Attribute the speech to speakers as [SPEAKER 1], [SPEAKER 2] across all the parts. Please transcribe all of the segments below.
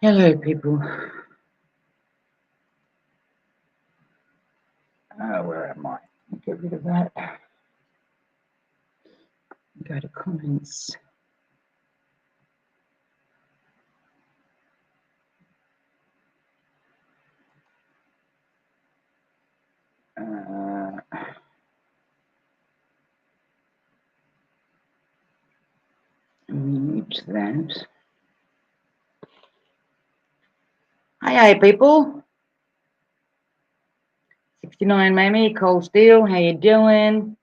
[SPEAKER 1] Hello, people. Where am I? Get rid of that. Go to comments. Mute that. Hi, people. 69 Mamie, Cold Steel, how you doing?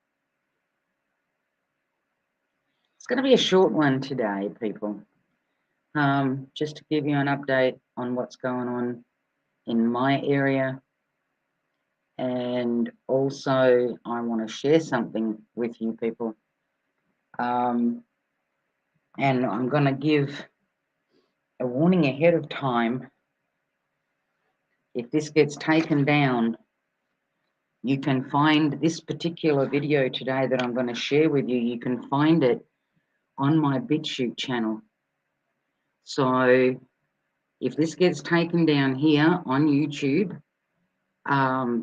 [SPEAKER 1] It's going to be a short one today, people. Just to give you an update on what's going on in my area. And also, I want to share something with you people. And I'm going to give a warning ahead of time. If this gets taken down, you can find this particular video today that I'm going to share with you. You can find it on my BitChute channel. So if this gets taken down here on YouTube,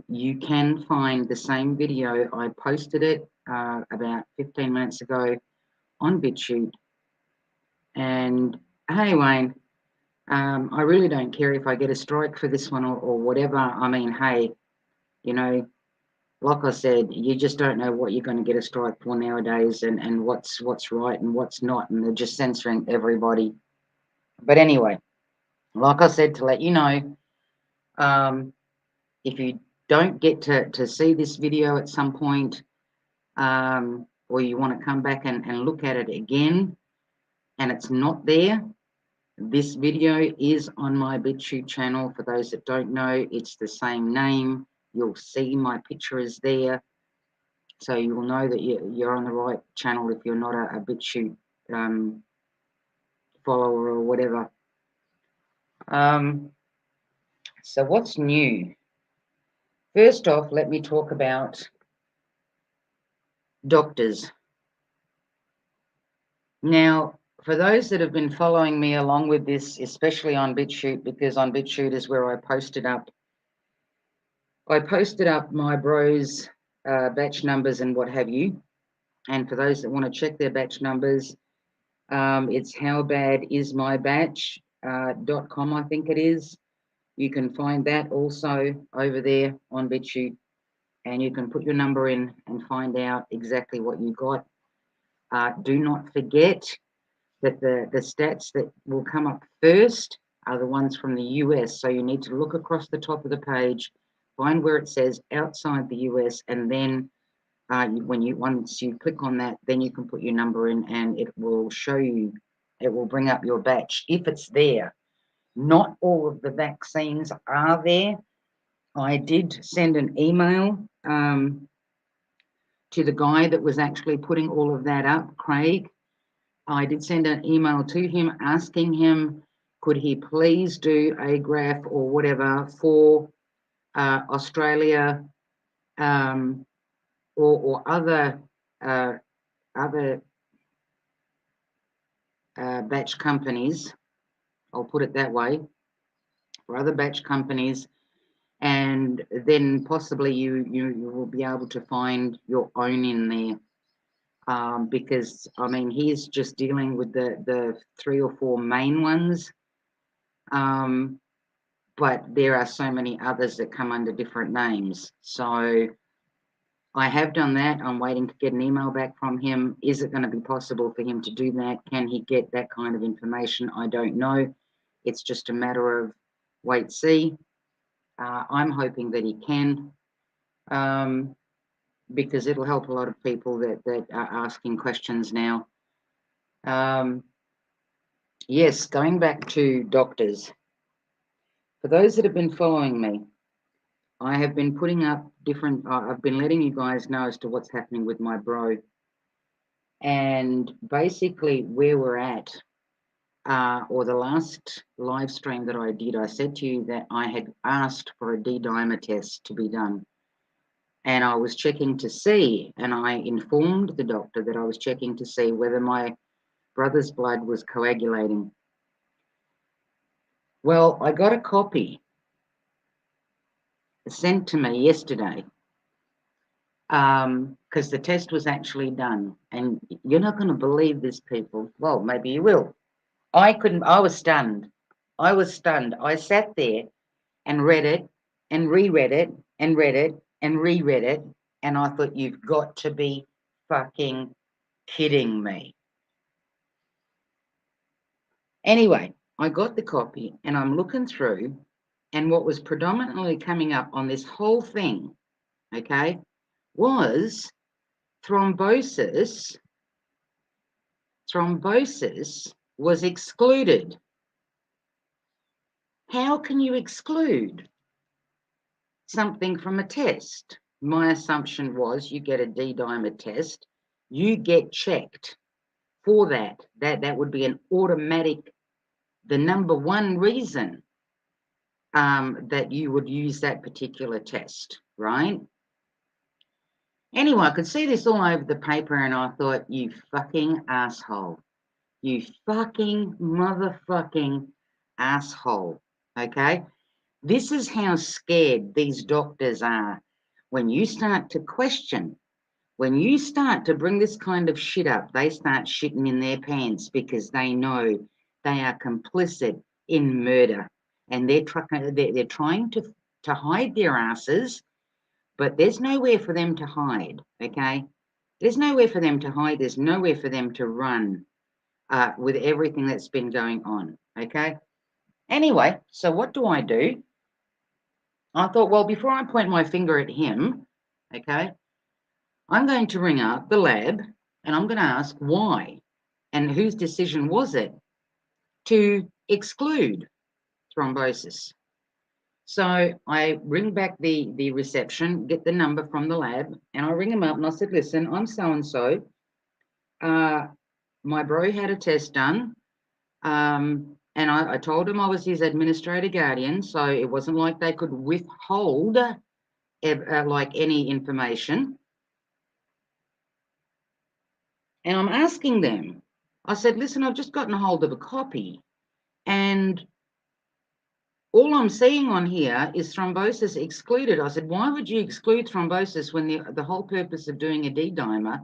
[SPEAKER 1] you can find the same video. I posted it about 15 minutes ago on BitChute. And hey, Wayne, I really don't care if I get a strike for this one or whatever. I mean, hey, you know, like I said, you just don't know what you're going to get a strike for nowadays, and what's right and what's not, and they're just censoring everybody. But anyway, like I said, to let you know, if you don't get to see this video at some point, or you want to come back and look at it again, and it's not there, this video is on my BitChute channel. For those that don't know, it's the same name. You'll see my picture is there. So you will know that you're on the right channel if you're not a BitChute follower or whatever. So what's new? First off, let me talk about doctors. Now, for those that have been following me along with this, especially on BitChute, because on BitChute is where I posted up my bros' batch numbers and what have you. And for those that want to check their batch numbers, it's howbadismybatch.com, I think it is. You can find that also over there on BitChute, and you can put your number in and find out exactly what you got. Do not forget that the stats that will come up first are the ones from the US. So you need to look across the top of the page, find where it says outside the US, and then once you click on that, then you can put your number in, and it will show you. It will bring up your batch if it's there. Not all of the vaccines are there. I did send an email to the guy that was actually putting all of that up, Craig. I did send an email to him asking him, could he please do a graph or whatever for Australia or other batch companies. I'll put it that way, for other batch companies, and then possibly you will be able to find your own in there. Because I mean, he's just dealing with the 3 or 4 main ones, but there are so many others that come under different names. So I have done that. I'm waiting to get an email back from him. Is it going to be possible for him to do that? Can he get that kind of information? I don't know. It's just a matter of wait, see. I'm hoping that he can, because it'll help a lot of people that are asking questions now. Yes, going back to doctors. For those that have been following me, I have been putting up different, I've been letting you guys know as to what's happening with my bro. And basically where we're at, or the last live stream that I did, I said to you that I had asked for a D-dimer test to be done. And I was checking to see, and I informed the doctor that I was checking to see whether my brother's blood was coagulating. Well, I got a copy sent to me yesterday, because the test was actually done. And you're not going to believe this, people. Well, maybe you will. I was stunned. I was stunned. I sat there and read it and reread it and read it and reread it. And I thought, you've got to be fucking kidding me. Anyway, I got the copy and I'm looking through, and what was predominantly coming up on this whole thing, okay, was thrombosis. Thrombosis was excluded. How can you exclude something from a test? My assumption was you get a D-dimer test, you get checked for that. That would be an automatic, the number one reason that you would use that particular test, right? Anyway, I could see this all over the paper and I thought, you fucking asshole. You fucking motherfucking asshole, okay? This is how scared these doctors are. When you start to question, when you start to bring this kind of shit up, they start shitting in their pants because they know they are complicit in murder. And they're trying to hide their asses, but there's nowhere for them to hide, okay? There's nowhere for them to hide. There's nowhere for them to run with everything that's been going on, okay? Anyway, so what do? I thought, well, before I point my finger at him, okay, I'm going to ring up the lab and I'm going to ask why and whose decision was it to exclude thrombosis. So I ring back the reception, get the number from the lab, and I ring him up and I said, listen, I'm so-and-so. My bro had a test done. And I told him I was his administrator guardian, so it wasn't like they could withhold like any information. And I'm asking them, I said, listen, I've just gotten a hold of a copy, and all I'm seeing on here is thrombosis excluded. I said, why would you exclude thrombosis when the whole purpose of doing a D-dimer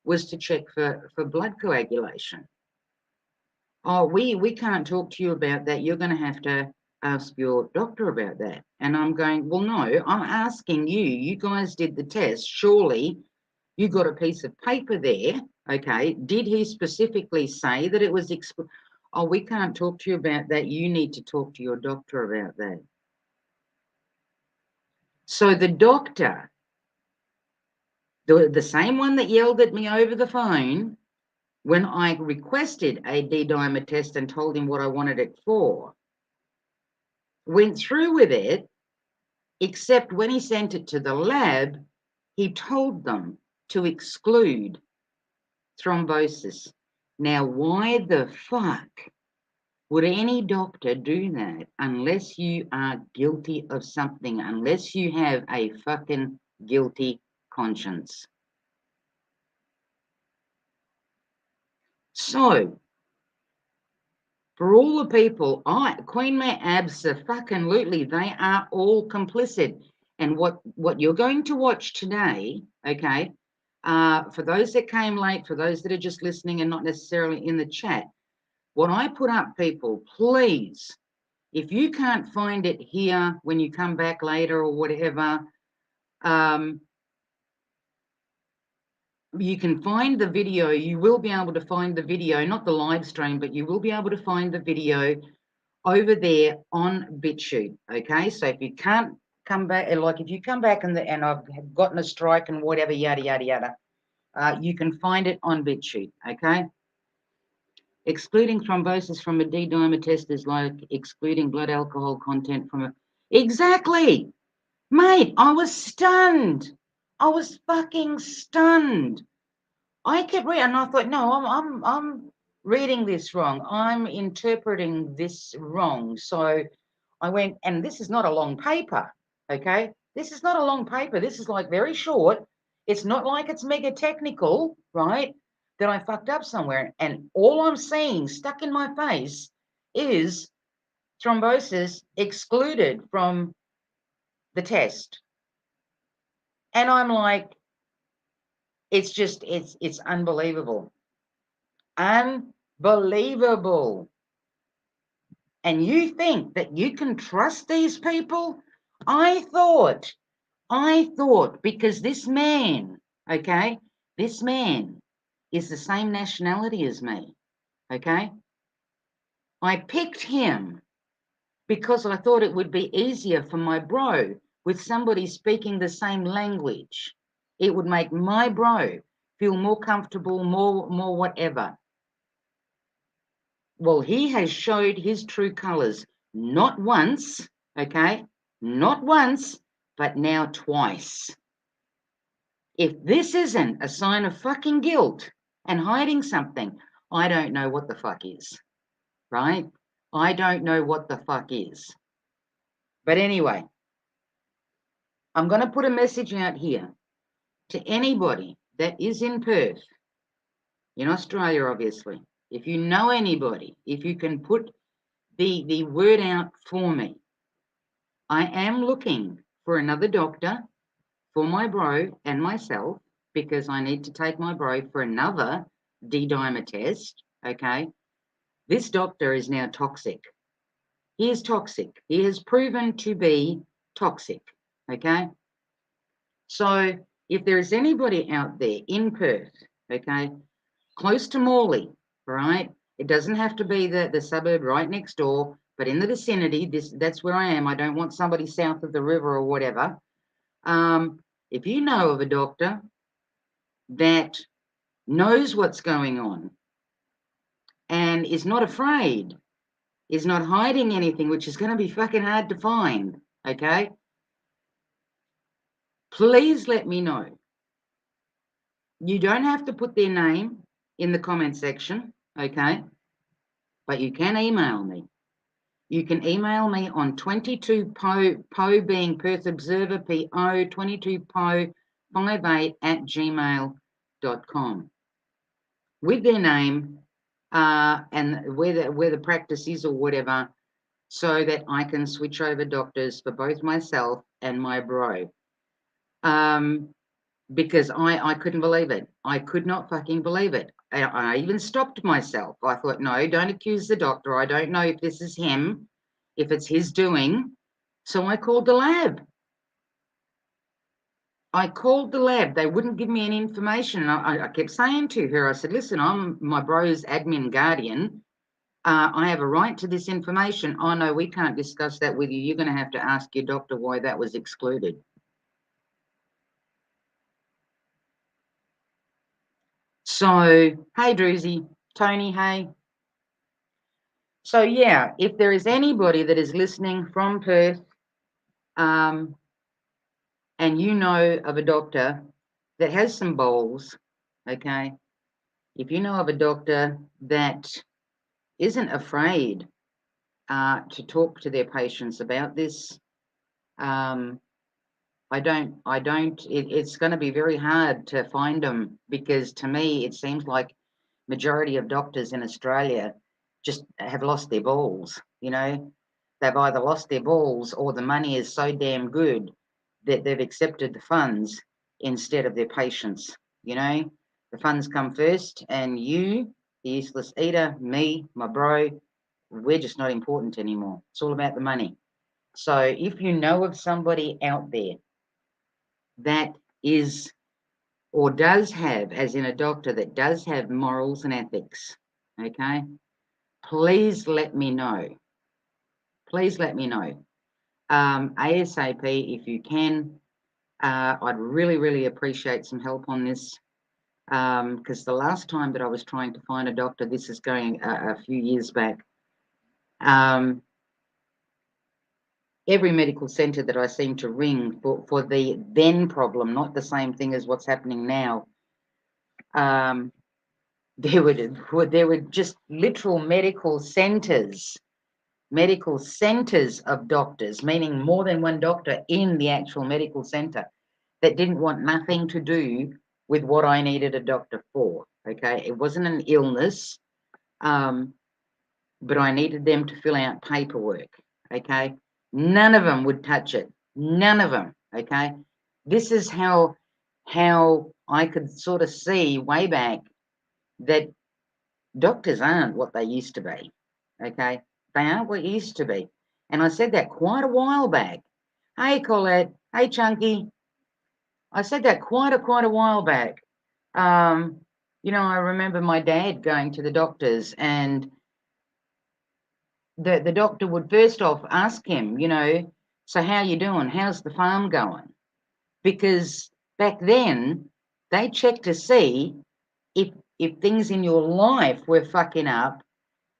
[SPEAKER 1] was to check for blood coagulation? Oh, we can't talk to you about that. You're going to have to ask your doctor about that. And I'm going, well, no, I'm asking you. You guys did the test. Surely you got a piece of paper there. Okay. Did he specifically say that it was Oh, we can't talk to you about that. You need to talk to your doctor about that. So the doctor, the same one that yelled at me over the phone when I requested a D-dimer test and told him what I wanted it for, went through with it, except when he sent it to the lab, he told them to exclude thrombosis. Now, why the fuck would any doctor do that unless you are guilty of something, unless you have a fucking guilty conscience? So, for all the people, Queen Mare abso-fucking-lutely, they are all complicit. And what you're going to watch today, okay, for those that came late, for those that are just listening and not necessarily in the chat, what I put up, people, please, if you can't find it here when you come back later or whatever, you can find the video. You will be able to find the video, not the live stream, but you will be able to find the video over there on BitChute, okay? So if you can't come back, like if you come back and I've gotten a strike and whatever, yada, yada, yada, you can find it on BitChute, okay? Excluding thrombosis from a D-dimer test is like excluding blood alcohol content from a... Exactly! Mate, I was stunned. I was fucking stunned. I kept reading and I thought, no, I'm reading this wrong. I'm interpreting this wrong. So I went, and this is not a long paper, okay? This is not a long paper. This is like very short. It's not like it's mega technical, right? That I fucked up somewhere. And all I'm seeing stuck in my face is thrombosis excluded from the test. And I'm like, it's unbelievable. Unbelievable. And you think that you can trust these people? I thought, because this man, okay, this man is the same nationality as me, okay? I picked him because I thought it would be easier for my bro with somebody speaking the same language. It would make my bro feel more comfortable, more whatever. Well, he has showed his true colors not once, okay? Not once, but now twice. If this isn't a sign of fucking guilt and hiding something, I don't know what the fuck is, right? I don't know what the fuck is. But anyway, I'm going to put a message out here to anybody that is in Perth, in Australia, obviously. If you know anybody, if you can put the word out for me, I am looking for another doctor for my bro and myself because I need to take my bro for another D-dimer test, okay? This doctor is now toxic. He is toxic. He has proven to be toxic, okay? So if there is anybody out there in Perth, okay, close to Morley, right? It doesn't have to be the suburb right next door, but in the vicinity, that's where I am. I don't want somebody south of the river or whatever. If you know of a doctor that knows what's going on and is not afraid, is not hiding anything, which is going to be fucking hard to find, okay? Please let me know. You don't have to put their name in the comment section, okay? But you can email me. You can email me on 22po being Perth Observer, PO 22po58@gmail.com with their name and where the practice is or whatever, so that I can switch over doctors for both myself and my bro. Because I couldn't believe it. I could not fucking believe it. I even stopped myself. I thought, no, don't accuse the doctor. I don't know if this is him, if it's his doing. So I called the lab. They wouldn't give me any information. I kept saying to her, I said, listen, I'm my bro's admin guardian. I have a right to this information. Oh, no, we can't discuss that with you. You're going to have to ask your doctor why that was excluded. So, hey, Druzy, Tony, hey. So, yeah, if there is anybody that is listening from Perth and you know of a doctor that has some balls, okay, if you know of a doctor that isn't afraid to talk to their patients about this, it's going to be very hard to find them, because to me, it seems like majority of doctors in Australia just have lost their balls, you know. They've either lost their balls or the money is so damn good that they've accepted the funds instead of their patients, you know. The funds come first, and you, the useless eater, me, my bro, we're just not important anymore. It's all about the money. So if you know of somebody out there that is or does have, as in a doctor that does have morals and ethics, okay, please let me know. Please let me know. ASAP if you can. I'd really appreciate some help on this, because the last time that I was trying to find a doctor, this is going a few years back, every medical centre that I seem to ring for the then problem, not the same thing as what's happening now, there were just literal medical centres of doctors, meaning more than one doctor in the actual medical centre, that didn't want nothing to do with what I needed a doctor for. Okay, it wasn't an illness. but I needed them to fill out paperwork, okay? None of them would touch it. None of them, okay? This is how I could sort of see way back that doctors aren't what they used to be, okay? They aren't what they used to be. And I said that quite a while back. Hey, Colette. Hey, Chunky. I said that quite a while back. Um, I remember my dad going to the doctors, and the doctor would first off ask him, so how you doing? How's the farm going? Because back then they checked to see if things in your life were fucking up,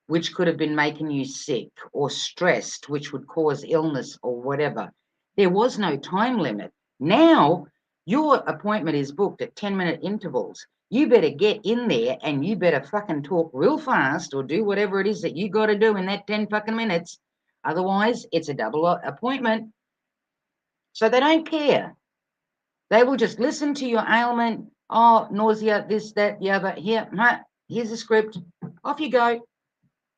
[SPEAKER 1] which could have been making you sick or stressed, which would cause illness or whatever. There was no time limit. Now, your appointment is booked at 10-minute intervals. You better get in there and you better fucking talk real fast or do whatever it is that you got to do in that 10 fucking minutes. Otherwise, it's a double appointment. So they don't care. They will just listen to your ailment. Oh, nausea, this, that, the other. Here, here's a script. Off you go.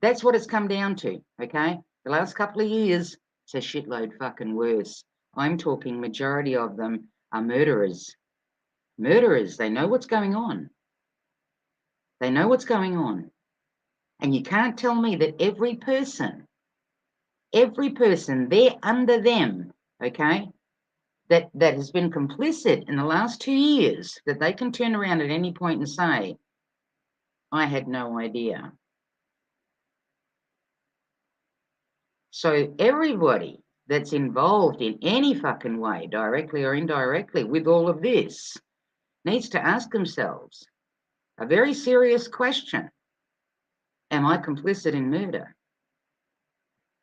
[SPEAKER 1] That's what it's come down to, okay? The last couple of years, it's a shitload fucking worse. I'm talking majority of them are murderers. Murderers, they know what's going on. They know what's going on. And you can't tell me that every person, they're under them, okay, that has been complicit in the last 2 years, that they can turn around at any point and say, I had no idea. So everybody that's involved in any fucking way, directly or indirectly, with all of this, needs to ask themselves a very serious question. Am I complicit in murder?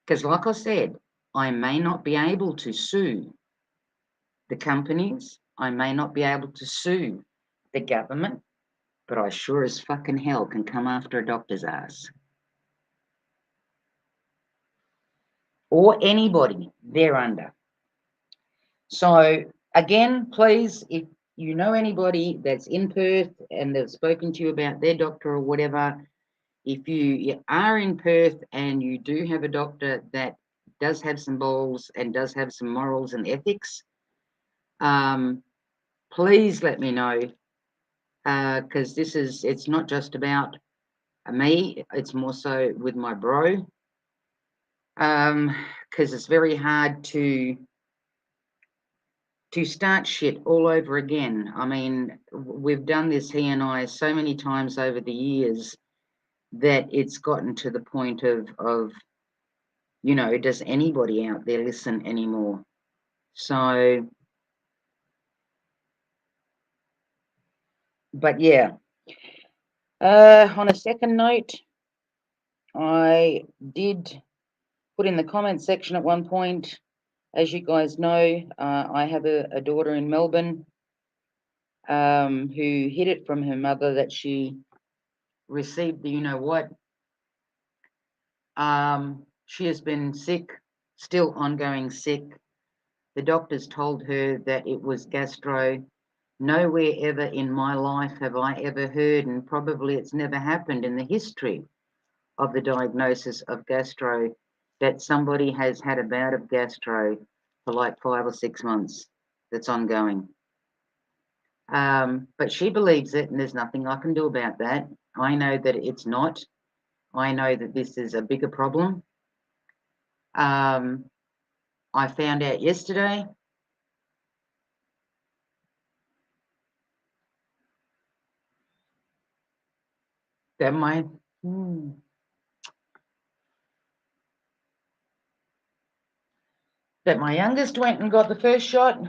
[SPEAKER 1] Because like I said, I may not be able to sue the companies. I may not be able to sue the government, but I sure as fucking hell can come after a doctor's ass. Or anybody they're under. So again, please, if you know anybody that's in Perth and they've spoken to you about their doctor or whatever, if you are in Perth and you do have a doctor that does have some balls and does have some morals and ethics, please let me know, because it's not just about me, it's more so with my bro, because it's very hard to start shit all over again. I mean, we've done this, he and I, so many times over the years that it's gotten to the point of does anybody out there listen anymore? So, but yeah. On a second note, I did put in the comment section at one point, as you guys know, I have a daughter in Melbourne who hid it from her mother that she received the you-know-what. She has been sick, still ongoing sick. The doctors told her that it was gastro. Nowhere ever in my life have I ever heard, and probably it's never happened in the history of the diagnosis of gastro, that somebody has had a bout of gastro for like 5 or 6 months that's ongoing. But she believes it, and there's nothing I can do about that. I know that it's not. I know that this is a bigger problem. I found out yesterday that my youngest went and got the first shot.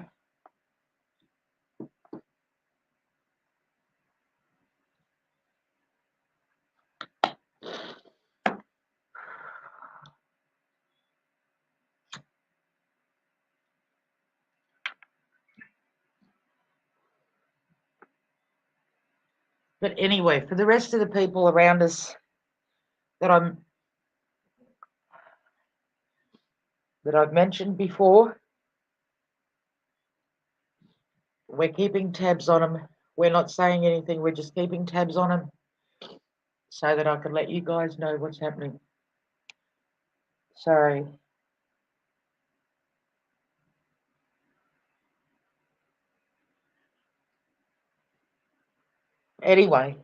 [SPEAKER 1] But anyway, for the rest of the people around us that I've mentioned before, we're keeping tabs on them. We're not saying anything. We're just keeping tabs on them so that I can let you guys know what's happening. Sorry. Anyway,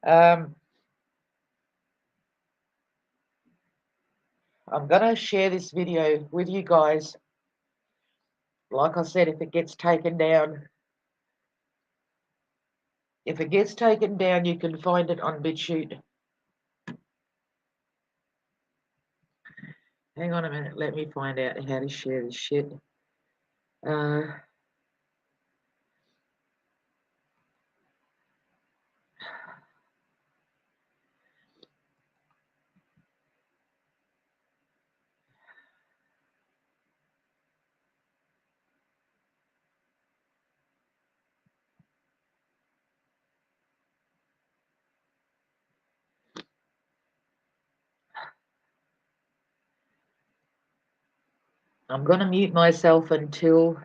[SPEAKER 1] I'm gonna share this video with you guys. Like I said, if it gets taken down, you can find it on BitChute. Hang on a minute, let me find out how to share this shit. I'm gonna mute myself until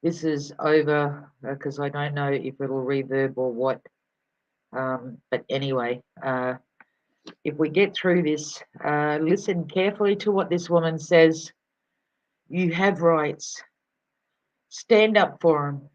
[SPEAKER 1] this is over, because I don't know if it'll reverb or what. But anyway, if we get through this, listen carefully to what this woman says. You have rights. Stand up for them.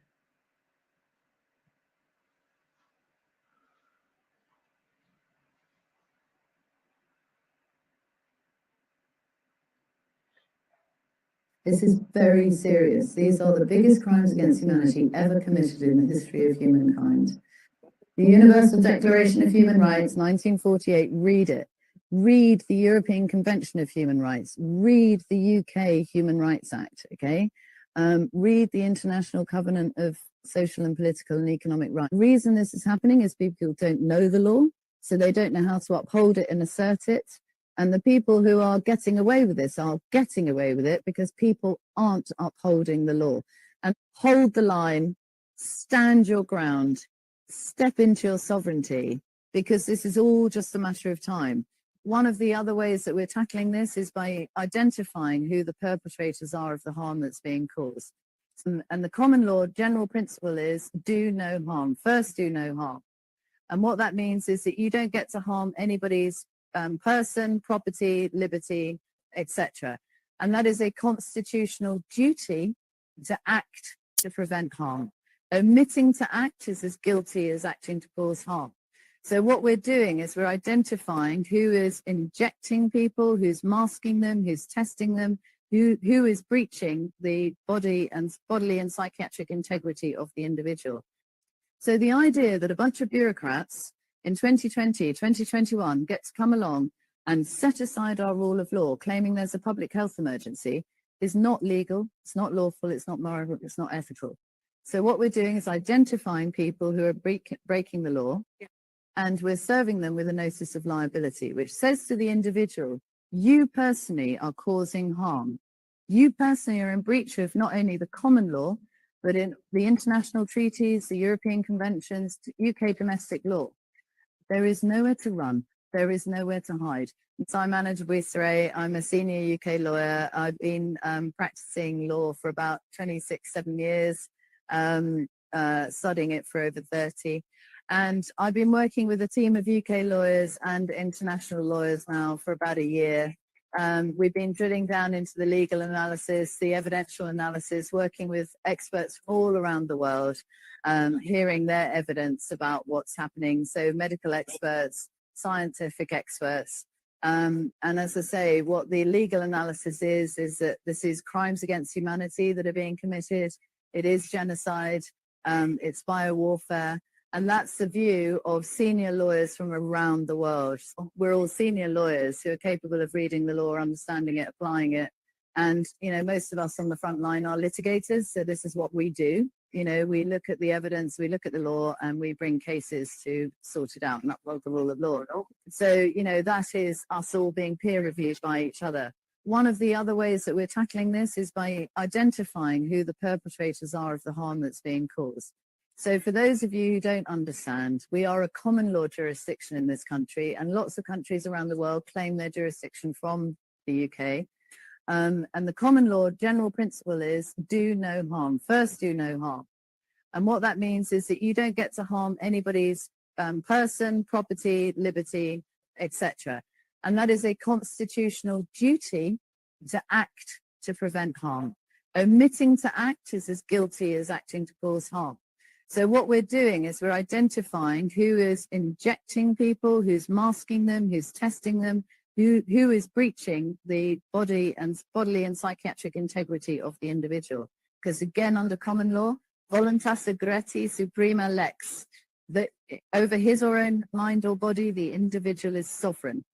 [SPEAKER 2] This is very serious. These are the biggest crimes against humanity ever committed in the history of humankind. The Universal Declaration of Human Rights, 1948, read it. Read the European Convention of Human Rights. Read the UK Human Rights Act, okay? Read the International Covenant of Social and Political and Economic Rights. The reason this is happening is people don't know the law, so they don't know how to uphold it and assert it. And the people who are getting away with this are getting away with it because people aren't upholding the law. And hold the line, stand your ground, step into your sovereignty, because this is all just a matter of time. One of the other ways that we're tackling this is by identifying who the perpetrators are of the harm that's being caused. And the common law general principle is do no harm. First, do no harm. And what that means is that you don't get to harm anybody's person, property, liberty, etc. And that is a constitutional duty to act to prevent harm. Omitting to act is as guilty as acting to cause harm. So what we're doing is we're identifying who is injecting people, who's masking them, who's testing them, who is breaching the bodily and psychiatric integrity of the individual. So the idea that a bunch of bureaucrats in 2020, 2021 get to come along and set aside our rule of law, claiming there's a public health emergency, is not legal, it's not lawful, it's not moral, it's not ethical. So what we're doing is identifying people who are breaking the law, and we're serving them with a notice of liability, which says to the individual, you personally are causing harm. You personally are in breach of not only the common law, but in the international treaties, the European conventions, UK domestic law. There is nowhere to run. There is nowhere to hide. So I'm Anna Dubuisseray. I'm a senior UK lawyer. I've been practicing law for about 7 years, studying it for over 30. And I've been working with a team of UK lawyers and international lawyers now for about a year. We've been drilling down into the legal analysis, the evidential analysis, working with experts all around the world, hearing their evidence about what's happening. So medical experts, scientific experts. And as I say, what the legal analysis is that this is crimes against humanity that are being committed. It is genocide. It's biowarfare. And that's the view of senior lawyers from around the world. We're all senior lawyers who are capable of reading the law, understanding it, applying it. And, you know, most of us on the front line are litigators. So this is what we do. You know, we look at the evidence, we look at the law, and we bring cases to sort it out and uphold the rule of law. So, you know, that is us all being peer reviewed by each other. One of the other ways that we're tackling this is by identifying who the perpetrators are of the harm that's being caused. So for those of you who don't understand, we are a common law jurisdiction in this country, and lots of countries around the world claim their jurisdiction from the UK. And the common law general principle is do no harm. First, do no harm. And what that means is that you don't get to harm anybody's person, property, liberty, etc. and that is a constitutional duty to act to prevent harm. Omitting to act is as guilty as acting to cause harm. So what we're doing is we're identifying who is injecting people, who's masking them, who's testing them, who is breaching the bodily and psychiatric integrity of the individual. Because again, under common law, voluntas agredi suprema lex, that over his or own mind or body, the individual is sovereign.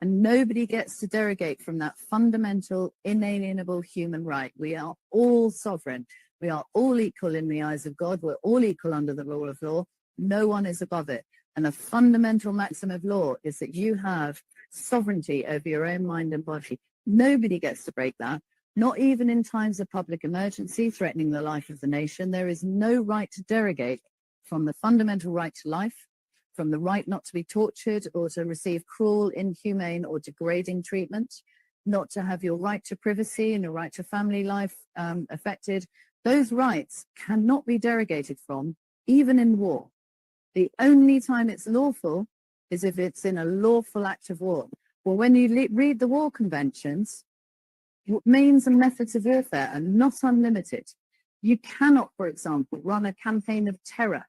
[SPEAKER 2] And nobody gets to derogate from that fundamental, inalienable human right. We are all sovereign. We are all equal in the eyes of God. We're all equal under the rule of law. No one is above it. And a fundamental maxim of law is that you have sovereignty over your own mind and body. Nobody gets to break that, not even in times of public emergency threatening the life of the nation. There is no right to derogate from the fundamental right to life, from the right not to be tortured or to receive cruel, inhumane or degrading treatment, not to have your right to privacy and your right to family life affected. Those rights cannot be derogated from, even in war. The only time it's lawful is if it's in a lawful act of war. Well, when you read the war conventions, means and methods of warfare are not unlimited. You cannot, for example, run a campaign of terror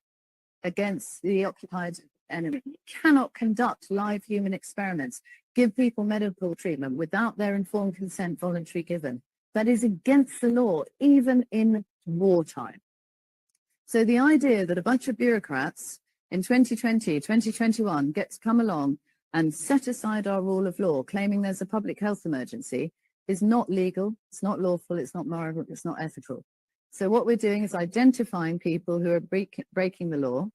[SPEAKER 2] against the occupied enemy. You cannot conduct live human experiments, give people medical treatment without their informed consent voluntarily given. That is against the law, even in wartime. So the idea that a bunch of bureaucrats in 2020, 2021 get to come along and set aside our rule of law, claiming there's a public health emergency, is not legal, it's not lawful, it's not moral, it's not ethical. So what we're doing is identifying people who are breaking the law,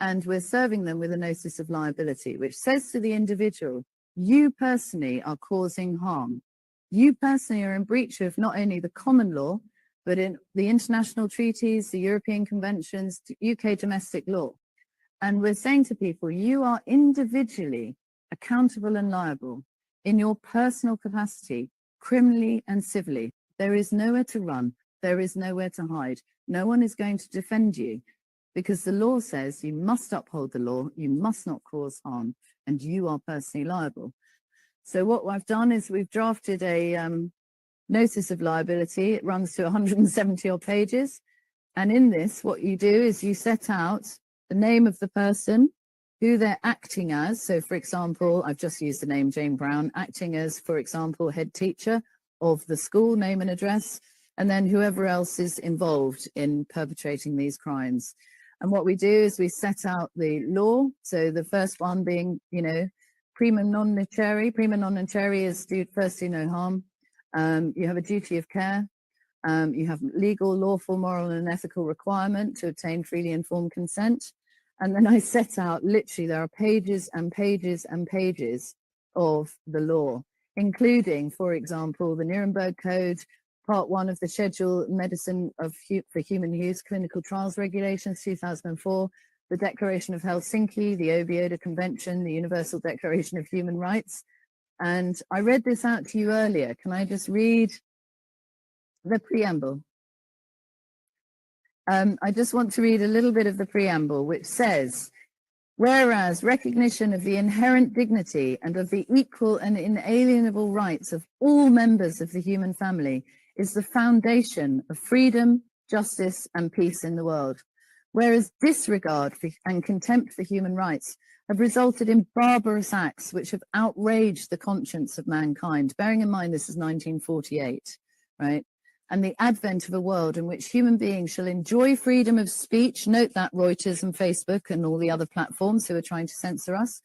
[SPEAKER 2] and we're serving them with a notice of liability, which says to the individual, you personally are causing harm. You personally are in breach of not only the common law, but in the international treaties, the European conventions, UK domestic law. And we're saying to people, you are individually accountable and liable in your personal capacity, criminally and civilly. There is nowhere to run. There is nowhere to hide. No one is going to defend you because the law says you must uphold the law, you must not cause harm, and you are personally liable. So what I've done is we've drafted a notice of liability. It runs to 170 odd pages. And in this, what you do is you set out the name of the person, who they're acting as. So for example, I've just used the name Jane Brown, acting as, for example, head teacher of the school, name and address, and then whoever else is involved in perpetrating these crimes. And what we do is we set out the law. So the first one being, prima non nocere. Prima non nocere is first do no harm. You have a duty of care. You have legal, lawful, moral, and ethical requirement to obtain freely informed consent. And then I set out, literally, there are pages and pages and pages of the law, including, for example, the Nuremberg Code, Part 1 of the Schedule Medicine for Human Use Clinical Trials Regulations, 2004, the Declaration of Helsinki, the Oviedo Convention, the Universal Declaration of Human Rights. And I read this out to you earlier. Can I just read the preamble? I just want to read a little bit of the preamble, which says, whereas recognition of the inherent dignity and of the equal and inalienable rights of all members of the human family is the foundation of freedom, justice, and peace in the world, whereas disregard and contempt for human rights have resulted in barbarous acts which have outraged the conscience of mankind, bearing in mind this is 1948, right? And the advent of a world in which human beings shall enjoy freedom of speech, note that Reuters and Facebook and all the other platforms who are trying to censor us,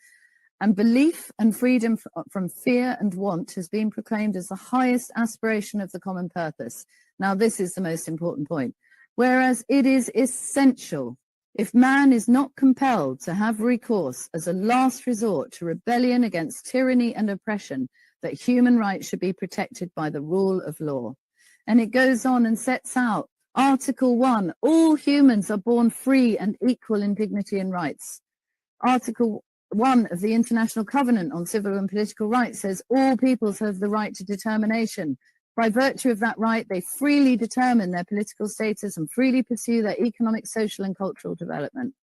[SPEAKER 2] and belief and freedom from fear and want has been proclaimed as the highest aspiration of the common purpose. Now, this is the most important point. Whereas it is essential, if man is not compelled to have recourse as a last resort to rebellion against tyranny and oppression, that human rights should be protected by the rule of law. And it goes on and sets out Article 1, all humans are born free and equal in dignity and rights. Article 1 of the International Covenant on Civil and Political Rights says all peoples have the right to determination. By virtue of that right, they freely determine their political status and freely pursue their economic, social, and cultural development.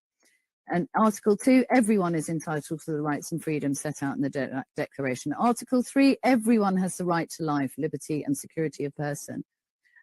[SPEAKER 2] And Article 2, everyone is entitled to the rights and freedoms set out in the Declaration. Article 3, everyone has the right to life, liberty and security of person.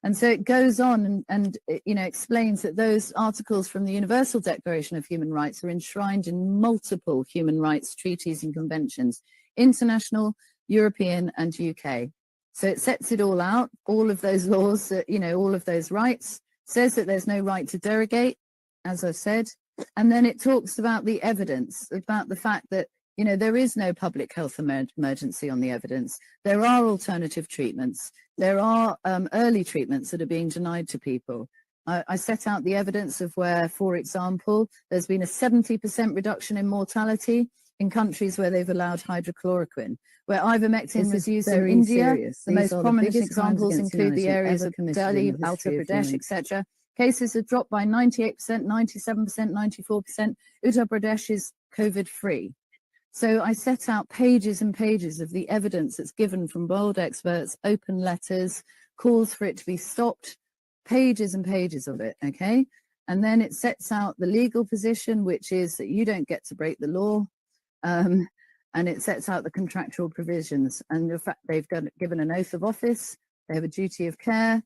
[SPEAKER 2] And so it goes on and explains that those articles from the Universal Declaration of Human Rights are enshrined in multiple human rights treaties and conventions, international, European and UK. So it sets it all out, all of those laws, all of those rights, says that there's no right to derogate, as I've said, and then it talks about the evidence, about the fact that, there is no public health emergency on the evidence. There are alternative treatments. There are early treatments that are being denied to people. I set out the evidence of where, for example, there's been a 70% reduction in mortality in countries where they've allowed hydrochloroquine, where ivermectin was used in India.
[SPEAKER 1] Serious.
[SPEAKER 2] The most prominent examples include the areas of Delhi, Uttar Pradesh, etc. Cases have dropped by 98%, 97%, 94%. Uttar Pradesh is COVID-free. So I set out pages and pages of the evidence that's given from world experts, open letters, calls for it to be stopped, pages and pages of it, okay? And then it sets out the legal position, which is that you don't get to break the law, and it sets out the contractual provisions. And the fact they've given an oath of office, they have a duty of care,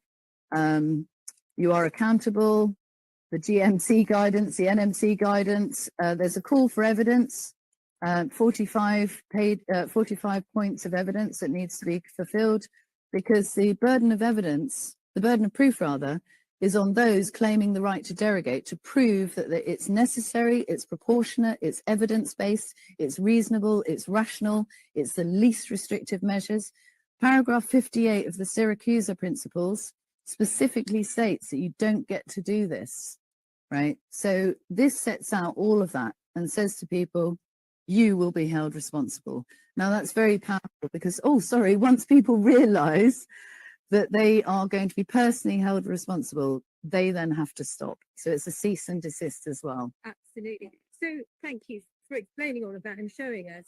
[SPEAKER 2] you are accountable, the GMC guidance, the NMC guidance, there's a call for evidence, 45 points of evidence that needs to be fulfilled, because the burden of evidence, the burden of proof rather, is on those claiming the right to derogate to prove that it's necessary, it's proportionate, it's evidence-based, it's reasonable, it's rational, it's the least restrictive measures. Paragraph 58 of the Syracuse Principles specifically states that you don't get to do this, right? So this sets out all of that and says to people, you will be held responsible. Now that's very powerful because, once people realize that they are going to be personally held responsible, they then have to stop. So it's a cease and desist as well.
[SPEAKER 3] Absolutely. So thank you for explaining all of that and showing us.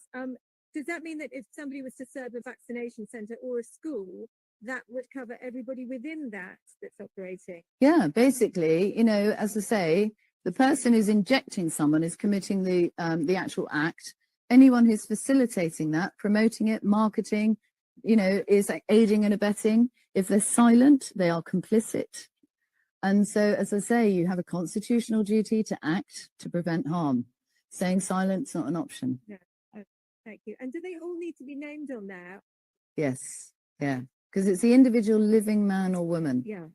[SPEAKER 3] Does that mean that if somebody was to serve a vaccination centre or a school, that would cover everybody within that that's operating?
[SPEAKER 2] Yeah, basically, as I say, the person who's injecting someone is committing the actual act. Anyone who's facilitating that, promoting it, marketing, is aiding and abetting. If they're silent, they are complicit. And so, as I say, you have a constitutional duty to act to prevent harm. Staying silent is not an option.
[SPEAKER 3] Yeah. Thank you. And do they all need to be named on there?
[SPEAKER 2] Yes. Yeah. Because it's the individual living man or woman.
[SPEAKER 3] Yeah.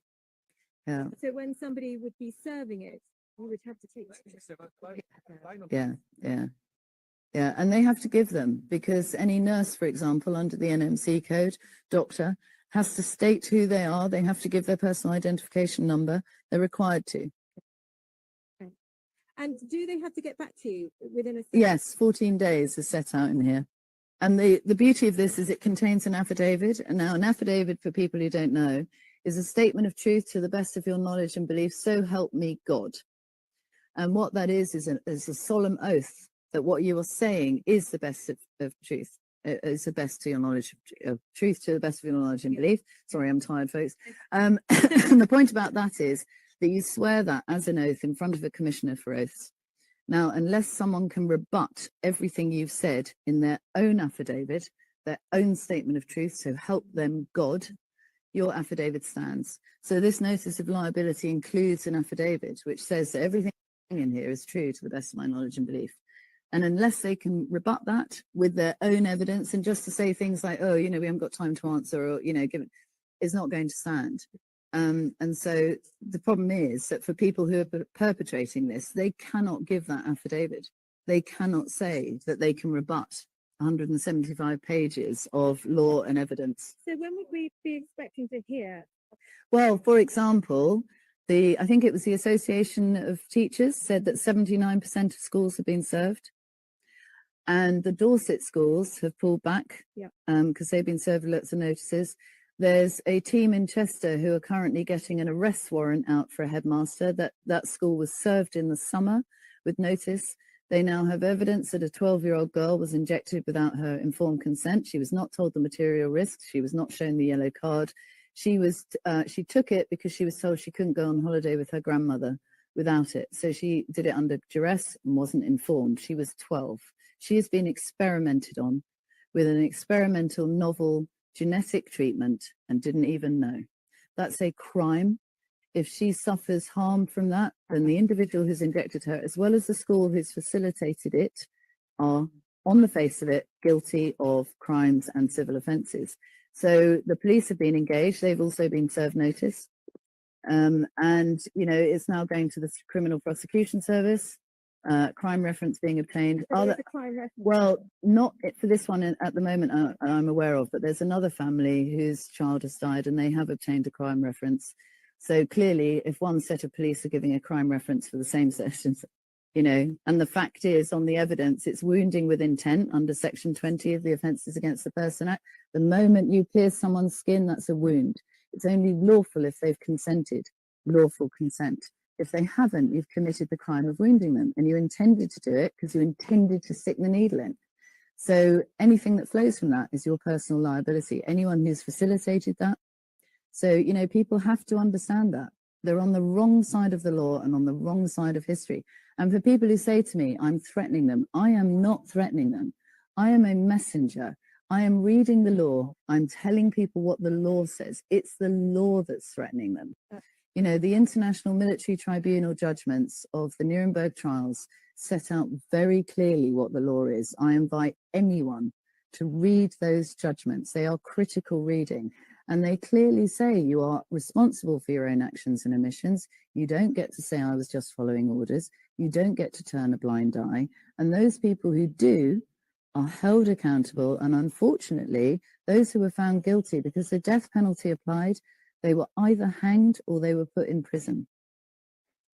[SPEAKER 2] Yeah.
[SPEAKER 3] So when somebody would be serving it, you would have to take.
[SPEAKER 2] Yeah. Yeah. Yeah, and they have to give them, because any nurse, for example, under the NMC code, doctor, has to state who they are. They have to give their personal identification number. They're required to.
[SPEAKER 3] Okay. And do they have to get back to you within a?
[SPEAKER 2] Yes, 14 days is set out in here. And the beauty of this is it contains an affidavit. And now an affidavit, for people who don't know, is a statement of truth to the best of your knowledge and belief. So help me God. And what that is a solemn oath that what you are saying is the best of truth, is the best to your knowledge of truth, to the best of your knowledge and belief. Sorry, I'm tired, folks. And the point about that is that you swear that as an oath in front of a commissioner for oaths. Now, unless someone can rebut everything you've said in their own affidavit, their own statement of truth, so help them God, your affidavit stands. So this notice of liability includes an affidavit which says that everything in here is true to the best of my knowledge and belief. And unless they can rebut that with their own evidence, and just to say things like, we haven't got time to answer, or, give it, is not going to stand. And so the problem is that for people who are perpetrating this, they cannot give that affidavit. They cannot say that they can rebut 175 pages of law and evidence.
[SPEAKER 3] So when would we be expecting to hear?
[SPEAKER 2] Well, for example, I think it was the Association of Teachers said that 79% of schools have been served. And the Dorset schools have pulled back because they've been served lots of notices. There's a team in Chester who are currently getting an arrest warrant out for a headmaster. That school was served in the summer with notice. They now have evidence that a 12-year-old girl was injected without her informed consent. She was not told the material risks. She was not shown the yellow card. She took it because she was told she couldn't go on holiday with her grandmother, without it. So she did it under duress and wasn't informed. She was 12. She has been experimented on with an experimental novel genetic treatment and didn't even know. That's a crime. If she suffers harm from that, then the individual who's injected her, as well as the school who's facilitated it, are, on the face of it, guilty of crimes and civil offences. So the police have been engaged. They've also been served notice. And, you know, it's now going to the Criminal Prosecution Service, crime reference being obtained. Well, not for this one at the moment I'm aware of, but there's another family whose child has died and they have obtained a crime reference. So clearly, if one set of police are giving a crime reference for the same sessions, you know, and the fact is on the evidence, it's wounding with intent under Section 20 of the Offences Against the Person Act. The moment you pierce someone's skin, that's a wound. It's only lawful if they've consented, lawful consent. If they haven't, you've committed the crime of wounding them, and you intended to do it because you intended to stick the needle in. So anything that flows from that is your personal liability. Anyone who's facilitated that. So, you know, people have to understand that. They're on the wrong side of the law and on the wrong side of history. And for people who say to me, I'm threatening them, I am not threatening them. I am a messenger. I am reading the law. I'm telling people what the law says. It's the law that's threatening them. You know, the International Military Tribunal judgments of the Nuremberg trials set out very clearly what the law is. I invite anyone to read those judgments. They are critical reading. And they clearly say you are responsible for your own actions and omissions. You don't get to say, I was just following orders. You don't get to turn a blind eye. And those people who do are held accountable. And unfortunately, those who were found guilty, because the death penalty applied, they were either hanged or they were put in prison.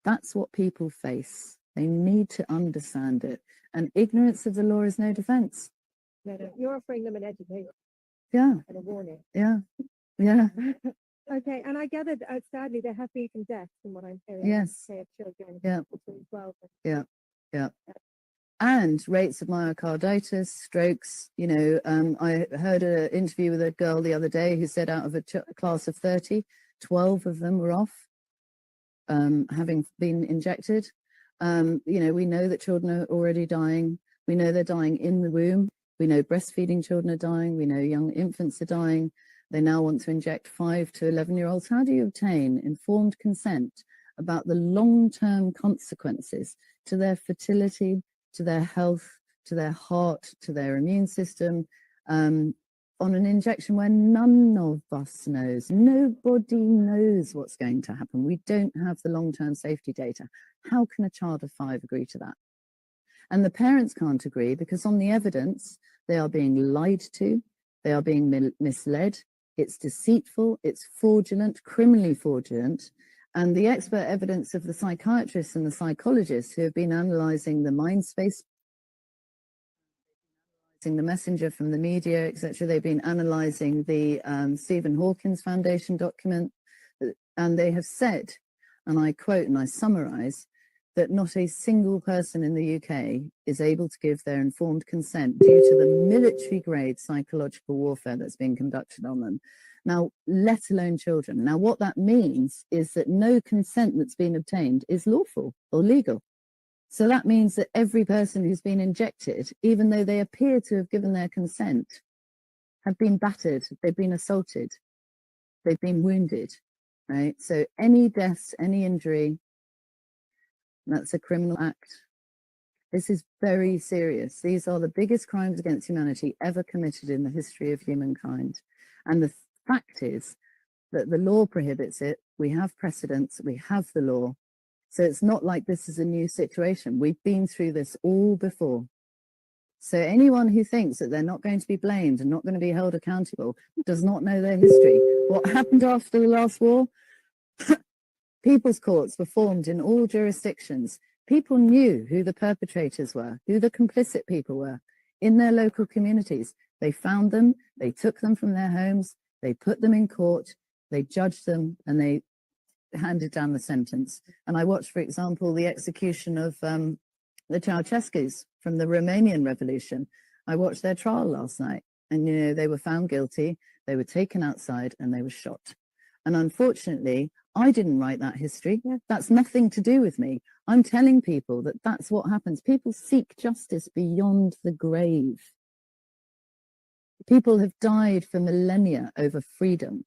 [SPEAKER 2] That's what people face. They need to understand it. And ignorance of the law is no defense.
[SPEAKER 3] No, you're offering them an education.
[SPEAKER 2] Yeah.
[SPEAKER 3] And a warning.
[SPEAKER 2] Yeah. Yeah.
[SPEAKER 3] Okay, and I gathered, sadly, there have been some deaths from what I'm hearing.
[SPEAKER 2] Yes.
[SPEAKER 3] Of children.
[SPEAKER 2] Yeah.
[SPEAKER 3] Between 12 and
[SPEAKER 2] Yeah. And rates of myocarditis, strokes. You know, I heard an interview with a girl the other day who said out of a class of 30, 12 of them were off, having been injected. You know, we know that children are already dying. We know they're dying in the womb. We know breastfeeding children are dying. We know young infants are dying. They now want to inject 5 to 11-year-olds. How do you obtain informed consent about the long-term consequences to their fertility, to their health, to their heart, to their immune system, on an injection where none of us knows? Nobody knows what's going to happen. We don't have the long-term safety data. How can a child of 5 agree to that? And the parents can't agree because on the evidence, they are being lied to, they are being misled, it's deceitful, it's fraudulent, criminally fraudulent. And the expert evidence of the psychiatrists and the psychologists who have been analysing the mind space, the messenger from the media, etc. They've been analysing the Stephen Hawkins Foundation document, and they have said, and I quote and I summarise, that not a single person in the UK is able to give their informed consent due to the military-grade psychological warfare that's being conducted on them. Now, let alone children. Now, what that means is that no consent that's been obtained is lawful or legal. So that means that every person who's been injected, even though they appear to have given their consent, have been battered, they've been assaulted, they've been wounded, right? So any deaths, any injury, that's a criminal act. This is very serious. These are the biggest crimes against humanity ever committed in the history of humankind. And the fact is that the law prohibits it. We have precedents, we have the law. So it's not like this is a new situation. We've been through this all before. So anyone who thinks that they're not going to be blamed and not going to be held accountable does not know their history. What happened after the last war? People's courts were formed in all jurisdictions. People knew who the perpetrators were, who the complicit people were in their local communities. They found them, they took them from their homes, they put them in court, they judged them, and they handed down the sentence. And I watched, for example, the execution of the Ceausescus from the Romanian Revolution. I watched their trial last night, and you know, they were found guilty, they were taken outside, and they were shot. And unfortunately, I didn't write that history. That's nothing to do with me. I'm telling people that that's what happens. People seek justice beyond the grave. People have died for millennia over freedom.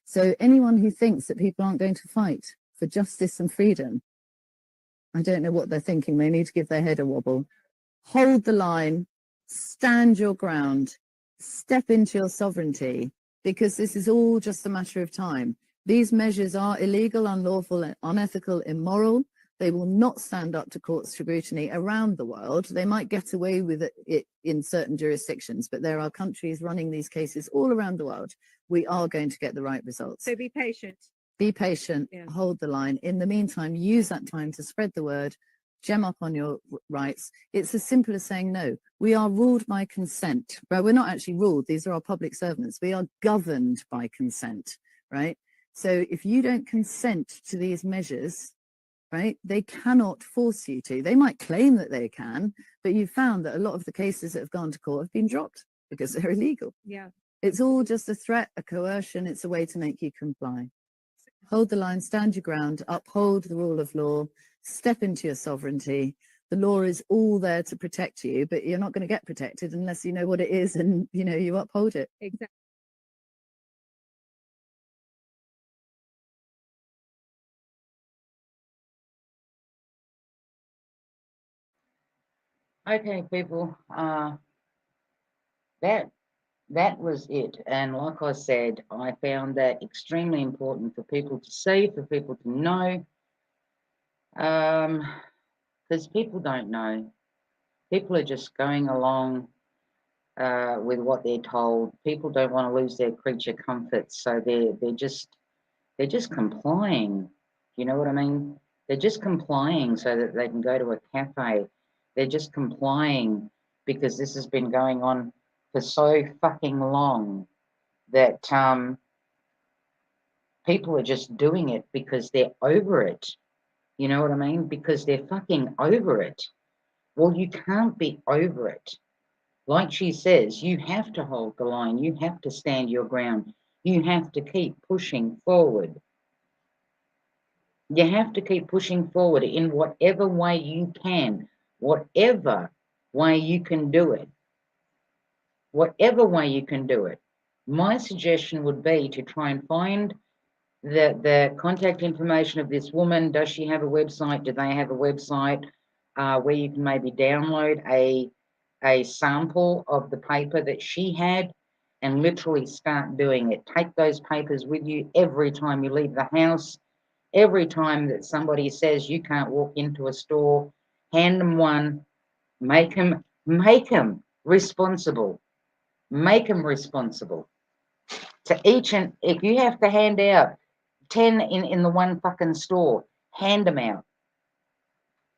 [SPEAKER 2] So anyone who thinks that people aren't going to fight for justice and freedom, I don't know what they're thinking. They need to give their head a wobble. Hold the line, stand your ground, step into your sovereignty, because this is all just a matter of time. These measures are illegal, unlawful, unethical, immoral. They will not stand up to court scrutiny around the world. They might get away with it in certain jurisdictions, but there are countries running these cases all around the world. We are going to get the right results.
[SPEAKER 3] So be patient.
[SPEAKER 2] Be patient,
[SPEAKER 3] Yeah.
[SPEAKER 2] hold the line. In the meantime, use that time to spread the word, gem up on your rights. It's as simple as saying no. We are ruled by consent, but we're not actually ruled. These are our public servants. We are governed by consent, right? So if you don't consent to these measures, right, they cannot force you to. They might claim that they can, but you've found that a lot of the cases that have gone to court have been dropped because they're illegal.
[SPEAKER 3] Yeah.
[SPEAKER 2] It's all just a threat, a coercion. It's a way to make you comply. Hold the line, stand your ground, uphold the rule of law, step into your sovereignty. The law is all there to protect you, but you're not going to get protected unless you know what it is and you uphold it.
[SPEAKER 3] Exactly.
[SPEAKER 1] Okay, people, that was it. And like I said, I found that extremely important for people to see, for people to know, because people don't know. People are just going along with what they're told. People don't want to lose their creature comforts, so they're just complying. You know what I mean? They're just complying so that they can go to a cafe. They're just complying because this has been going on for so fucking long that people are just doing it because they're over it. You know what I mean? Because they're fucking over it. Well, you can't be over it. Like she says, you have to hold the line. You have to stand your ground. You have to keep pushing forward. You have to keep pushing forward in whatever way you can, whatever way you can do it. Whatever way you can do it. My suggestion would be to try and find the contact information of this woman. Does she have a website? Do they have a website where you can maybe download a sample of the paper that she had and literally start doing it? Take those papers with you every time you leave the house. Every time that somebody says you can't walk into a store, hand them one, make them responsible. Make them responsible. To each, and if you have to hand out 10 in the one fucking store, hand them out.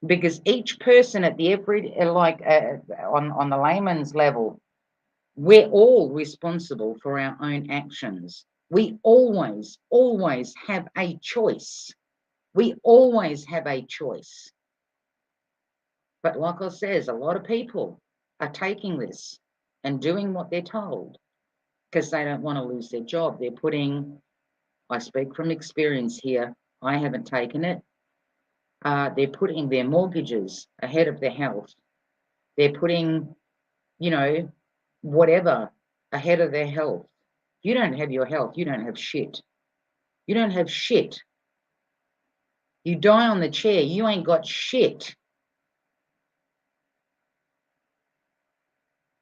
[SPEAKER 1] Because each person at the on the layman's level, we're all responsible for our own actions. We always have a choice. We always have a choice. But like I says, a lot of people are taking this and doing what they're told because they don't want to lose their job. They're putting, I speak from experience here, I haven't taken it. They're putting their mortgages ahead of their health. They're putting, whatever ahead of their health. You don't have your health, you don't have shit. You don't have shit. You die on the chair, you ain't got shit.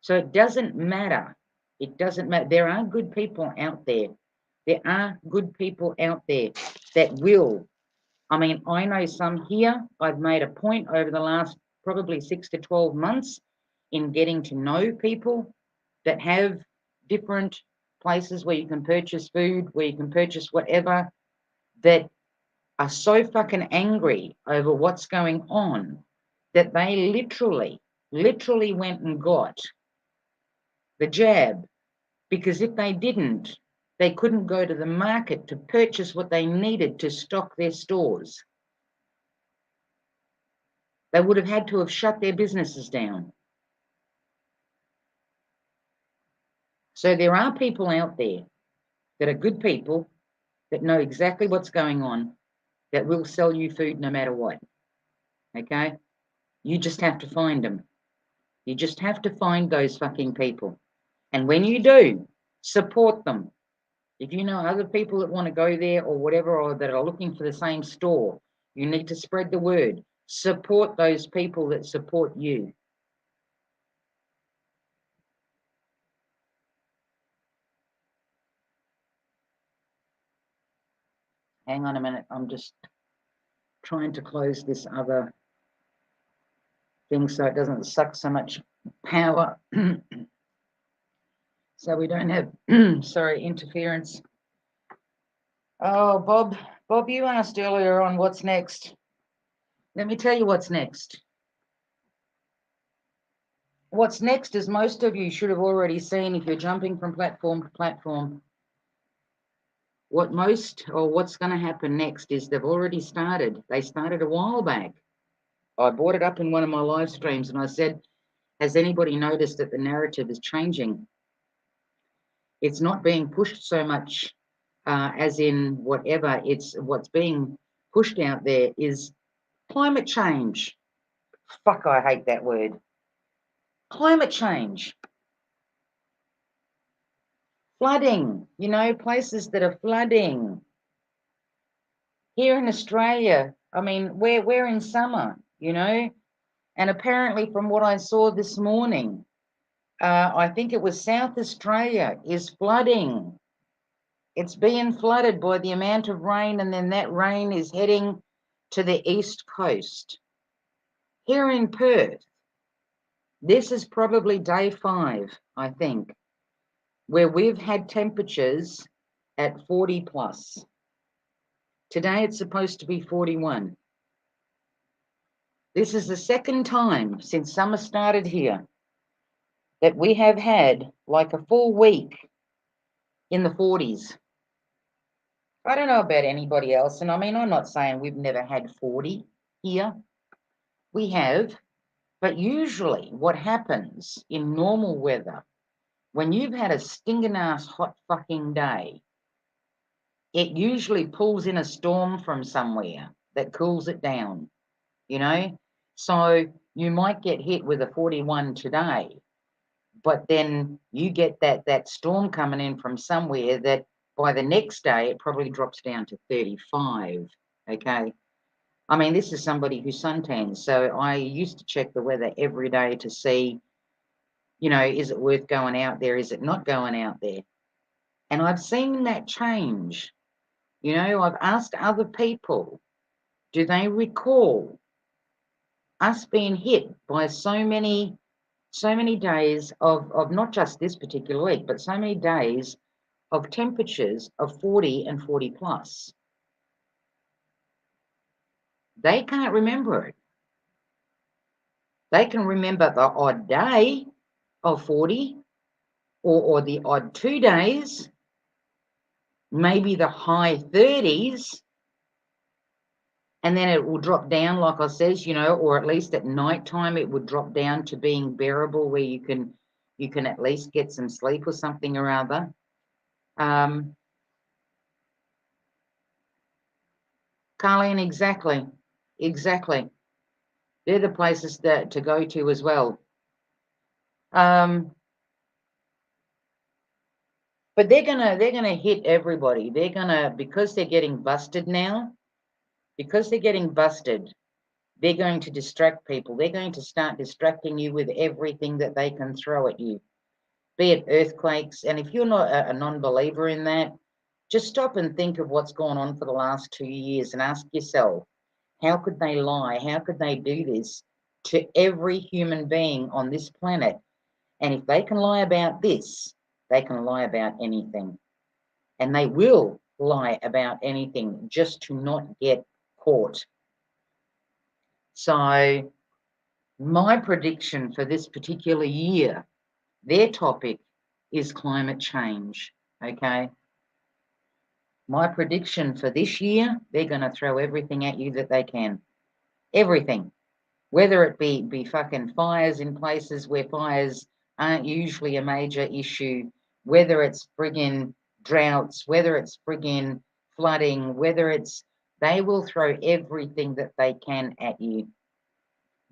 [SPEAKER 1] So it doesn't matter. It doesn't matter. There are good people out there. There are good people out there that will. I mean, I know some here. I've made a point over the last probably 6 to 12 months in getting to know people that have different places where you can purchase food, where you can purchase whatever, that are so fucking angry over what's going on that they literally went and got the jab, because if they didn't, they couldn't go to the market to purchase what they needed to stock their stores. They would have had to have shut their businesses down. So there are people out there that are good people that know exactly what's going on, that will sell you food no matter what. Okay? You just have to find them. You just have to find those fucking people. And when you do, support them. If you know other people that want to go there or whatever, or that are looking for the same store, you need to spread the word. Support those people that support you. Hang on a minute. I'm just trying to close this other thing so it doesn't suck so much power. So we don't have, sorry, interference. Oh, Bob, you asked earlier on what's next. Let me tell you what's next. What's next is most of you should have already seen if you're jumping from platform to platform. What's going to happen next is they've already started. They started a while back. I brought it up in one of my live streams and I said, has anybody noticed that the narrative is changing? It's not being pushed so much as in whatever. It's what's being pushed out there is climate change. Fuck, I hate that word. Climate change. Flooding, places that are flooding. Here in Australia, I mean, we're in summer, and apparently from what I saw this morning, I think it was South Australia is flooding. It's being flooded by the amount of rain, and then that rain is heading to the east coast. Here in Perth, this is probably day 5, I think, where we've had temperatures at 40 plus. Today it's supposed to be 41. This is the second time since summer started here that we have had like a full week in the 40s. I don't know about anybody else, and I mean, I'm not saying we've never had 40 here. We have, but usually what happens in normal weather, when you've had a stinging ass hot fucking day, it usually pulls in a storm from somewhere that cools it down, So you might get hit with a 41 today, but then you get that storm coming in from somewhere that by the next day, it probably drops down to 35, okay? I mean, this is somebody who suntans, so I used to check the weather every day to see, is it worth going out there? Is it not going out there? And I've seen that change. I've asked other people, do they recall us being hit by so many days of not just this particular week, but so many days of temperatures of 40 and 40 plus? They can't remember it. They can remember the odd day of 40 or the odd 2 days, maybe the high 30s, and then it will drop down, like I says, or at least at nighttime it would drop down to being bearable, where you can at least get some sleep or something or other. Carlene, exactly. They're the places to go to as well. But they're gonna hit everybody. They're gonna, because they're getting busted now. Because they're getting busted, they're going to distract people. They're going to start distracting you with everything that they can throw at you, be it earthquakes. And if you're not a non-believer in that, just stop and think of what's gone on for the last 2 years and ask yourself, how could they lie? How could they do this to every human being on this planet? And if they can lie about this, they can lie about anything. And they will lie about anything just to not get caught. So my prediction for this particular year, their topic is climate change, okay? My prediction for this year, they're going to throw everything at you that they can. Everything. Whether it be fucking fires in places where fires aren't usually a major issue, whether it's friggin' droughts, whether it's friggin' flooding, whether it's, they will throw everything that they can at you.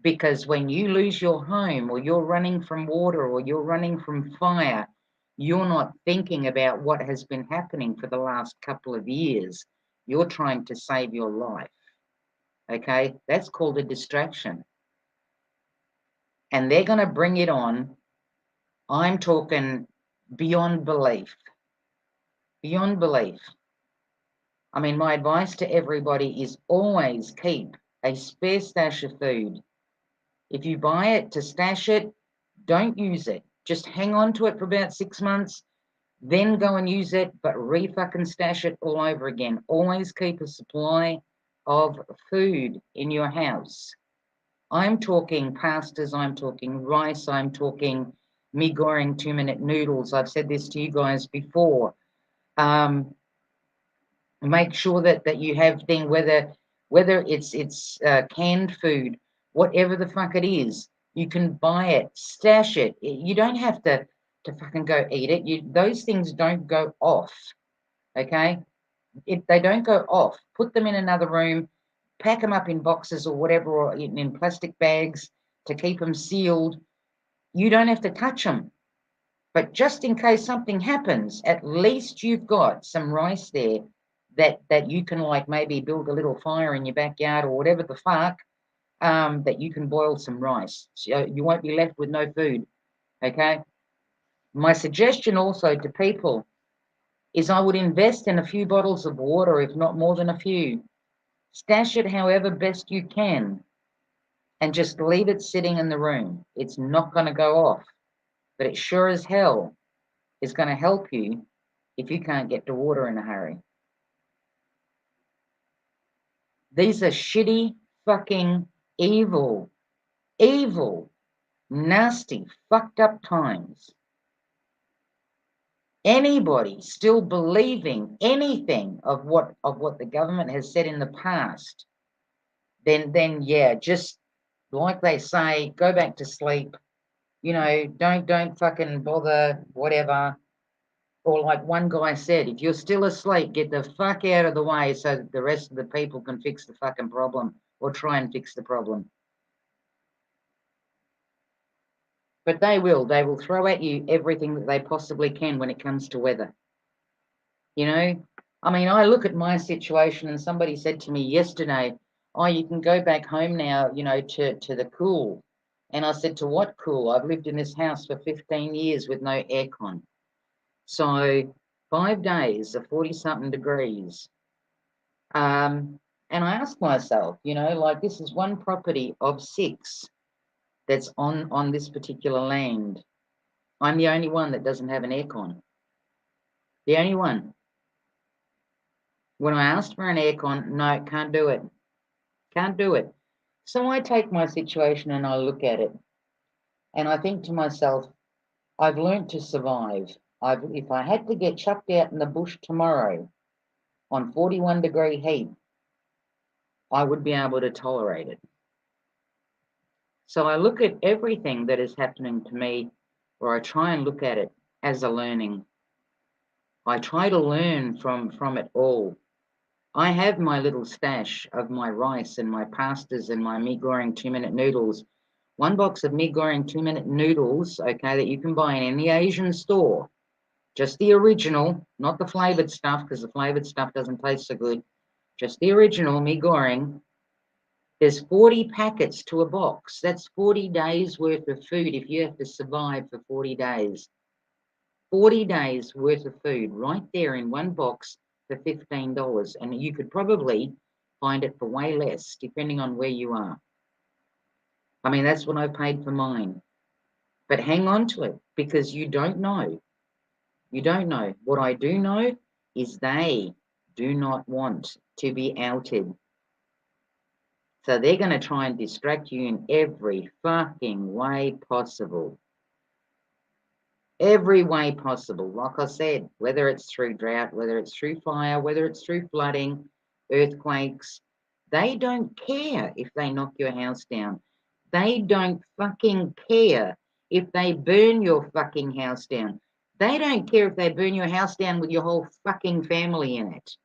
[SPEAKER 1] Because when you lose your home, or you're running from water, or you're running from fire, you're not thinking about what has been happening for the last couple of years. You're trying to save your life. Okay? That's called a distraction. And they're going to bring it on. I'm talking beyond belief. Beyond belief. I mean, my advice to everybody is always keep a spare stash of food. If you buy it to stash it, don't use it. Just hang on to it for about 6 months, then go and use it, but re-fucking stash it all over again. Always keep a supply of food in your house. I'm talking pastas, I'm talking rice, I'm talking mee goreng 2-minute noodles. I've said this to you guys before. Make sure that you have thing, whether it's canned food, whatever the fuck it is, you can buy it, stash it. You don't have to fucking go eat it. Those things don't go off, okay? They don't go off. Put them in another room, pack them up in boxes or whatever, or in plastic bags to keep them sealed. You don't have to touch them. But just in case something happens, at least you've got some rice there that you can, like, maybe build a little fire in your backyard or whatever the fuck, that you can boil some rice. So you won't be left with no food, okay? My suggestion also to people is I would invest in a few bottles of water, if not more than a few. Stash it however best you can and just leave it sitting in the room. It's not going to go off, but it sure as hell is going to help you if you can't get to water in a hurry. These are shitty, fucking, evil, nasty, fucked up times. Anybody still believing anything of what the government has said in the past, then yeah, just like they say, go back to sleep. You know, don't fucking bother, whatever. Or like one guy said, if you're still asleep, get the fuck out of the way so that the rest of the people can fix the fucking problem, or try and fix the problem. But they will throw at you everything that they possibly can when it comes to weather. You know, I mean, I look at my situation, and somebody said to me yesterday, oh, you can go back home now, you know, to the cool. And I said, to what cool? I've lived in this house for 15 years with no aircon. So 5 days of 40-something degrees. And I asked myself, you know, like, this is one property of 6 that's on this particular land. I'm the only one that doesn't have an aircon. The only one. When I asked for an aircon, no, can't do it. Can't do it. So I take my situation and I look at it. And I think to myself, I've learned to survive. If I had to get chucked out in the bush tomorrow on 41-degree heat, I would be able to tolerate it. So I look at everything that is happening to me, or I try and look at it as a learning. I try to learn from it all. I have my little stash of my rice and my pastas and my mee goreng 2-minute noodles. One box of mee goreng 2-minute noodles, okay, that you can buy in any Asian store. Just the original, not the flavored stuff, because the flavored stuff doesn't taste so good. Just the original mee goreng. There's 40 packets to a box. That's 40 days worth of food if you have to survive for 40 days. 40 days worth of food right there in one box for $15. And you could probably find it for way less, depending on where you are. I mean, that's what I paid for mine. But hang on to it, because you don't know. You don't know. What I do know is they do not want to be outed. So they're going to try and distract you in every fucking way possible. Every way possible. Like I said, whether it's through drought, whether it's through fire, whether it's through flooding, earthquakes, they don't care if they knock your house down. They don't fucking care if they burn your fucking house down. They don't care if they burn your house down with your whole fucking family in it.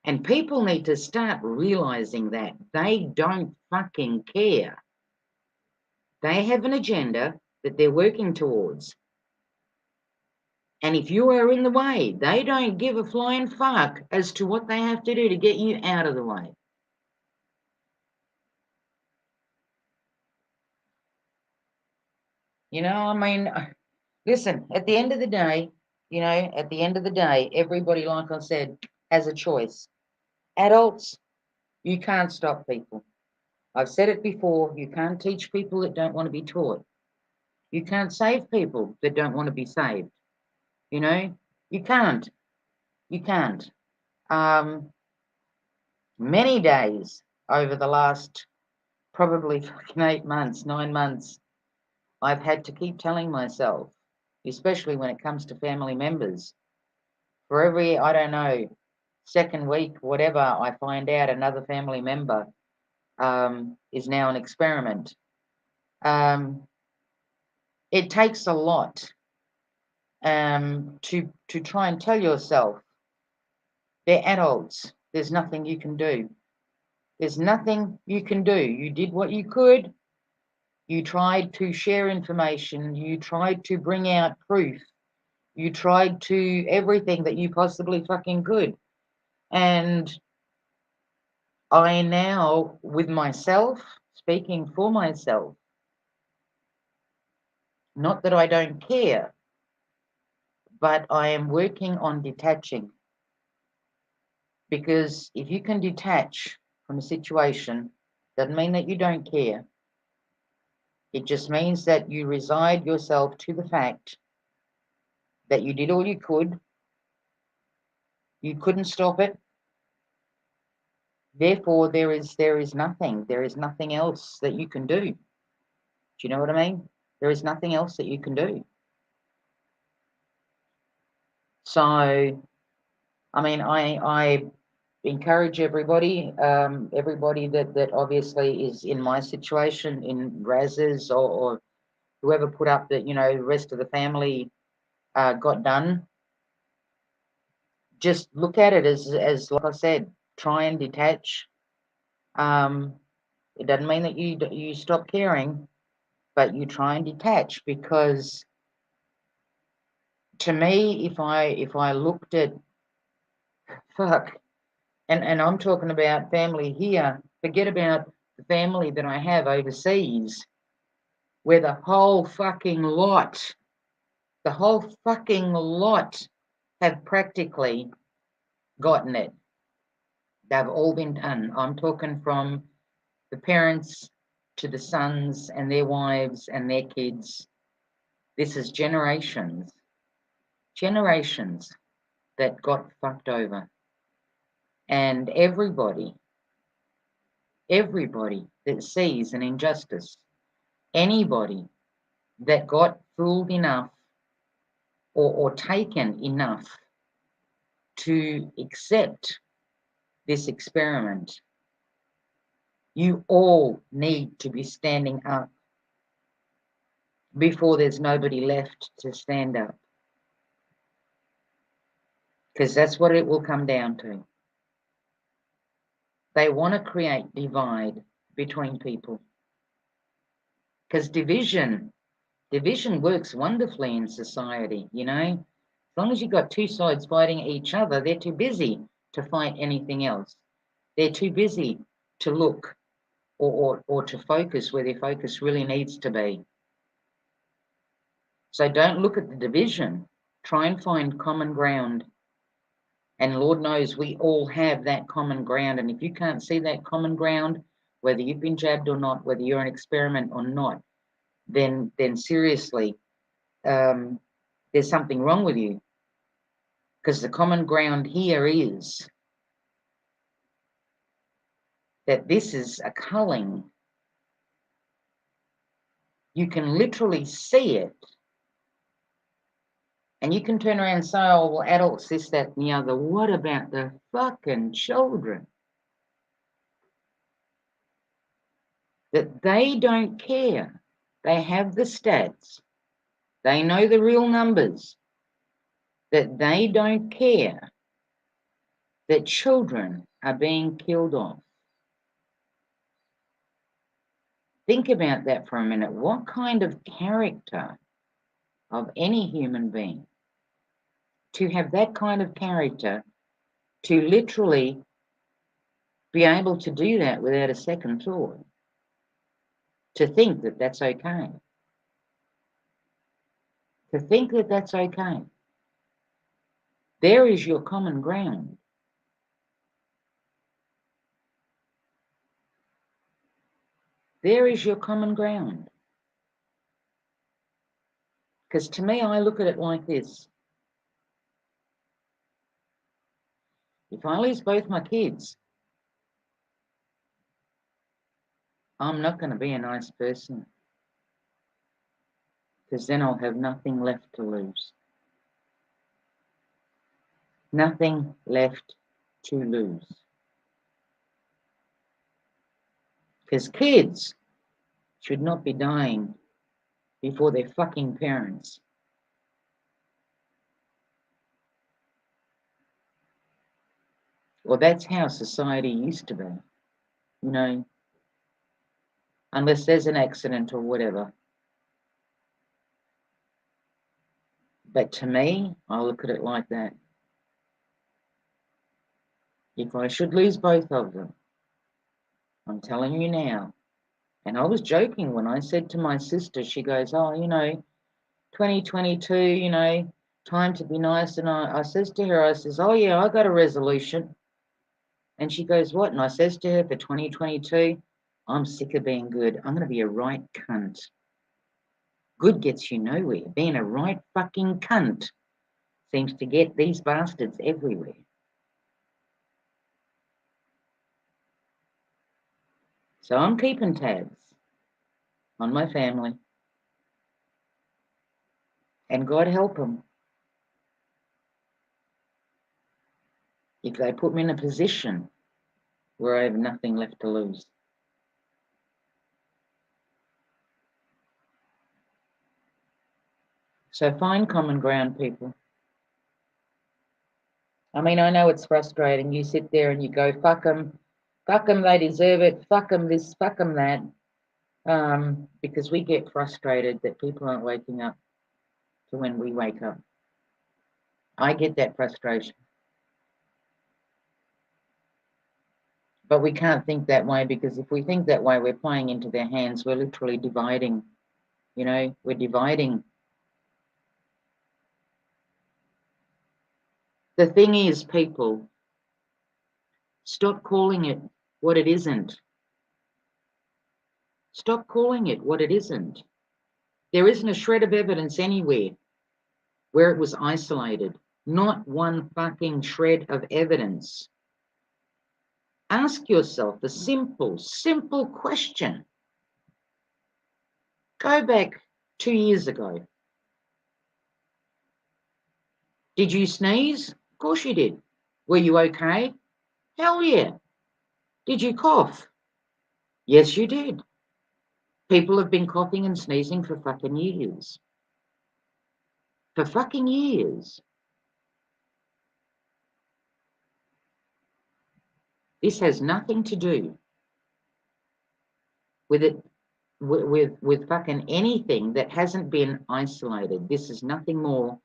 [SPEAKER 1] And people need to start realizing that they don't fucking care. They have an agenda that they're working towards. And if you are in the way, they don't give a flying fuck as to what they have to do to get you out of the way. You know, I mean, listen, at the end of the day, everybody, like I said, has a choice. Adults, you can't stop people. I've said it before, you can't teach people that don't want to be taught. You can't save people that don't want to be saved. You know, you can't. You can't. Many days over the last probably fucking 8 months, 9 months, I've had to keep telling myself, especially when it comes to family members, for every, I don't know, second week, whatever, I find out another family member is now an experiment. It takes a lot to try and tell yourself they're adults. There's nothing you can do. There's nothing you can do. You did what you could. You tried to share information. You tried to bring out proof. You tried to everything that you possibly fucking could. And I now, with myself, speaking for myself, not that I don't care, but I am working on detaching. Because if you can detach from a situation, doesn't mean that you don't care. It just means that you reside yourself to the fact that you did all you could. You couldn't stop it. Therefore, there is nothing. There is nothing else that you can do. Do you know what I mean? There is nothing else that you can do. So, I mean, I encourage everybody, everybody that obviously is in my situation, in Raz's or whoever put up that, you know, the rest of the family got done. Just look at it as like I said, try and detach. It doesn't mean that you stop caring, but you try and detach, because to me, if I looked at fuck, and I'm talking about family here, forget about the family that I have overseas, where the whole fucking lot have practically gotten it. They've all been done. I'm talking from the parents to the sons and their wives and their kids. This is generations that got fucked over. And everybody that sees an injustice, anybody that got fooled enough or taken enough to accept this experiment, you all need to be standing up before there's nobody left to stand up. Because that's what it will come down to. They want to create divide between people. Because division works wonderfully in society, you know. As long as you've got two sides fighting each other, they're too busy to fight anything else. They're too busy to look or to focus where their focus really needs to be. So don't look at the division. Try and find common ground. And Lord knows we all have that common ground. And if you can't see that common ground, whether you've been jabbed or not, whether you're an experiment or not, then seriously, there's something wrong with you. Because the common ground here is that this is a culling. You can literally see it. And you can turn around and say, oh, well, adults, this, that, and the other. What about the fucking children? That they don't care. They have the stats. They know the real numbers. That they don't care. that children are being killed off. Think about that for a minute. What kind of character of any human being to have that kind of character to literally be able to do that without a second thought, to think that that's okay, to think that that's okay. There is your common ground. There is your common ground. Because to me, I look at it like this. If I lose both my kids, I'm not going to be a nice person. Because then I'll have nothing left to lose. Nothing left to lose. Because kids should not be dying before their fucking parents. Well, that's how society used to be, you know, unless there's an accident or whatever. But to me, I look at it like that. If I should lose both of them, I'm telling you now, and I was joking when I said to my sister, she goes, oh, 2022, time to be nice. And I says to her, I says, oh yeah, I got a resolution. And she goes, what? And I says to her, for 2022, I'm sick of being good. I'm going to be a right cunt. Good gets you nowhere. Being a right fucking cunt seems to get these bastards everywhere. So I'm keeping tabs on my family. And God help them if they put me in a position where I have nothing left to lose. So find common ground, people. I mean, I know it's frustrating. You sit there and you go, fuck them, they deserve it, fuck them this, fuck them that. Because we get frustrated that people aren't waking up to when we wake up. I get that frustration. But we can't think that way, because if we think that way, we're playing into their hands. We're literally dividing. We're dividing. The thing is, people, stop calling it what it isn't. Stop calling it what it isn't. There isn't a shred of evidence anywhere where it was isolated. Not one fucking shred of evidence. Ask yourself the simple question. Go back 2 years ago. Did you sneeze? Of course you did. Were you okay? Hell yeah. Did you cough? Yes, you did. People have been coughing and sneezing for fucking years. For fucking years. This has nothing to do with it, with fucking anything that hasn't been isolated. This is nothing more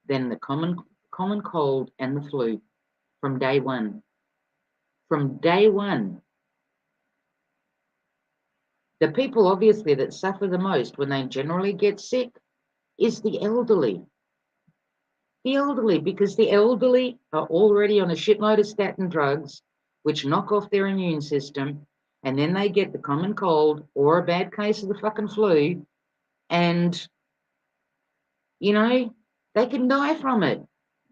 [SPEAKER 1] than the common cold and the flu from day one. From day one. The people obviously that suffer the most when they generally get sick is the elderly. The elderly, because the elderly are already on a shitload of statin drugs, which knock off their immune system, and then they get the common cold or a bad case of the fucking flu, and, they can die from it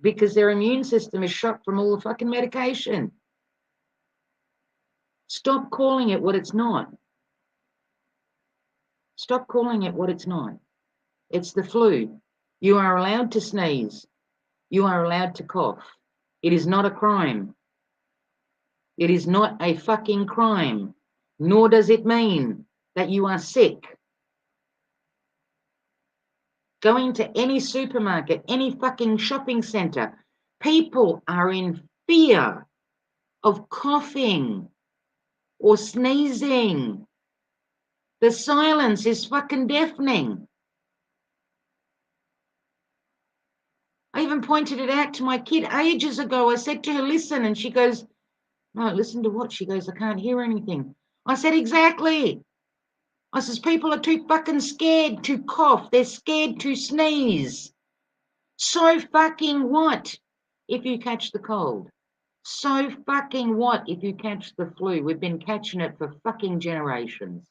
[SPEAKER 1] because their immune system is shot from all the fucking medication. Stop calling it what it's not. Stop calling it what it's not. It's the flu. You are allowed to sneeze. You are allowed to cough. It is not a crime. It is not a fucking crime. Nor does it mean that you are sick. Going to any supermarket, any fucking shopping centre, people are in fear of coughing or sneezing. The silence is fucking deafening. I even pointed it out to my kid ages ago. I said to her, listen, and she goes, no, listen to what? She goes, I can't hear anything. I said, exactly. I says, people are too fucking scared to cough. They're scared to sneeze. So fucking what if you catch the cold? So fucking what if you catch the flu? We've been catching it for fucking generations.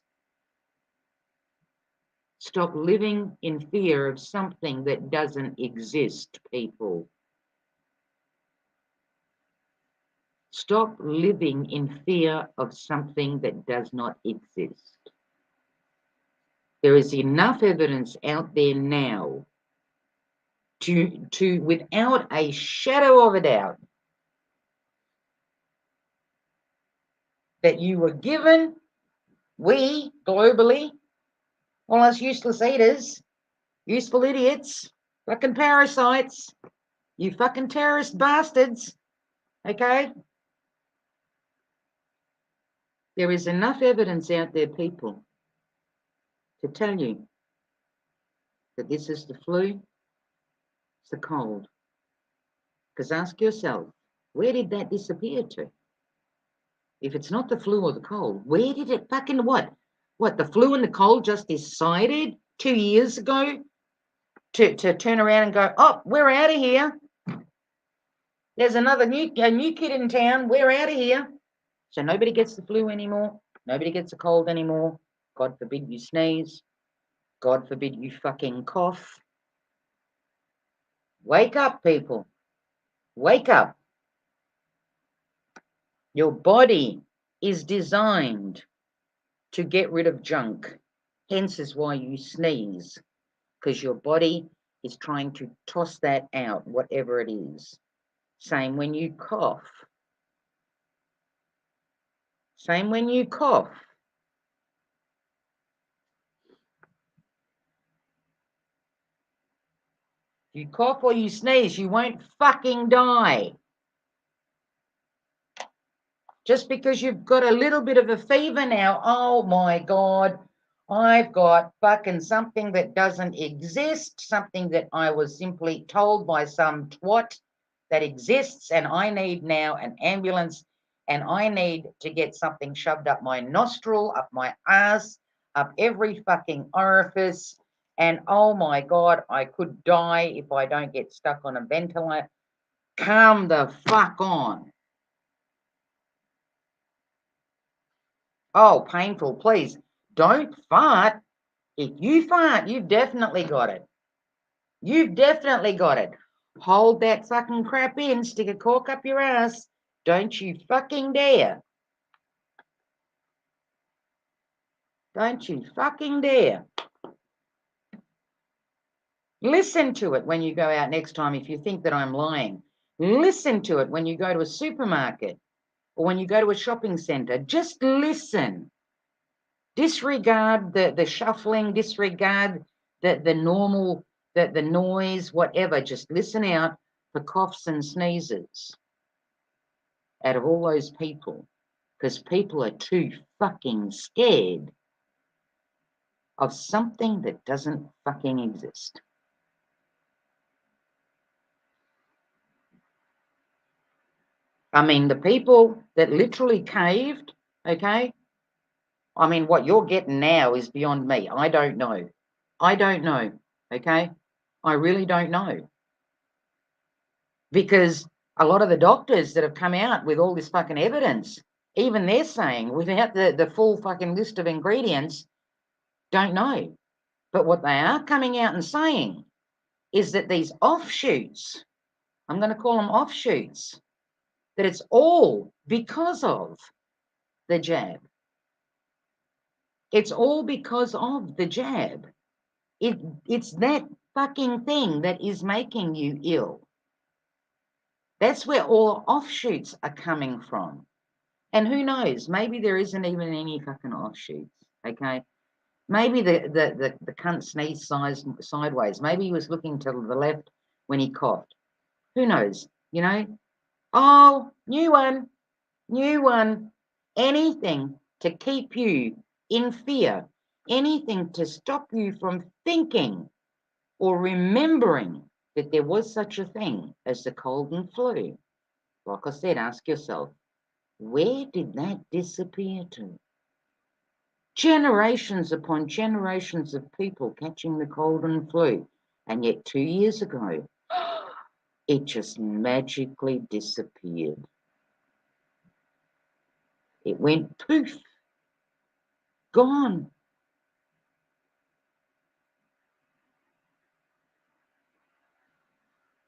[SPEAKER 1] Stop living in fear of something that doesn't exist, people. Stop living in fear of something that does not exist. There is enough evidence out there now to without a shadow of a doubt, that you were given, we globally, all us useless eaters, useful idiots, fucking parasites, you fucking terrorist bastards, okay? There is enough evidence out there, people, to tell you that this is the flu, it's the cold. Because ask yourself, where did that disappear to? If it's not the flu or the cold, where did it fucking what? What, the flu and the cold just decided 2 years ago to turn around and go, oh, we're out of here. There's a new kid in town. We're out of here. So nobody gets the flu anymore. Nobody gets a cold anymore. God forbid you sneeze. God forbid you fucking cough. Wake up, people. Wake up. Your body is designed to get rid of junk. Hence is why you sneeze, because your body is trying to toss that out, whatever it is. Same when you cough. Same when you cough. You cough or you sneeze, you won't fucking die. Just because you've got a little bit of a fever now, oh my God, I've got fucking something that doesn't exist, something that I was simply told by some twat that exists, and I need now an ambulance, and I need to get something shoved up my nostril, up my ass, up every fucking orifice, and oh my God, I could die if I don't get stuck on a ventilator. Calm the fuck on. Oh, painful, please. Don't fart. If you fart, you've definitely got it. You've definitely got it. Hold that fucking crap in, stick a cork up your ass. Don't you fucking dare. Don't you fucking dare. Listen to it when you go out next time if you think that I'm lying. Listen to it when you go to a supermarket or when you go to a shopping centre. Just listen. Disregard the shuffling, disregard the normal, the noise, whatever. Just listen out for coughs and sneezes out of all those people, because people are too fucking scared of something that doesn't fucking exist. I mean, the people that literally caved, okay? I mean, what you're getting now is beyond me. I don't know. I don't know, okay? I really don't know. Because a lot of the doctors that have come out with all this fucking evidence, even they're saying, without the full fucking list of ingredients, don't know. But what they are coming out and saying is that these offshoots, I'm going to call them offshoots, that it's all because of the jab. It's all because of the jab. It's that fucking thing that is making you ill. That's where all offshoots are coming from. And who knows, maybe there isn't even any fucking offshoots, okay? Maybe the cunt sneezed sideways. Maybe he was looking to the left when he coughed. Who knows, you know? Oh, new one. Anything to keep you in fear, anything to stop you from thinking or remembering that there was such a thing as the cold and flu. Like I said, ask yourself, where did that disappear to? Generations upon generations of people catching the cold and flu, and yet 2 years ago, it just magically disappeared. It went poof, gone.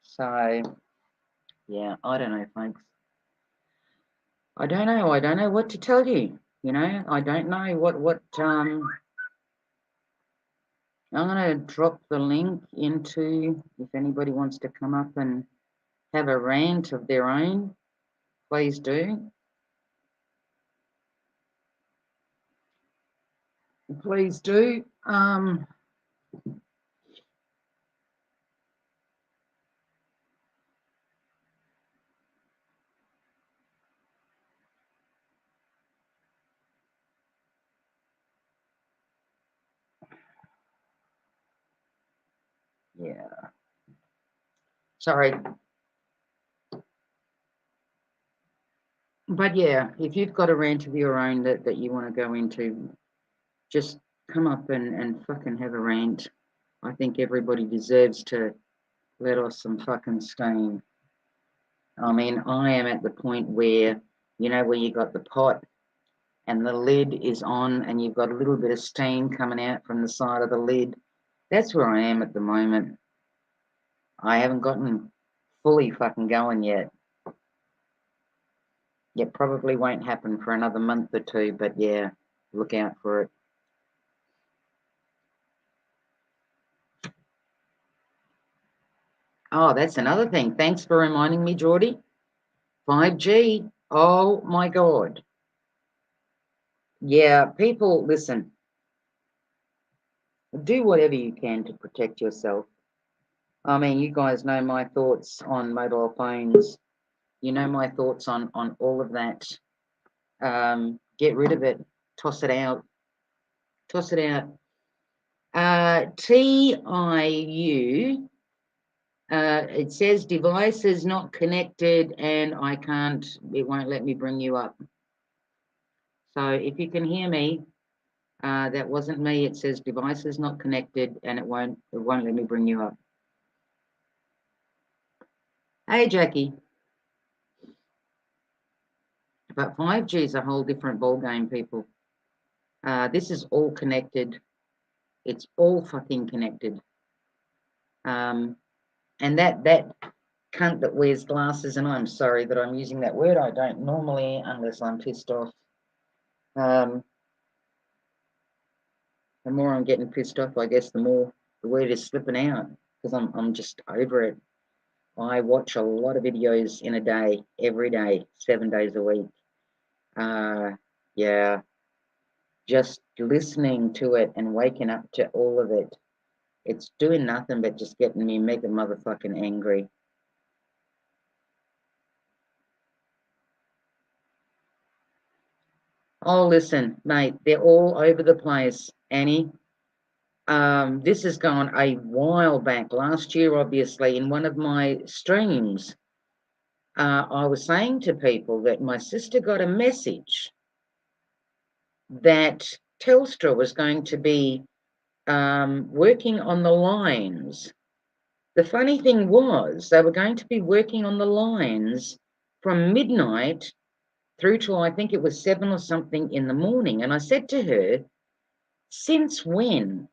[SPEAKER 1] So, yeah, I don't know, folks. I don't know. I don't know what to tell you. You know, I don't know what. I'm gonna drop the link into if anybody wants to come up and have a rant of their own, please do. Please do. Yeah. Sorry. But yeah, if you've got a rant of your own that you want to go into, just come up and fucking have a rant. I think everybody deserves to let off some fucking steam. I mean, I am at the point where, you know, where you got the pot and the lid is on and you've got a little bit of steam coming out from the side of the lid. That's where I am at the moment. I haven't gotten fully fucking going yet. It probably won't happen for another month or two, but yeah, look out for it. Oh, that's another thing. Thanks for reminding me, Geordie. 5G. Oh my God. Yeah, people, listen, do whatever you can to protect yourself. I mean, you guys know my thoughts on mobile phones. You know my thoughts on all of that. Get rid of it. Toss it out. Toss it out. TIU. It says device is not connected and I can't, it won't let me bring you up. So if you can hear me, that wasn't me. It says device is not connected and it won't let me bring you up. Hey, Jackie. But 5G is a whole different ball game, people. This is all connected. It's all fucking connected. And that cunt that wears glasses, and I'm sorry that I'm using that word. I don't normally, unless I'm pissed off. The more I'm getting pissed off, I guess the more the word is slipping out because I'm just over it. I watch a lot of videos in a day, every day, 7 days a week. Yeah, just listening to it and waking up to all of it. It's doing nothing but just getting me mega motherfucking angry. Oh, listen, mate, they're all over the place, Annie. This has gone a while back. Last year, obviously, in one of my streams, I was saying to people that my sister got a message that Telstra was going to be working on the lines. The funny thing was, they were going to be working on the lines from midnight through till I think it was 7 or something in the morning. And I said to her, since when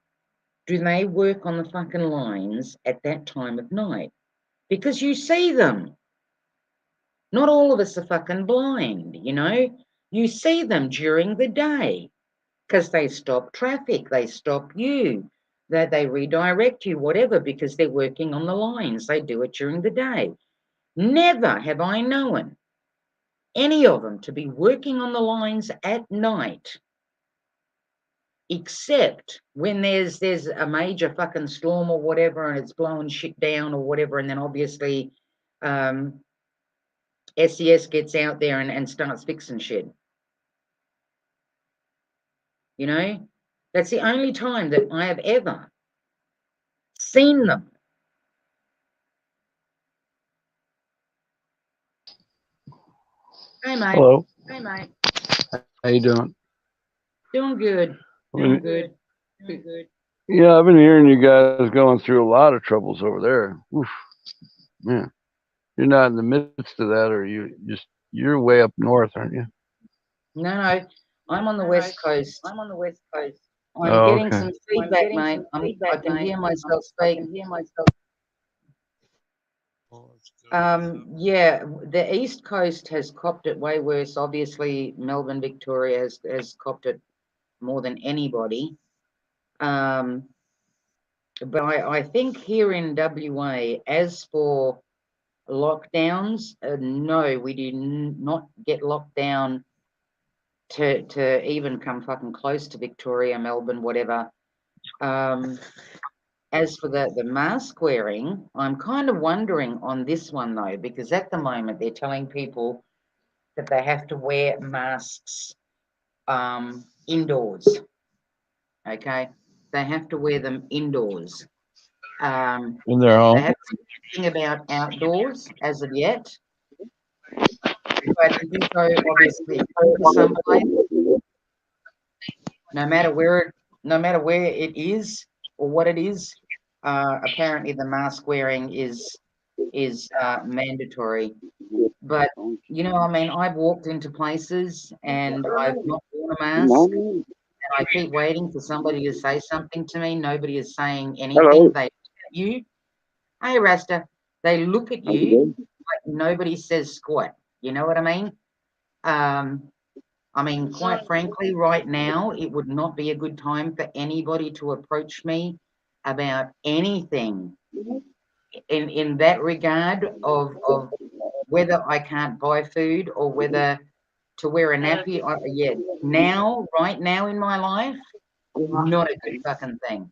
[SPEAKER 1] do they work on the fucking lines at that time of night? Because you see them. Not all of us are fucking blind, you know? You see them during the day because they stop traffic, they stop you, that they redirect you, whatever, because they're working on the lines. They do it during the day. Never have I known any of them to be working on the lines at night, except when there's a major fucking storm or whatever and it's blowing shit down or whatever, and then obviously SES gets out there and starts fixing shit. You know, that's the only time that I have ever seen them. Hey, mate.
[SPEAKER 4] Hello.
[SPEAKER 1] Hey, mate.
[SPEAKER 4] How you doing?
[SPEAKER 1] Doing good. Doing good. Doing good.
[SPEAKER 4] Yeah, I've been hearing you guys going through a lot of troubles over there. Oof, man, you're not in the midst of that, or you're way up north, aren't you?
[SPEAKER 1] No, I'm on the West Coast. I'm on the West Coast. I'm
[SPEAKER 4] Oh,
[SPEAKER 1] getting
[SPEAKER 4] okay.
[SPEAKER 1] some feedback, mate. I can hear myself speak. Yeah, the East Coast has copped it way worse. Obviously, Melbourne, Victoria has copped it more than anybody. But I think here in WA, as for lockdowns, no, we did not get locked down to even come fucking close to Victoria, Melbourne, whatever. As for the mask wearing, I'm kind of wondering on this one though, because at the moment they're telling people that they have to wear masks indoors. Okay, they have to wear them indoors.
[SPEAKER 4] In their
[SPEAKER 1] They
[SPEAKER 4] home.
[SPEAKER 1] haven't said anything about outdoors as of yet. But if you go obviously someplace, no matter where it is or what it is, apparently the mask wearing is mandatory. But you know, I mean, I've walked into places and I've not worn a mask, and I keep waiting for somebody to say something to me. Nobody is saying anything.
[SPEAKER 5] Hello.
[SPEAKER 1] They look at you, hey Rasta. They look at you like nobody says squat. You know what I mean? I mean, quite frankly, right now, it would not be a good time for anybody to approach me about anything in that regard of whether I can't buy food or whether to wear a nappy. Yeah, now, right now in my life, not a good fucking thing.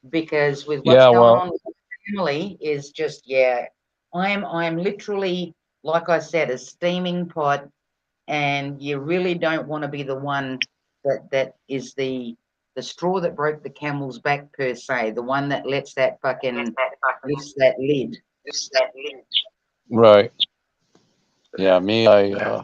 [SPEAKER 1] Because with what's
[SPEAKER 4] Yeah,
[SPEAKER 1] going
[SPEAKER 4] well,
[SPEAKER 1] on with my family is just, yeah, I'm literally, like I said, a steaming pot, and you really don't want to be the one that is the straw that broke the camel's back per se, the one that lets that fucking lifts that lid.
[SPEAKER 4] right. Yeah, me, I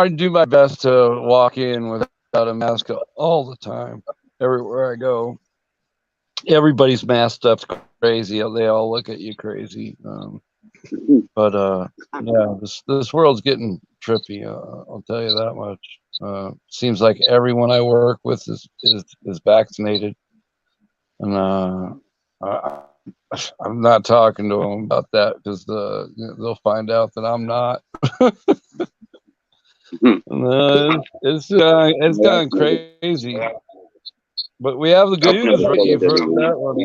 [SPEAKER 4] do my best to walk in without a mask all the time, everywhere I go. Everybody's masked up's crazy. They all look at you crazy. But yeah, this world's getting trippy. I'll tell you that much. Seems like everyone I work with is vaccinated, and I'm not talking to them about that because they'll find out that I'm not. It's gone crazy. But we have the good news, right? You've heard that one.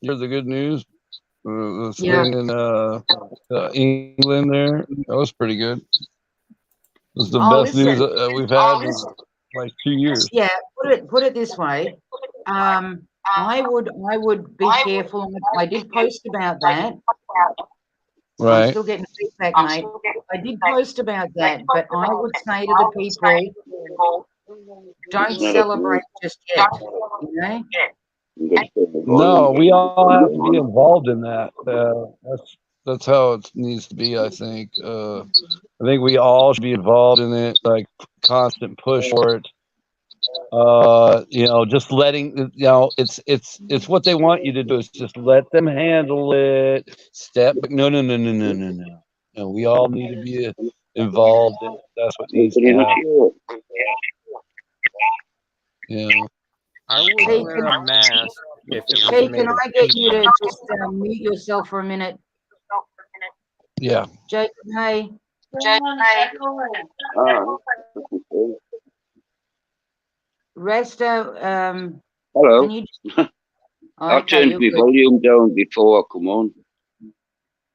[SPEAKER 4] You heard the good news. The
[SPEAKER 1] Yeah.
[SPEAKER 4] thing in England there, that was pretty good. It was the
[SPEAKER 1] Oh,
[SPEAKER 4] best news
[SPEAKER 1] listen.
[SPEAKER 4] we've had in like 2 years.
[SPEAKER 1] Yeah, put it this way. I would be careful. I did post about that. I'm
[SPEAKER 4] Right.
[SPEAKER 1] still getting feedback, mate. I did post about that, but I would say to the people, don't celebrate just yet. You know?
[SPEAKER 4] No, we all have to be involved in that. That's how it needs to be. I think we all should be involved in it, like constant push for it. Just letting it's what they want you to do. Is just let them handle it. Step back. No. No, we all need to be involved in it. That's what needs to happen. Yeah.
[SPEAKER 6] I would
[SPEAKER 1] Hey,
[SPEAKER 6] wear a mask if it was
[SPEAKER 1] Hey,
[SPEAKER 6] made
[SPEAKER 1] can
[SPEAKER 6] of
[SPEAKER 1] I get you
[SPEAKER 6] paper.
[SPEAKER 1] to just mute yourself for a minute?
[SPEAKER 4] Yeah.
[SPEAKER 1] Jacob, hey. Resta,
[SPEAKER 5] Hello.
[SPEAKER 1] can you just,
[SPEAKER 5] I
[SPEAKER 1] okay,
[SPEAKER 5] turned
[SPEAKER 1] you're
[SPEAKER 5] my
[SPEAKER 1] good.
[SPEAKER 5] volume down before I come on.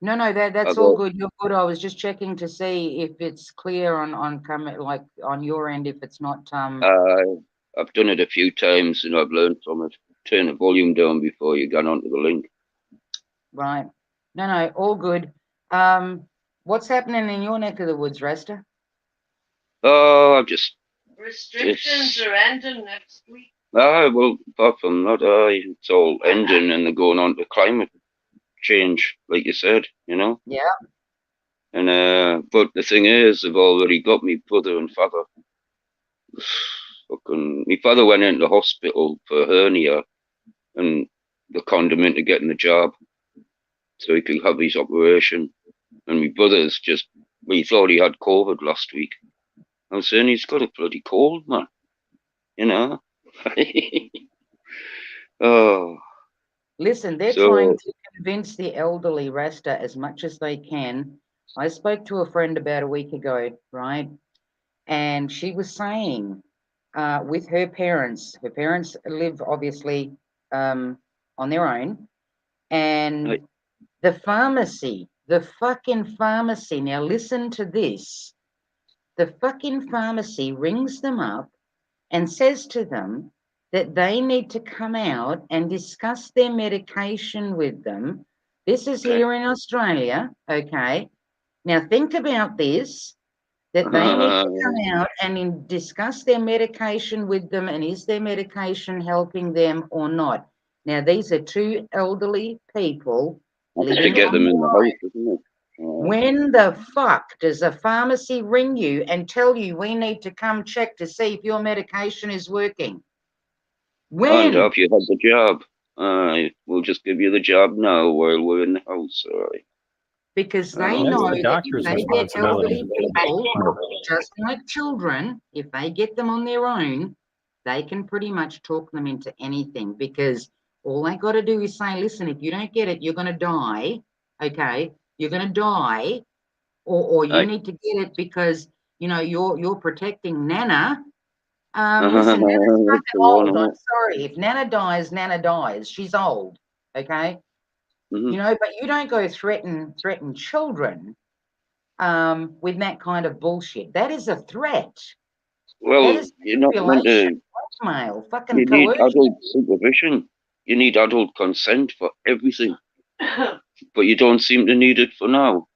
[SPEAKER 1] No, that's all good. You're good. I was just checking to see if it's clear on come like on your end, if it's not
[SPEAKER 5] I've done it a few times and I've learned from it. Turn the volume down before you get onto the link.
[SPEAKER 1] Right. No, all good. What's happening in your neck of the woods, Resta?
[SPEAKER 5] Oh, I'm just.
[SPEAKER 7] Restrictions
[SPEAKER 5] It's.
[SPEAKER 7] are ending next week.
[SPEAKER 5] Well, apart from that, it's all ending and they're going on to climate change, like you said, you know.
[SPEAKER 1] Yeah.
[SPEAKER 5] And but the thing is, they've already got me brother and father. Fucking, my father went into hospital for hernia, and they conned him into getting a job so he could have his operation. And my brother's just, we thought he had COVID last week. I was saying he's got a bloody cold, man. You know. Oh,
[SPEAKER 1] Listen, they're trying
[SPEAKER 5] so
[SPEAKER 1] to convince the elderly, Rasta, as much as they can. I spoke to a friend about a week ago, right? And she was saying, with her parents live obviously on their own, and the pharmacy, the fucking pharmacy, now listen to this, the fucking pharmacy rings them up and says to them that they need to come out and discuss their medication with them. This is here in Australia, okay? Now think about this, that they need to come out and discuss their medication with them, and is their medication helping them or not? Now, these are two elderly people
[SPEAKER 5] to
[SPEAKER 1] living
[SPEAKER 5] get
[SPEAKER 1] on
[SPEAKER 5] them
[SPEAKER 1] their
[SPEAKER 5] in the
[SPEAKER 1] own.
[SPEAKER 5] house, isn't it?
[SPEAKER 1] When the fuck does a pharmacy ring you and tell you we need to come check to see if your medication is working?
[SPEAKER 5] And
[SPEAKER 1] When?
[SPEAKER 5] have you had the job? We'll just give you the job now while we're in the house.
[SPEAKER 1] Because they
[SPEAKER 5] Oh,
[SPEAKER 6] That's
[SPEAKER 1] know
[SPEAKER 6] the
[SPEAKER 1] that if
[SPEAKER 6] doctor's
[SPEAKER 1] they get elderly
[SPEAKER 6] responsibility.
[SPEAKER 1] people, just like children, if they get them on their own, they can pretty much talk them into anything, because all they got to do is say, listen, if you don't get it, you're going to die. Okay, you're going to die, or you
[SPEAKER 5] aye.
[SPEAKER 1] need to get it because you're protecting Nana.
[SPEAKER 5] That's
[SPEAKER 1] Listen, Nana's
[SPEAKER 5] the
[SPEAKER 1] fucking
[SPEAKER 5] one,
[SPEAKER 1] old.
[SPEAKER 5] isn't
[SPEAKER 1] I'm
[SPEAKER 5] it?
[SPEAKER 1] sorry. If Nana dies, Nana dies. She's old. Okay,
[SPEAKER 5] Mhm.
[SPEAKER 1] but you don't go threaten children with that kind of bullshit. That is a threat. That
[SPEAKER 5] Well,
[SPEAKER 1] is
[SPEAKER 5] you're not meant
[SPEAKER 1] manipulation,
[SPEAKER 5] to.
[SPEAKER 1] blackmail, fucking
[SPEAKER 5] You need
[SPEAKER 1] coercion.
[SPEAKER 5] adult supervision. You need adult consent for everything, but you don't seem to need it for now.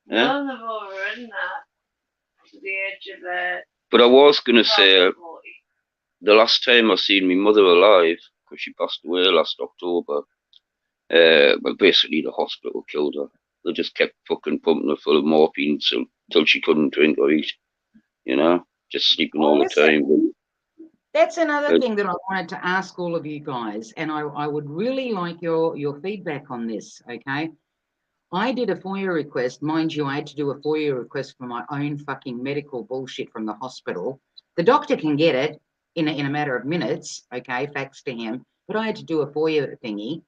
[SPEAKER 5] Yeah.
[SPEAKER 7] None of them are in that to the edge of the
[SPEAKER 5] But I was gonna say
[SPEAKER 7] possibility.
[SPEAKER 5] the last time I seen my mother alive, because she passed away last October. Well, basically the hospital killed her. They just kept fucking pumping her full of morphine till she couldn't drink or eat. You know, just sleeping
[SPEAKER 1] Oh,
[SPEAKER 5] all the
[SPEAKER 1] listen,
[SPEAKER 5] time.
[SPEAKER 1] that's another
[SPEAKER 5] But,
[SPEAKER 1] thing that I wanted to ask all of you guys, and I would really like your feedback on this, okay? I did a FOIA request. Mind you, I had to do a FOIA request for my own fucking medical bullshit from the hospital. The doctor can get it in a matter of minutes, okay, fax to him, but I had to do a FOIA thingy.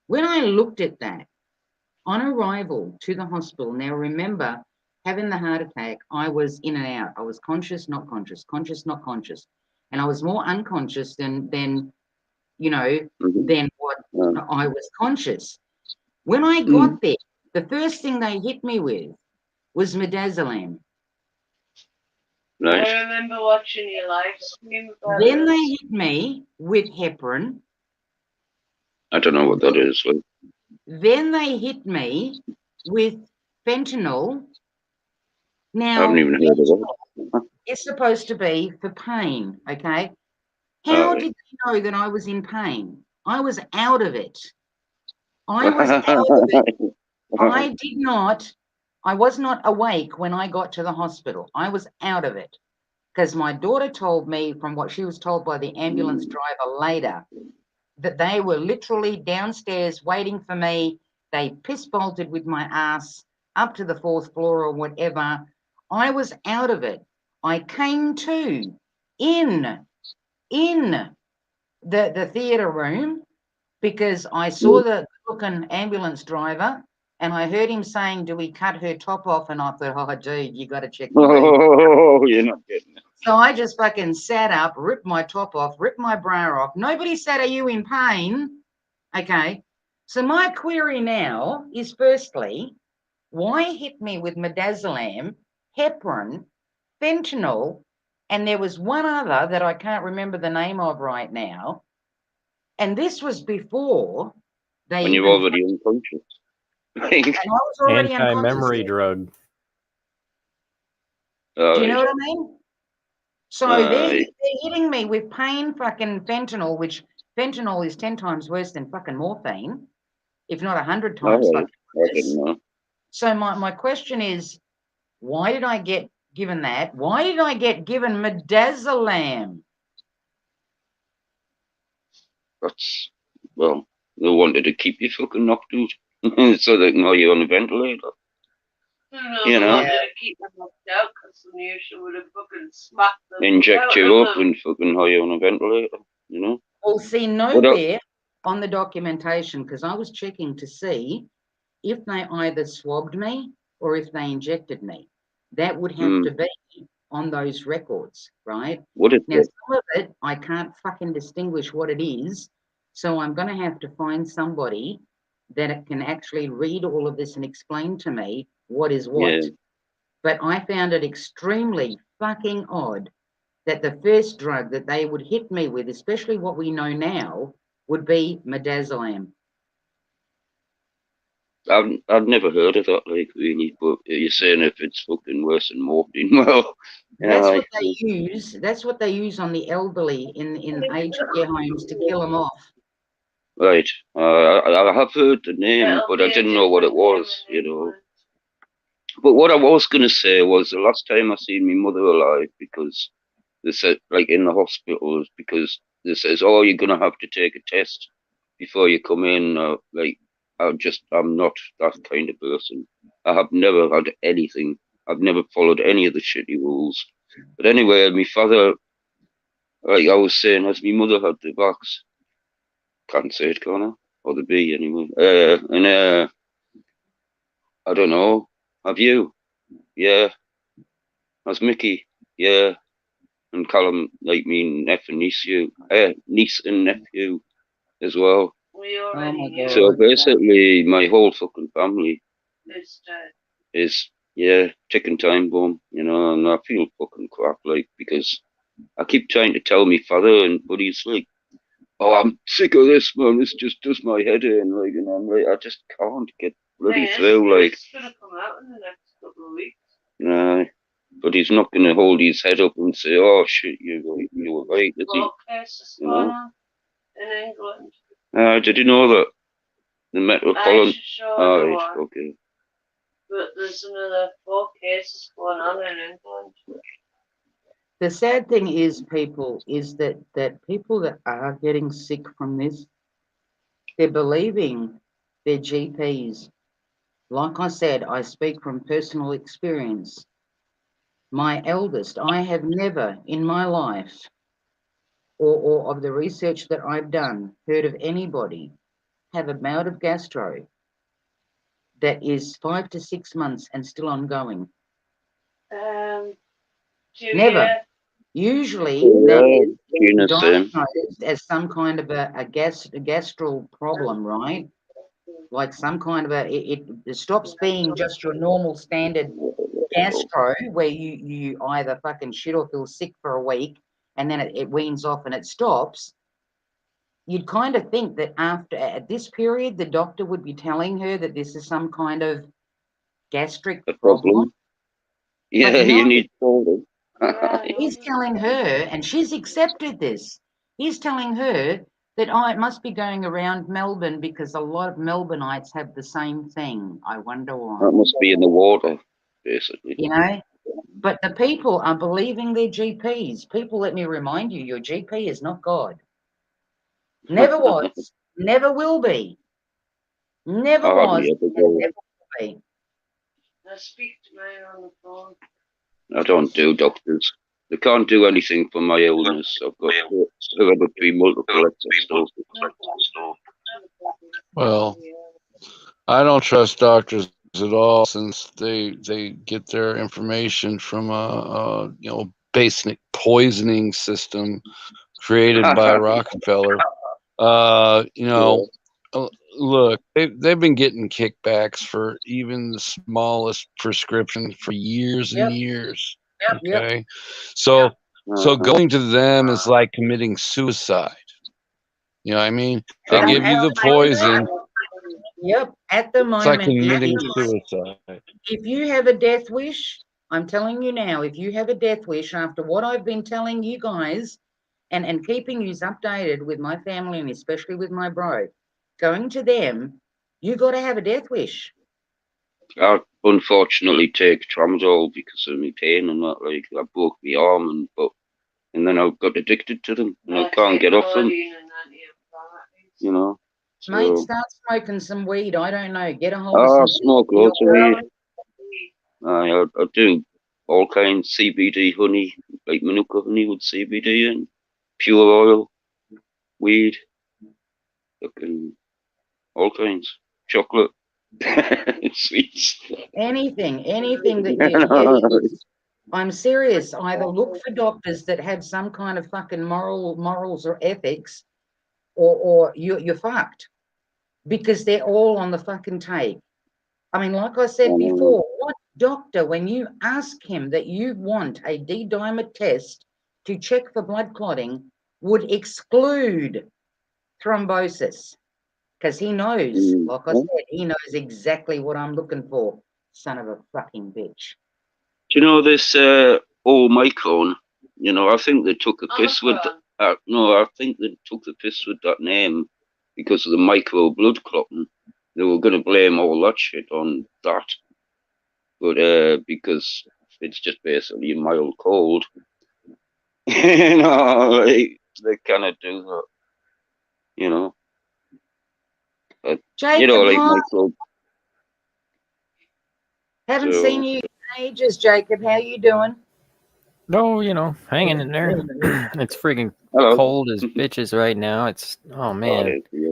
[SPEAKER 1] When I looked at that, on arrival to the hospital, now remember, having the heart attack, I was in and out. I was conscious, not conscious, conscious, not conscious. And I was more unconscious than
[SPEAKER 5] mhm,
[SPEAKER 1] than what
[SPEAKER 5] um,
[SPEAKER 1] I was conscious. When I
[SPEAKER 5] mm,
[SPEAKER 1] got there, the first thing they hit me with was midazolam.
[SPEAKER 5] right.
[SPEAKER 7] I remember watching your live stream about
[SPEAKER 1] Then they
[SPEAKER 7] it.
[SPEAKER 1] hit me with heparin.
[SPEAKER 5] I don't know what that is. Like,
[SPEAKER 1] Then they hit me with fentanyl.
[SPEAKER 5] I haven't
[SPEAKER 1] Now,
[SPEAKER 5] even heard of
[SPEAKER 1] fentanyl
[SPEAKER 5] it.
[SPEAKER 1] is supposed to be for pain, okay?
[SPEAKER 5] All
[SPEAKER 1] How
[SPEAKER 5] right.
[SPEAKER 1] did they know that I was in pain? I was out of it. I was out of it. I was not awake when I got to the hospital. I was out of it because my daughter told me, from what she was told by the ambulance driver later, that they were literally downstairs waiting for me. They piss bolted with my ass up to the fourth floor or whatever. I was out of it. I came to in the theatre room because I saw the looking ambulance driver and I heard him saying, do we cut her top off? And I thought, oh, dude, you got to check my room.
[SPEAKER 5] Oh, you're not getting it.
[SPEAKER 1] So I just fucking sat up, ripped my top off, ripped my bra off. Nobody said, are you in pain? Okay. So my query now is, firstly, why hit me with midazolam, heparin, fentanyl, and there was one other that I can't remember the name of right now. And this was before they
[SPEAKER 5] When you're
[SPEAKER 1] even,
[SPEAKER 5] already unconscious. Like,
[SPEAKER 1] and I was already unconscious.
[SPEAKER 6] Anti-memory drug.
[SPEAKER 1] Do you know
[SPEAKER 5] alright.
[SPEAKER 1] what I mean? So they're hitting me with pain fucking fentanyl, which fentanyl is 10 times worse than fucking morphine, if not 100 times
[SPEAKER 5] Alright.
[SPEAKER 1] fucking
[SPEAKER 5] I didn't
[SPEAKER 1] worse.
[SPEAKER 5] know.
[SPEAKER 1] So my question is, why did I get given that? Why did I get given midazolam?
[SPEAKER 5] That's, well, they wanted to keep you fucking knocked out so they can have you on a ventilator. You know?
[SPEAKER 1] Yeah.
[SPEAKER 7] To keep them knocked out because the usually would have fucking smacked them.
[SPEAKER 5] Inject you up and fucking have you on a ventilator, you know?
[SPEAKER 1] Well, see, nowhere on the documentation, because I was checking to see if they either swabbed me or if they injected me. That would have to be on those records, right?
[SPEAKER 5] What is
[SPEAKER 1] Now,
[SPEAKER 5] it?
[SPEAKER 1] some of it, I can't fucking distinguish what it is. So I'm going to have to find somebody that can actually read all of this and explain to me what is what.
[SPEAKER 5] Yeah.
[SPEAKER 1] But I found it extremely fucking odd that the first drug that they would hit me with, especially what we know now, would be midazolam.
[SPEAKER 5] I've never heard of that, like, really, but you're saying if it's fucking worse than morphine, well,
[SPEAKER 1] That's what they use. That's what they use on the elderly in aged care homes to kill them off.
[SPEAKER 5] right. I have heard the name, but I didn't know what it was, you know. But what I was going to say was the last time I seen my mother alive, because they said, like, in the hospitals, because they says, oh, you're going to have to take a test before you come in. Like, I'm not that kind of person. I have never had anything. I've never followed any of the shitty rules. But anyway, my father, like I was saying, as my mother had the vax, can't say it, can I? Or the B anyway. I don't know. Have you? Yeah. Has Mickey? Yeah. And Callum, like me, niece and nephew as well.
[SPEAKER 7] We
[SPEAKER 1] Oh
[SPEAKER 7] already
[SPEAKER 1] my
[SPEAKER 7] knew.
[SPEAKER 5] So
[SPEAKER 1] God.
[SPEAKER 5] basically, my whole fucking family
[SPEAKER 7] It's dead.
[SPEAKER 5] is, yeah, ticking time bomb, you know, and I feel fucking crap, like, because I keep trying to tell my father, but he's like, oh, I'm sick of this, man, this just does my head in, like, and I'm like, I just can't get bloody through, like,
[SPEAKER 7] It's gonna come out in the next couple of weeks.
[SPEAKER 5] nah, but he's not going to hold his head up and say, oh, shit, you were right, is he?
[SPEAKER 7] 4 cases
[SPEAKER 5] You
[SPEAKER 7] going
[SPEAKER 5] know?
[SPEAKER 7] on in England.
[SPEAKER 5] Did you know that? The metropolitan.
[SPEAKER 7] Alright,
[SPEAKER 5] Right, okay.
[SPEAKER 7] but there's another 4 cases going on in England.
[SPEAKER 1] The sad thing is, people, is that people that are getting sick from this, they're believing their GPs. Like I said, I speak from personal experience. My eldest, I have never in my life, or of the research that I've done, heard of anybody have a bout of gastro that is 5 to 6 months and still ongoing.
[SPEAKER 7] 2
[SPEAKER 1] Never.
[SPEAKER 7] years.
[SPEAKER 1] Usually,
[SPEAKER 5] Yeah,
[SPEAKER 1] that is
[SPEAKER 5] Gina's same.
[SPEAKER 1] diagnosed as some kind of a gastral problem, right? Like some kind of it stops being just your normal standard gastro where you either fucking shit or feel sick for a week and then it weans off and it stops. You'd kind of think that at this period, the doctor would be telling her that this is some kind of gastric
[SPEAKER 5] A
[SPEAKER 1] problem.
[SPEAKER 5] problem. Yeah,
[SPEAKER 1] But no,
[SPEAKER 5] you need shoulder.
[SPEAKER 1] he's telling her, and she's accepted this. He's telling her that it must be going around Melbourne because a lot of Melbourneites have the same thing. I wonder why.
[SPEAKER 5] That must be in the water, basically.
[SPEAKER 1] You know? But the people are believing their GPs. People, let me remind you, your GP is not God. Never was, never will be. Never
[SPEAKER 5] I hardly
[SPEAKER 1] was,
[SPEAKER 5] ever
[SPEAKER 1] and
[SPEAKER 5] go.
[SPEAKER 1] never will be.
[SPEAKER 7] I speak to mine on the phone.
[SPEAKER 5] I don't do doctors. They can't do anything for my illness. I've got hereditary multiple sclerosis.
[SPEAKER 4] Well, I don't trust doctors at all since they get their information from a basic poisoning system created by Rockefeller. Look, they've been getting kickbacks for even the smallest prescription for years and years. Okay, so going to them is like committing suicide. You know what I mean? They give you the poison.
[SPEAKER 1] Yep, at the
[SPEAKER 4] It's like
[SPEAKER 1] moment, it
[SPEAKER 4] committing
[SPEAKER 1] is.
[SPEAKER 4] suicide.
[SPEAKER 1] If you have a death wish, I'm telling you now, if you have a death wish after what I've been telling you guys and keeping you updated with my family and especially with my bro, going to them, you got to have a death wish.
[SPEAKER 5] I unfortunately take tramadol because of my pain and that. Like I broke my arm, and then I got addicted to them, and I can't get off them. You know.
[SPEAKER 1] Mate,
[SPEAKER 5] So
[SPEAKER 1] start smoking some weed. I don't know. Get a hold of
[SPEAKER 5] I
[SPEAKER 1] some
[SPEAKER 5] smoke
[SPEAKER 1] CBD
[SPEAKER 5] loads of
[SPEAKER 1] oil.
[SPEAKER 5] weed. I do all kinds CBD honey, like Manuka honey with CBD and pure oil, weed, fucking all kinds, chocolate, sweets.
[SPEAKER 1] Anything that I'm serious. Either look for doctors that have some kind of fucking morals or ethics, or you're fucked because they're all on the fucking take. I mean, like I said before, what doctor, when you ask him that you want a D-dimer test to check for blood clotting, would exclude thrombosis? Because he knows, like I said, he knows exactly what I'm looking for. Son of a fucking bitch.
[SPEAKER 5] Do you know this Omicron? You know, I think they took a piss with no, I think they took the piss with that name because of the micro blood clotting. They were going to blame all that shit on that, but because it's just basically a mild cold, you know, like, they cannot do that. You know,
[SPEAKER 1] Jacob,
[SPEAKER 5] like
[SPEAKER 1] hi.
[SPEAKER 5] micro.
[SPEAKER 1] Haven't
[SPEAKER 5] So
[SPEAKER 1] seen you in ages, Jacob. How you doing?
[SPEAKER 6] No, hanging in there. It's freaking
[SPEAKER 5] hello.
[SPEAKER 6] cold as bitches right now. It's oh man,
[SPEAKER 5] Yeah.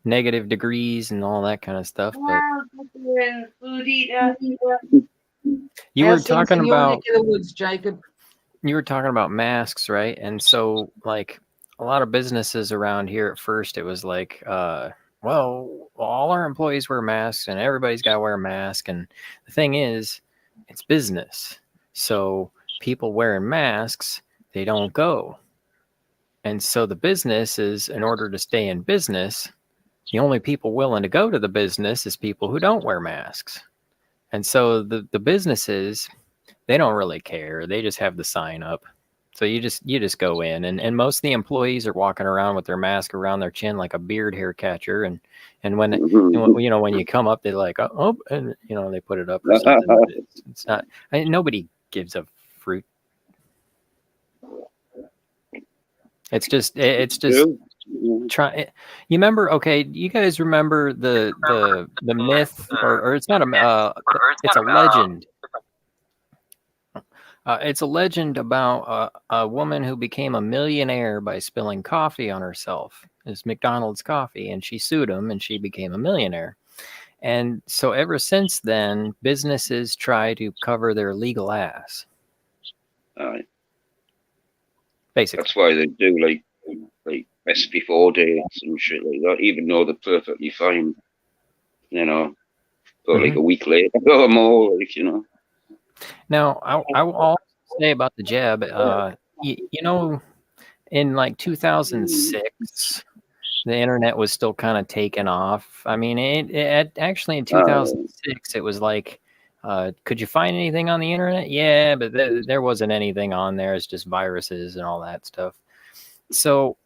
[SPEAKER 6] negative degrees and all that kind of stuff. But
[SPEAKER 7] Food eater.
[SPEAKER 6] you were
[SPEAKER 1] How's things
[SPEAKER 6] talking
[SPEAKER 1] in your neck
[SPEAKER 6] about
[SPEAKER 1] of the woods, Jacob?
[SPEAKER 6] masks, right? And so like a lot of businesses around here at first, it was like, well, all our employees wear masks and everybody's got to wear a mask. And the thing is, it's business. So people wearing masks, they don't go. And so the business is, in order to stay in business, the only people willing to go to the business is people who don't wear masks. And so the businesses, they don't really care. They just have the sign up. So you just go in, and most of the employees are walking around with their mask around their chin like a beard hair catcher. And when when you come up, they're like, oh, and they put it up or something. But it's not. Nobody gives a fruit. It's just try. You remember? Okay, you guys remember the myth, or it's not a it's a legend. It's a legend about a woman who became a millionaire by spilling coffee on herself. It's McDonald's coffee, and she sued him, and she became a millionaire. And so ever since then, businesses try to cover their legal ass. Basically,
[SPEAKER 5] that's why they do like best before dates and shit like that, even though they're perfectly fine. But like a week later or more,
[SPEAKER 6] Now, I will also say about the jab, in like 2006, the internet was still kind of taking off. I mean, it actually in 2006, it was like, could you find anything on the internet? Yeah, but there wasn't anything on there. It's just viruses and all that stuff. So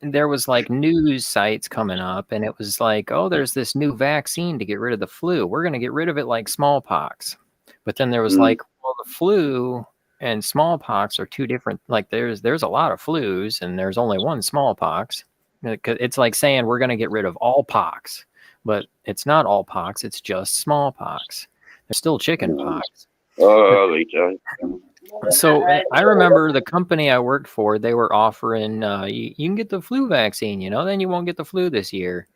[SPEAKER 6] there was like news sites coming up, and it was like, oh, there's this new vaccine to get rid of the flu. We're going to get rid of it like smallpox. But then there was like, well, the flu and smallpox are two different. Like there's a lot of flus, and there's only one smallpox. It's like saying we're going to get rid of all pox, but it's not all pox. It's just smallpox. There's still chicken pox. So I remember the company I worked for, they were offering, you can get the flu vaccine, then you won't get the flu this year.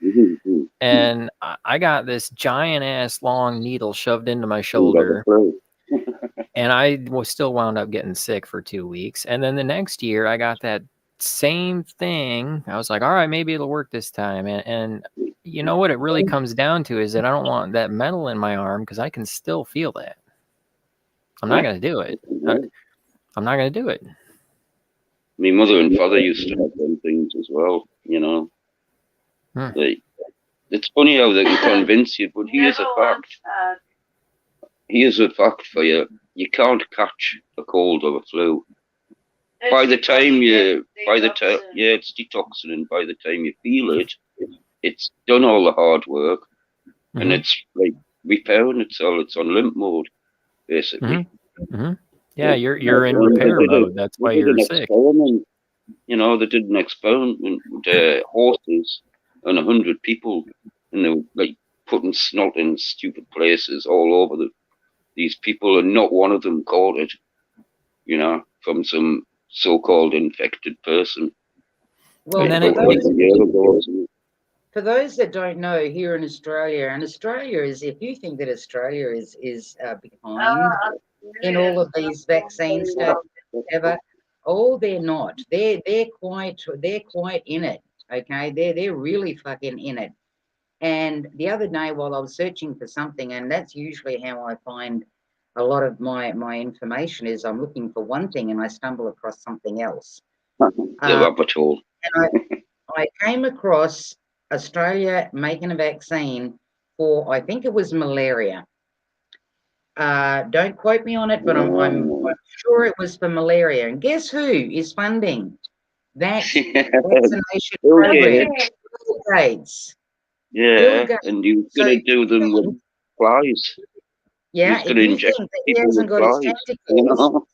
[SPEAKER 6] And I got this giant ass long needle shoved into my shoulder. And I was still wound up getting sick for 2 weeks. And then the next year I got that same thing. I was like, all right, maybe it'll work this time. And you know what it really comes down to is that I don't want that metal in my arm because I can still feel that. I'm not going to do it. I'm not going to do it.
[SPEAKER 5] My mother and father used to have them things as well, They it's funny how they can convince you, but here's a fact. Here's a fact for you. You can't catch a cold or a flu. By the time yeah, it's detoxing, and by the time you feel it, it's done all the hard work, and it's like repairing itself. It's on limp mode, basically.
[SPEAKER 6] Yeah, you're in repair mode. That's why you're sick.
[SPEAKER 5] You know, they did an experiment with horses and 100 people, and they were like putting snot in stupid places all over these people, and not one of them caught it. You know, from some so-called infected person.
[SPEAKER 1] Well,
[SPEAKER 6] then
[SPEAKER 1] for those that don't know, here in Australia, and Australia is, if you think that Australia is behind in all of these vaccine stuff, whatever, oh, they're not. They're quite in it. Okay, they're really fucking in it. And the other day, while I was searching for something, and that's usually how I find a lot of my information, is I'm looking for one thing and I stumble across something else. And I came across Australia making a vaccine for, I think it was malaria. Don't quote me on it, but I'm sure it was for malaria. And guess who is funding that vaccination program? Bill Gates.
[SPEAKER 5] Yeah, and you're going to do them with flies.
[SPEAKER 1] Yeah, if you think that he hasn't got his tentacles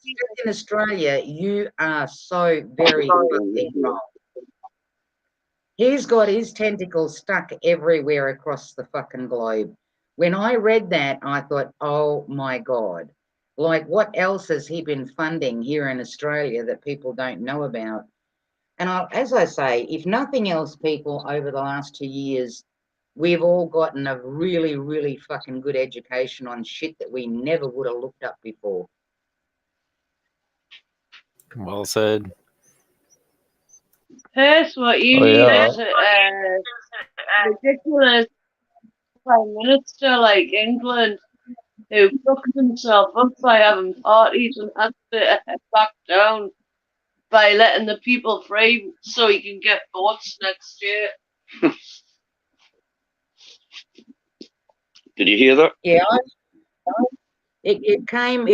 [SPEAKER 1] in Australia, you are so very fucking wrong. He's got his tentacles stuck everywhere across the fucking globe. When I read that, I thought, oh my God, like what else has he been funding here in Australia that people don't know about? And as I say, if nothing else, people, over the last 2 years, we've all gotten a really, really fucking good education on shit that we never would have looked up before.
[SPEAKER 6] Well said.
[SPEAKER 7] Perth, what you need is a ridiculous Prime Minister like England who fucks himself up by having parties and has to back down by letting the people free so he can get votes next year.
[SPEAKER 5] Did you hear that?
[SPEAKER 1] Yeah, it came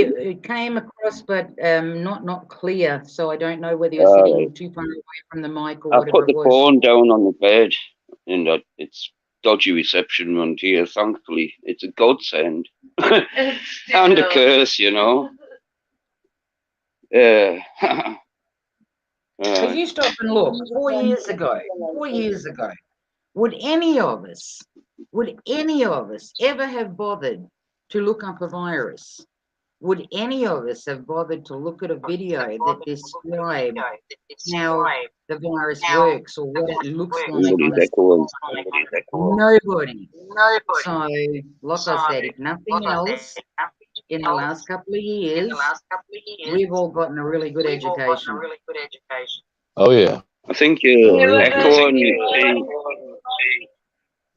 [SPEAKER 1] across, but not clear. So I don't know whether you're sitting too far away from the mic or whatever.
[SPEAKER 5] I put the phone down on the bed, and it's dodgy reception around here. Thankfully, it's a godsend and a curse, you know.
[SPEAKER 1] If you stop and look, 4 years ago, would any of us ever have bothered to look up a virus? Would any of us have bothered to look at a video that described how the virus works or what it looks like? Nobody. So, like I said, if nothing else, in the last couple of years, we've all gotten a really good education.
[SPEAKER 4] Oh yeah.
[SPEAKER 5] I think Echo and T,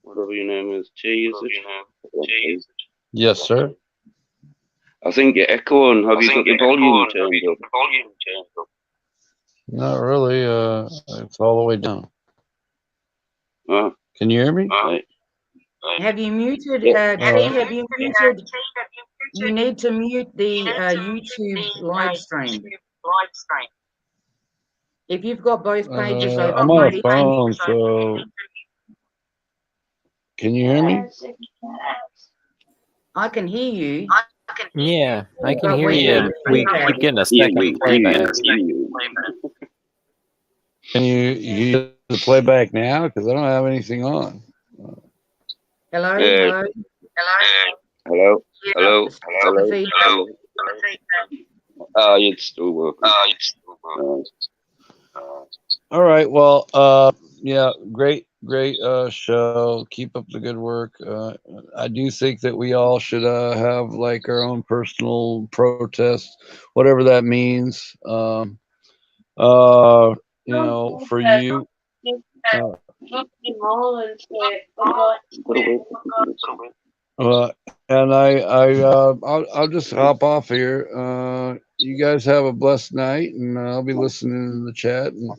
[SPEAKER 5] whatever your name is, T, is it?
[SPEAKER 4] Yes, sir.
[SPEAKER 5] I think you're echoing. Have you got the volume turned up?
[SPEAKER 4] Not really. It's all the way down. Can you hear me?
[SPEAKER 1] Have you muted? Have you muted? You need to mute the YouTube live stream. If you've got both pages open,
[SPEAKER 4] I'm on a phone, so can you hear me?
[SPEAKER 1] I can hear you.
[SPEAKER 6] Yeah, I can hear you. We keep getting a second playback.
[SPEAKER 4] Can you use the playback now? Because I don't have anything on.
[SPEAKER 1] Hello.
[SPEAKER 5] It's still working.
[SPEAKER 4] All right. Well, yeah, great show. Keep up the good work. I do think that we all should have like our own personal protest, whatever that means. You know, for you. And I'll just hop off here. You guys have a blessed night, and I'll be listening in the chat. And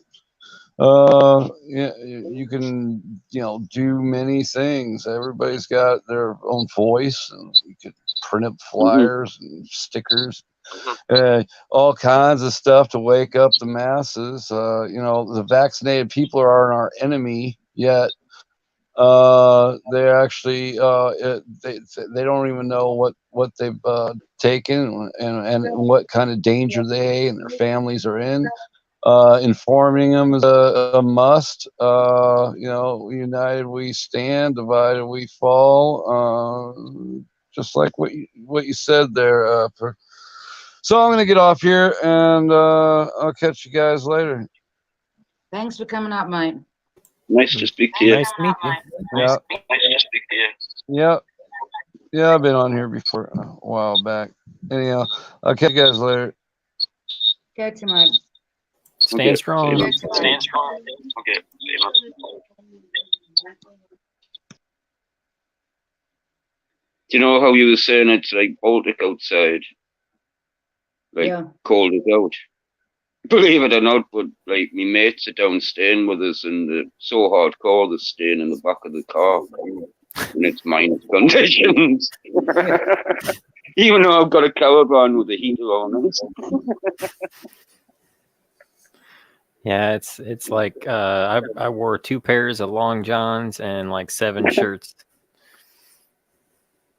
[SPEAKER 4] Yeah, you can, do many things. Everybody's got their own voice, and you could print up flyers and stickers, all kinds of stuff to wake up the masses. The vaccinated people aren't our enemy yet. They actually, they don't even know what they've taken, and what kind of danger they and their families are in. Informing them is a must. United we stand, divided we fall. Just like what you said there. So I'm gonna get off here, and I'll catch you guys later.
[SPEAKER 1] Thanks for coming up, mate.
[SPEAKER 5] Nice to speak to you.
[SPEAKER 6] Nice to meet you.
[SPEAKER 4] Yeah. Yeah, I've been on here before a while back. Anyhow, I'll catch you guys later.
[SPEAKER 1] Catch you, mate.
[SPEAKER 6] Stand strong.
[SPEAKER 1] Catch you, mate.
[SPEAKER 5] Okay. Do you know how you were saying it's like Baltic outside? Like,
[SPEAKER 1] Yeah.
[SPEAKER 5] cold as out. Believe it or not, but like my mates are down staying with us, and they're so hardcore they're staying in the back of the car, and it's minus conditions. Even though I've got a caravan with a heater on it.
[SPEAKER 6] Yeah, it's like I wore 2 pairs of long johns and like 7 shirts.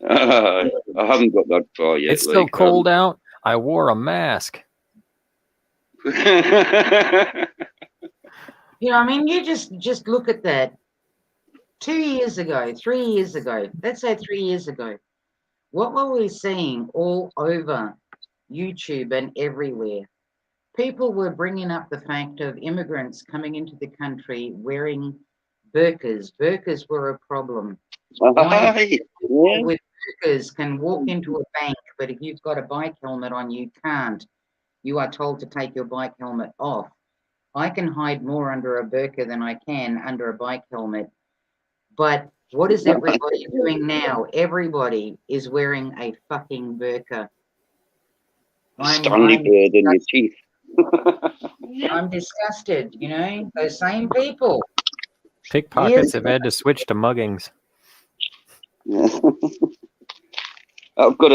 [SPEAKER 5] I haven't got that far yet.
[SPEAKER 6] It's so cold out. I wore a mask.
[SPEAKER 1] I mean, you just look at that. 2 years ago, 3 years ago, let's say 3 years ago, what were we seeing all over YouTube and everywhere? People were bringing up the fact of immigrants coming into the country wearing burqas. Burqas were a problem. People with burqas can walk into a bank, but if you've got a bike helmet on, you can't. You are told to take your bike helmet off. I can hide more under a burqa than I can under a bike helmet. But what is everybody doing now? Everybody is wearing a fucking burqa.
[SPEAKER 5] Stanley bird in your teeth.
[SPEAKER 1] I'm disgusted, those same people.
[SPEAKER 6] Pickpockets have had to switch to muggings.
[SPEAKER 5] Yeah. I've got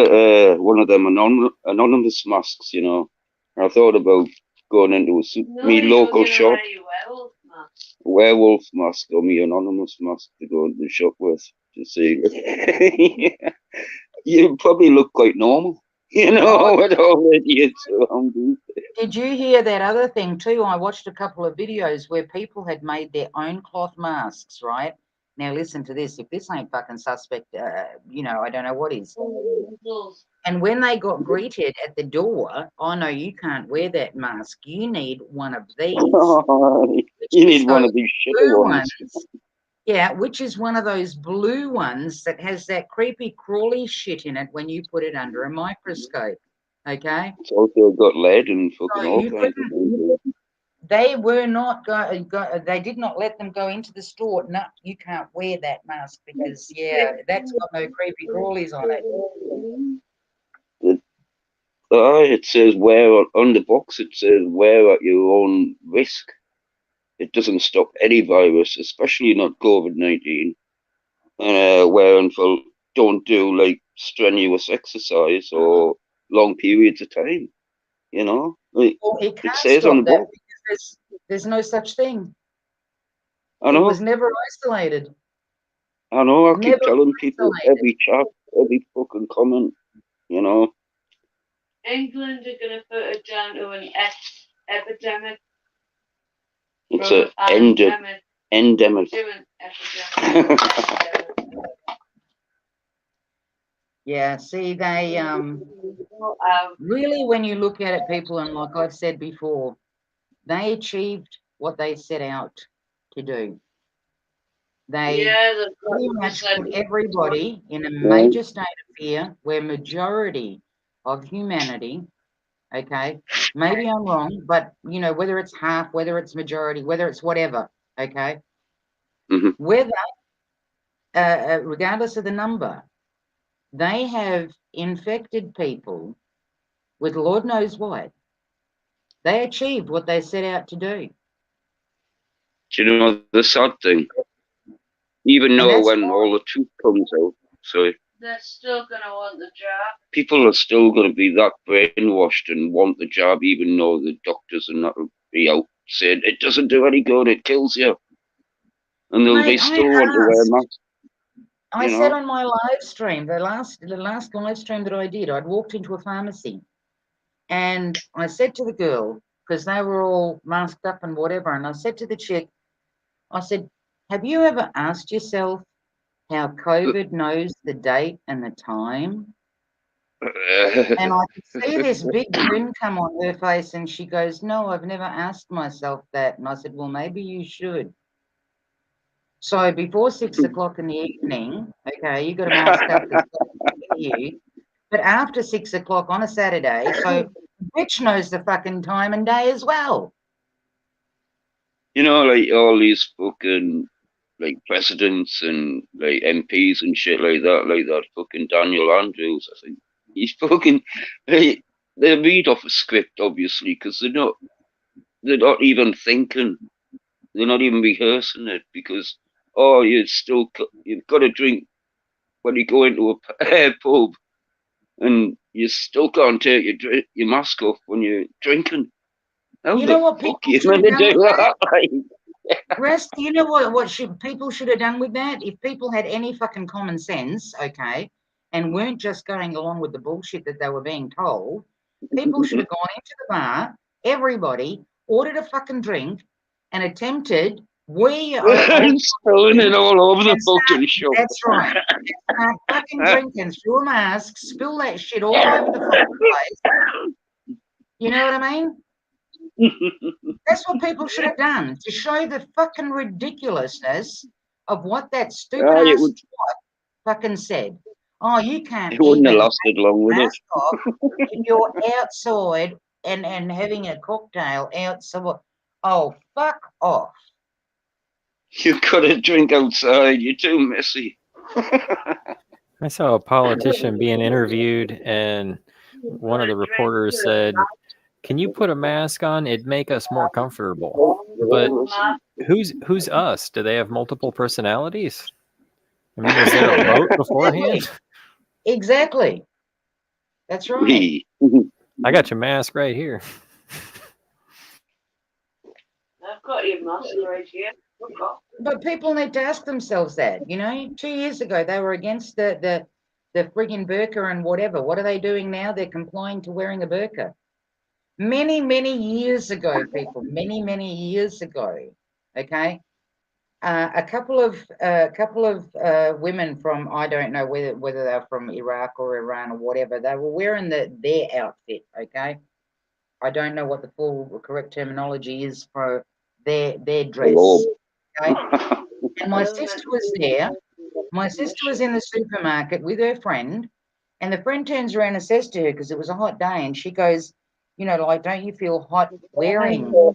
[SPEAKER 5] one of them anonymous masks, I thought about going into me local shop, werewolf mask or me anonymous mask to go into the shop with to see. You probably look quite normal, with all idiots around you.
[SPEAKER 1] Did you hear that other thing too? I watched a couple of videos where people had made their own cloth masks, right? Now listen to this. If this ain't fucking suspect, I don't know what is. And when they got greeted at the door, oh no, you can't wear that mask. You need one of these.
[SPEAKER 5] You need one of these shitty ones.
[SPEAKER 1] Yeah, which is one of those blue ones that has that creepy crawly shit in it when you put it under a microscope. Okay.
[SPEAKER 5] It's also got lead and fucking all kinds of things.
[SPEAKER 1] They were not they did not let them go into the store. No, you can't wear that mask because that's got no creepy crawlies on it.
[SPEAKER 5] It says wear on the box. It says wear at your own risk. It doesn't stop any virus, especially not COVID-19. Wear until don't do like strenuous exercise or long periods of time. Well,
[SPEAKER 1] it can't
[SPEAKER 5] says
[SPEAKER 1] stop
[SPEAKER 5] on the
[SPEAKER 1] that
[SPEAKER 5] box.
[SPEAKER 1] because there's no such thing.
[SPEAKER 5] I know.
[SPEAKER 1] It was never isolated.
[SPEAKER 5] I know. I keep telling people every chat, every fucking comment.
[SPEAKER 7] England are going to put it down to an epidemic.
[SPEAKER 5] It's an endemic.
[SPEAKER 1] Yeah, see, they really, when you look at it, people, and like I've said before, they achieved what they set out to do. They pretty much put everybody in a major state of fear where majority of humanity, okay, maybe I'm wrong, but, whether it's half, whether it's majority, whether it's whatever, okay, whether, regardless of the number, they have infected people with Lord knows what. They achieved what they set out to do.
[SPEAKER 5] Do you know the sad thing? Even
[SPEAKER 1] And
[SPEAKER 5] though
[SPEAKER 1] that's
[SPEAKER 5] when all the truth comes out, so
[SPEAKER 7] They're still gonna want the job.
[SPEAKER 5] people are still going to be that brainwashed and want the job, even though the doctors and that will be out saying it doesn't do any good, it kills you, and they'll be
[SPEAKER 1] mate, I
[SPEAKER 5] still want to wear
[SPEAKER 1] asked.
[SPEAKER 5] masks.
[SPEAKER 1] I
[SPEAKER 5] You
[SPEAKER 1] said
[SPEAKER 5] know,
[SPEAKER 1] on my live stream, the last live stream that I did, I'd walked into a pharmacy and I said to the girl, because they were all masked up and whatever, and I said to the chick, I said, have you ever asked yourself how COVID knows the date and the time? And I could see this big grin come on her face, and she goes, no, I've never asked myself that. And I said, well, maybe you should. So before 6 o'clock in the evening, okay, you got to mask up because you. But after 6 o'clock on a Saturday, so which knows the fucking time and day as well.
[SPEAKER 5] you know, like all these fucking like presidents and like MPs and shit like that fucking Daniel Andrews. I think he's fucking they read off a script obviously because they're not even thinking, they're not even rehearsing it because oh you've got to drink when you go into a pub and you still can't take your mask off when you're drinking. How
[SPEAKER 1] You
[SPEAKER 5] the
[SPEAKER 1] know what
[SPEAKER 5] fuck
[SPEAKER 1] people
[SPEAKER 5] are you
[SPEAKER 1] should
[SPEAKER 5] meant
[SPEAKER 1] have
[SPEAKER 5] to
[SPEAKER 1] done
[SPEAKER 5] do
[SPEAKER 1] with that?
[SPEAKER 5] that?
[SPEAKER 1] Rest, you know what people should have done with that? If people had any fucking common sense, okay, and weren't just going along with the bullshit that they were being told, people should have gone into the bar, everybody ordered a fucking drink and attempted
[SPEAKER 5] Spilling it all over the
[SPEAKER 1] and start,
[SPEAKER 5] fucking shop.
[SPEAKER 1] that's right, start fucking drinking through a mask, spill that shit all over the fucking place. You know what I mean? That's what people should have done to show the fucking ridiculousness of what that stupid
[SPEAKER 5] it
[SPEAKER 1] ass
[SPEAKER 5] would
[SPEAKER 1] twat fucking said. Oh, you can't
[SPEAKER 5] it wouldn't have
[SPEAKER 1] even
[SPEAKER 5] lasted long, would it?
[SPEAKER 1] mask off if you're outside and having a cocktail outside. Oh, fuck off.
[SPEAKER 5] You've got to drink outside. You're too messy.
[SPEAKER 6] I saw a politician being interviewed, and one of the reporters said, "Can you put a mask on? It'd make us more comfortable." But who's us? Do they have multiple personalities? I mean, was there a vote beforehand?
[SPEAKER 1] Exactly. That's right.
[SPEAKER 5] We.
[SPEAKER 6] I got your mask right here.
[SPEAKER 7] I've got your mask right here. Look off.
[SPEAKER 1] But people need to ask themselves that. You know, 2 years ago they were against the frigging burqa and whatever. What are they doing now? They're complying to wearing a burqa. Many, many years ago, people, many years ago, okay, a couple of women from, I don't know whether they're from Iraq or Iran or whatever, they were wearing their outfit, okay. I don't know what the full correct terminology is for their dress, okay. And my sister was there. My sister was in the supermarket with her friend, and the friend turns around and says to her, because it was a hot day, and she goes, you know, like, don't you feel hot wearing that?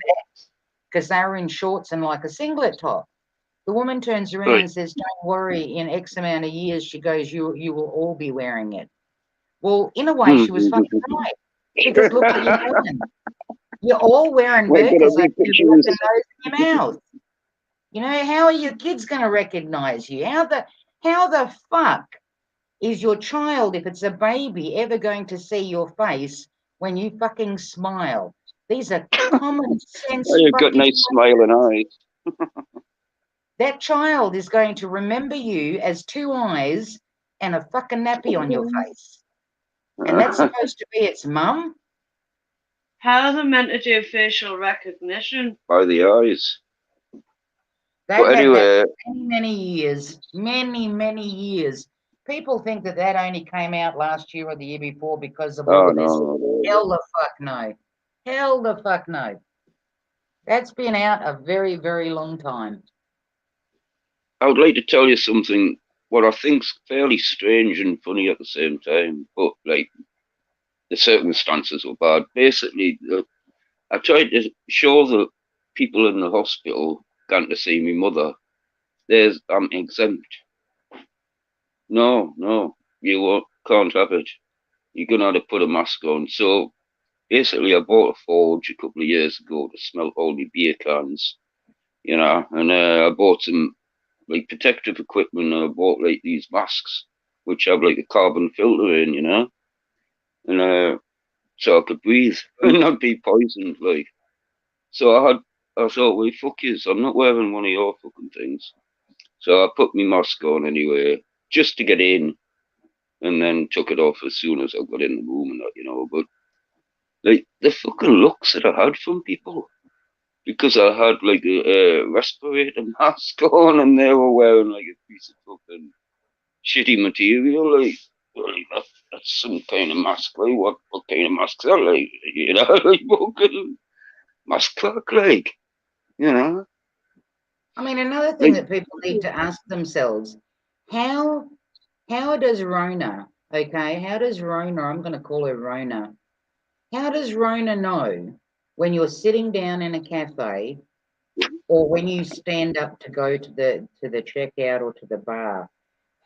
[SPEAKER 1] Because they were in shorts and like a singlet top. The woman turns around and says, don't worry, in X amount of years, she goes, you will all be wearing it. Well, in a way, she was fucking right. Because look what you're doing. You're all wearing burqas over your fucking nose and your mouth. You know, how are your kids going to recognize you? How the fuck is your child, if it's a baby, ever going to see your face when you fucking smile? These are common sense
[SPEAKER 5] You've got
[SPEAKER 1] fucking
[SPEAKER 5] nice smiling eyes.
[SPEAKER 1] that child is going to remember you as two eyes and a fucking nappy on your face. And that's supposed to be its mum?
[SPEAKER 7] How are they meant to do facial recognition?
[SPEAKER 5] By the eyes.
[SPEAKER 1] They've
[SPEAKER 5] But
[SPEAKER 1] had that
[SPEAKER 5] anyway,
[SPEAKER 1] for many years. Many years. People think that that only came out last year or the year before because of all
[SPEAKER 5] oh
[SPEAKER 1] of this.
[SPEAKER 5] no.
[SPEAKER 1] Hell the fuck no. Hell the fuck no. That's been out a very, very long time.
[SPEAKER 5] I would like to tell you something what I think's fairly strange and funny at the same time, but like the circumstances were bad. Basically, I tried to show the people in the hospital going to see my mother. I'm exempt. No, can't have it. You're gonna have to put a mask on. So basically, I bought a forge a couple of years ago to smelt all my beer cans, you know, and I bought some like protective equipment. And I bought like these masks which have like a carbon filter in, you know, and so I could breathe and not be poisoned. Like, so I thought, well, fuck yous, I'm not wearing one of your fucking things. So I put my mask on anyway, just to get in, and then took it off as soon as I got in the room and that, you know. But like the fucking looks that I had from people, because I had like a respirator mask on, and they were wearing like a piece of fucking shitty material, like. Like that's some kind of mask, like what kind of masks are like, you know, like fucking mask clock, like, you know,
[SPEAKER 1] I mean, another thing
[SPEAKER 5] like
[SPEAKER 1] that people need to ask themselves, how how does Rona, okay, how does Rona, I'm going to call her Rona, how does Rona know when you're sitting down in a cafe or when you stand up to go to the checkout or to the bar?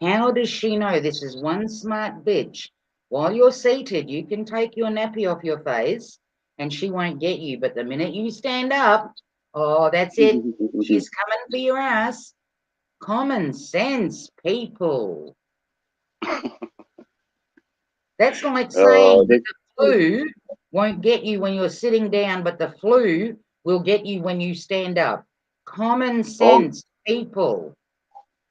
[SPEAKER 1] How does she know? This is one smart bitch. While you're seated, you can take your nappy off your face and she won't get you. But the minute you stand up, oh, that's it. She's coming for your ass. Common sense, people. That's like
[SPEAKER 5] oh,
[SPEAKER 1] saying that the flu won't get you when you're sitting down, but the flu will get you when you stand up. Common
[SPEAKER 5] oh,
[SPEAKER 1] sense, people.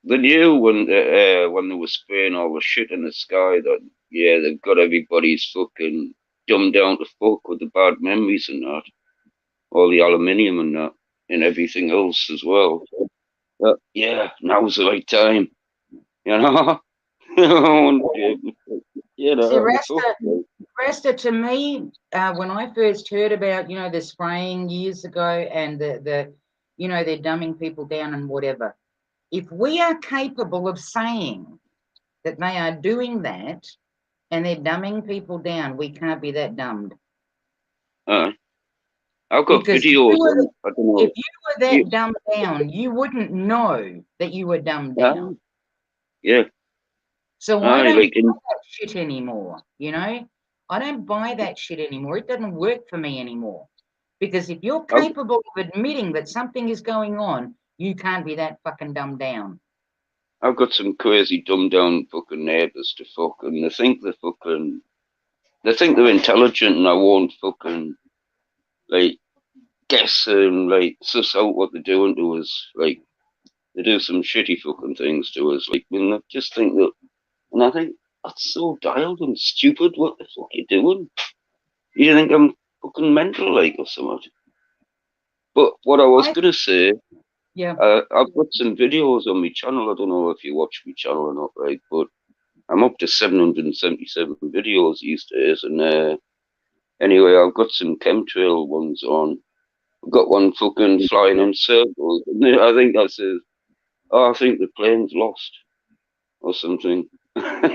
[SPEAKER 5] they knew when they were spraying all the shit in the sky that yeah they've got everybody's fucking dumbed down to fuck with the bad memories and that, all the aluminium and that, and everything else as well. But yeah, now's the right time, you know. You
[SPEAKER 1] See,
[SPEAKER 5] know, fuck, like,
[SPEAKER 1] Resta, to me, when I first heard about, you know, the spraying years ago and you know, they're dumbing people down and whatever. If we are capable of saying that they are doing that and they're dumbing people down, we can't be that dumbed.
[SPEAKER 5] uh, I've got
[SPEAKER 1] Because
[SPEAKER 5] videos on. I don't
[SPEAKER 1] if
[SPEAKER 5] know.
[SPEAKER 1] you were
[SPEAKER 5] You,
[SPEAKER 1] that dumbed down, you wouldn't know that you were dumbed
[SPEAKER 5] uh,
[SPEAKER 1] down.
[SPEAKER 5] yeah,
[SPEAKER 1] So I don't
[SPEAKER 5] like
[SPEAKER 1] buy
[SPEAKER 5] in
[SPEAKER 1] that shit anymore, you know? I don't buy that shit anymore. It doesn't work for me anymore. Because if you're
[SPEAKER 5] I've,
[SPEAKER 1] capable of admitting that something is going on, you can't be that fucking dumbed down.
[SPEAKER 5] I've got some crazy dumbed down fucking neighbours to fucking. They think they're intelligent, and I won't fucking like guess and like suss out what they're doing to us. Like they do some shitty fucking things to us. Like when I just think that, and I think that's so dialed and stupid. What the fuck you doing? You think I'm fucking mental, like, or something? But what I was
[SPEAKER 1] I
[SPEAKER 5] gonna say,
[SPEAKER 1] Yeah.
[SPEAKER 5] I've got some videos on my channel. I don't know if you watch my channel or not, right? But I'm up to 777 videos these days, and anyway, I've got some chemtrail ones on. I've got one fucking flying in circles. I think I said, "Oh, I think the plane's lost or something,"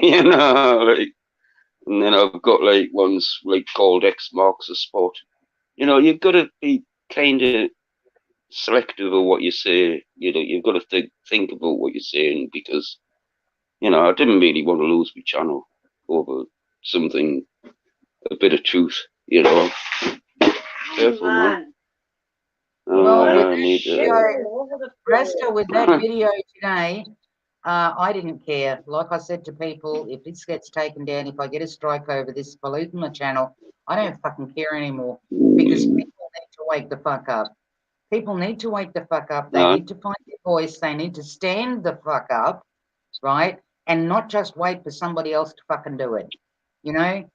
[SPEAKER 5] you know, like. And then I've got like ones like called X marks a spot. You know, you've got to be kind of selective of what you say. You know, you've got to think about what you're saying because you know I didn't really want to lose my channel over something, a bit of truth. You know,
[SPEAKER 7] Oh
[SPEAKER 5] careful, man.
[SPEAKER 7] man.
[SPEAKER 1] Well, with
[SPEAKER 5] I
[SPEAKER 1] that
[SPEAKER 5] need
[SPEAKER 7] Shit
[SPEAKER 1] video,
[SPEAKER 7] all over the
[SPEAKER 1] Resta, with that
[SPEAKER 5] to.
[SPEAKER 1] video today, I didn't care. Like I said to people, if this gets taken down, if I get a strike over this Palooza channel, I don't fucking care anymore because people need to wake the fuck up. People need to wake the fuck up. They
[SPEAKER 5] No,
[SPEAKER 1] need to find their voice. They need to stand the fuck up, right? And not just wait for somebody else to fucking do it. You know,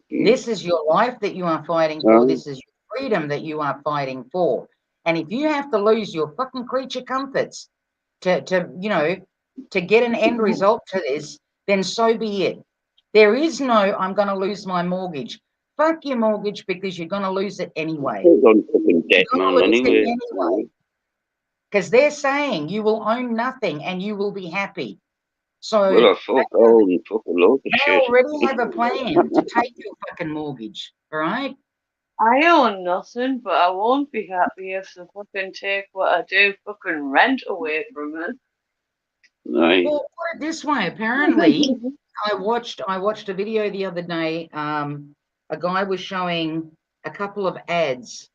[SPEAKER 1] this is your life that you are fighting for.
[SPEAKER 5] no,
[SPEAKER 1] This is your freedom that you are fighting for. And if you have to lose your fucking creature comforts to you know, to get an end result to this, then so be it. There is no, I'm going to lose my mortgage. Fuck your mortgage because you're going to lose it anyway.
[SPEAKER 5] hold on, fucking
[SPEAKER 1] You're
[SPEAKER 5] dead
[SPEAKER 1] going to
[SPEAKER 5] man.
[SPEAKER 1] lose it
[SPEAKER 5] Anyway,
[SPEAKER 1] anyway because they're saying you will own nothing and you will be happy. So
[SPEAKER 5] well, I fuck all and fuck a load of
[SPEAKER 1] they
[SPEAKER 5] shit.
[SPEAKER 1] already have a plan to take your fucking mortgage, all right?
[SPEAKER 7] I own nothing, but I won't be happy if they fucking take what I do fucking rent away from me.
[SPEAKER 5] Right.
[SPEAKER 1] Well, put it this way. Apparently, I watched a video the other day. A guy was showing a couple of ads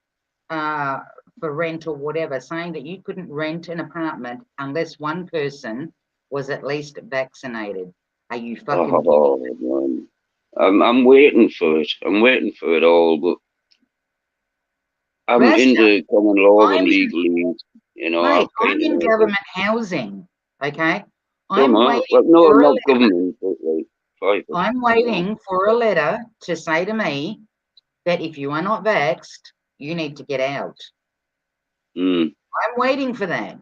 [SPEAKER 1] for rent or whatever, saying that you couldn't rent an apartment unless one person was at least vaccinated. Are you fucking kidding?
[SPEAKER 5] Oh, man. I'm waiting for it. I'm waiting for it all, but I'm
[SPEAKER 1] Master,
[SPEAKER 5] into common law
[SPEAKER 1] I'm
[SPEAKER 5] and
[SPEAKER 1] in,
[SPEAKER 5] legalese. You know,
[SPEAKER 1] mate,
[SPEAKER 5] I've
[SPEAKER 1] I'm
[SPEAKER 5] kind
[SPEAKER 1] in
[SPEAKER 5] of.
[SPEAKER 1] government housing, okay?
[SPEAKER 5] Don't
[SPEAKER 1] I'm
[SPEAKER 5] know. Well,
[SPEAKER 1] waiting
[SPEAKER 5] no,
[SPEAKER 1] for a
[SPEAKER 5] not
[SPEAKER 1] letter.
[SPEAKER 5] government, but like private.
[SPEAKER 1] I'm waiting for a letter to say to me that if you are not vaxxed, you need to get out.
[SPEAKER 5] Mm.
[SPEAKER 1] I'm waiting for that.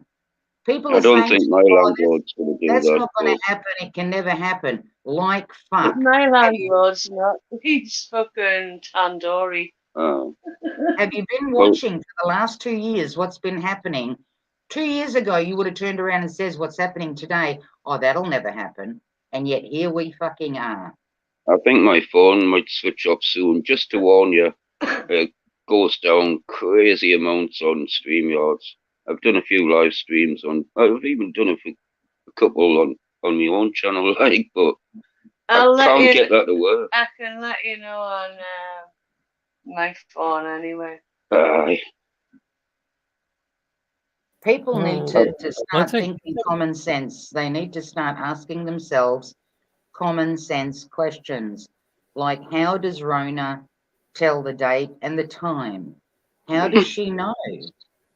[SPEAKER 1] People
[SPEAKER 5] I
[SPEAKER 1] are
[SPEAKER 5] don't
[SPEAKER 1] saying
[SPEAKER 5] think
[SPEAKER 1] to
[SPEAKER 5] my
[SPEAKER 1] me, oh,
[SPEAKER 5] landlord's going to do
[SPEAKER 1] that's
[SPEAKER 5] that,
[SPEAKER 1] not going
[SPEAKER 5] but
[SPEAKER 1] to happen. It can never happen. Like
[SPEAKER 7] But
[SPEAKER 1] fuck.
[SPEAKER 7] my
[SPEAKER 1] Have you,
[SPEAKER 7] landlord's not. He's fucking Tandoori.
[SPEAKER 1] have you been
[SPEAKER 5] well,
[SPEAKER 1] watching for the last 2 years what's been happening? 2 years ago, you would have turned around and says what's happening today. Oh, that'll never happen. And yet here we fucking are.
[SPEAKER 5] I think my phone might switch off soon, just to warn you. It goes down crazy amounts on StreamYards. I've done a few live streams on. I've even done a couple on my own channel, like, but I
[SPEAKER 7] I'll let
[SPEAKER 5] can't
[SPEAKER 7] you.
[SPEAKER 5] get that to work.
[SPEAKER 7] I can let you know on my phone anyway.
[SPEAKER 5] Aye.
[SPEAKER 1] People need
[SPEAKER 6] Well,
[SPEAKER 1] to start
[SPEAKER 6] let's
[SPEAKER 1] thinking common sense. They need to start asking themselves common sense questions like, how does Rona tell the date and the time? How does she know?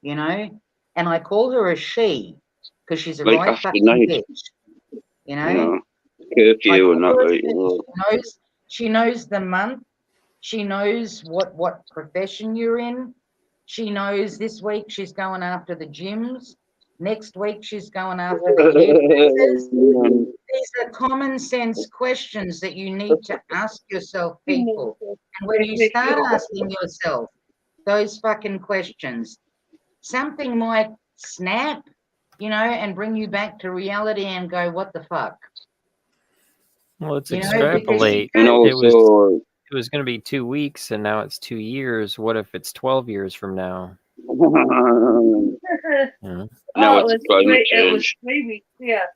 [SPEAKER 1] You know? And I call her a she because she's a
[SPEAKER 5] Like
[SPEAKER 1] right
[SPEAKER 5] after
[SPEAKER 1] fucking
[SPEAKER 5] night,
[SPEAKER 1] bitch. You
[SPEAKER 5] you
[SPEAKER 1] know?
[SPEAKER 5] know,
[SPEAKER 1] I
[SPEAKER 5] curfew and
[SPEAKER 1] call
[SPEAKER 5] that,
[SPEAKER 1] her a
[SPEAKER 5] like,
[SPEAKER 1] she.
[SPEAKER 5] you know.
[SPEAKER 1] She knows the month. She knows what profession you're in. She knows this week she's going after the gyms. Next week she's going after the hairdressers. These are common sense questions that you need to ask yourself, people. And when you start asking yourself those fucking questions, something might snap, and bring you back to reality and go, what the fuck?
[SPEAKER 6] let's
[SPEAKER 1] Because
[SPEAKER 6] extrapolate.
[SPEAKER 5] And
[SPEAKER 6] It
[SPEAKER 5] also,
[SPEAKER 6] was going to be 2 weeks, and now it's 2 years. What if it's 12 years from now? Yeah.
[SPEAKER 5] now
[SPEAKER 7] It
[SPEAKER 5] it's
[SPEAKER 7] was
[SPEAKER 5] climate
[SPEAKER 7] it was
[SPEAKER 5] change.
[SPEAKER 7] 3 weeks. Yeah,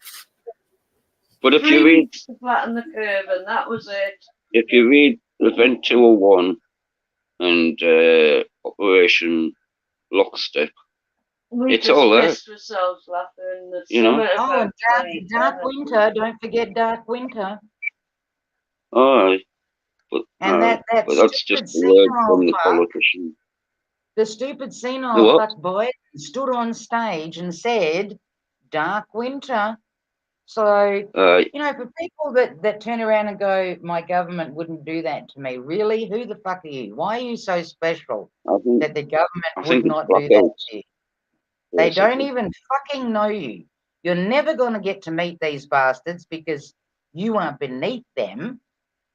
[SPEAKER 5] But if
[SPEAKER 7] 3
[SPEAKER 5] you read,
[SPEAKER 7] weeks to flatten the curve, and that was it.
[SPEAKER 5] Event 201 and Operation Lockstep,
[SPEAKER 7] We
[SPEAKER 5] it's
[SPEAKER 7] just
[SPEAKER 5] all there.
[SPEAKER 7] pissed ourselves laughing. The
[SPEAKER 5] You know?
[SPEAKER 7] summit
[SPEAKER 1] Oh, and
[SPEAKER 7] about
[SPEAKER 1] dark winter, don't forget dark winter.
[SPEAKER 5] Aye, but
[SPEAKER 1] And that
[SPEAKER 5] but that's just
[SPEAKER 1] stupid
[SPEAKER 5] the word
[SPEAKER 1] senile
[SPEAKER 5] from the
[SPEAKER 1] fuck,
[SPEAKER 5] politician.
[SPEAKER 1] the stupid
[SPEAKER 5] The
[SPEAKER 1] senile
[SPEAKER 5] what?
[SPEAKER 1] fuck boy stood on stage and said dark winter. So, for people that turn around and go, my government wouldn't do that to me. Really? Who the fuck are you? Why are you so special
[SPEAKER 5] I think
[SPEAKER 1] that the government
[SPEAKER 5] I
[SPEAKER 1] would
[SPEAKER 5] think it's
[SPEAKER 1] not do that
[SPEAKER 5] blackouts,
[SPEAKER 1] to you? They don't
[SPEAKER 5] basically.
[SPEAKER 1] even fucking know you. You're never going to get to meet these bastards because you are beneath them,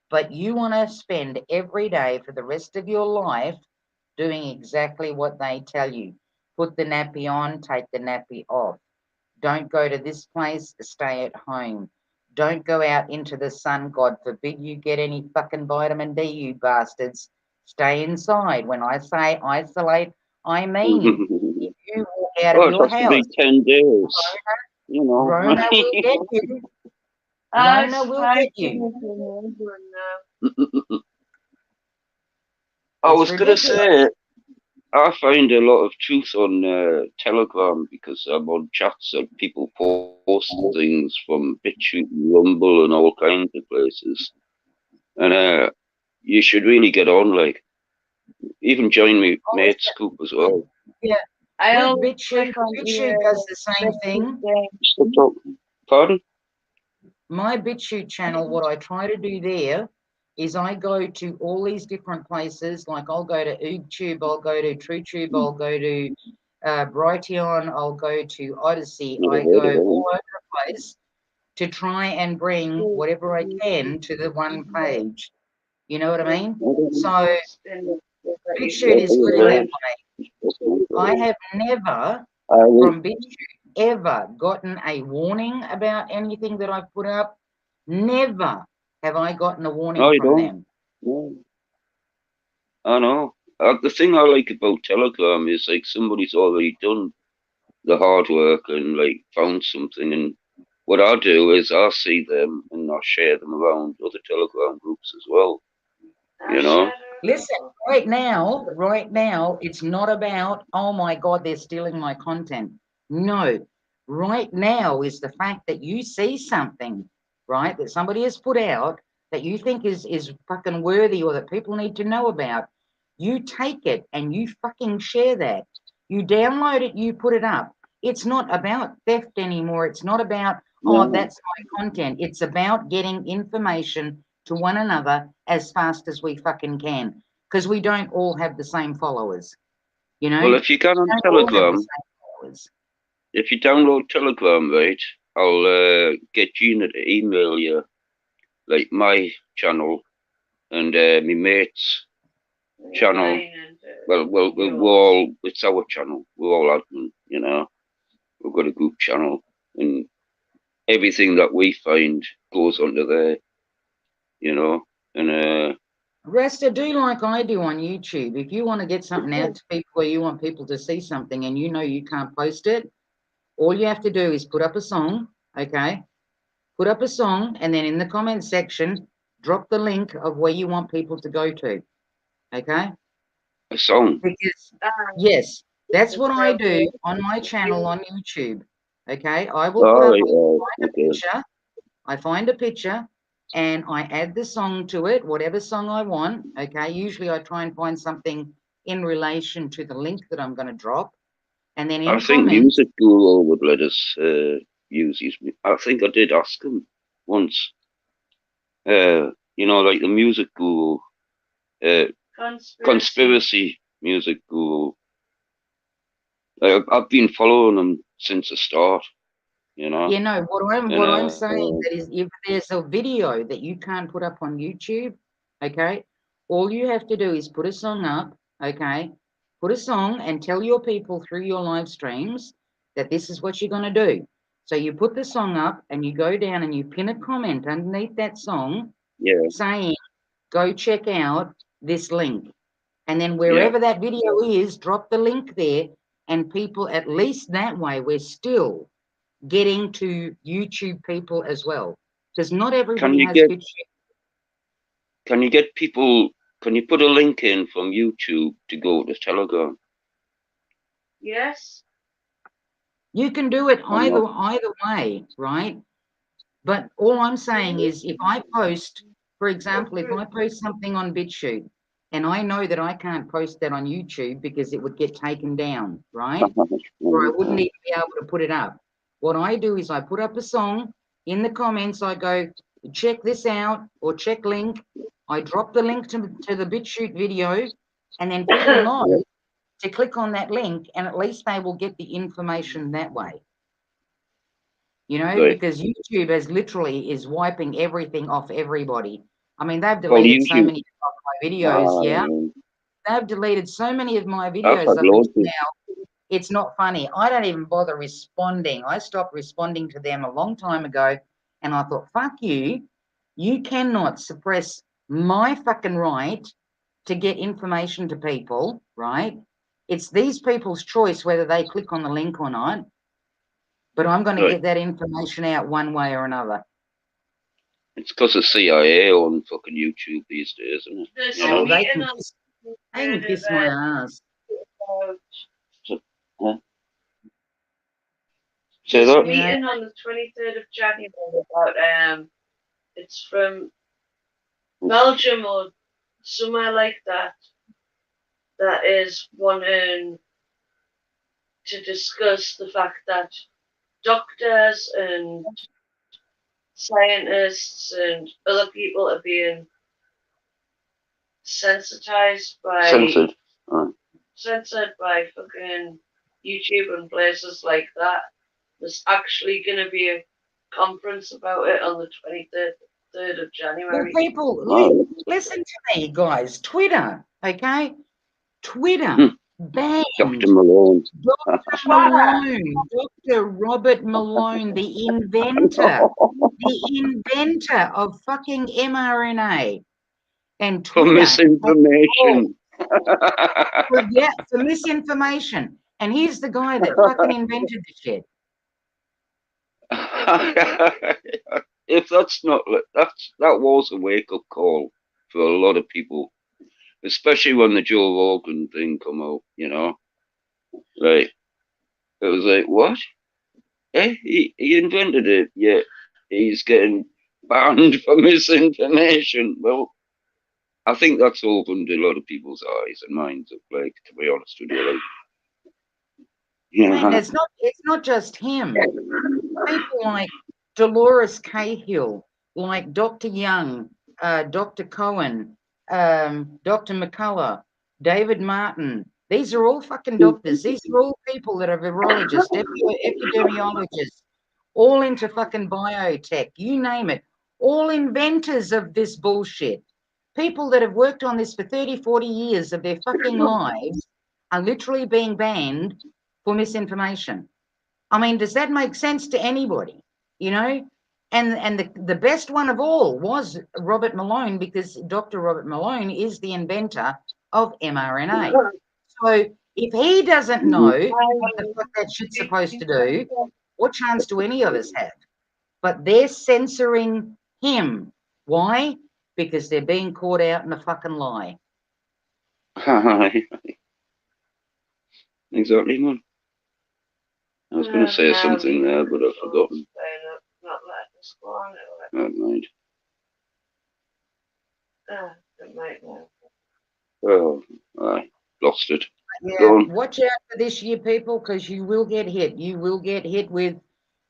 [SPEAKER 1] but you want to spend every day for the rest of your life doing exactly what they tell you. Put the nappy on, take the nappy off. Don't go to this place, stay at home. Don't go out into the sun. God forbid you get any fucking vitamin D, you bastards. Stay inside. When I say isolate, I mean if you walk out of
[SPEAKER 5] Oh, it
[SPEAKER 1] your
[SPEAKER 5] has to
[SPEAKER 1] house,
[SPEAKER 5] be 10 days. You know.
[SPEAKER 1] Rona will get you.
[SPEAKER 7] I
[SPEAKER 1] Rona will
[SPEAKER 7] tried
[SPEAKER 1] get
[SPEAKER 7] to
[SPEAKER 1] you.
[SPEAKER 7] make an now.
[SPEAKER 5] I
[SPEAKER 1] It's
[SPEAKER 5] was gonna
[SPEAKER 1] ridiculous.
[SPEAKER 5] say I find a lot of truth on Telegram because I'm on chats and people post things from BitChute, Rumble, and all kinds of places. And you should really get on, like, even join me
[SPEAKER 1] Oh,
[SPEAKER 5] mate scoop as well.
[SPEAKER 1] yeah.
[SPEAKER 7] I
[SPEAKER 1] With
[SPEAKER 7] always
[SPEAKER 1] BitChute,
[SPEAKER 7] click on
[SPEAKER 1] BitChute does the same
[SPEAKER 7] the
[SPEAKER 1] thing.
[SPEAKER 5] Stop talking. Pardon?
[SPEAKER 1] My BitChute channel, what I try to do there is I go to all these different places. Like I'll go to OogTube, I'll go to TrueTube, I'll go to Brighteon, I'll go to Odyssey.
[SPEAKER 5] Never
[SPEAKER 1] I
[SPEAKER 5] heard of
[SPEAKER 1] go
[SPEAKER 5] him.
[SPEAKER 1] all over the place to try and bring whatever I can to the one page. You know what I mean? So BitChute is good in that way. I have never
[SPEAKER 5] I will.
[SPEAKER 1] from BitChute ever gotten a warning about anything that I've put up. Never have I gotten a warning
[SPEAKER 5] No, you
[SPEAKER 1] from
[SPEAKER 5] don't.
[SPEAKER 1] them.
[SPEAKER 5] No. I know. The thing I like about Telegram is like somebody's already done the hard work and like found something. And what I do is I see them and I share them around other Telegram groups as well. You know.
[SPEAKER 1] Listen, right now, it's not about, oh my God, they're stealing my content. No, right now is the fact that you see something, right, that somebody has put out that you think is fucking worthy or that people need to know about. You take it and you fucking share that. You download it, you put it up. It's not about theft anymore. It's not about, oh,
[SPEAKER 5] No.
[SPEAKER 1] that's my content. It's about getting information to one another as fast as we fucking can, because we don't all have the same followers. You know,
[SPEAKER 5] Well, if you get
[SPEAKER 1] we
[SPEAKER 5] on
[SPEAKER 1] don't all have the
[SPEAKER 5] Telegram,
[SPEAKER 1] same followers.
[SPEAKER 5] if you download Telegram, right, I'll get Gina to email you like my channel and my mate's channel.
[SPEAKER 7] Mine and,
[SPEAKER 5] Well, we're
[SPEAKER 7] yours.
[SPEAKER 5] all, it's our channel. We're all admin, you know. We've got a group channel, and everything that we find goes onto there, you know. And
[SPEAKER 1] Resta, do like I do on YouTube. If you want to get something out to people where you want people to see something and you know you can't post it, all you have to do is put up a song, okay? Put up a song, and then in the comment section, drop the link of where you want people to go to, okay?
[SPEAKER 5] a song.
[SPEAKER 1] Because,
[SPEAKER 7] Ah,
[SPEAKER 1] yes, that's
[SPEAKER 7] it's
[SPEAKER 1] what I
[SPEAKER 7] so
[SPEAKER 1] do
[SPEAKER 7] good.
[SPEAKER 1] on my channel on YouTube, okay? I will put
[SPEAKER 5] All
[SPEAKER 1] up
[SPEAKER 5] right,
[SPEAKER 1] a
[SPEAKER 5] okay.
[SPEAKER 1] picture. I find a picture and I add the song to it, whatever song I want, okay? Usually I try and find something in relation to the link that I'm going to drop. And then
[SPEAKER 5] I
[SPEAKER 1] in
[SPEAKER 5] think
[SPEAKER 1] comments,
[SPEAKER 5] Music Guru would let us use his. I think I did ask him once. You know, like the Music Guru, uh, conspiracy Music Guru. I've been following him since the start, you know.
[SPEAKER 1] you know,
[SPEAKER 5] And
[SPEAKER 1] what I'm saying that is if there's a video that you can't put up on YouTube, okay, all you have to do is put a song up, okay, put a song and tell your people through your live streams that this is what you're going to do. So you put the song up and you go down and you pin a comment underneath that song
[SPEAKER 5] yeah,
[SPEAKER 1] saying, go check out this link. And then
[SPEAKER 5] yeah.
[SPEAKER 1] wherever that video is, drop the link there. And people, at least that way, we're still getting to YouTube people as well. Because not
[SPEAKER 5] Can
[SPEAKER 1] everybody
[SPEAKER 5] you
[SPEAKER 1] has
[SPEAKER 5] get
[SPEAKER 1] BitChute.
[SPEAKER 5] can you get people? Can you put a link in from YouTube to go to Telegram
[SPEAKER 7] Yes.
[SPEAKER 1] You can do it
[SPEAKER 5] or not?
[SPEAKER 1] either way, right? But all I'm saying is if I post, for example, if I post something on BitChute and I know that I can't post that on YouTube because it would get taken down, right? Or I wouldn't even be able to put it up. What I do is I put up a song. In the comments, I go, check this out or check link. I drop the link to the BitChute video, and then people know
[SPEAKER 5] Yeah,
[SPEAKER 1] to click on that link, and at least they will get the information that way. You know,
[SPEAKER 5] right.
[SPEAKER 1] because YouTube is wiping everything off everybody. I mean, they've
[SPEAKER 5] Well,
[SPEAKER 1] deleted so
[SPEAKER 5] YouTube.
[SPEAKER 1] many of my videos. Yeah, they've deleted so many of my
[SPEAKER 5] I've
[SPEAKER 1] videos
[SPEAKER 5] had
[SPEAKER 1] up
[SPEAKER 5] loads
[SPEAKER 1] until
[SPEAKER 5] of.
[SPEAKER 1] now. It's not funny. I don't even bother responding. I stopped responding to them a long time ago, and I thought, fuck you. You cannot suppress my fucking right to get information to people, right? It's these people's choice whether they click on the link or not, but I'm going to
[SPEAKER 5] Right.
[SPEAKER 1] get that information out one way or another.
[SPEAKER 5] It's because of CIA on fucking YouTube these days, isn't it?
[SPEAKER 7] There's
[SPEAKER 5] You
[SPEAKER 7] a
[SPEAKER 1] Oh,
[SPEAKER 5] know.
[SPEAKER 7] meeting on
[SPEAKER 1] they can
[SPEAKER 7] 3rd of
[SPEAKER 1] kiss my ass.
[SPEAKER 5] So, huh? Say
[SPEAKER 7] there's a
[SPEAKER 5] that.
[SPEAKER 1] You know,
[SPEAKER 7] meeting on the 23rd of January about it's from Belgium or somewhere like that, that is wanting to discuss the fact that doctors and scientists and other people are being sensitized by
[SPEAKER 5] Censored. Right.
[SPEAKER 7] censored by fucking YouTube and places like that. There's actually going to be a conference about it on the 23rd of
[SPEAKER 1] well,
[SPEAKER 7] January.
[SPEAKER 1] people,
[SPEAKER 5] Oh.
[SPEAKER 1] listen to me, guys. Twitter, okay? Twitter
[SPEAKER 5] Hmm. Dr.
[SPEAKER 1] banned
[SPEAKER 5] Malone.
[SPEAKER 1] Dr. Malone, Dr. Robert Malone, the inventor of fucking mRNA, and
[SPEAKER 5] For
[SPEAKER 1] Twitter has called
[SPEAKER 5] misinformation.
[SPEAKER 1] for misinformation. And he's the guy that fucking invented the shit.
[SPEAKER 5] If that's not that was a wake up call for a lot of people. especially when the Joe Rogan thing come out, like, it was like, what? He invented it, yet he's getting banned for misinformation. Well, I think that's opened a lot of people's eyes and minds up, like, to be honest with you, like,
[SPEAKER 1] And it's not just him. People like Dolores Cahill, like Dr. Young, Dr. Cohen, Dr. McCullough, David Martin. These are all fucking doctors. These are all people that are virologists, epidemiologists, all into fucking biotech, you name it. All inventors of this bullshit. People that have worked on this for 30, 40 years of their fucking lives are literally being banned for misinformation. I mean, does that make sense to anybody? You know? And the best one of all was Robert Malone, because Dr. Robert Malone is the inventor of mRNA. So if he doesn't know what the fuck that shit's supposed to do, what chance do any of us have? But they're censoring him. Why? Because they're being caught out in a fucking lie.
[SPEAKER 5] exactly, man. I was going to say something there, but I've forgotten.
[SPEAKER 7] Not letting us go on it.
[SPEAKER 5] Never mind.
[SPEAKER 7] It might now.
[SPEAKER 5] Oh, I lost it.
[SPEAKER 1] Yeah, watch out for this year, people, because you will get hit. You will get hit with,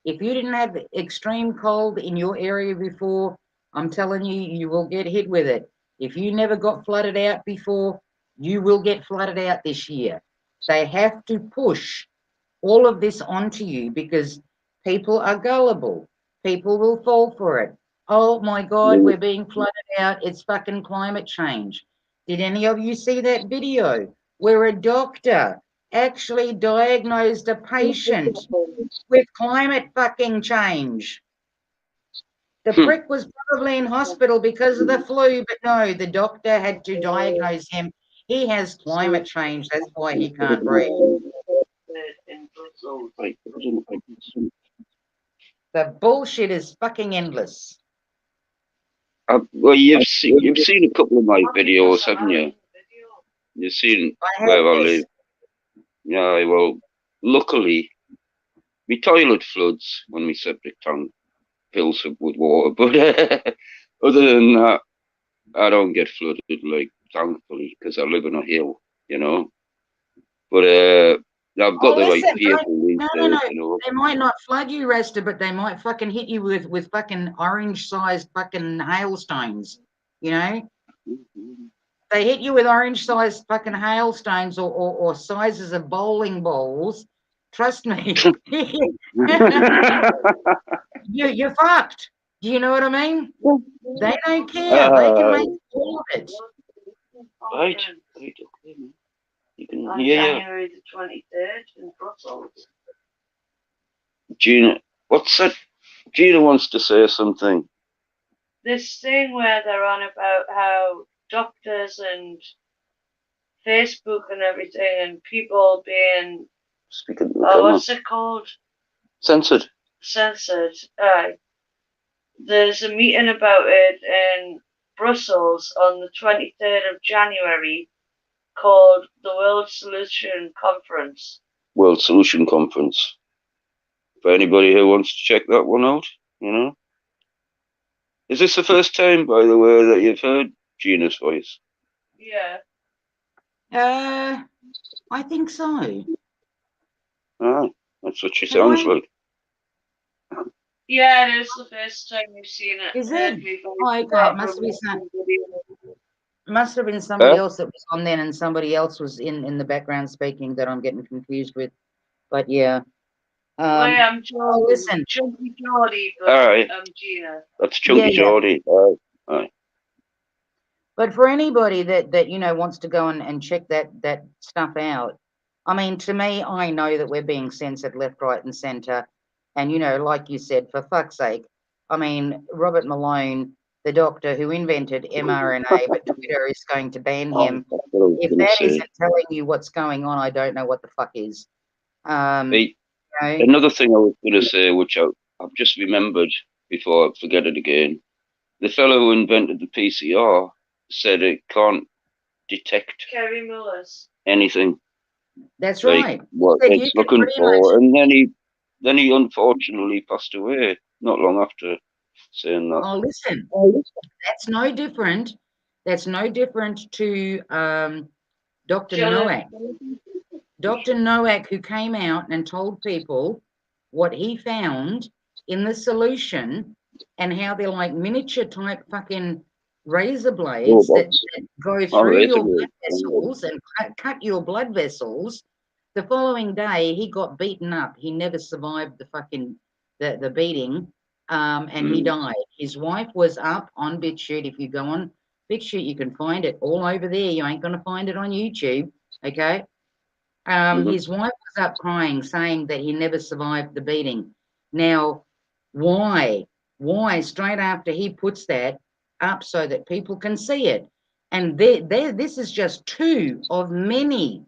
[SPEAKER 1] if you didn't have extreme cold in your area before, I'm telling you, you will get hit with it. If you never got flooded out before, you will get flooded out this year. They have to push all of this onto you because people are gullible. People will fall for it. Oh my God, we're being flooded out. It's fucking climate change. Did any of you see that video where a doctor actually diagnosed a patient with climate fucking change? The prick was probably in hospital because of the flu, but no, the doctor had to diagnose him. He has climate change. That's why he can't breathe. The bullshit is fucking endless.
[SPEAKER 5] Well, you've seen a couple of my videos, haven't you? You've seen where I live. Yeah, well, luckily, my toilet floods when my septic tank fills up with water. But other than that, I don't get flooded, like, thankfully, because I live on a hill, But I've got the right people these days,
[SPEAKER 1] They might not flood you, Resta, but they might fucking hit you with fucking orange-sized fucking hailstones, They hit you with orange-sized fucking hailstones or sizes of bowling balls. Trust me, you're fucked. Do you know what I mean? They don't care. They can make all of it.
[SPEAKER 5] Right. Okay, man. You can
[SPEAKER 7] On
[SPEAKER 5] hear
[SPEAKER 7] January the 23rd in Brussels.
[SPEAKER 5] Gina, what's that? Gina wants to say something.
[SPEAKER 7] This thing where they're on about how doctors and Facebook and everything and people being, what's it called?
[SPEAKER 5] Censored.
[SPEAKER 7] Censored. There's a meeting about it in Brussels on the 23rd of January called the World Solution Conference.
[SPEAKER 5] World Solution Conference. For anybody who wants to check that one out, Is this the first time, by the way, that you've heard Gina's voice?
[SPEAKER 7] Yeah.
[SPEAKER 1] I think so.
[SPEAKER 5] That's what she sounds like.
[SPEAKER 7] Yeah, it is the first time you've seen it.
[SPEAKER 1] Is it? Oh, okay. It must have been somebody else that was on then, and somebody else was in the background speaking that I'm getting confused with. But yeah.
[SPEAKER 7] I'm Geordie.
[SPEAKER 1] Listen.
[SPEAKER 7] Chunky Geordie, but I'm Gina.
[SPEAKER 5] That's Chunky Geordie. All right.
[SPEAKER 1] But for anybody that wants to go and check that stuff out, I mean, to me, I know that we're being censored left, right, and centre. And like you said, for fuck's sake, I mean, Robert Malone, the doctor who invented mRNA, but Twitter is going to ban him. If that isn't telling you what's going on, I don't know what the fuck is.
[SPEAKER 5] Another thing I was going to say, which I've just remembered before I forget it again, the fellow who invented the PCR said it can't detect
[SPEAKER 7] Kerry Mullis.
[SPEAKER 5] anything
[SPEAKER 1] That's
[SPEAKER 5] like
[SPEAKER 1] right.
[SPEAKER 5] what
[SPEAKER 1] That you
[SPEAKER 5] it's
[SPEAKER 1] can
[SPEAKER 5] looking
[SPEAKER 1] pretty
[SPEAKER 5] for.
[SPEAKER 1] much,
[SPEAKER 5] And then he unfortunately passed away not long after saying that.
[SPEAKER 1] oh, listen, that's no different. That's no different to Dr. Nowak. Dr. Nowak, who came out and told people what he found in the solution and how they're like miniature type fucking razor blades that
[SPEAKER 5] Robots.
[SPEAKER 1] go
[SPEAKER 5] Oh,
[SPEAKER 1] through
[SPEAKER 5] razor
[SPEAKER 1] your blood
[SPEAKER 5] blades.
[SPEAKER 1] vessels and cut your blood vessels. The following day, he got beaten up. He never survived the fucking the beating, and he died. His wife was up on BitChute. If you go on BitChute, you can find it all over there. You ain't gonna find it on YouTube, okay? His wife was up crying, saying that he never survived the beating. Now, why? Why? Straight after he puts that up so that people can see it. And this is just two of many.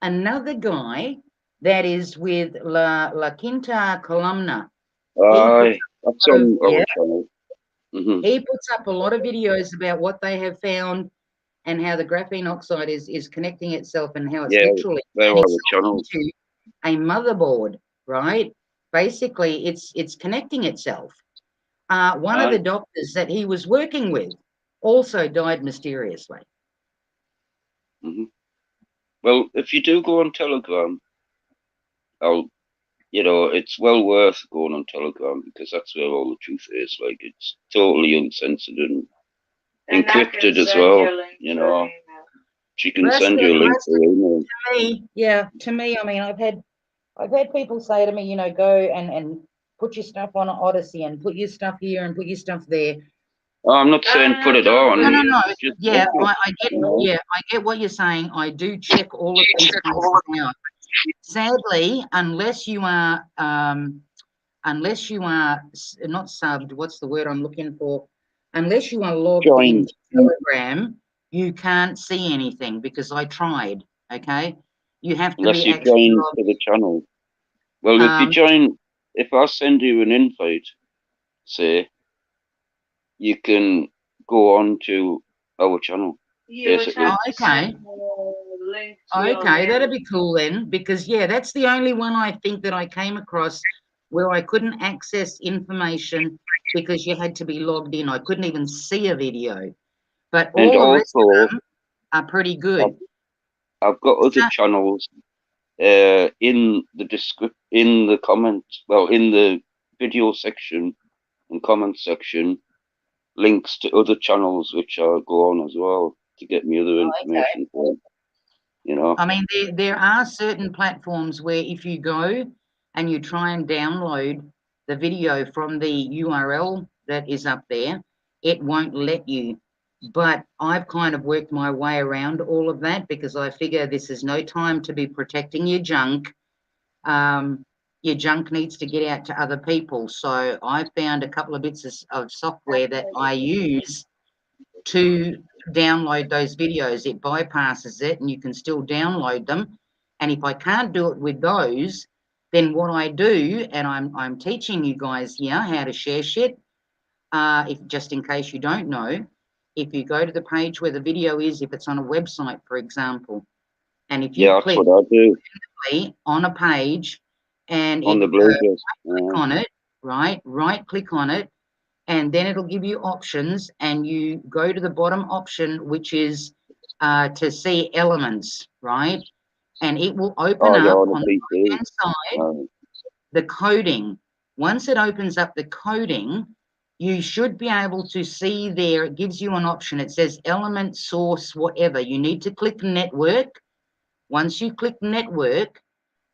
[SPEAKER 1] Another guy that is with La Quinta Columna.
[SPEAKER 5] Aye, that's on
[SPEAKER 1] Yeah,
[SPEAKER 5] our channel.
[SPEAKER 1] he puts up a lot of videos about what they have found and how the graphene oxide is connecting itself and how it's
[SPEAKER 5] Yeah,
[SPEAKER 1] literally
[SPEAKER 5] they're
[SPEAKER 1] turning
[SPEAKER 5] on the channel.
[SPEAKER 1] into a motherboard, right? Basically, it's connecting itself. One of the doctors that he was working with also died mysteriously.
[SPEAKER 5] Well, if you do go on Telegram, it's well worth going on Telegram because that's where all the truth is. Like, it's totally uncensored and encrypted as well. She can send you a link to email.
[SPEAKER 1] To me, I mean, I've had people say to me, go and put your stuff on Odyssey and put your stuff here and put your stuff there.
[SPEAKER 5] Oh, I'm not saying put it on.
[SPEAKER 1] No.
[SPEAKER 5] Just
[SPEAKER 1] Yeah, I get what you're saying. I do check all of these places out. Sadly, unless you are not subbed, what's the word I'm looking for? Unless you are logged into Telegram, you can't see anything because I tried. Okay, you have to
[SPEAKER 5] unless
[SPEAKER 1] be
[SPEAKER 5] you
[SPEAKER 1] actually
[SPEAKER 5] join
[SPEAKER 1] logged.
[SPEAKER 5] to the channel. Well, if you join, if I send you an invite, say, you can go on to our channel. Basically.
[SPEAKER 1] Okay. Okay, that'd be cool then, because that's the only one I think that I came across where I couldn't access information because you had to be logged in. I couldn't even see a video, but all the rest of them are pretty good.
[SPEAKER 5] I've got other channels in the comments, in the video section and comment section, links to other channels which I go on as well to get me other information from.
[SPEAKER 1] I mean, there are certain platforms where if you go and you try and download the video from the URL that is up there, it won't let you. But I've kind of worked my way around all of that because I figure this is no time to be protecting your junk. Your junk needs to get out to other people. So I found a couple of bits of software that I use to download those videos. It bypasses it and you can still download them. And if I can't do it with those, then what I do, and I'm teaching you guys here how to share shit, if just in case you don't know, if you go to the page where the video is, if it's on a website, for example, and if you click on a page and
[SPEAKER 5] on the
[SPEAKER 1] click on it, right click on it, and then it'll give you options, and you go to the bottom option, which is to see elements, right? And it will open up on the right-hand side the coding. Once it opens up the coding, you should be able to see there, it gives you an option. It says element, source, whatever. You need to click network. Once you click network,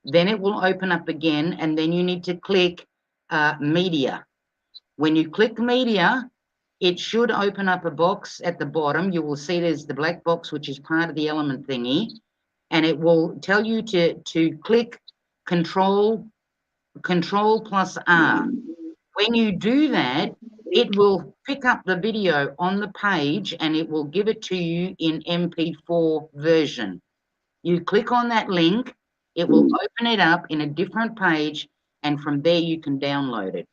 [SPEAKER 1] then it will open up again, and then you need to click media. When you click media, it should open up a box at the bottom. You will see there's the black box, which is part of the element thingy, and it will tell you to click control plus R. When you do that, it will pick up the video on the page and it will give it to you in MP4 version. You click on that link, it will open it up in a different page, and from there you can download it.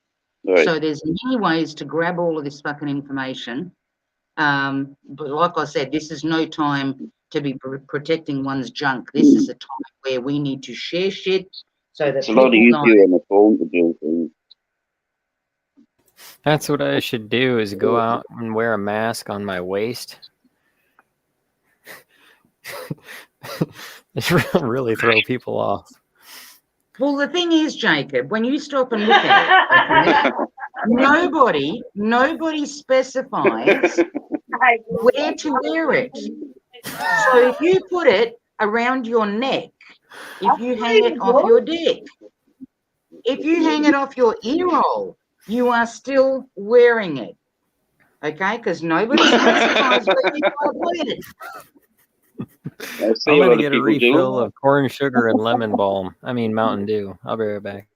[SPEAKER 1] So there's many ways to grab all of this fucking information. But like I said, this is no time to be protecting one's junk. This is a time where we need to share shit so that
[SPEAKER 5] It's a lot
[SPEAKER 1] people know.
[SPEAKER 5] easier on the phone to do things.
[SPEAKER 6] That's what I should do, is go out and wear a mask on my waist. It's really throw people off.
[SPEAKER 1] Well, the thing is, Jacob, when you stop and look at it, okay, nobody specifies where to wear it. So if you put it around your neck, if you hang it off your dick, if you hang it off your ear roll, you are still wearing it. Okay, because nobody specifies where you got to put it.
[SPEAKER 6] I'm gonna get a refill of corn sugar and lemon balm. I mean Mountain Dew. I'll be right back.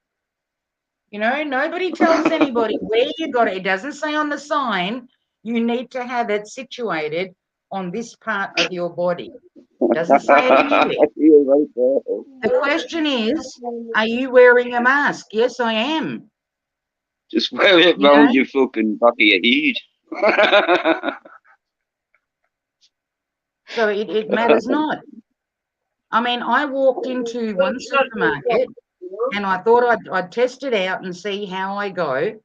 [SPEAKER 1] You know, nobody tells anybody where you got it. It doesn't say on the sign you need to have it situated on this part of your body. Doesn't say it anywhere. The question is, are you wearing a mask? Yes, I am.
[SPEAKER 5] Just wear it round your fucking back of your head.
[SPEAKER 1] So it matters not. I mean, I walked into one supermarket and I thought I'd test it out and see how I go.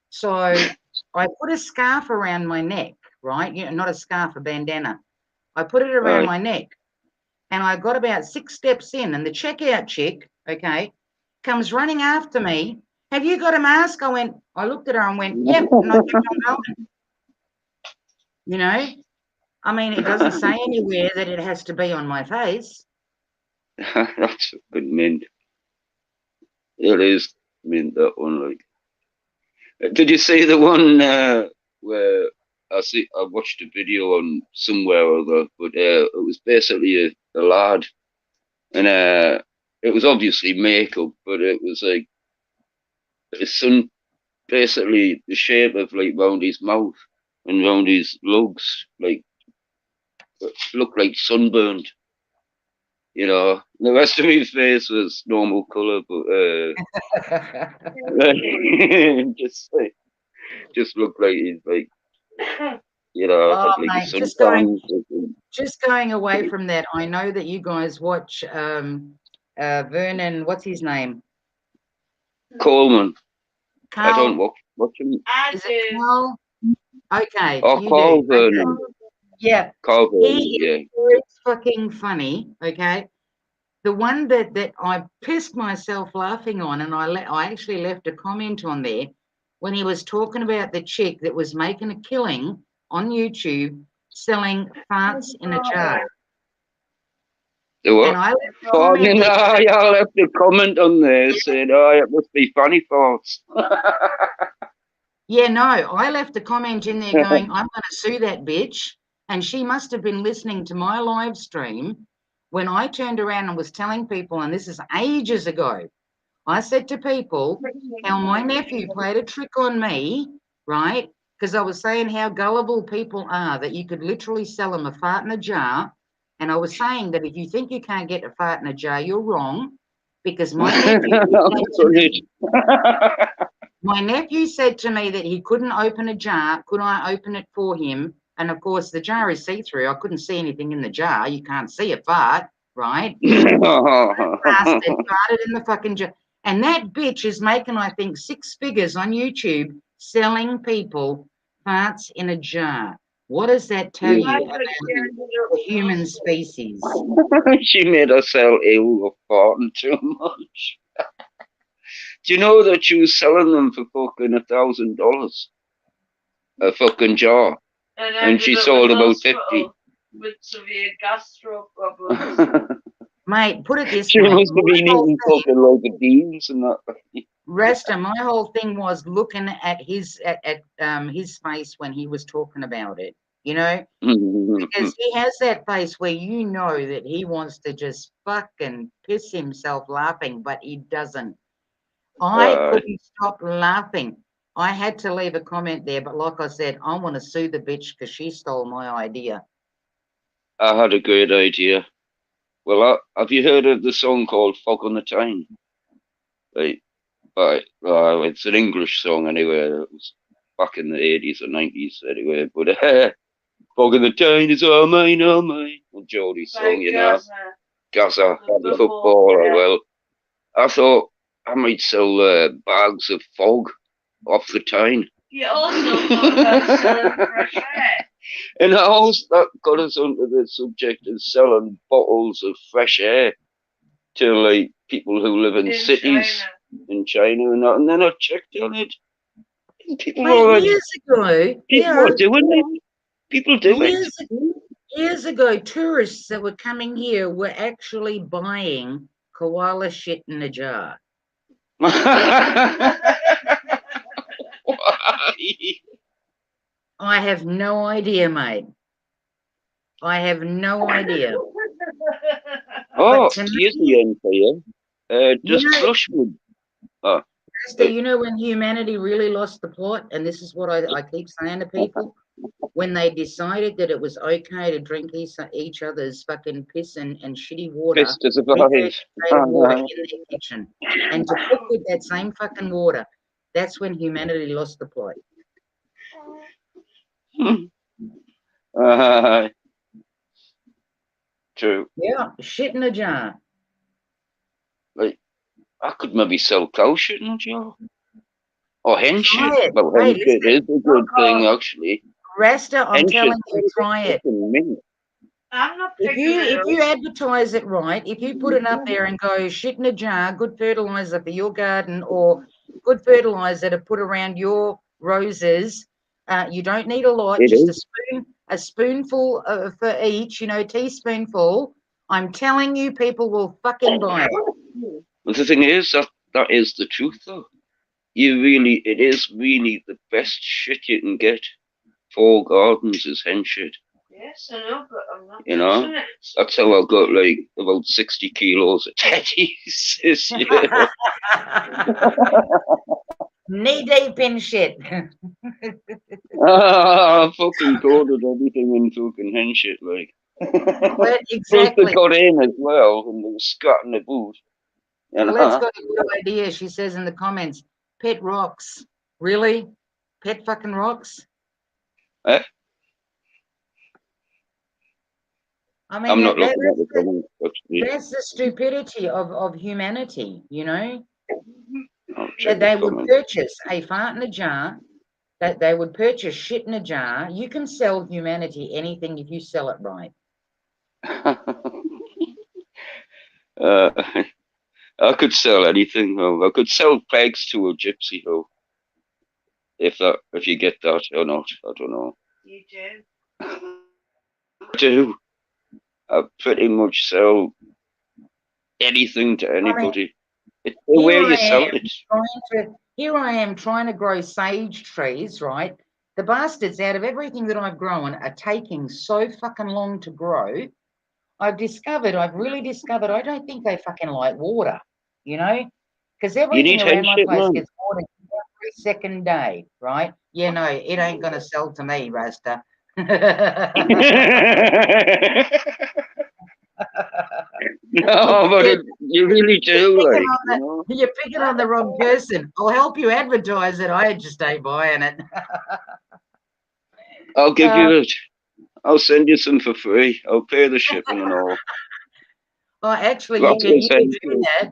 [SPEAKER 1] So I put a scarf around my neck, right? You know, not a scarf, a bandana. I put it around my neck. And I got about 6 steps in, and the checkout chick, okay, comes running after me. Have you got a mask? I looked at her and went, yep, and I kept on going. You know, I mean, it doesn't say anywhere that it has to be on my face.
[SPEAKER 5] That's fucking mint. It is mint, that one. Like, did you see the one where I watched a video on somewhere or other, but it was basically a lad, and it was obviously makeup, but it was like his son, basically the shape of like round his mouth and round his lugs, like looked like sunburned. You know, the rest of his face was normal color, but just looked like he's like, you know,
[SPEAKER 1] oh,
[SPEAKER 5] had like
[SPEAKER 1] mate, just going away from that. I know that you guys watch Vernon. What's his name?
[SPEAKER 5] Coleman.
[SPEAKER 1] Carl,
[SPEAKER 5] I don't watch him.
[SPEAKER 1] Is it Carl? Okay.
[SPEAKER 5] Oh, Carl Vernon.
[SPEAKER 1] Okay. Yeah.
[SPEAKER 5] Carl Vernon.
[SPEAKER 1] He is fucking funny. Okay. The one that I pissed myself laughing on, and I actually left a comment on there when he was talking about the chick that was making a killing on YouTube selling farts in a jar.
[SPEAKER 5] What?
[SPEAKER 1] And I left a comment.
[SPEAKER 5] I left a comment on there saying, "Oh, it must be funny farts."
[SPEAKER 1] Yeah, no, I left a comment in there going, "I'm going to sue that bitch," and she must have been listening to my live stream when I turned around and was telling people, and this is ages ago. I said to people how my nephew played a trick on me, right? Because I was saying how gullible people are, that you could literally sell them a fart in a jar. And I was saying that if you think you can't get a fart in a jar, you're wrong. Because my nephew said to me that he couldn't open a jar. Could I open it for him? And of course, the jar is see-through. I couldn't see anything in the jar. You can't see a fart, right? Bastard farted in the fucking jar. And that bitch is making, I think, 6 figures on YouTube selling people farts in a jar. What does that tell you about the human species?
[SPEAKER 5] She made herself ill of farting too much. Do you know that she was selling them for fucking $1,000 a fucking jar, and she sold about 50
[SPEAKER 7] with severe gastro problems?
[SPEAKER 1] Mate, put it this
[SPEAKER 5] she
[SPEAKER 1] way.
[SPEAKER 5] must have been eating fucking loads of beans and that.
[SPEAKER 1] Resta, my whole thing was looking at his face when he was talking about it, you know, because he has that face where you know that he wants to just fucking piss himself laughing, but he doesn't. I couldn't stop laughing. I had to leave a comment there, but like I said, I want to sue the bitch because she stole my idea.
[SPEAKER 5] I had a great idea. Well, have you heard of the song called "Fog on the Tyne"? Right. It's an English song anyway. It was back in the 80s or 90s anyway. But Fog in the Town is all mine, all mine. And Geordie song, you know. Gaza, the footballer. Well, I thought I might sell bags of fog off the town.
[SPEAKER 7] You also talk about selling fresh air.
[SPEAKER 5] And that got us onto the subject of selling bottles of fresh air to like people who live in cities in China and that. And then I checked on it. And people
[SPEAKER 1] Mate, years ago,
[SPEAKER 5] are doing it. People do it.
[SPEAKER 1] Years ago, tourists that were coming here were actually buying koala shit in a jar.
[SPEAKER 5] Why?
[SPEAKER 1] I have no idea, mate. I have no idea.
[SPEAKER 5] Oh,
[SPEAKER 1] to
[SPEAKER 5] here's
[SPEAKER 1] me-
[SPEAKER 5] the end for you. Just
[SPEAKER 1] You know-
[SPEAKER 5] Flushwood.
[SPEAKER 1] Esther, you know when humanity really lost the plot, and this is what I keep saying to people, when they decided that it was okay to drink each other's fucking piss and shitty water,
[SPEAKER 5] Piss to survive.
[SPEAKER 1] regurgitated water in their kitchen, and to cook with that same fucking water, that's when humanity lost the plot.
[SPEAKER 5] True.
[SPEAKER 1] Yeah, shit in a jar.
[SPEAKER 5] Like, I could maybe sell cow shit in a jar. Or hen shit.
[SPEAKER 1] Try it.
[SPEAKER 5] Well,
[SPEAKER 1] Hey,
[SPEAKER 5] hen shit is a good thing, actually.
[SPEAKER 1] Rasta, I'm
[SPEAKER 5] Hen
[SPEAKER 1] telling
[SPEAKER 5] shit
[SPEAKER 1] you, try it.
[SPEAKER 7] I'm not
[SPEAKER 1] If
[SPEAKER 7] picking it
[SPEAKER 1] you advertise it right, if you put it up there and go shit in a jar, good fertilizer for your garden, or good fertilizer to put around your roses, you don't need a lot, just a spoonful for each, teaspoonful. I'm telling you, people will fucking buy it.
[SPEAKER 5] But the thing is, that is the truth, though. It is really the best shit you can get for gardens is hen shit.
[SPEAKER 7] Yes, I know, but I'm not
[SPEAKER 5] You know?
[SPEAKER 7] touching it.
[SPEAKER 5] That's how I got like about 60 kilos of teddies this year.
[SPEAKER 1] Knee deep in shit.
[SPEAKER 5] I fucking corded everything in fucking hen shit, like.
[SPEAKER 1] Well,
[SPEAKER 5] Plus
[SPEAKER 1] exactly.
[SPEAKER 5] they got in as well, and they were scatting the boot. You know?
[SPEAKER 1] Let's got a good idea. She says in the comments, pet rocks. Really? Pet fucking rocks?
[SPEAKER 5] Eh?
[SPEAKER 1] I mean,
[SPEAKER 5] I'm not looking at the comments, actually.
[SPEAKER 1] that's the stupidity of humanity, you know?
[SPEAKER 5] I'll check
[SPEAKER 1] That they
[SPEAKER 5] the
[SPEAKER 1] would
[SPEAKER 5] comments.
[SPEAKER 1] purchase a fart in a jar, that they would purchase shit in a jar. You can sell humanity anything if you sell it right.
[SPEAKER 5] I could sell anything. I could sell pegs to a gypsy, though. If you get that or not, I don't know.
[SPEAKER 7] You do.
[SPEAKER 5] I do. I pretty much sell anything to anybody. It's the way you sell it.
[SPEAKER 1] Here I am trying to grow sage trees, right? The bastards, out of everything that I've grown, are taking so fucking long to grow. I've really discovered, I don't think they fucking like water, you know? Because everything
[SPEAKER 5] need
[SPEAKER 1] around
[SPEAKER 5] hen
[SPEAKER 1] my
[SPEAKER 5] shit,
[SPEAKER 1] place
[SPEAKER 5] man.
[SPEAKER 1] gets watered every second day, right? Yeah, no, it ain't going to sell to me, Rasta.
[SPEAKER 5] No, but you really do, like, you know?
[SPEAKER 1] You're picking on the wrong person. I'll help you advertise it. I just ain't buying it.
[SPEAKER 5] I'll give you it. I'll send you some for free. I'll pay the shipping and all.
[SPEAKER 1] Oh, actually, you could do that.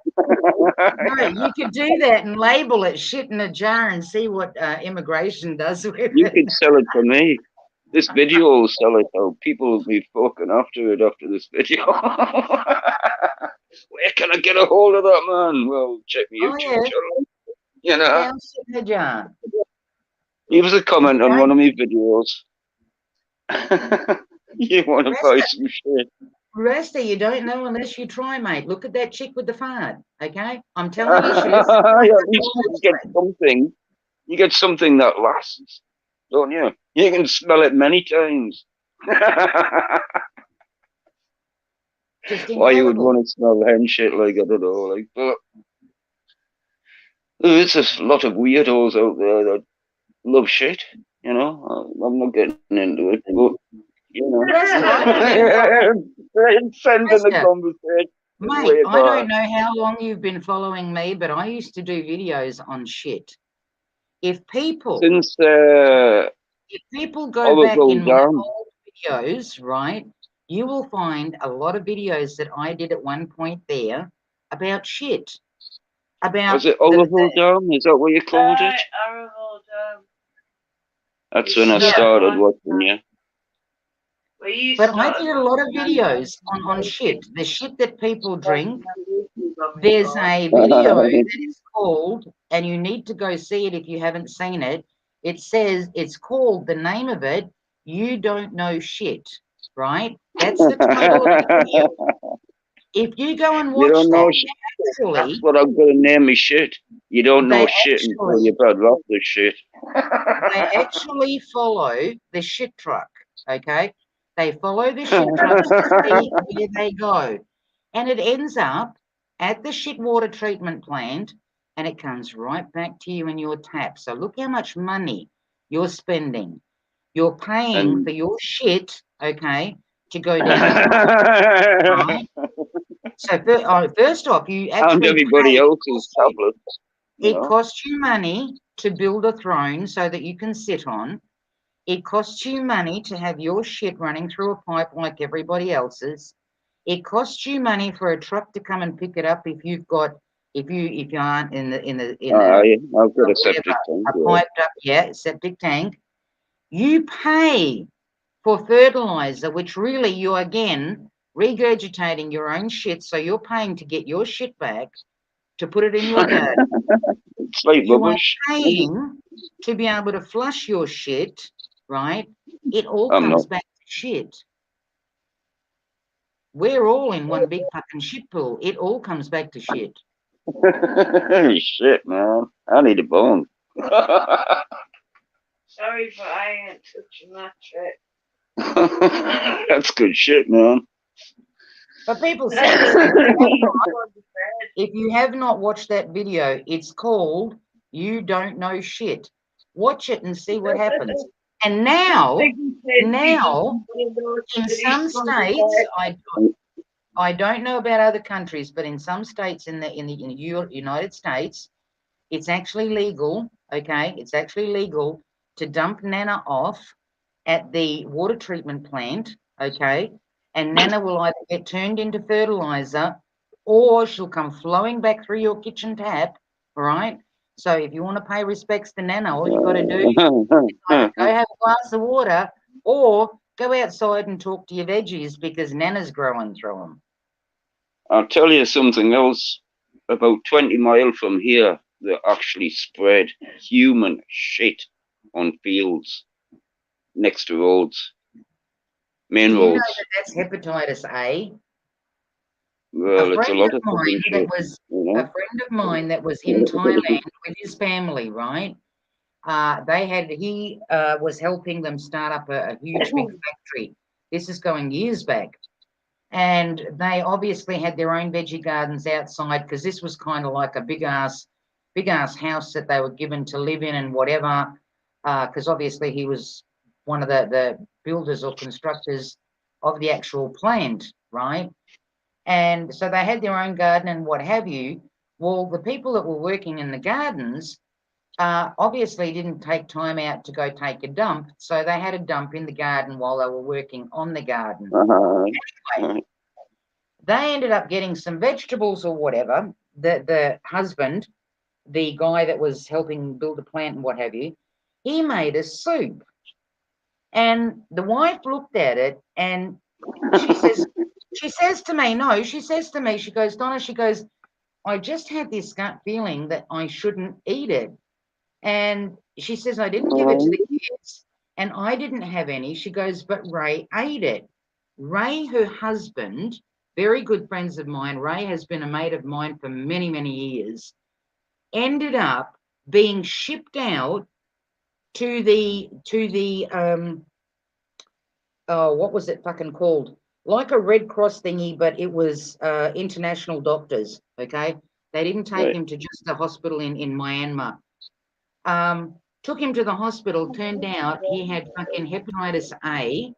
[SPEAKER 1] No, you could do that and label it shit in a jar and see what immigration does with it.
[SPEAKER 5] You could sell it for me. This video will sell it. Oh, people will be fucking after it after this video. Where can I get a hold of that, man? Well, check my YouTube channel. You know,
[SPEAKER 1] shit in a jar.
[SPEAKER 5] Leave us a comment on one of my videos. You want to buy some shit?
[SPEAKER 1] Rasta, you don't know unless you try, mate. Look at that chick with the fart, okay? I'm telling you, she listens.
[SPEAKER 5] At least you get something. You get something that lasts, don't you? You can smell it many times. Why you would want to smell hen shit, like, I don't know, like, but there's a lot of weirdos out there that love shit, you know? I'm not getting into it, but, you know. Sending the conversation.
[SPEAKER 1] Mate, I don't know how long you've been following me, but I used to do videos on shit. If people
[SPEAKER 5] Since
[SPEAKER 1] go back in my old videos, right, you will find a lot of videos that I did at one point there about shit. About
[SPEAKER 5] Was it Oliver Dome? Is that what you called it?
[SPEAKER 7] Arable Dome.
[SPEAKER 5] That's when I
[SPEAKER 1] Yeah.
[SPEAKER 5] started watching you.
[SPEAKER 1] But I did a lot of videos on shit, the shit that people drink. There's a video that is called, and you need to go see it if you haven't seen it. It says, it's called, the name of it, You Don't Know Shit, right? That's the title of the video. If you go and
[SPEAKER 5] You
[SPEAKER 1] watch
[SPEAKER 5] don't know
[SPEAKER 1] that,
[SPEAKER 5] shit.
[SPEAKER 1] actually,
[SPEAKER 5] That's what I'm going to name me shit. You don't know
[SPEAKER 1] they
[SPEAKER 5] shit until
[SPEAKER 1] actually,
[SPEAKER 5] you've had lots of shit.
[SPEAKER 1] they actually follow the shit truck, okay? They follow the shit trucks to see where they go. And it ends up at the shit water treatment plant, and it comes right back to you in your tap. So look how much money you're spending. You're paying for your shit, okay, to go down a pipe, right? So first off, you
[SPEAKER 5] And
[SPEAKER 1] actually
[SPEAKER 5] everybody
[SPEAKER 1] pay.
[SPEAKER 5] else's tablets.
[SPEAKER 1] It costs you money to build a throne so that you can sit on. It costs you money to have your shit running through a pipe like everybody else's. It costs you money for a truck to come and pick it up if you aren't in
[SPEAKER 5] I've got a septic tank.
[SPEAKER 1] a piped up septic tank. You pay for fertilizer, which really you're again regurgitating your own shit, so you're paying to get your shit back to put it in your garden.
[SPEAKER 5] It's like
[SPEAKER 1] You are
[SPEAKER 5] rubbish.
[SPEAKER 1] paying to be able to flush your shit, right? It all
[SPEAKER 5] I'm
[SPEAKER 1] comes
[SPEAKER 5] not.
[SPEAKER 1] back to shit. We're all in one big fucking shit pool. It all comes back to shit.
[SPEAKER 5] Shit, man. I need a bone.
[SPEAKER 7] Sorry, but I ain't touching that shit.
[SPEAKER 5] That's good shit, man.
[SPEAKER 1] But people, seriously, if you have not watched that video, it's called You Don't Know Shit. Watch it and see what happens. And now in some states, I don't know about other countries, but in some states in the United States, it's actually legal, okay? It's actually legal to dump Nana off at the water treatment plant, okay? And Nana will either get turned into fertilizer or she'll come flowing back through your kitchen tap, all right? So if you want to pay respects to Nana, all you got to do is either go have a glass of water or go outside and talk to your veggies because Nana's growing through them.
[SPEAKER 5] I'll tell you something else. About 20 miles from here, they actually spread human shit on fields next to roads, main
[SPEAKER 1] Do you know
[SPEAKER 5] roads.
[SPEAKER 1] that that's hepatitis A?
[SPEAKER 5] Well, it's a lot of fucking shit.
[SPEAKER 1] A friend of mine that was in Thailand with his family, right? He was helping them start up a huge big factory. This is going years back. And they obviously had their own veggie gardens outside because this was kind of like a big ass house that they were given to live in and whatever. Because obviously he was one of the builders or constructors of the actual plant, right? And so they had their own garden and what have you. Well, the people that were working in the gardens obviously didn't take time out to go take a dump. So they had a dump in the garden while they were working on the garden. Anyway, they ended up getting some vegetables or whatever. The husband, the guy that was helping build the plant and what have you, he made a soup. And the wife looked at it and she says to me, she goes, Donna, she goes, I just had this gut feeling that I shouldn't eat it. And she says, I didn't give it to the kids and I didn't have any. She goes, but Ray ate it. Ray, her husband, very good friends of mine, Ray has been a mate of mine for many, many years, ended up being shipped out to the what was it fucking called? Like a Red Cross thingy, but it was international doctors, okay? They didn't take him to just the hospital in Myanmar. Took him to the hospital, turned out he had fucking hepatitis A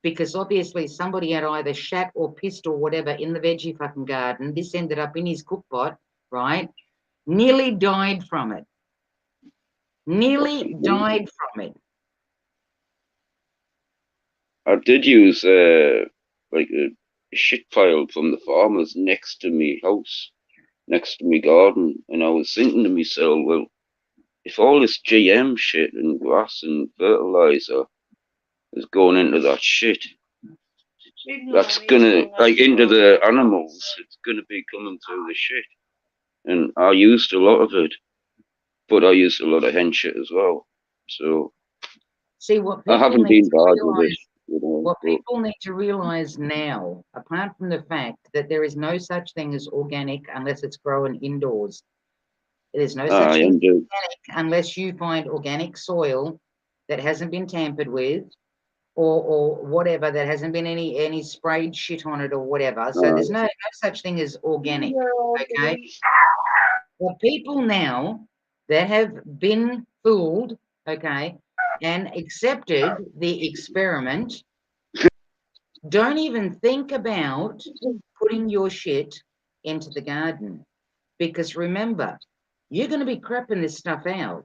[SPEAKER 1] because obviously somebody had either shat or pissed or whatever in the veggie fucking garden. This ended up in his cook pot, right? Nearly died from it. Nearly died from it.
[SPEAKER 5] I did use like a shit pile from the farmers next to me house, next to me garden, and I was thinking to myself, well, if all this GM shit and grass and fertilizer is going into that shit, that's gonna like into the animals. It's gonna be coming through the shit, and I used a lot of it, but I used a lot of hen shit as well. So
[SPEAKER 1] See, what
[SPEAKER 5] I
[SPEAKER 1] people
[SPEAKER 5] haven't
[SPEAKER 1] need
[SPEAKER 5] been
[SPEAKER 1] to
[SPEAKER 5] bad with it.
[SPEAKER 1] realize, what
[SPEAKER 5] But
[SPEAKER 1] people need to realize now, apart from the fact that there is no such thing as organic unless it's grown indoors. There's no such
[SPEAKER 5] I
[SPEAKER 1] thing as
[SPEAKER 5] do.
[SPEAKER 1] organic unless you find organic soil that hasn't been tampered with, or whatever, that hasn't been any sprayed shit on it or whatever. So there's no such thing as organic. Okay. Well, people now that have been fooled, okay, and accepted the experiment, don't even think about putting your shit into the garden. Because remember, you're going to be crapping this stuff out.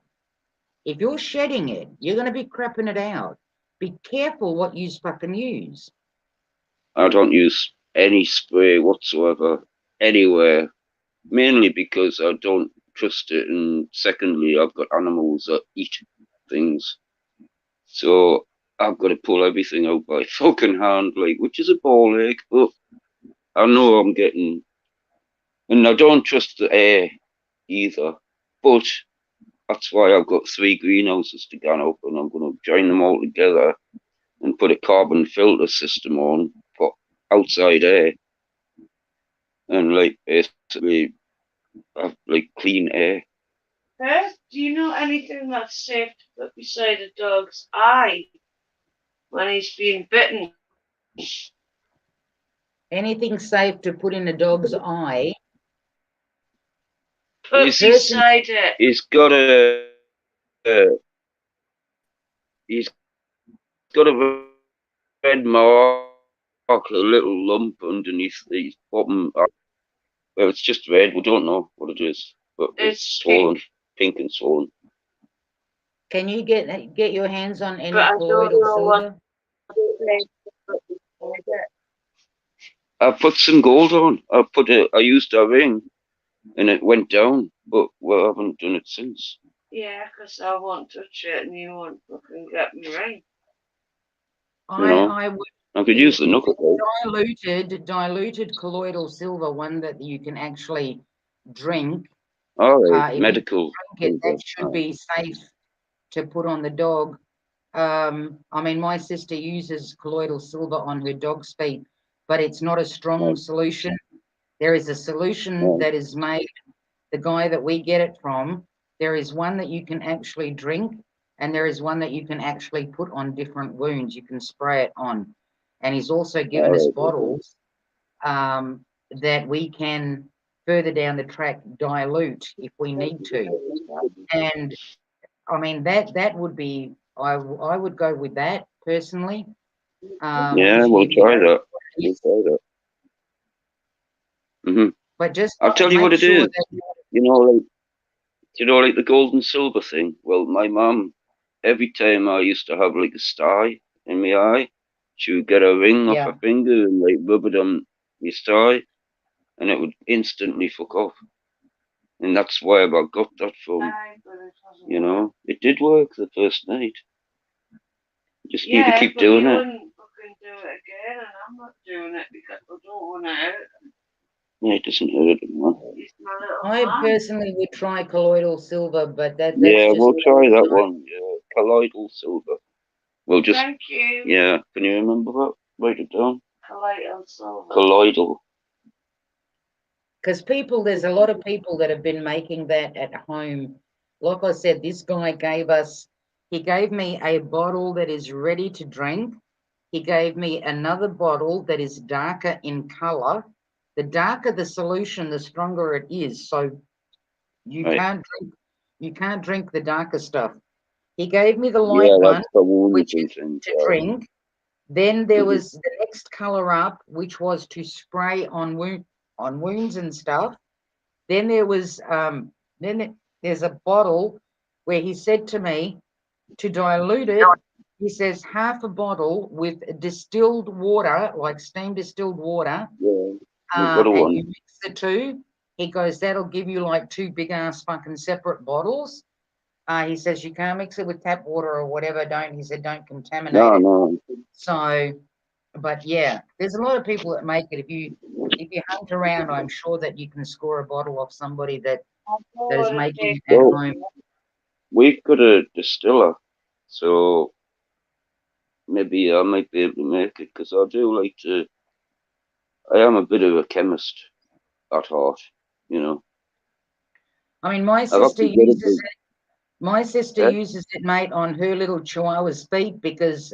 [SPEAKER 1] If you're shedding it, you're going to be crapping it out. Be careful what you fucking use.
[SPEAKER 5] I don't use any spray whatsoever anywhere, mainly because I don't trust it, and secondly, I've got animals that eat things, so I've got to pull everything out by fucking hand, like, which is a ball ache, but I know I'm getting, and I don't trust the air either, but that's why I've got 3 greenhouses to go up, and I'm going to join them all together and put a carbon filter system on for outside air, and like basically have like clean air.
[SPEAKER 7] Perth, do you know anything that's safe to put beside a dog's eye when he's been bitten?
[SPEAKER 1] Anything safe to put in a dog's eye?
[SPEAKER 7] Put
[SPEAKER 5] He's,
[SPEAKER 7] beside it.
[SPEAKER 5] he's got a he's got a red mark, a little lump underneath the bottom. Well, it's just red. We don't know what it is, but it's swollen, pink and swollen.
[SPEAKER 1] Can you get your hands on any
[SPEAKER 7] But I don't
[SPEAKER 1] colloidal
[SPEAKER 7] know what
[SPEAKER 1] silver?
[SPEAKER 7] they put beside it.
[SPEAKER 5] I put some gold on. I used a ring, and it went down, but we haven't done it since.
[SPEAKER 7] Yeah, 'cause I won't touch it and you won't fucking get me right.
[SPEAKER 5] You know,
[SPEAKER 1] I would
[SPEAKER 5] I could use the knuckle though.
[SPEAKER 1] diluted colloidal silver, one that you can actually drink.
[SPEAKER 5] All right,
[SPEAKER 1] If you
[SPEAKER 5] medical.
[SPEAKER 1] drink it, that should be safe to put on the dog. I mean, my sister uses colloidal silver on her dog's feet, but it's not a strong solution. There is a solution that is made, the guy that we get it from, there is one that you can actually drink, and there is one that you can actually put on different wounds. You can spray it on. And he's also given us bottles that we can further down the track dilute if we need to. And I mean, that would be, I would go with that personally.
[SPEAKER 5] Yeah, we'll try that. We'll try that.
[SPEAKER 1] But just
[SPEAKER 5] I'll tell you what
[SPEAKER 1] make
[SPEAKER 5] it
[SPEAKER 1] sure
[SPEAKER 5] is.
[SPEAKER 1] that
[SPEAKER 5] Like the gold and silver thing. Well, my mum, every time I used to have like a sty in my eye, she would get a ring off her finger and like rub it on my sty, and it would instantly fuck off. And that's why I got that from. You know, it did work the first night. You just need to keep doing it.
[SPEAKER 7] Wouldn't fucking do it again, and I'm not doing it because I don't want to hurt him.
[SPEAKER 5] Yeah, it doesn't hurt anymore.
[SPEAKER 1] I personally would try colloidal silver, but that's
[SPEAKER 5] yeah,
[SPEAKER 1] just
[SPEAKER 5] we'll try that one. Yeah, colloidal silver. We'll just.
[SPEAKER 7] Thank you.
[SPEAKER 5] Yeah, can you remember that? Write it down.
[SPEAKER 7] Colloidal silver.
[SPEAKER 5] Colloidal.
[SPEAKER 1] Because there's a lot of people that have been making that at home. Like I said, this guy he gave me a bottle that is ready to drink. He gave me another bottle that is darker in color. The darker the solution, the stronger it is. So you can't drink the darker stuff. He gave me the light one, which is to drink. Then there was the next color up, which was to spray on wounds and stuff. Then there was there's a bottle where he said to me to dilute it He says half a bottle with distilled water, like steam distilled water,
[SPEAKER 5] Yeah. I've got
[SPEAKER 1] and
[SPEAKER 5] one.
[SPEAKER 1] you mix the two. He goes, that'll give you like two big ass fucking separate bottles. He says you can't mix it with tap water or whatever. He said don't contaminate
[SPEAKER 5] No,
[SPEAKER 1] it.
[SPEAKER 5] no.
[SPEAKER 1] So, but yeah, there's a lot of people that make it. If you hunt around, I'm sure that you can score a bottle off somebody that is making it at
[SPEAKER 5] Well,
[SPEAKER 1] home.
[SPEAKER 5] we've got a distiller, so maybe I might be able to make it because I do like to. I am a bit of a chemist at heart, you know.
[SPEAKER 1] I mean, my
[SPEAKER 5] I've
[SPEAKER 1] sister
[SPEAKER 5] actually got a
[SPEAKER 1] uses
[SPEAKER 5] bit.
[SPEAKER 1] it. My sister
[SPEAKER 5] Eh?
[SPEAKER 1] uses it, mate, on her little Chihuahua's feet because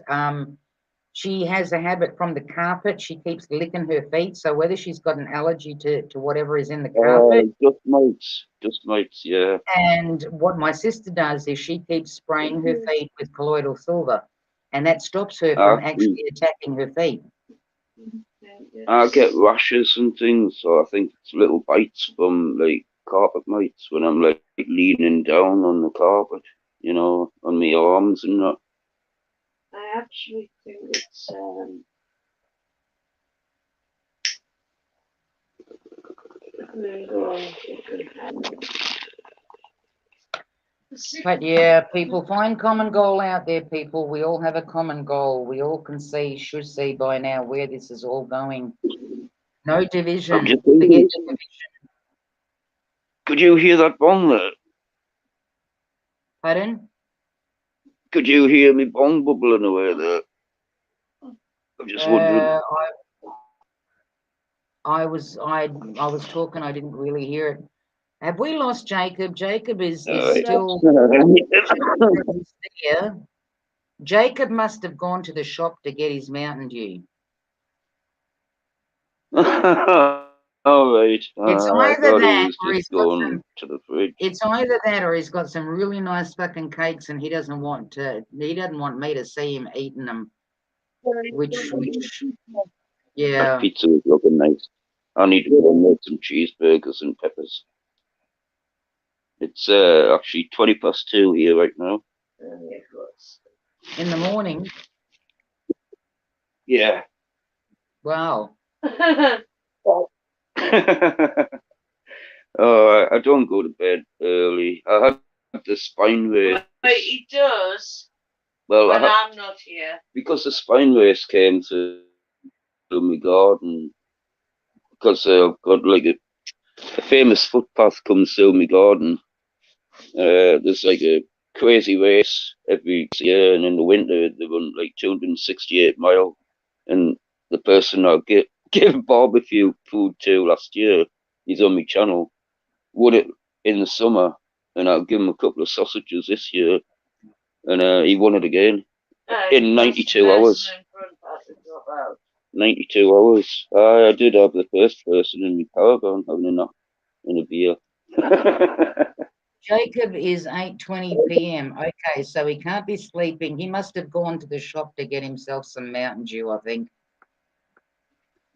[SPEAKER 1] she has a habit from the carpet. She keeps licking her feet. So whether she's got an allergy to whatever is in the carpet,
[SPEAKER 5] Just mites, yeah.
[SPEAKER 1] and what my sister does is she keeps spraying her feet with colloidal silver, and that stops her from
[SPEAKER 5] Actually,
[SPEAKER 1] actually attacking her feet.
[SPEAKER 5] I get rashes and things, so I think it's little bites from like carpet mites when I'm like leaning down on the carpet, you know, on my arms and that.
[SPEAKER 7] I actually think it's
[SPEAKER 1] But yeah, people, find common goal out there, people. We all have a common goal. We all should see by now where this is all going. No
[SPEAKER 5] I'm
[SPEAKER 1] division.
[SPEAKER 5] just
[SPEAKER 1] Forget
[SPEAKER 5] thinking,
[SPEAKER 1] the division.
[SPEAKER 5] could you hear that bong there?
[SPEAKER 1] Pardon?
[SPEAKER 5] Could you hear me bong bubbling away there? I'm just wondering.
[SPEAKER 1] I was talking. I didn't really hear it. Have we lost Jacob? Jacob is
[SPEAKER 5] Alright.
[SPEAKER 1] still there. Jacob must have gone to the shop to get his Mountain Dew.
[SPEAKER 5] All right.
[SPEAKER 1] It's
[SPEAKER 5] I
[SPEAKER 1] either
[SPEAKER 5] thought he
[SPEAKER 1] that
[SPEAKER 5] was
[SPEAKER 1] or
[SPEAKER 5] just going to the fridge.
[SPEAKER 1] It's either that or he's got some really nice fucking cakes and he doesn't want me to see him eating them. Which yeah.
[SPEAKER 5] That pizza is looking nice. I need to go and make some cheeseburgers and peppers. It's actually 2:20 here right now.
[SPEAKER 1] In the morning.
[SPEAKER 5] Yeah.
[SPEAKER 1] Wow.
[SPEAKER 5] I don't go to bed early. I had the spine race.
[SPEAKER 7] But he does
[SPEAKER 5] Well,
[SPEAKER 7] when I'm not here.
[SPEAKER 5] Because the spine race came through my garden. Because I've got like a famous footpath comes through my garden. There's like a crazy race every year, and in the winter they run like 268 mile. And the person I gave barbecue food to last year, he's on my channel, won it in the summer, and I'll give him a couple of sausages this year, and he won it again in 92 hours. 92 hours. I did have the first person in my caravan having a nap and a beer.
[SPEAKER 1] Jacob is 8:20 p.m. Okay, so he can't be sleeping. He must have gone to the shop to get himself some Mountain Dew, I think.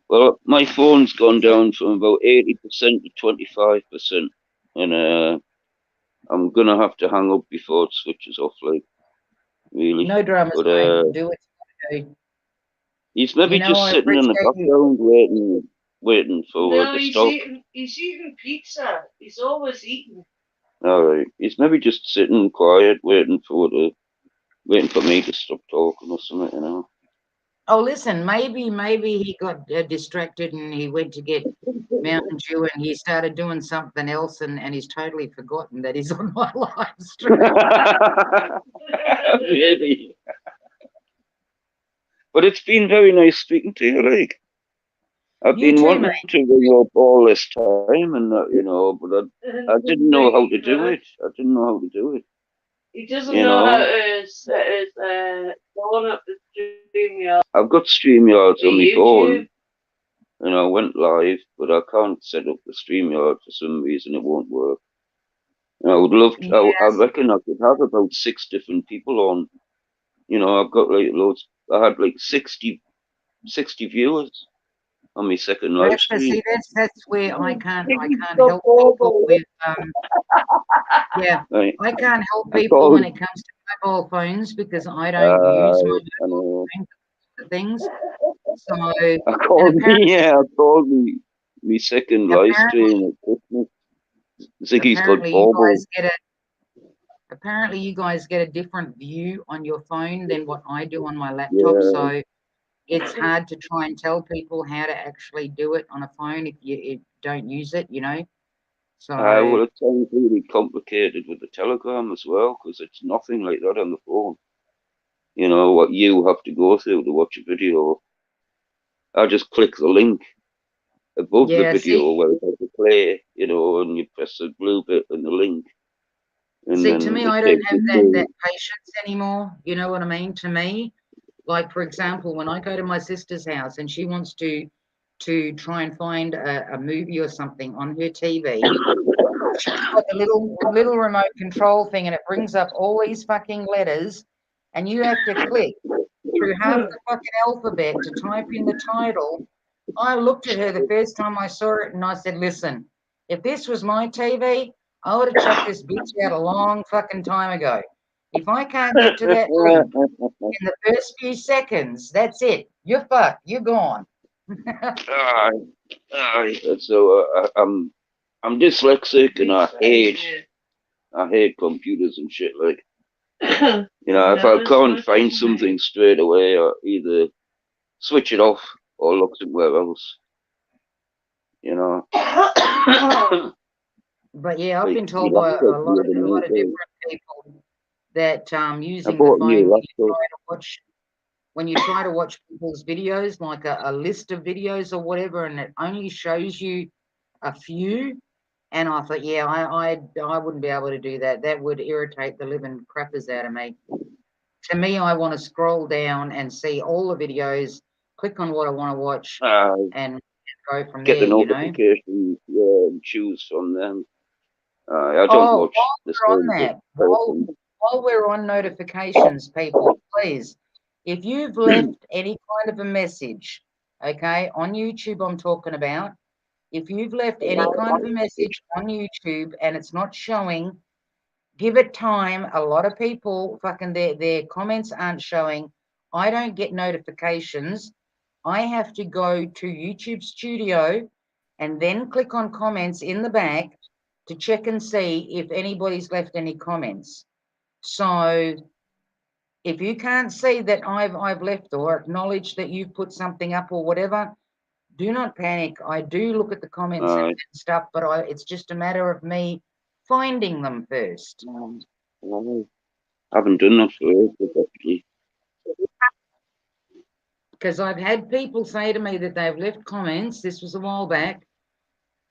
[SPEAKER 5] Well, my phone's gone down from about 80% to 25%, and I'm gonna have to hang up before it switches off. Like, really.
[SPEAKER 1] No dramas,
[SPEAKER 5] But
[SPEAKER 1] mate. Do what you do.
[SPEAKER 5] he's maybe just
[SPEAKER 1] I
[SPEAKER 5] sitting in the
[SPEAKER 1] appreciate you.
[SPEAKER 5] background waiting for
[SPEAKER 7] No,
[SPEAKER 5] the
[SPEAKER 7] he's
[SPEAKER 5] stop.
[SPEAKER 7] eating pizza. He's always eating.
[SPEAKER 5] All right, he's maybe just sitting quiet, waiting for me to stop talking or something, you know.
[SPEAKER 1] Oh, listen, maybe he got distracted and he went to get Mountain Dew and he started doing something else and he's totally forgotten that he's on my live stream.
[SPEAKER 5] Really? But it's been very nice speaking to you, like. I've
[SPEAKER 1] You
[SPEAKER 5] been
[SPEAKER 1] too,
[SPEAKER 5] wanting
[SPEAKER 1] mate.
[SPEAKER 5] to ring up all this time and that, you know, but I didn't know how to do it. I didn't know how to do it.
[SPEAKER 7] He doesn't know how to set his phone up the StreamYard. I've
[SPEAKER 5] got StreamYards on my phone,
[SPEAKER 7] YouTube.
[SPEAKER 5] and I went live, but I can't set up the StreamYard for some reason. It won't work. And I would love to. I
[SPEAKER 1] Yes.
[SPEAKER 5] reckon I could have about 6 different people on. You know, I've got like loads. I had like 60 viewers on my second live stream.
[SPEAKER 1] That's where I can't help people with yeah.
[SPEAKER 5] Right.
[SPEAKER 1] I can't help people when it comes to mobile phones because I don't use my
[SPEAKER 5] I know.
[SPEAKER 1] phone for things. So,
[SPEAKER 5] I
[SPEAKER 1] and
[SPEAKER 5] called
[SPEAKER 1] apparently,
[SPEAKER 5] me, yeah, I called me second live
[SPEAKER 1] apparently,
[SPEAKER 5] stream at Christmas. Ziggy's got
[SPEAKER 1] apparently, you
[SPEAKER 5] bauble.
[SPEAKER 1] guys get a apparently you guys get a different view on your phone than what I do on my laptop.
[SPEAKER 5] Yeah.
[SPEAKER 1] So it's hard to try and tell people how to actually do it on a phone if you don't use it, you know. So
[SPEAKER 5] Well, it sounds really complicated with the Telegram as well, because it's nothing like that on the phone. You know, what you have to go through to watch a video. I just click the link above the
[SPEAKER 1] yeah,
[SPEAKER 5] video where it has to play, you know, and you press the blue bit and the link, and
[SPEAKER 1] see, to
[SPEAKER 5] then
[SPEAKER 1] me,
[SPEAKER 5] it
[SPEAKER 1] I don't
[SPEAKER 5] takes
[SPEAKER 1] have
[SPEAKER 5] you
[SPEAKER 1] that
[SPEAKER 5] through.
[SPEAKER 1] patience anymore. You know what I mean? To me, like for example, when I go to my sister's house and she wants to try and find a movie or something on her TV, she's got the little remote control thing, and it brings up all these fucking letters, and you have to click through half the fucking alphabet to type in the title. I looked at her the first time I saw it, and I said, "Listen, if this was my TV, I would have chucked this bitch out a long fucking time ago. If I can't get to that link in the first few seconds, that's it. You're fucked. You're gone."
[SPEAKER 5] Aye, aye. So I'm dyslexic and I hate computers and shit. Like, you know, if I can't find something straight away, I either switch it off or look somewhere else. You know,
[SPEAKER 1] But yeah, I've
[SPEAKER 5] like
[SPEAKER 1] been
[SPEAKER 5] my
[SPEAKER 1] told by
[SPEAKER 5] laptop the other
[SPEAKER 1] a lot
[SPEAKER 5] night.
[SPEAKER 1] of different people that
[SPEAKER 5] I
[SPEAKER 1] using the
[SPEAKER 5] bought a
[SPEAKER 1] phone
[SPEAKER 5] new laptop.
[SPEAKER 1] when you try to watch people's videos, like a list of videos or whatever, and it only shows you a few. And I thought, yeah, I wouldn't be able to do that. That would irritate the living crappers out of me. To me, I want to scroll down and see all the videos, click on what I want to watch, and go from
[SPEAKER 5] Get
[SPEAKER 1] there,
[SPEAKER 5] the
[SPEAKER 1] you know.
[SPEAKER 5] notifications, yeah, and choose from them. I don't
[SPEAKER 1] Oh,
[SPEAKER 5] watch the
[SPEAKER 1] while we're on
[SPEAKER 5] same
[SPEAKER 1] that,
[SPEAKER 5] person.
[SPEAKER 1] while we're on notifications, people, please, if you've left any kind of a message, okay, on YouTube, I'm talking about, if you've left any kind of a message on YouTube and it's not showing, give it time. A lot of people fucking their comments aren't showing. I don't get notifications. I have to go to YouTube Studio and then click on comments in the back to check and see if anybody's left any comments. So if you can't see that I've left or acknowledge that you've put something up or whatever, do not panic. I do look at the comments and stuff, but it's just a matter of me finding them first.
[SPEAKER 5] I haven't done that for ages, actually.
[SPEAKER 1] Because I've had people say to me that they've left comments. This was a while back.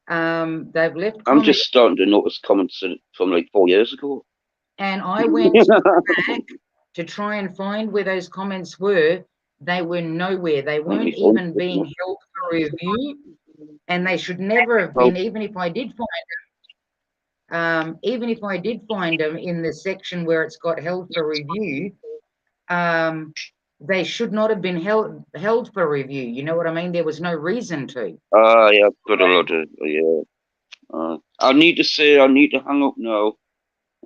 [SPEAKER 1] They've left
[SPEAKER 5] I'm
[SPEAKER 1] comments,
[SPEAKER 5] just starting to notice comments from like 4 years ago.
[SPEAKER 1] and I went back to try and find where those comments were. They were nowhere. They weren't even being held for review, and they should never have been. Even if I did find them in the section where it's got held for review, they should not have been held for review. You know what I mean? There was no reason to.
[SPEAKER 5] Yeah, I've got a lot of, yeah. I need to hang up now.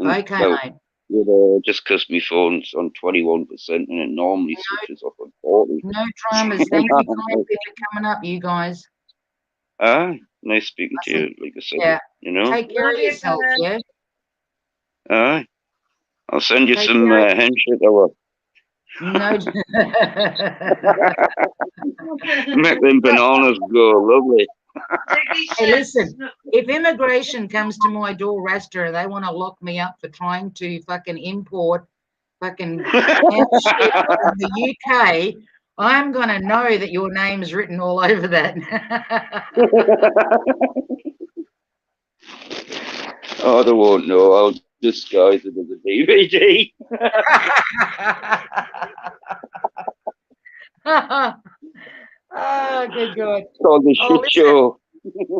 [SPEAKER 1] Okay,
[SPEAKER 5] Well,
[SPEAKER 1] mate.
[SPEAKER 5] you know, just because my phone's on 21% and it normally switches off on 40.
[SPEAKER 1] No dramas. Thank you kindly for coming up, you guys.
[SPEAKER 5] Nice speaking to you, like I said,
[SPEAKER 1] Yeah.
[SPEAKER 5] you know.
[SPEAKER 1] Take care of yourself, yeah?
[SPEAKER 5] I'll send you
[SPEAKER 1] Take
[SPEAKER 5] some
[SPEAKER 1] care.
[SPEAKER 5] hen shit over.
[SPEAKER 1] No.
[SPEAKER 5] Make them bananas go lovely.
[SPEAKER 1] Hey, listen, if immigration comes to my door, Rasta, and they want to lock me up for trying to fucking import fucking hemp shit from the UK, I'm going to know that your name's written all over that.
[SPEAKER 5] Oh, they won't know. I'll disguise it as a DVD.
[SPEAKER 1] Oh, good God.
[SPEAKER 5] It's called the shit
[SPEAKER 1] Listen,
[SPEAKER 5] show.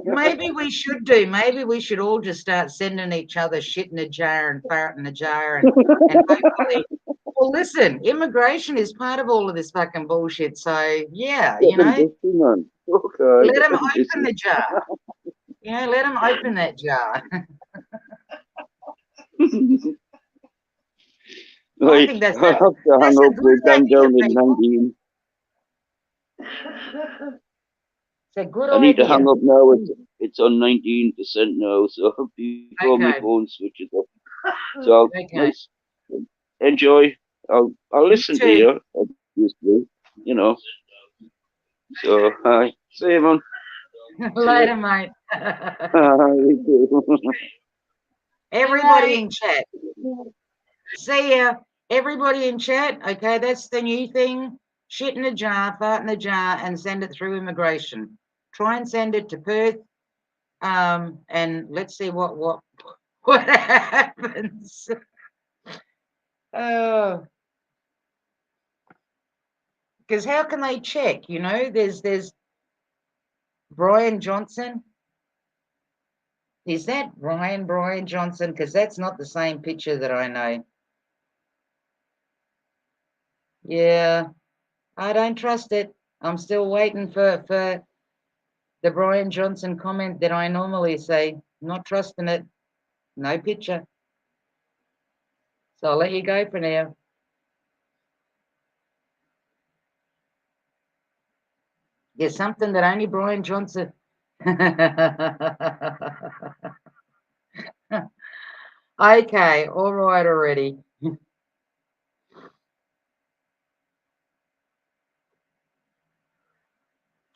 [SPEAKER 1] maybe we should do. Maybe we should all just start sending each other shit in a jar and fart in a jar, and hopefully. Well, listen, immigration is part of all of this fucking bullshit. So yeah,
[SPEAKER 5] Get them busy, man. Okay,
[SPEAKER 1] let
[SPEAKER 5] get
[SPEAKER 1] them
[SPEAKER 5] them
[SPEAKER 1] open
[SPEAKER 5] busy.
[SPEAKER 1] the jar. Let them open that jar. I
[SPEAKER 5] Right,
[SPEAKER 1] think that's
[SPEAKER 5] I have to hang
[SPEAKER 1] that's a
[SPEAKER 5] up. We're
[SPEAKER 1] good idea,
[SPEAKER 5] down in
[SPEAKER 1] people.
[SPEAKER 5] 19.
[SPEAKER 1] It's a good
[SPEAKER 5] I need to
[SPEAKER 1] idea.
[SPEAKER 5] hang up now. It's on 19% now, so before my
[SPEAKER 1] Okay.
[SPEAKER 5] phone switches off. So I'll,
[SPEAKER 1] Okay.
[SPEAKER 5] nice, enjoy. I'll
[SPEAKER 1] You
[SPEAKER 5] listen to
[SPEAKER 1] too.
[SPEAKER 5] you, obviously, you know. So, hi. See you, man.
[SPEAKER 1] Later, mate.
[SPEAKER 5] You too.
[SPEAKER 1] Everybody in chat. See ya. Everybody in chat. Okay, that's the new thing. Shit in a jar, fart in a jar, and send it through immigration. Try and send it to Perth. And let's see what happens. Oh, because how can they check? You know, there's Brian Johnson. Is that Brian Johnson? Because that's not the same picture that I know. Yeah, I don't trust it. I'm still waiting for the Brian Johnson comment that I normally say. Not trusting it. No picture. So I'll let you go for now. There's something that only Brian Johnson. Okay, all right already.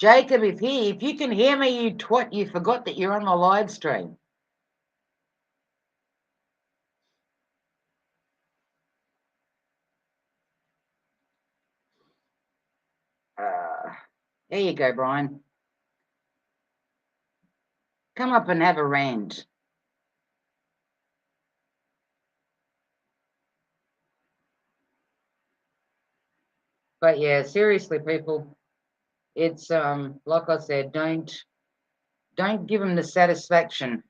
[SPEAKER 1] Jacob, if you can hear me, you twat, you forgot that you're on the live stream. There you go, Brian. Come up and have a rant. But yeah, seriously, people, it's like I said, don't give them the satisfaction.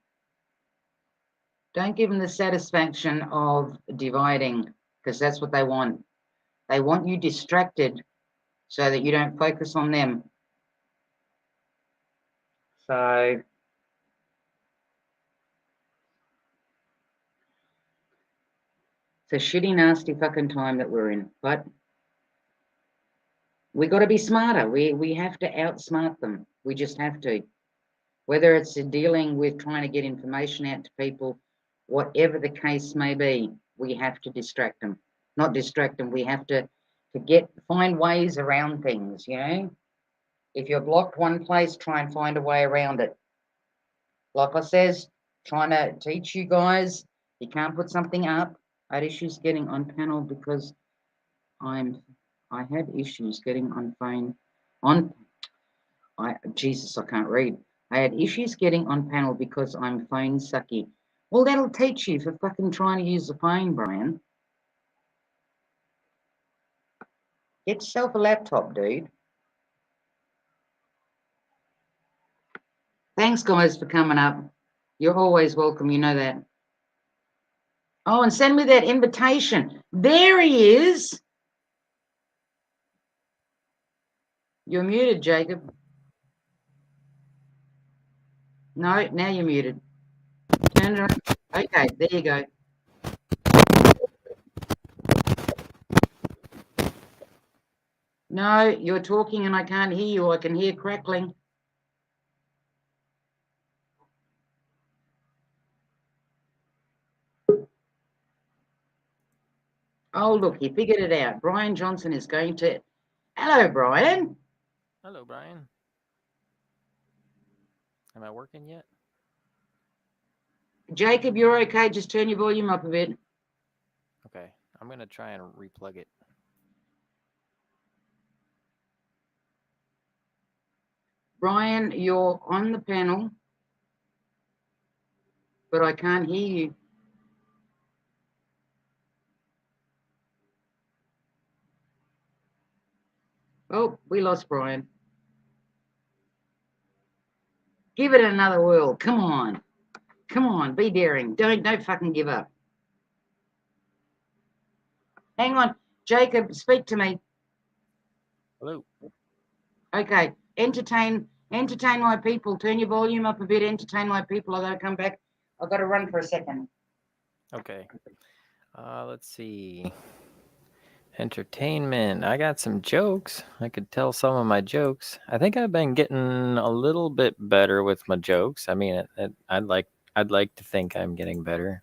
[SPEAKER 1] Don't give them the satisfaction of dividing, because that's what they want. They want you distracted so that you don't focus on them. So it's a shitty, nasty fucking time that we're in. But we got to be smarter. We have to outsmart them. We just have to. Whether it's dealing with trying to get information out to people, whatever the case may be, we have to distract them. Not distract them. We have to find ways around things. You know, if you're blocked one place, try and find a way around it. Like I says, trying to teach you guys, you can't put something up. I had issues getting on panel because I had issues getting on phone on. Jesus, I can't read. I had issues getting on panel because I'm phone sucky. Well, that'll teach you for fucking trying to use the phone, Brian. Get yourself a laptop, dude. Thanks, guys, for coming up. You're always welcome, you know that. Oh, and send me that invitation. There he is. You're muted, Jacob. No, now you're muted. Turn it on. Okay, there you go. No, you're talking and I can't hear you. I can hear crackling. Oh, look, he figured it out. Brian Johnson is going to... Hello, Brian.
[SPEAKER 6] Hello, Brian. Am I working yet?
[SPEAKER 1] Jacob, you're okay. Just turn your volume up a bit.
[SPEAKER 6] Okay, I'm going to try and replug it.
[SPEAKER 1] Brian, you're on the panel, but I can't hear you. Oh, we lost Brian. Give it another whirl. Come on. Come on, be daring. Don't fucking give up. Hang on. Jacob, speak to me.
[SPEAKER 6] Hello.
[SPEAKER 1] Okay. Entertain my people. Turn your volume up a bit. Entertain my people. I gotta come back. I gotta run for a second.
[SPEAKER 6] Okay. Let's see. Entertainment. I got some jokes. I could tell some of my jokes. I think I've been getting a little bit better with my jokes. I mean, I'd like to think I'm getting better.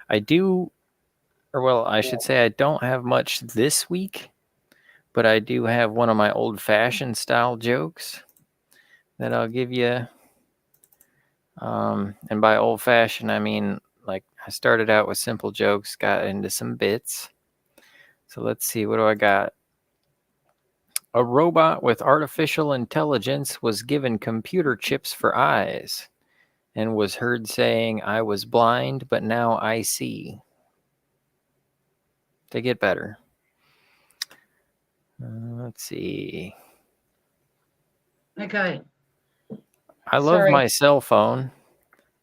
[SPEAKER 6] I do, or well, I should say I don't have much this week, but I do have one of my old-fashioned style jokes that I'll give you. And by old-fashioned, I mean like I started out with simple jokes, got into some bits. So let's see, what do I got? A robot with artificial intelligence was given computer chips for eyes and was heard saying, "I was blind, but now I see." They get better. Let's see.
[SPEAKER 1] Okay.
[SPEAKER 6] I love
[SPEAKER 1] Sorry.
[SPEAKER 6] my cell phone.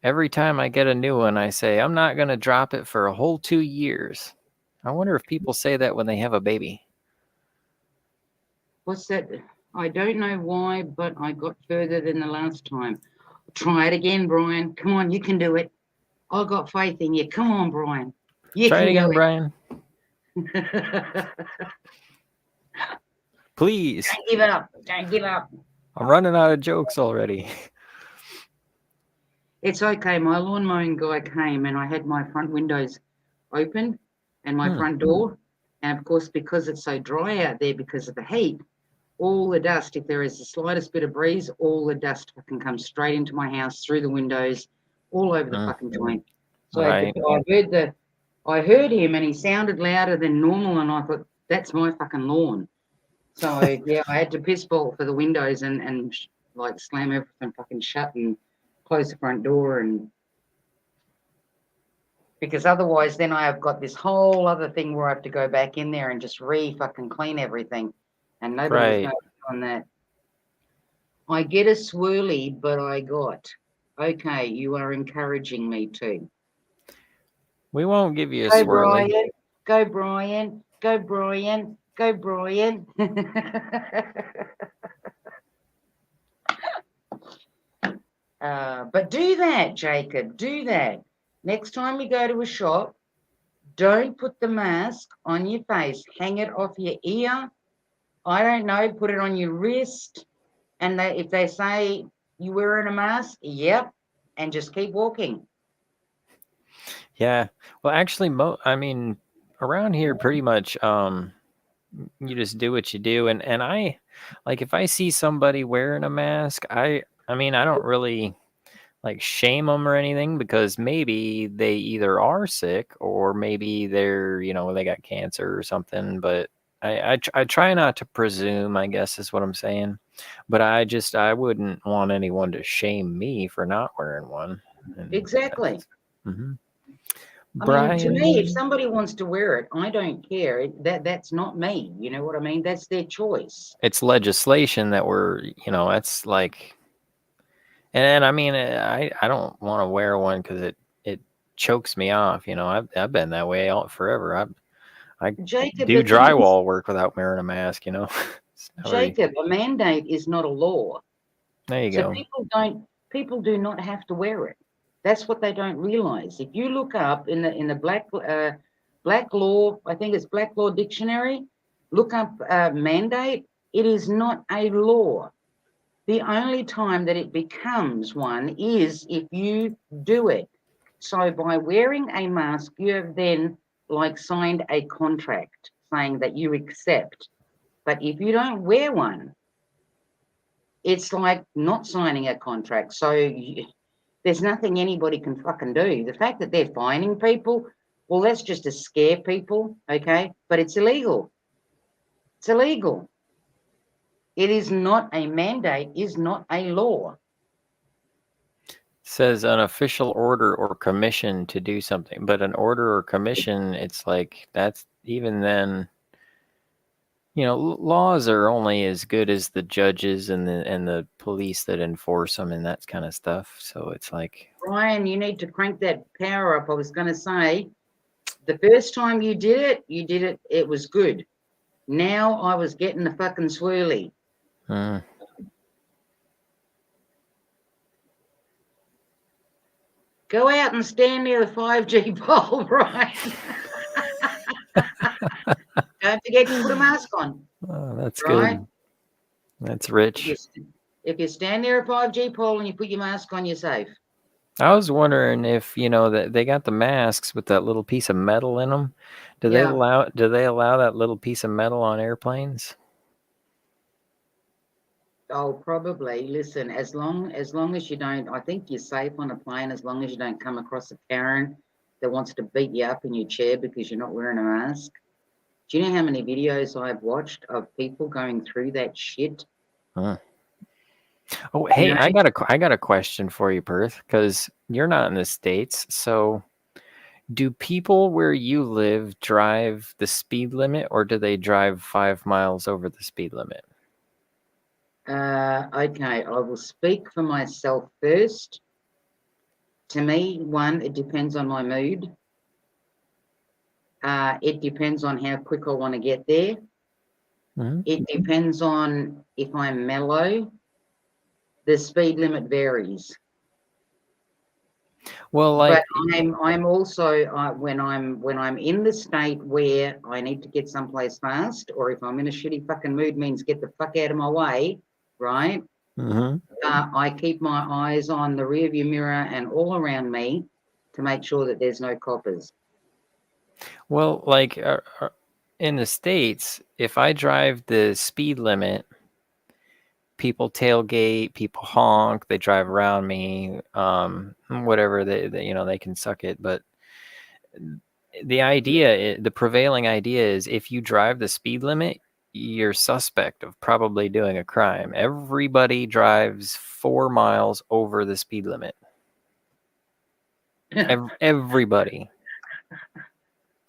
[SPEAKER 6] Every time I get a new one, I say, I'm not going to drop it for a whole 2 years. I wonder if people say that when they have a baby.
[SPEAKER 1] What's that? I don't know why, but I got further than the last time. Try it again, Brian. Come on, you can do it. I got faith in you. Come on, Brian. You
[SPEAKER 6] Try it
[SPEAKER 1] can
[SPEAKER 6] again,
[SPEAKER 1] do
[SPEAKER 6] Brian.
[SPEAKER 1] it.
[SPEAKER 6] Please.
[SPEAKER 1] Don't give up. Don't give up.
[SPEAKER 6] I'm running out of jokes already.
[SPEAKER 1] It's okay. My lawn mowing guy came and I had my front windows open and my front door. And of course, because it's so dry out there because of the heat, all the dust, if there is the slightest bit of breeze, all the dust fucking comes straight into my house, through the windows, all over the fucking joint. So
[SPEAKER 6] Right.
[SPEAKER 1] I heard him and he sounded louder than normal and I thought, that's my fucking lawn. So yeah, I had to piss ball for the windows and like slam everything fucking shut and close the front door, and because otherwise then I have got this whole other thing where I have to go back in there and just fucking clean everything, and nobody was
[SPEAKER 6] Right.
[SPEAKER 1] going on that. I get a swirly, but I got. Okay, you are encouraging me too.
[SPEAKER 6] We won't give you a
[SPEAKER 1] Go
[SPEAKER 6] swirly.
[SPEAKER 1] Brian, go Brian, go Brian, go Brian. But do that, Jacob, do that. Next time you go to a shop, don't put the mask on your face. Hang it off your ear. I don't know, put it on your wrist. And if they say you wearing a mask, yep, and just keep walking.
[SPEAKER 6] Yeah. Well, actually, I mean, around here, pretty much, you just do what you do. And I, like, if I see somebody wearing a mask, I mean, I don't really like shame them or anything, because maybe they either are sick or maybe they're, they got cancer or something. But I try not to presume, I guess is what I'm saying. But I wouldn't want anyone to shame me for not wearing one. And
[SPEAKER 1] Exactly.
[SPEAKER 6] Brian,
[SPEAKER 1] I mean, to me, if somebody wants to wear it, I don't care. That's not me. You know what I mean? That's their choice.
[SPEAKER 6] it's legislation that that's like, and I mean, I don't want to wear one because it chokes me off. I've been that way forever. I
[SPEAKER 1] Jacob,
[SPEAKER 6] do
[SPEAKER 1] the thing is,
[SPEAKER 6] drywall work without wearing a mask.
[SPEAKER 1] Jacob, a mandate is not a law.
[SPEAKER 6] There you
[SPEAKER 1] So
[SPEAKER 6] go.
[SPEAKER 1] people do not have to wear it. That's what they don't realize. If you look up in the black law, I think it's Black Law Dictionary, look up mandate. It is not a law. The only time that it becomes one is if you do it. So by wearing a mask, you have then like signed a contract saying that you accept. But if you don't wear one, it's like not signing a contract. So there's nothing anybody can fucking do. The fact that they're fining people, well, that's just to scare people, okay? But it's illegal. It's illegal. It is not a mandate, is not a law.
[SPEAKER 6] Says an official order or commission to do something, but an order or commission, it's like that's even then. Laws are only as good as the judges and the police that enforce them and that kind of stuff. So it's like,
[SPEAKER 1] Brian, you need to crank that power up. I was going to say, the first time you did it, it was good. Now I was getting the fucking swirly. Go out and stand near the 5G pole, Brian. Don't forget to put a mask on.
[SPEAKER 6] Oh, that's
[SPEAKER 1] Right?
[SPEAKER 6] good. That's
[SPEAKER 1] If
[SPEAKER 6] rich.
[SPEAKER 1] if you stand near a 5G pole and you put your mask on, you're safe.
[SPEAKER 6] I was wondering if that they got the masks with that little piece of metal in them. Do they
[SPEAKER 1] Yeah.
[SPEAKER 6] allow that little piece of metal on airplanes?
[SPEAKER 1] Oh, probably. Listen, as long as you don't, I think you're safe on a plane as long as you don't come across a Karen that wants to beat you up in your chair because you're not wearing a mask. Do you know how many videos I've watched of people going through that shit?
[SPEAKER 6] Huh. Oh, hey,
[SPEAKER 1] know?
[SPEAKER 6] I got a question for you, Perth, because you're not in the States. So, do people where you live drive the speed limit, or do they drive 5 miles over the speed limit?
[SPEAKER 1] Okay, I will speak for myself first. To me, one, it depends on my mood. It depends on how quick I want to get there.
[SPEAKER 6] Mhm.
[SPEAKER 1] It depends on if I'm mellow. The speed limit varies.
[SPEAKER 6] Well,
[SPEAKER 1] But
[SPEAKER 6] like,
[SPEAKER 1] I'm also when I'm in the state where I need to get someplace fast, or if I'm in a shitty fucking mood, means get the fuck out of my way, right?
[SPEAKER 6] mhm.
[SPEAKER 1] I keep my eyes on the rearview mirror and all around me to make sure that there's no coppers.
[SPEAKER 6] Well, like in the States, if I drive the speed limit, people tailgate, people honk, they drive around me, whatever they can suck it. But the prevailing idea is if you drive the speed limit, you're suspect of probably doing a crime. Everybody drives 4 miles over the speed limit. Everybody.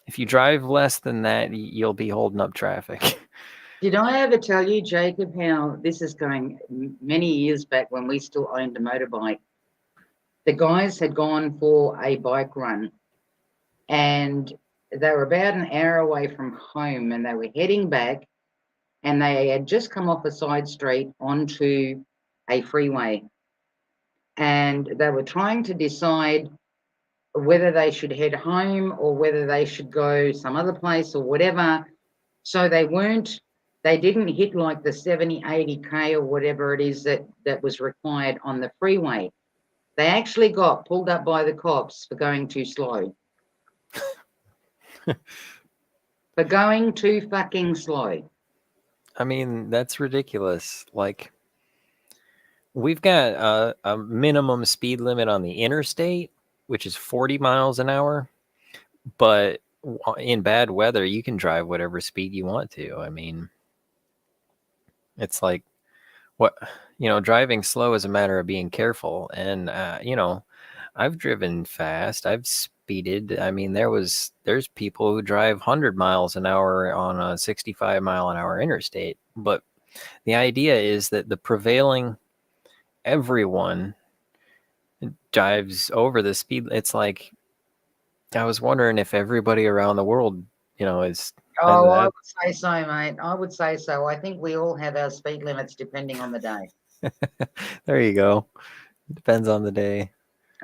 [SPEAKER 6] If you drive less than that, you'll be holding up traffic.
[SPEAKER 1] Did I ever tell you, Jacob, how this is going many years back when we still owned a motorbike? The guys had gone for a bike run and they were about an hour away from home and they were heading back and they had just come off a side street onto a freeway and they were trying to decide whether they should head home or whether they should go some other place or whatever. So they didn't hit like the 70, 80K or whatever it is that was required on the freeway. They actually got pulled up by the cops for going too slow. For going too fucking slow.
[SPEAKER 6] I mean, that's ridiculous. Like, we've got a minimum speed limit on the interstate, which is 40 miles an hour. But in bad weather, you can drive whatever speed you want to. I mean, it's like driving slow is a matter of being careful. And, I've driven fast. I've speeded. I mean, there's people who drive 100 miles an hour on a 65-mile-an-hour interstate. But the idea is that the prevailing everyone drives over the speed. It's like, I was wondering if everybody around the world, is.
[SPEAKER 1] Oh, I would say so, mate. I would say so. I think we all have our speed limits depending on the day.
[SPEAKER 6] There you go. Depends on the day.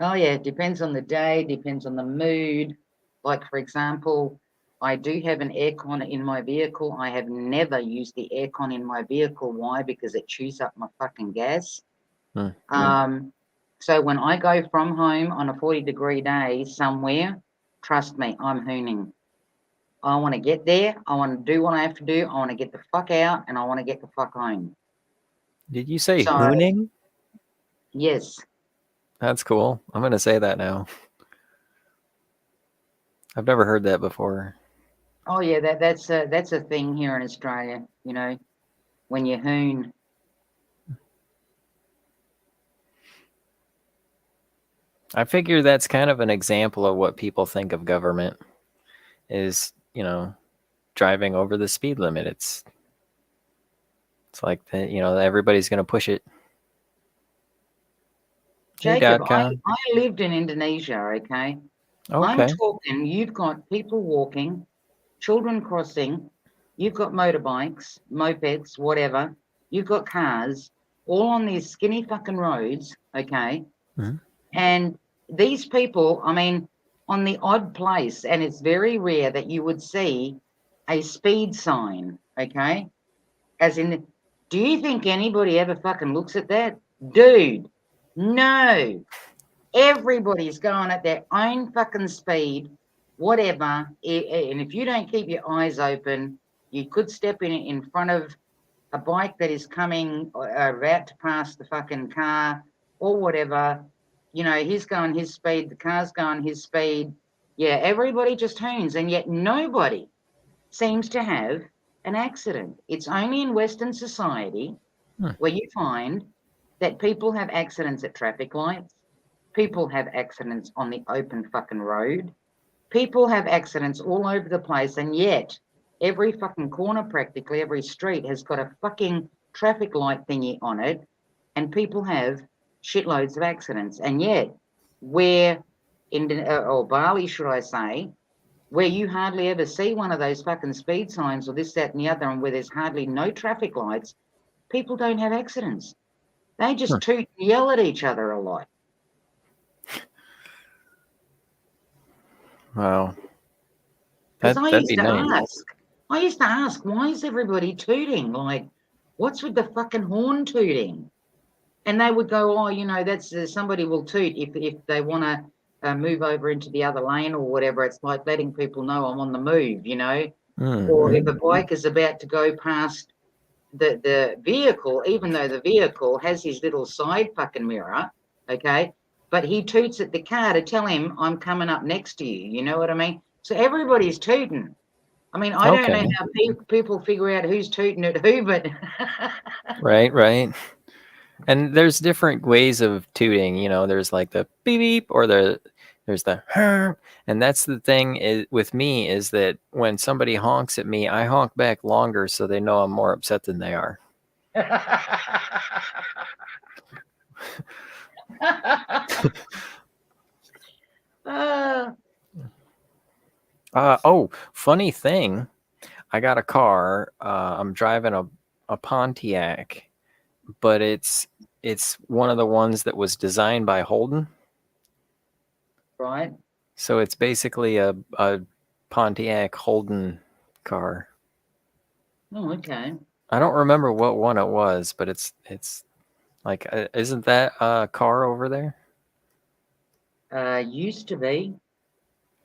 [SPEAKER 1] Oh, yeah, it depends on the day, depends on the mood. Like, for example, I do have an aircon in my vehicle. I have never used the aircon in my vehicle. Why? Because it chews up my fucking gas. So when I go from home on a 40-degree day somewhere, trust me, I'm hooning. I want to get there. I want to do what I have to do. I want to get the fuck out and I want to get the fuck home.
[SPEAKER 6] Did you say
[SPEAKER 1] So,
[SPEAKER 6] hooning?
[SPEAKER 1] yes.
[SPEAKER 6] That's cool. I'm going to say that now. I've never heard that before.
[SPEAKER 1] Oh, yeah, that's a thing here in Australia, when you hoon.
[SPEAKER 6] I figure that's kind of an example of what people think of government is, driving over the speed limit. It's like that, everybody's going to push it.
[SPEAKER 1] Jacob,
[SPEAKER 6] Hey,
[SPEAKER 1] I lived in Indonesia, okay? I'm
[SPEAKER 6] okay.
[SPEAKER 1] talking, you've got people walking, children crossing, you've got motorbikes, mopeds, whatever, you've got cars, all on these skinny fucking roads, okay?
[SPEAKER 6] Mhm.
[SPEAKER 1] And these people, I mean, on the odd place, and it's very rare that you would see a speed sign, okay? As in, do you think anybody ever fucking looks at that? Dude, no. Everybody's going at their own fucking speed, whatever. And if you don't keep your eyes open, you could step in front of a bike that is coming about to pass the fucking car or whatever. You know, he's going his speed, the car's going his speed. Yeah, everybody just hoons, and yet nobody seems to have an accident. It's only in Western society where you find that people have accidents at traffic lights, people have accidents on the open fucking road, people have accidents all over the place, and yet every fucking corner, practically every street, has got a fucking traffic light thingy on it, and people have shitloads of accidents. And yet, where or Bali, should I say, where you hardly ever see one of those fucking speed signs or this, that, and the other, and where there's hardly no traffic lights, people don't have accidents. They just toot and yell at each other a lot.
[SPEAKER 6] Wow.
[SPEAKER 1] Because I
[SPEAKER 6] That'd
[SPEAKER 1] used
[SPEAKER 6] be
[SPEAKER 1] to
[SPEAKER 6] nice.
[SPEAKER 1] ask, why is everybody tooting? Like, what's with the fucking horn tooting? And they would go, oh, you know, that's somebody will toot if they want to move over into the other lane or whatever. It's like letting people know I'm on the move, you know. Or if a bike is about to go past the vehicle, even though the vehicle has his little side fucking mirror, okay, but he toots at the car to tell him I'm coming up next to you. You know what I mean? So everybody's tooting. I mean, I don't know
[SPEAKER 6] Okay.
[SPEAKER 1] how people figure out who's tooting at who, but
[SPEAKER 6] Right. And there's different ways of tooting. You know, there's like the beep beep, or there's the "Huh." And that's the thing with me, is that when somebody honks at me, I honk back longer so they know I'm more upset than they are. Oh, funny thing. I got a car. I'm driving a Pontiac, but it's one of the ones that was designed by Holden.
[SPEAKER 1] right?
[SPEAKER 6] So it's basically a Pontiac Holden car.
[SPEAKER 1] Oh, okay.
[SPEAKER 6] I don't remember what one it was, but it's like, isn't that a car over there?
[SPEAKER 1] Used to be.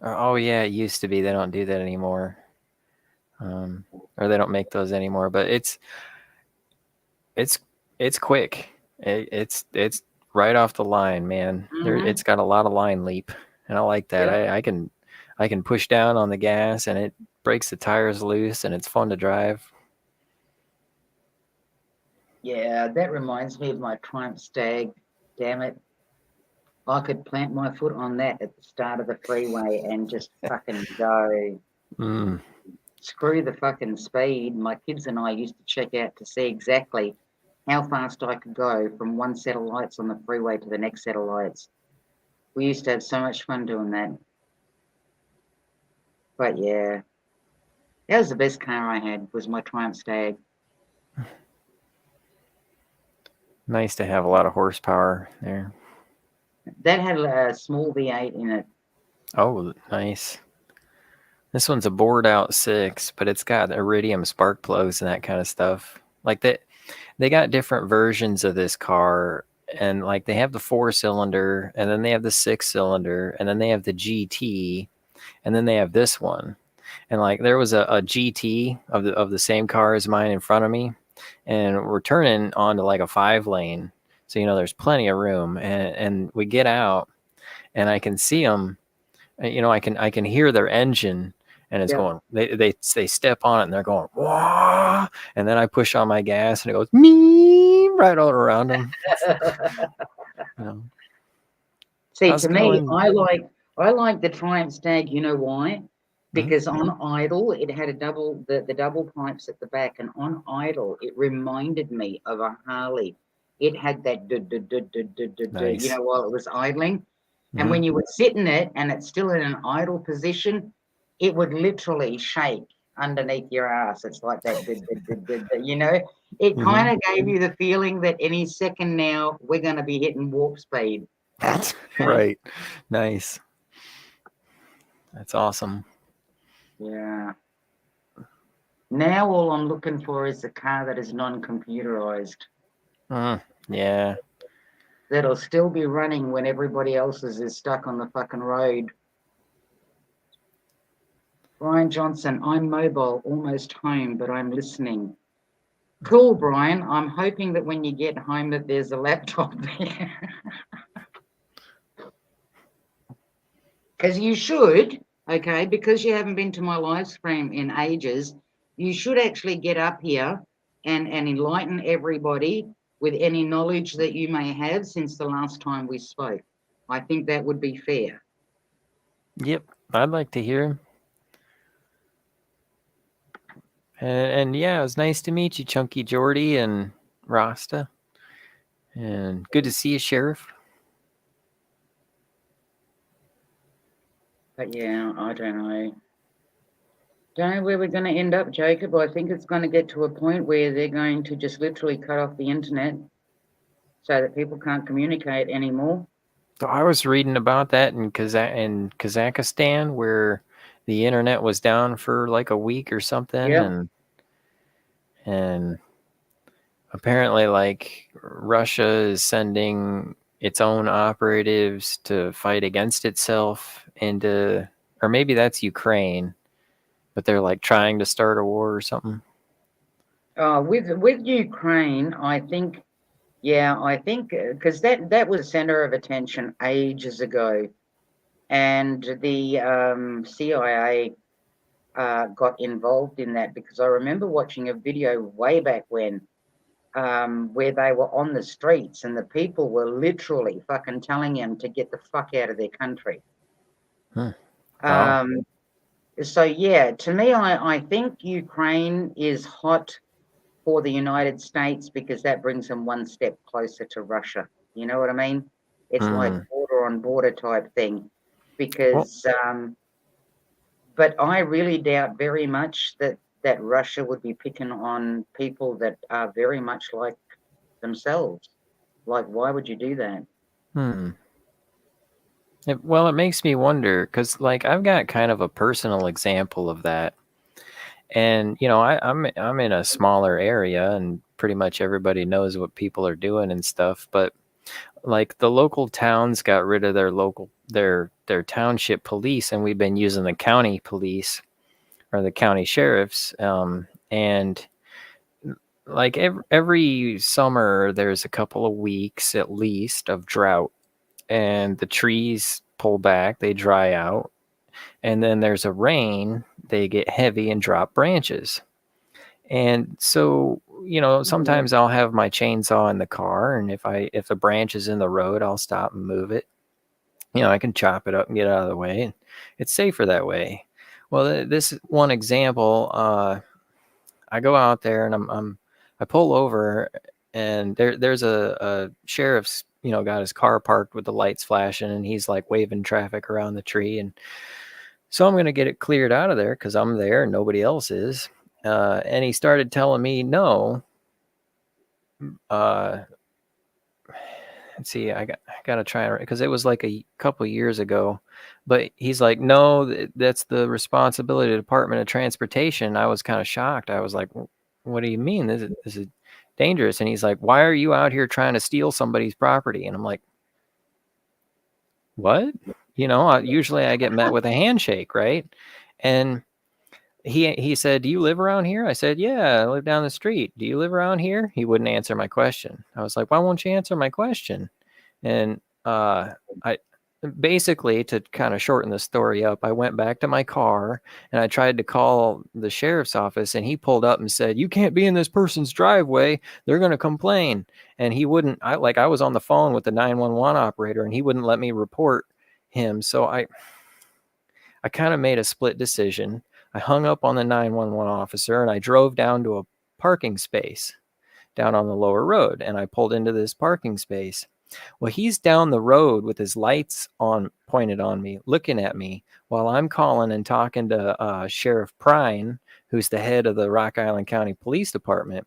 [SPEAKER 6] Oh yeah, it used to be. They don't do that anymore, or they don't make those anymore. But it's quick. It's right off the line, man. It's got a lot of line leap, and I like that.
[SPEAKER 1] Yep.
[SPEAKER 6] I can push down on the gas, and it breaks the tires loose, and it's fun to drive.
[SPEAKER 1] Yeah, that reminds me of my Triumph Stag. Damn it. I could plant my foot on that at the start of the freeway and just fucking go. Screw the fucking speed. My kids and I used to check out to see exactly how fast I could go from one set of lights on the freeway to the next set of lights. We used to have so much fun doing that. But yeah, that was the best car I had, was my Triumph Stag.
[SPEAKER 6] Nice to have a lot of horsepower there.
[SPEAKER 1] That had a small V8 in it.
[SPEAKER 6] Oh, nice. This one's a bored out 6, but it's got iridium spark plugs and that kind of stuff. Like that, they got different versions of this car, and like they have the 4-cylinder, and then they have the 6-cylinder, and then they have the GT, and then they have this one. And like there was a GT of the same car as mine in front of me, and we're turning onto like a 5-lane, so you know there's plenty of room, and we get out, and I can see them. You know, I can hear their engine, and it's going. They step on it, and they're going wah, and then I push on my gas, and it goes me right all around them. You know.
[SPEAKER 1] See, to me, I like the Triumph Stag. You know why? Because on idle, it had the double pipes at the back, and on idle, it reminded me of a Harley. It had that
[SPEAKER 6] Nice.
[SPEAKER 1] you know, while it was idling. And when you would sit in it and it's still in an idle position, it would literally shake underneath your ass. It's like that, you know. It kind of gave you the feeling that any second now we're going to be hitting warp speed.
[SPEAKER 6] Right. Nice. That's awesome.
[SPEAKER 1] Yeah. Now all I'm looking for is a car that is non-computerized.
[SPEAKER 6] Yeah.
[SPEAKER 1] That'll still be running when everybody else's is stuck on the fucking road. Brian Johnson, I'm mobile, almost home, but I'm listening. Cool, Brian. I'm hoping that when you get home that there's a laptop there. Because you should, okay, because you haven't been to my live stream in ages, you should actually get up here and enlighten everybody with any knowledge that you may have since the last time we spoke. I think that would be fair.
[SPEAKER 6] Yep. I'd like to hear him. And yeah, it was nice to meet you, Chunky Jordy and Rasta. And good to see you, Sheriff.
[SPEAKER 1] But yeah, I don't know. Don't know where we're going to end up, Jacob. I think it's going to get to a point where they're going to just literally cut off the internet so that people can't communicate anymore.
[SPEAKER 6] So I was reading about that in Kazakhstan, where the internet was down for like a week or something,
[SPEAKER 1] Yep.
[SPEAKER 6] and apparently, like, Russia is sending its own operatives to fight against itself or maybe that's Ukraine, but they're like trying to start a war or something.
[SPEAKER 1] With Ukraine, I think, because that was center of attention ages ago, and the CIA got involved in that because I remember watching a video way back when where they were on the streets and the people were literally fucking telling them to get the fuck out of their country.
[SPEAKER 6] Wow.
[SPEAKER 1] So yeah, to me, I think Ukraine is hot for the United States because that brings them one step closer to Russia. You know what I mean? It's like border on border type thing. Because, but I really doubt very much that Russia would be picking on people that are very much like themselves. Like, why would you do that?
[SPEAKER 6] Well, it makes me wonder because, like, I've got kind of a personal example of that, and I'm in a smaller area, and pretty much everybody knows what people are doing and stuff. But like, the local towns got rid of their township police, and we've been using the county police or the county sheriffs, and like every summer there's a couple of weeks at least of drought, and the trees pull back, they dry out, and then there's a rain, they get heavy and drop branches. And so, sometimes I'll have my chainsaw in the car, and if the branch is in the road, I'll stop and move it. I can chop it up and get out of the way, and it's safer that way. Well, this one example, I go out there and I pull over, and there's a sheriff's, got his car parked with the lights flashing, and he's like waving traffic around the tree. And so I'm going to get it cleared out of there because I'm there and nobody else is. And he started telling me, no, let's see, I got to try it because it was like a couple years ago, but he's like, no, that's the responsibility of the Department of Transportation. I was kind of shocked. I was like, what do you mean? This is dangerous. And he's like, why are you out here trying to steal somebody's property? And I'm like, what? Usually I get met with a handshake, right? And he said, do you live around here? I said, yeah, I live down the street. Do you live around here? He wouldn't answer my question. I was like, why won't you answer my question? And I basically, to kind of shorten the story up, I went back to my car and I tried to call the sheriff's office, and he pulled up and said, you can't be in this person's driveway. They're going to complain. And he wouldn't, I was on the phone with the 911 operator, and he wouldn't let me report him. So I kind of made a split decision. I hung up on the 911 officer and I drove down to a parking space down on the lower road, and I pulled into this parking space. Well, he's down the road with his lights on, pointed on me, looking at me while I'm calling and talking to Sheriff Prine, who's the head of the Rock Island County Police Department.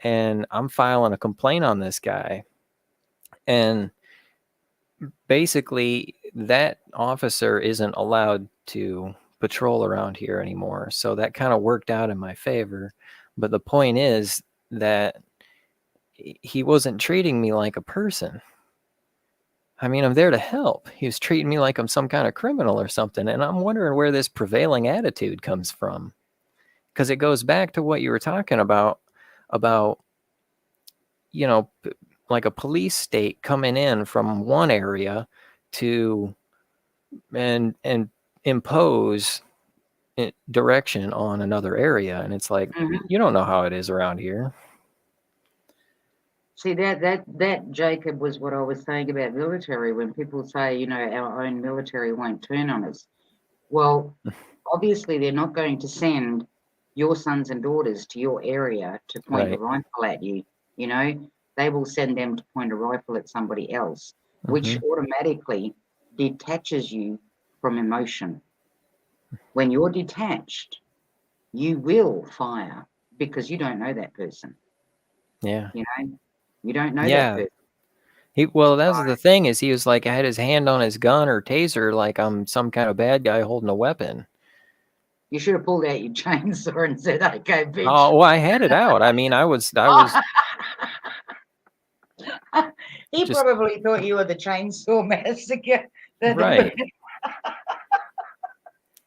[SPEAKER 6] And I'm filing a complaint on this guy. And basically, that officer isn't allowed to patrol around here anymore. So that kind of worked out in my favor. But the point is that he wasn't treating me like a person. I mean, I'm there to help. He was treating me like I'm some kind of criminal or something. And I'm wondering where this prevailing attitude comes from. Because it goes back to what you were talking about, like a police state coming in from one area to and impose direction on another area. And it's like, you don't know how it is around here.
[SPEAKER 1] See, that Jacob was what I was saying about military. When people say, our own military won't turn on us. Well, obviously they're not going to send your sons and daughters to your area to point a rifle at you. They will send them to point a rifle at somebody else, which automatically detaches you from emotion. When you're detached, you will fire because you don't know that person.
[SPEAKER 6] Yeah.
[SPEAKER 1] You don't know that person.
[SPEAKER 6] That was the thing, is he was like, I had his hand on his gun or taser like I'm some kind of bad guy holding a weapon.
[SPEAKER 1] You should have pulled out your chainsaw and said, okay, bitch.
[SPEAKER 6] Oh, well, I had it out. I mean, I was
[SPEAKER 1] He probably thought you were the chainsaw massacre.
[SPEAKER 6] Right.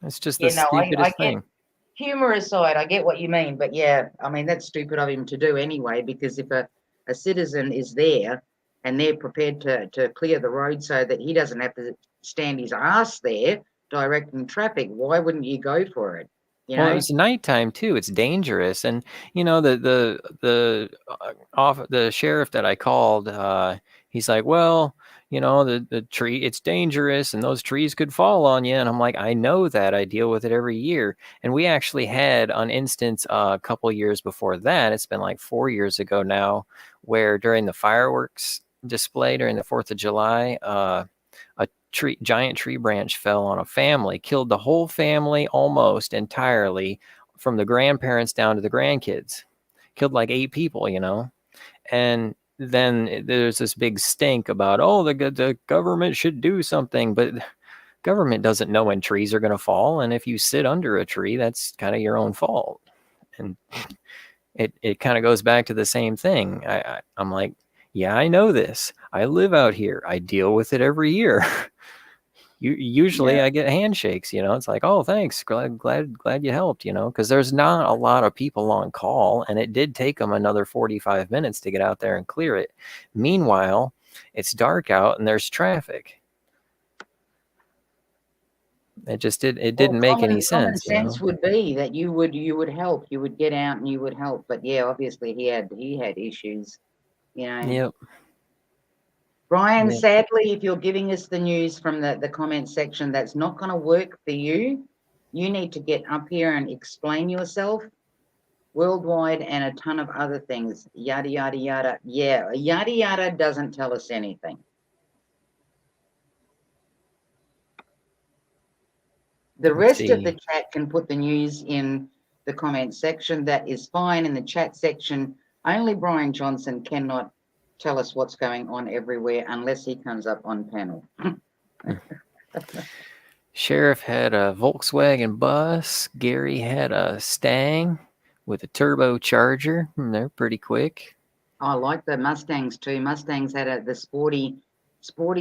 [SPEAKER 6] It's just the stupidest thing.
[SPEAKER 1] Humor aside, I get what you mean, but yeah, I mean, that's stupid of him to do anyway, because if a citizen is there and they're prepared to clear the road so that he doesn't have to stand his ass there directing traffic, why wouldn't you go for it?
[SPEAKER 6] Well, it was nighttime too. It's dangerous, and the sheriff that I called, he's like, well, the tree, it's dangerous, and those trees could fall on you. And I'm like, I know that. I deal with it every year. And we actually had an instance a couple years before that. It's been like 4 years ago now, where during the fireworks display during the 4th of July, a giant tree branch fell on a family, killed the whole family almost entirely, from the grandparents down to the grandkids. Killed like 8 people, and then there's this big stink about, the government should do something, but government doesn't know when trees are going to fall, and if you sit under a tree, that's kind of your own fault. And it kind of goes back to the same thing. I'm like, yeah, I know this. I live out here. I deal with it every year. Usually I get handshakes, it's like, oh, thanks. Glad you helped, because there's not a lot of people on call, and it did take them another 45 minutes to get out there and clear it. Meanwhile, it's dark out and there's traffic. It didn't make any sense.
[SPEAKER 1] Common sense would be that you would help. You would get out and you would help. But yeah, obviously he had issues,
[SPEAKER 6] Yep.
[SPEAKER 1] Brian, sadly, if you're giving us the news from the comment section, that's not going to work for you. You need to get up here and explain yourself worldwide and a ton of other things. Yada, yada, yada. Yeah, yada, yada doesn't tell us anything. The rest of the chat can put the news in the comment section. That is fine. In the chat section, only Brian Johnson cannot tell us what's going on everywhere unless he comes up on panel.
[SPEAKER 6] Sheriff had a Volkswagen bus. Gary had a Stang with a turbocharger. They're pretty quick.
[SPEAKER 1] I like the Mustangs too. Mustangs had the sporty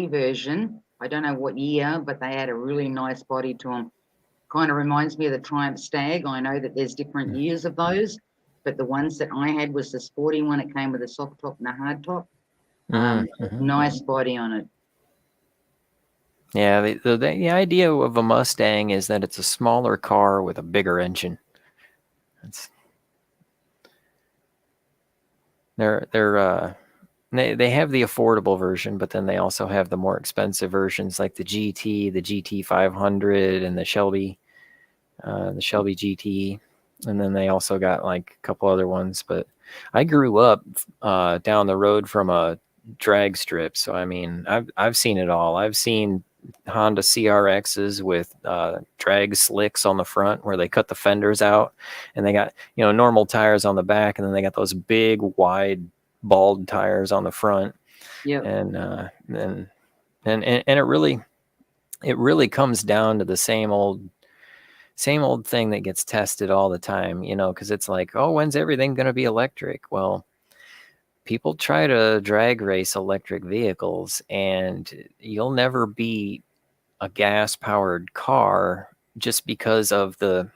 [SPEAKER 1] version. I don't know what year, but they had a really nice body to them. Kind of reminds me of the Triumph Stag. I know that there's different years of those, but the ones that I had was the sporty one. It came with a soft top and a hard top. Nice body on it.
[SPEAKER 6] Yeah, the idea of a Mustang is that it's a smaller car with a bigger engine. They have the affordable version, but then they also have the more expensive versions like the GT, the GT 500, and the Shelby GT. And then they also got like a couple other ones. But I grew up down the road from a drag strip, so I mean, I've seen it all. I've seen Honda CRXs with drag slicks on the front where they cut the fenders out, and they got normal tires on the back, and then they got those big wide bald tires on the front.
[SPEAKER 1] Yeah.
[SPEAKER 6] And it really comes down to the same old same old thing that gets tested all the time, you know, because it's like, oh, when's everything going to be electric? Well, people try to drag race electric vehicles, and you'll never beat a gas powered car just because of the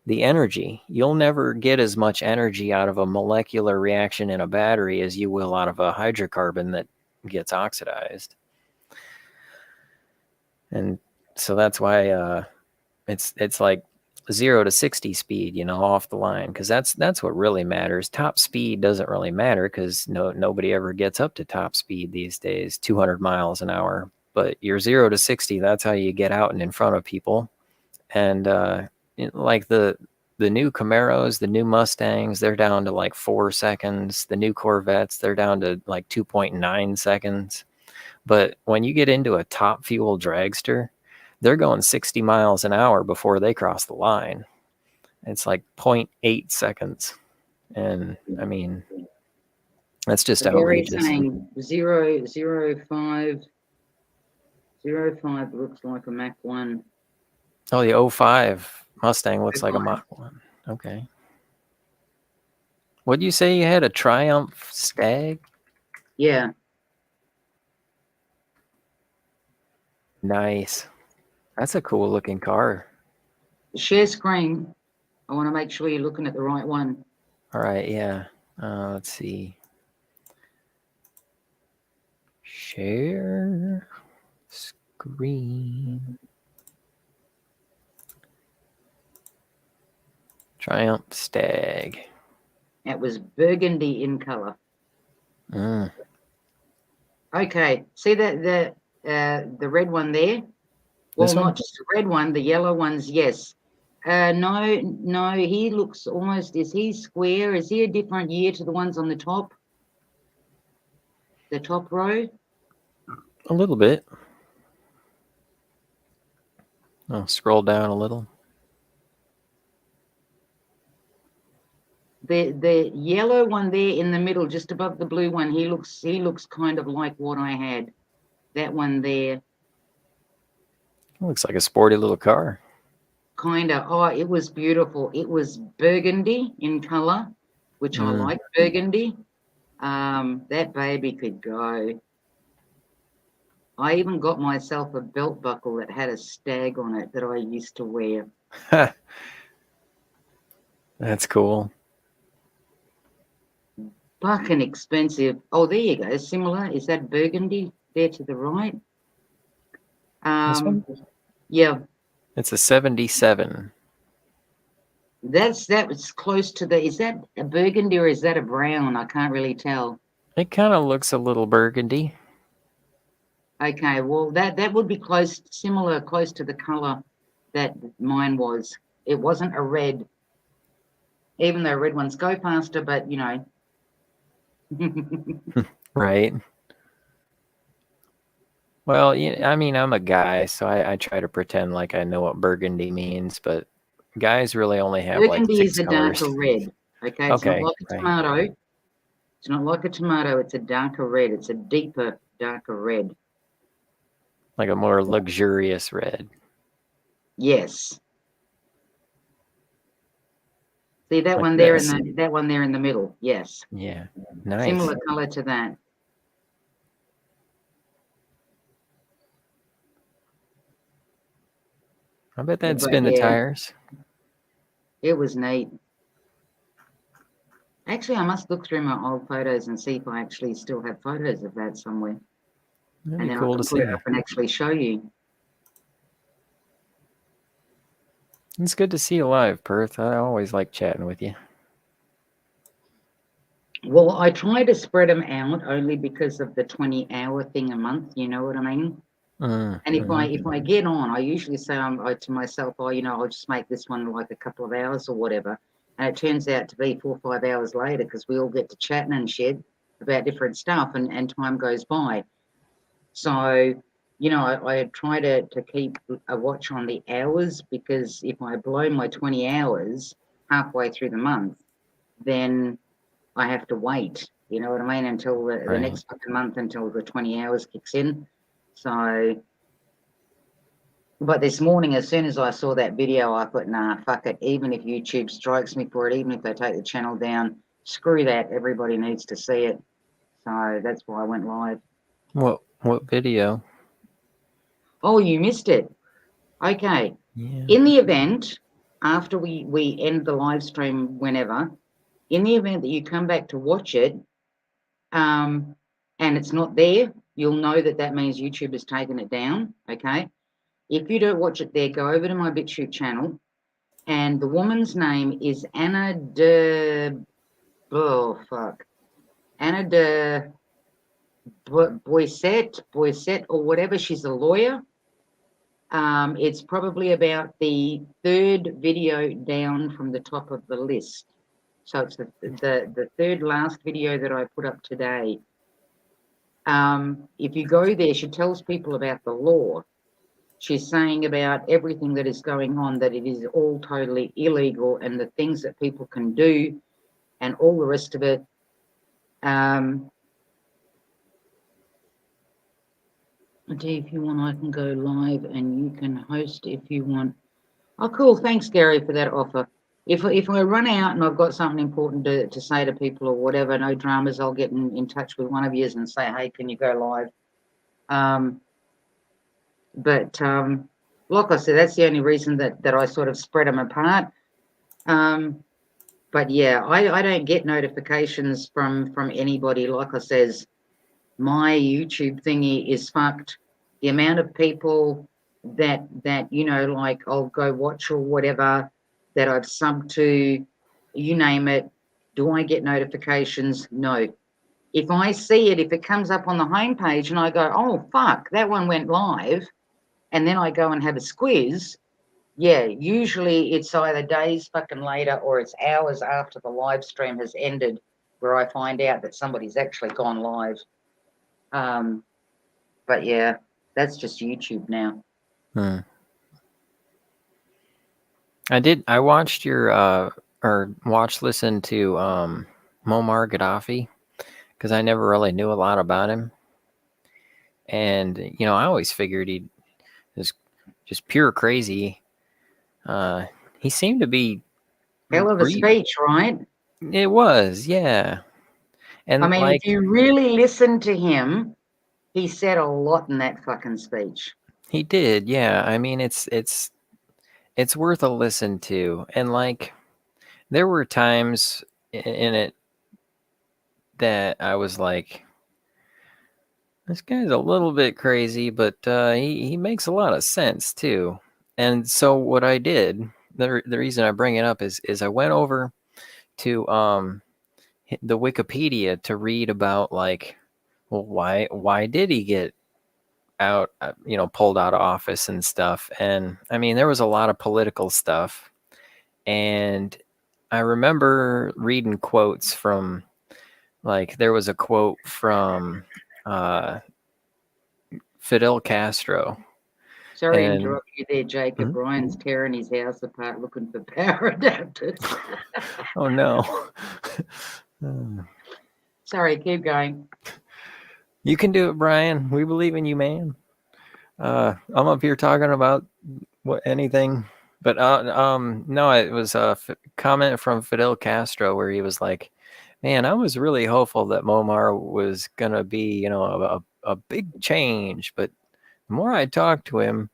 [SPEAKER 6] energy. You'll never get as much energy out of a molecular reaction in a battery as you will out of a hydrocarbon that gets oxidized. And so that's why it's like 0 to 60 speed, you know, off the line, because that's what really matters. Top speed doesn't really matter because nobody ever gets up to top speed these days, 200 miles an hour. But your 0 to 60, that's how you get out and in front of people. And like the new Camaros, the new Mustangs, they're down to like 4 seconds. The new Corvettes, they're down to like 2.9 seconds. But when you get into a top fuel dragster, they're going 60 miles an hour before they cross the line. It's like 0.8 seconds. And I mean, that's just
[SPEAKER 1] Gary's
[SPEAKER 6] outrageous.
[SPEAKER 1] saying 005 looks like a Mach 1.
[SPEAKER 6] Oh, the 05 Mustang looks like a Mach 1. Okay. What did you say you had, a Triumph Stag?
[SPEAKER 1] Yeah.
[SPEAKER 6] Nice. That's a cool looking car.
[SPEAKER 1] Share screen. I want to make sure you're looking at the right one.
[SPEAKER 6] All right, yeah. Let's see. Share screen. Triumph Stag.
[SPEAKER 1] It was burgundy in color.
[SPEAKER 6] Mm.
[SPEAKER 1] Okay, see the red one there? Well,
[SPEAKER 6] This one?
[SPEAKER 1] not just the red one, the yellow ones, yes. No, he looks almost, is he square? Is he a different year to the ones on the top? The top row?
[SPEAKER 6] A little bit. I'll scroll down a little.
[SPEAKER 1] The yellow one there in the middle, just above the blue one, he looks kind of like what I had. That one there.
[SPEAKER 6] Looks like a sporty little car.
[SPEAKER 1] Kinda. Oh, it was beautiful. It was burgundy in color, which I like burgundy. That baby could go. I even got myself a belt buckle that had a stag on it that I used to wear.
[SPEAKER 6] That's cool.
[SPEAKER 1] Fucking expensive. Oh, there you go. Similar. Is that burgundy there to the right?
[SPEAKER 6] This one?
[SPEAKER 1] Yeah.
[SPEAKER 6] It's a 77.
[SPEAKER 1] That was close to the. Is that a burgundy or is that a brown? I can't really tell.
[SPEAKER 6] It kind of looks a little burgundy.
[SPEAKER 1] Okay, well that would be close to the color that mine was. It wasn't a red, even though red ones go faster, but you know.
[SPEAKER 6] Right. Well, I mean, I'm a guy, so I try to pretend like I know what burgundy means, but guys really only have like
[SPEAKER 1] Burgundy
[SPEAKER 6] 6
[SPEAKER 1] is a
[SPEAKER 6] colors.
[SPEAKER 1] darker red. Okay, it's
[SPEAKER 6] Okay,
[SPEAKER 1] not like a tomato. It's not like a tomato. It's a darker red. It's a deeper, darker red.
[SPEAKER 6] Like a more luxurious red.
[SPEAKER 1] Yes. See that
[SPEAKER 6] Like
[SPEAKER 1] one there
[SPEAKER 6] this.
[SPEAKER 1] that one there in the middle. Yes.
[SPEAKER 6] Yeah, nice.
[SPEAKER 1] Similar color to that.
[SPEAKER 6] I bet that'd
[SPEAKER 1] But
[SPEAKER 6] spin the
[SPEAKER 1] yeah,
[SPEAKER 6] tires.
[SPEAKER 1] it was neat. Actually, I must look through my old photos and see if I actually still have photos of that somewhere.
[SPEAKER 6] That'd
[SPEAKER 1] And
[SPEAKER 6] be
[SPEAKER 1] then
[SPEAKER 6] cool
[SPEAKER 1] I
[SPEAKER 6] to
[SPEAKER 1] can put
[SPEAKER 6] see.
[SPEAKER 1] it up and actually show you.
[SPEAKER 6] It's good to see you live, Perth. I always like chatting with you.
[SPEAKER 1] Well, I try to spread them out only because of the 20-hour thing a month. You know what I mean? And if I get on, I usually say to myself, oh, you know, I'll just make this one like a couple of hours or whatever. And it turns out to be 4 or 5 hours later because we all get to chatting and shit about different stuff, and time goes by. So, you know, I try to keep a watch on the hours, because if I blow my 20 hours halfway through the month, then I have to wait, you know what I mean, until the next fucking month, until the 20 hours kicks in. So But this morning, as soon as I saw that video, I thought, nah, fuck it. Even if YouTube strikes me for it, even if they take the channel down, screw that. Everybody needs to see it. So that's why I went live.
[SPEAKER 6] What video?
[SPEAKER 1] Oh, you missed it. Okay.
[SPEAKER 6] Yeah.
[SPEAKER 1] In the event, after we end the live stream whenever, in the event that you come back to watch it, and it's not there, you'll know that that means YouTube has taken it down, okay? If you don't watch it there, go over to my BitChute channel, and the woman's name is Anna de... Oh, fuck. Anna de Boisset, or whatever. She's a lawyer. It's probably about the third video down from the top of the list. So it's the third last video that I put up today. If you go there, she tells people about the law. She's saying about everything that is going on, that it is all totally illegal, and the things that people can do and all the rest of it. If you want, I can go live and you can host if you want. Oh, cool. Thanks, Gary, for that offer. If I run out and I've got something important to say to people or whatever, no dramas, I'll get in touch with one of you and say, hey, can you go live? But like I said, that's the only reason that I sort of spread them apart. But yeah, I don't get notifications from anybody. Like I says, my YouTube thingy is fucked. The amount of people that you know, like I'll go watch or whatever that I've subbed to, you name it. Do I get notifications? No. If I see it, if it comes up on the homepage and I go, oh fuck, that one went live, and then I go and have a squiz, yeah, usually it's either days fucking later or it's hours after the live stream has ended where I find out that somebody's actually gone live. But yeah, that's just YouTube now.
[SPEAKER 6] I watched your listen to Muammar Gaddafi, because I never really knew a lot about him. And, you know, I always figured he was just pure crazy. He seemed to be...
[SPEAKER 1] Hell of a speech, right?
[SPEAKER 6] It was, yeah. And
[SPEAKER 1] I mean,
[SPEAKER 6] like,
[SPEAKER 1] if you really listen to him, he said a lot in that fucking speech.
[SPEAKER 6] he did, yeah. I mean, it's worth a listen to. And like, there were times in it that I was like, this guy's a little bit crazy, but he makes a lot of sense too. And so what I did, the reason I bring it up is I went over to the Wikipedia to read about, like, well, why did he get out, pulled out of office and stuff. And I mean, there was a lot of political stuff. And I remember reading quotes from, like, there was a quote from Fidel Castro.
[SPEAKER 1] Sorry to interrupt you there, Jacob. Brian's tearing his house apart looking for power adapters.
[SPEAKER 6] Oh, no.
[SPEAKER 1] Sorry, keep going.
[SPEAKER 6] You can do it, Brian. We believe in you, man. I'm up here talking about anything. But no, it was a comment from Fidel Castro where he was like, man, I was really hopeful that Muammar was going to be, a big change. But the more I talked to him,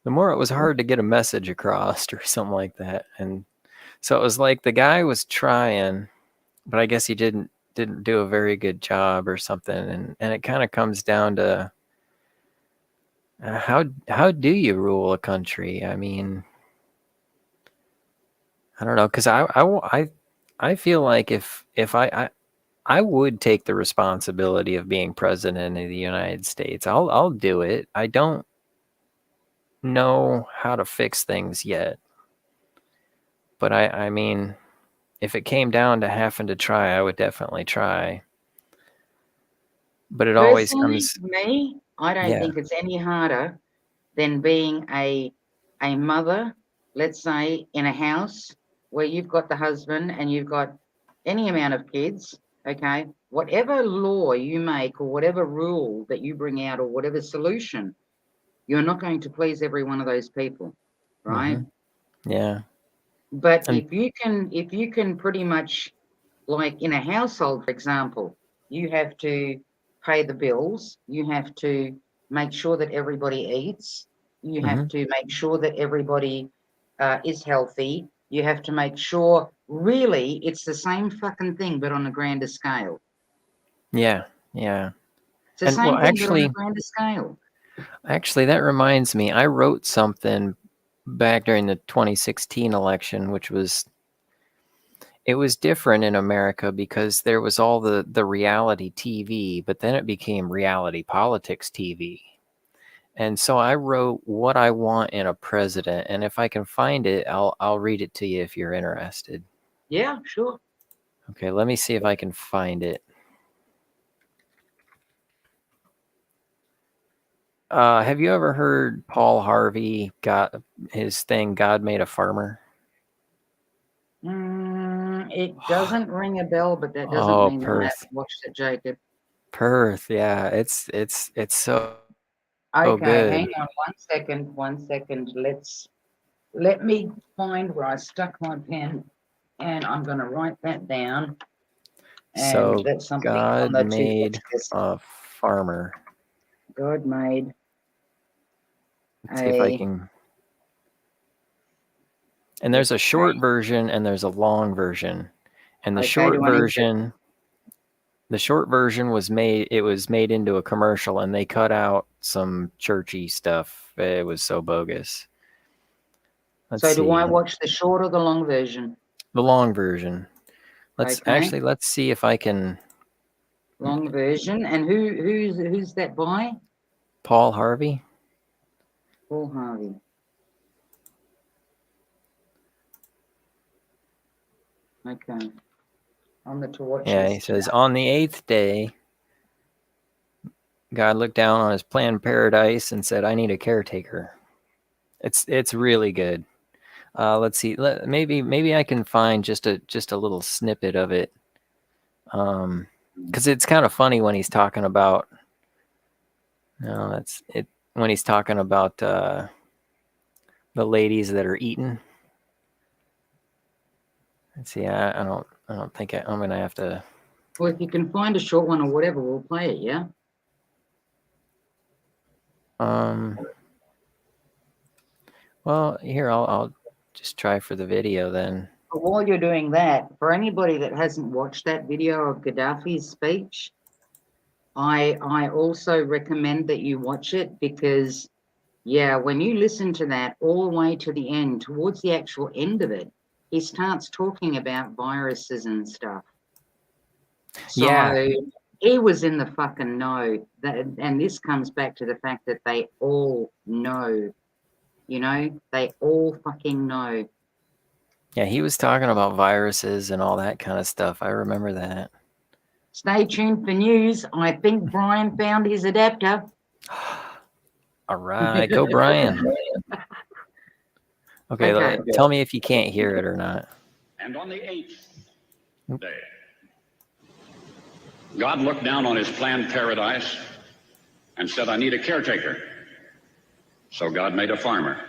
[SPEAKER 6] the more it was hard to get a message across or something like that. And so it was like the guy was trying, but I guess he didn't do a very good job or something. And it kind of comes down to how do you rule a country? I mean, I don't know, because I feel like if I would take the responsibility of being president of the United States. I'll do it. I don't know how to fix things yet, but I mean, if it came down to having to try, I would definitely try. But it always comes.
[SPEAKER 1] Me, I don't think it's any harder than being a mother, let's say, in a house where you've got the husband and you've got any amount of kids, okay? Whatever law you make or whatever rule that you bring out or whatever solution, You're not going to please every one of those people, right?
[SPEAKER 6] Yeah.
[SPEAKER 1] But
[SPEAKER 6] And-
[SPEAKER 1] if you can pretty much, like in a household, for example, you have to pay the bills, you have to make sure that everybody eats, you have to make sure that everybody is healthy, you have to make sure, really, it's the same fucking thing, but on a grander scale.
[SPEAKER 6] Yeah. Yeah.
[SPEAKER 1] It's the
[SPEAKER 6] And well,
[SPEAKER 1] same thing, but on a grander scale.
[SPEAKER 6] Actually, that reminds me, I wrote something back during the 2016 election, which was, it was different in America because there was all the reality TV, but then it became reality politics TV. And so I wrote what I want in a president, and if I can find it, I'll read it to you if you're interested.
[SPEAKER 1] Yeah, sure.
[SPEAKER 6] Okay, let me see if I can find it. Have you ever heard Paul Harvey got his thing, God Made a Farmer?
[SPEAKER 1] It doesn't ring a bell, but that doesn't
[SPEAKER 6] Oh,
[SPEAKER 1] mean that I
[SPEAKER 6] Perth.
[SPEAKER 1] haven't watched it, Jacob.
[SPEAKER 6] Perth, yeah, it's so
[SPEAKER 1] Okay,
[SPEAKER 6] good.
[SPEAKER 1] hang on 1 second. Let me find where I stuck my pen, and I'm going to write that down. And
[SPEAKER 6] So
[SPEAKER 1] that's something
[SPEAKER 6] God
[SPEAKER 1] on the
[SPEAKER 6] made a farmer.
[SPEAKER 1] God made
[SPEAKER 6] Let's see if I
[SPEAKER 1] a.
[SPEAKER 6] can. And there's a short version and there's a long version. And the
[SPEAKER 1] Okay,
[SPEAKER 6] short
[SPEAKER 1] do I need to-
[SPEAKER 6] version, the short version was made. It was made into a commercial, and they cut out some churchy stuff. It was so bogus. Let's
[SPEAKER 1] So
[SPEAKER 6] see.
[SPEAKER 1] do I watch the short or the long version?
[SPEAKER 6] The long version. Let's
[SPEAKER 1] Okay.
[SPEAKER 6] let's see if I can.
[SPEAKER 1] Long version, and who's that by?
[SPEAKER 6] Paul Harvey.
[SPEAKER 1] Paul Harvey. Okay. On the to watch
[SPEAKER 6] Yeah,
[SPEAKER 1] list.
[SPEAKER 6] he says, on the 8th day, God looked down on his planned paradise and said, I need a caretaker. It's really good. Let's see. Maybe I can find just a little snippet of it. Because it's kind of funny when he's talking about. No, that's it. When he's talking about the ladies that are eating. Let's see. I don't think I'm gonna have to.
[SPEAKER 1] Well, if you can find a short one or whatever, we'll play it. Yeah.
[SPEAKER 6] Well, here I'll just try for the video then.
[SPEAKER 1] But while you're doing that, for anybody that hasn't watched that video of Gaddafi's speech, I also recommend that you watch it because, yeah, when you listen to that all the way to the end, towards the actual end of it, he starts talking about viruses and stuff. So
[SPEAKER 6] Yeah.
[SPEAKER 1] he was in the fucking know. And this comes back to the fact that they all know. You know, they all fucking know.
[SPEAKER 6] Yeah, he was talking about viruses and all that kind of stuff. I remember that.
[SPEAKER 1] Stay tuned for news. I think Brian found his adapter.
[SPEAKER 6] All right, go Brian. Okay, tell me if you can't hear it or not.
[SPEAKER 8] And on the 8th day, God looked down on his planned paradise and said, I need a caretaker. So God made a farmer.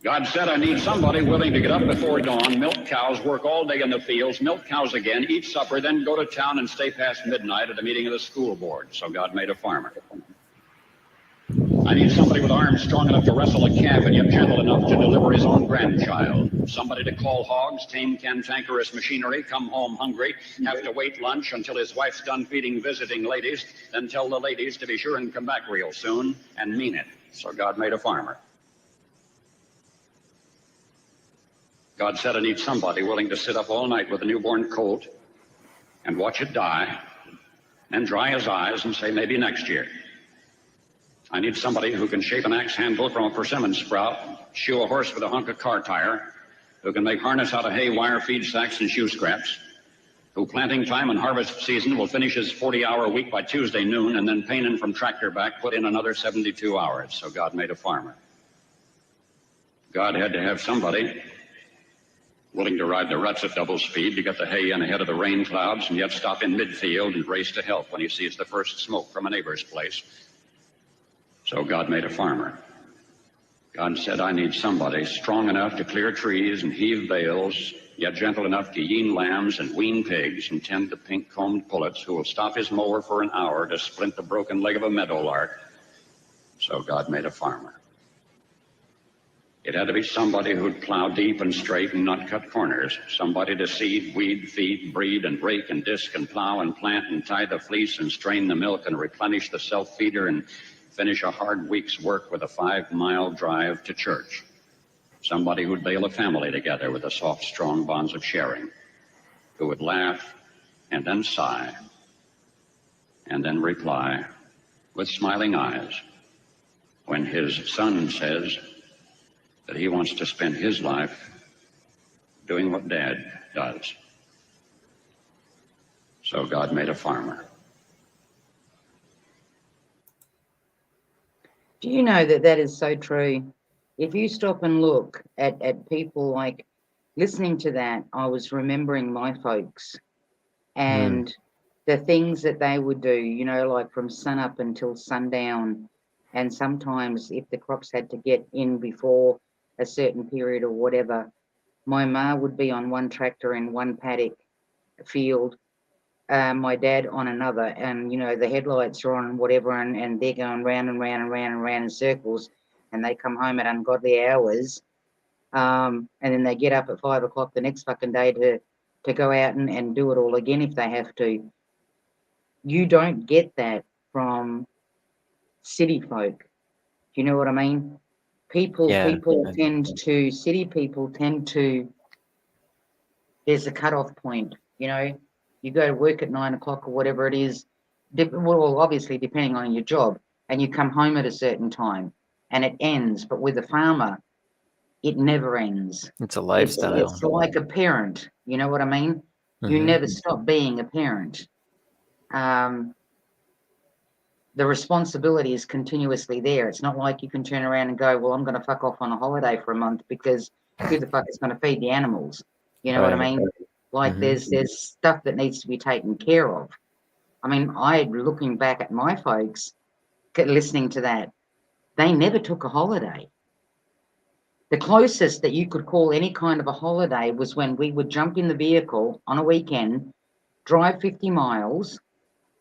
[SPEAKER 8] God said, I need somebody willing to get up before dawn, milk cows, work all day in the fields, milk cows again, eat supper, then go to town and stay past midnight at a meeting of the school board. So God made a farmer. I need somebody with arms strong enough to wrestle a calf and yet gentle enough to deliver his own grandchild. Somebody to call hogs, tame cantankerous machinery, come home hungry, have to wait lunch until his wife's done feeding visiting ladies, then tell the ladies to be sure and come back real soon and mean it. So God made a farmer. God said, I need somebody willing to sit up all night with a newborn colt and watch it die and dry his eyes and say, maybe next year. I need somebody who can shape an axe handle from a persimmon sprout, shoe a horse with a hunk of car tire, who can make harness out of hay, wire, feed sacks, and shoe scraps, who planting time and harvest season will finish his 40-hour week by Tuesday noon, and then painin' from tractor back, put in another 72 hours. So God made a farmer. God had to have somebody willing to ride the ruts at double speed to get the hay in ahead of the rain clouds and yet stop in midfield and race to help when he sees the first smoke from a neighbor's place. So God made a farmer. God said, I need somebody strong enough to clear trees and heave bales, yet gentle enough to yean lambs and wean pigs and tend the pink-combed pullets, who will stop his mower for an hour to splint the broken leg of a meadowlark. So God made a farmer. It had to be somebody who'd plow deep and straight and not cut corners, somebody to seed, weed, feed, breed, and rake and disc and plow and plant and tie the fleece and strain the milk and replenish the self-feeder and finish a hard week's work with a 5-mile drive to church. Somebody who'd bail a family together with the soft, strong bonds of sharing, who would laugh and then sigh and then reply with smiling eyes when his son says that he wants to spend his life doing what Dad does. So God made a farmer.
[SPEAKER 1] Do you know that that is so true? If you stop and look at people, like listening to that, I was remembering my folks and the things that they would do, you know, like from sun up until sundown. And sometimes if the crops had to get in before a certain period or whatever, my ma would be on one tractor in one paddock field, my dad on another, and you know the headlights are on and whatever, and they're going round and round and round and round in circles, and they come home at ungodly hours, and then they get up at 5 o'clock the next fucking day to go out and do it all again if they have to. You don't get that from city folk. Do you know what I mean? People tend to, city people tend to, there's a cutoff point, you know. You go to work at 9 o'clock or whatever it is, well, obviously depending on your job, and you come home at a certain time and it ends. But with a farmer, it never ends.
[SPEAKER 6] It's a lifestyle.
[SPEAKER 1] It's like a parent, you know what I mean? You never stop being a parent. The responsibility is continuously there. It's not like you can turn around and go, well, I'm going to fuck off on a holiday for a month because who the fuck is going to feed the animals? You know what I mean? Like there's stuff that needs to be taken care of. I mean, looking back at my folks, listening to that, they never took a holiday. The closest that you could call any kind of a holiday was when we would jump in the vehicle on a weekend, drive 50 miles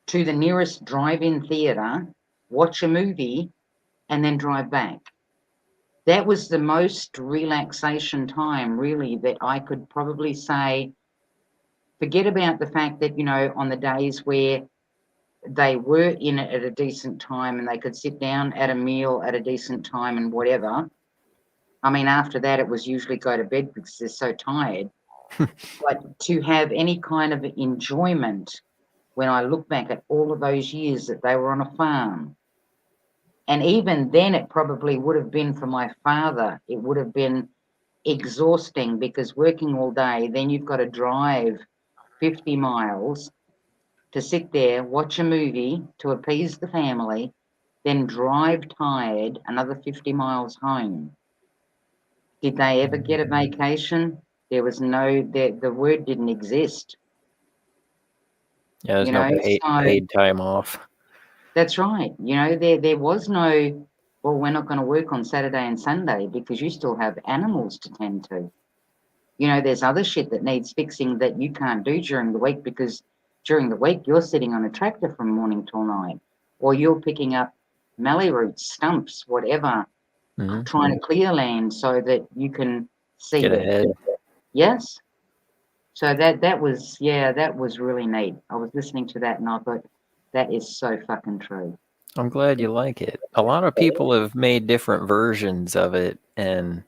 [SPEAKER 1] to the nearest drive-in theatre, watch a movie, and then drive back. That was the most relaxation time, really, that I could probably say. Forget about the fact that, you know, on the days where they were in it at a decent time and they could sit down at a meal at a decent time and whatever. I mean, after that, it was usually go to bed because they're so tired. But to have any kind of enjoyment, when I look back at all of those years that they were on a farm, and even then it probably would have been for my father, it would have been exhausting because working all day, then you've got to drive 50 miles to sit there, watch a movie to appease the family, then drive tired another 50 miles home. Did they ever get a vacation? There was no, the word didn't exist.
[SPEAKER 6] Yeah, there's no paid time off.
[SPEAKER 1] That's right. You know, there was no, well, we're not going to work on Saturday and Sunday because you still have animals to tend to. You know, there's other shit that needs fixing that you can't do during the week because during the week you're sitting on a tractor from morning till night, or you're picking up mallee roots, stumps, whatever, trying to clear land so that you can see
[SPEAKER 6] get ahead.
[SPEAKER 1] Yes. So that was really neat. I was listening to that and I thought, that is so fucking true.
[SPEAKER 6] I'm glad you like it. A lot of people have made different versions of it, and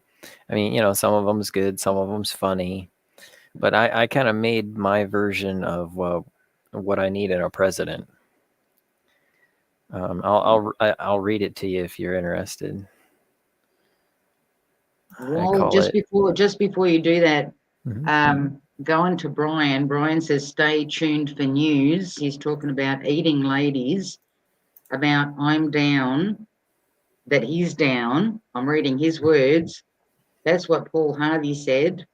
[SPEAKER 6] I mean, you know, some of them's good, some of them's funny, but I kind of made my version of what I need in a president. I'll read it to you if you're interested.
[SPEAKER 1] Well, just before you do that, going to Brian. Brian says, stay tuned for news. He's talking about eating ladies, about I'm down, that he's down. I'm reading his words. That's what Paul Harvey said.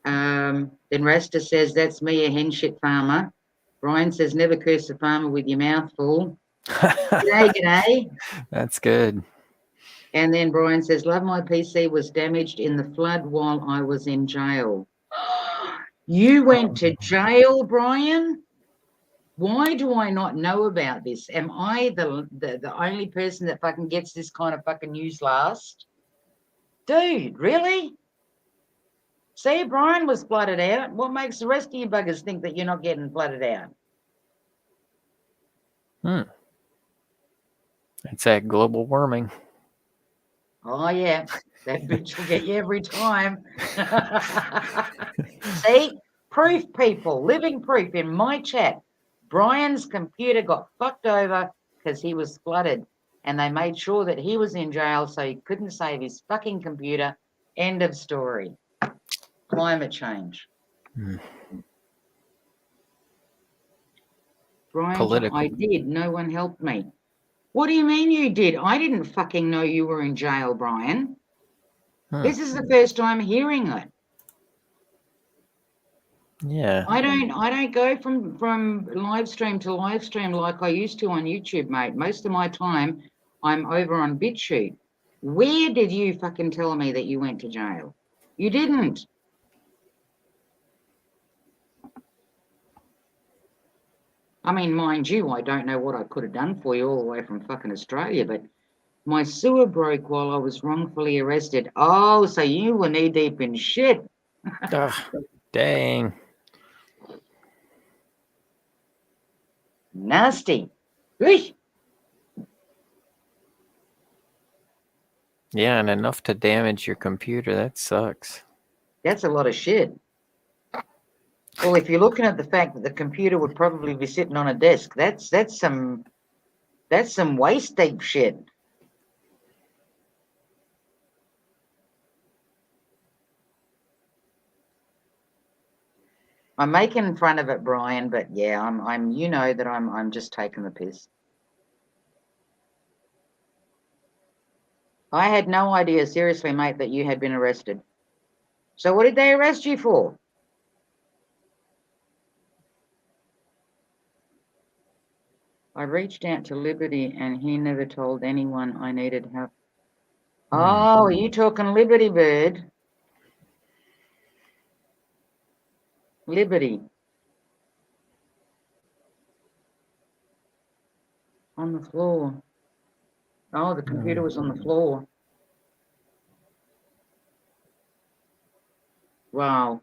[SPEAKER 1] Then Rasta says, that's me, a hen shit farmer. Brian says, never curse a farmer with your mouth full. G'day, g'day.
[SPEAKER 6] That's good.
[SPEAKER 1] And then Brian says, love, my PC was damaged in the flood while I was in jail. You went to jail, Brian? Why do I not know about this? Am I the only person that fucking gets this kind of fucking news last? Dude, really? See, Brian was flooded out. What makes the rest of you buggers think that you're not getting flooded out?
[SPEAKER 6] It's that global warming.
[SPEAKER 1] Oh, yeah. That bitch will get you every time. See? Proof, people. Living proof in my chat. Brian's computer got fucked over because he was flooded. And they made sure that he was in jail so he couldn't save his fucking computer. End of story. Climate change. Brian,
[SPEAKER 6] Political.
[SPEAKER 1] I did. No one helped me. What do you mean you did? I didn't fucking know you were in jail, Brian. This is the first time hearing it.
[SPEAKER 6] Yeah.
[SPEAKER 1] I don't go from live stream to live stream like I used to on YouTube, mate. Most of my time I'm over on BitChute. Where did you fucking tell me that you went to jail? You didn't. I mean, mind you, I don't know what I could have done for you all the way from fucking Australia, but my sewer broke while I was wrongfully arrested. Oh, so you were knee deep in shit.
[SPEAKER 6] Ugh, dang.
[SPEAKER 1] Nasty. Eesh.
[SPEAKER 6] Yeah, and enough to damage your computer. That sucks.
[SPEAKER 1] That's a lot of shit. Well, if you're looking at the fact that the computer would probably be sitting on a desk, that's some waist deep shit. I'm making fun of it, Brian, but yeah, I'm you know that I'm just taking the piss. I had no idea, seriously, mate, that you had been arrested. So what did they arrest you for? I reached out to Liberty and he never told anyone I needed help. Oh, are you talking Liberty Bird? Liberty. On the floor. Oh, the computer was on the floor. Wow.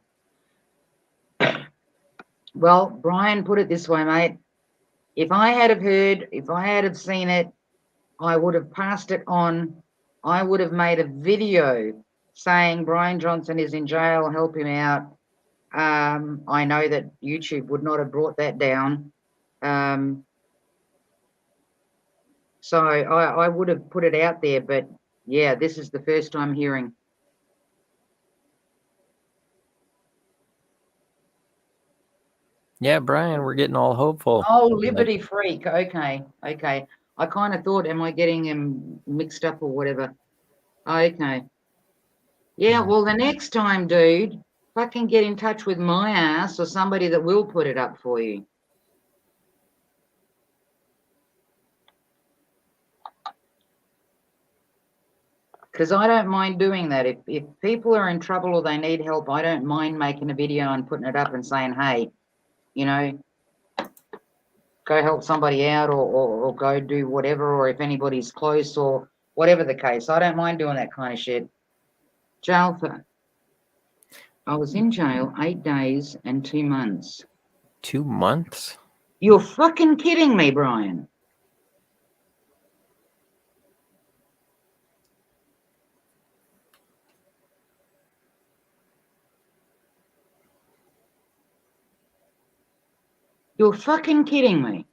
[SPEAKER 1] Well, Brian, put it this way, mate. If I had have heard, if I had have seen it, I would have passed it on. I would have made a video saying Brian Johnson is in jail, help him out. I know that YouTube would not have brought that down. So I would have put it out there, but yeah, this is the first time hearing.
[SPEAKER 6] Yeah, Brian, we're getting all hopeful.
[SPEAKER 1] Oh, Liberty Freak. Okay. I kind of thought, am I getting him mixed up or whatever? Okay. Yeah, well, the next time, dude, fucking get in touch with my ass or somebody that will put it up for you. Because I don't mind doing that. If people are in trouble or they need help, I don't mind making a video and putting it up and saying, hey, you know, go help somebody out or go do whatever, or if anybody's close or whatever the case. I don't mind doing that kind of shit. Jail for... I was in jail 8 days and 2 months.
[SPEAKER 6] 2 months?
[SPEAKER 1] You're fucking kidding me, Brian. You're fucking kidding me.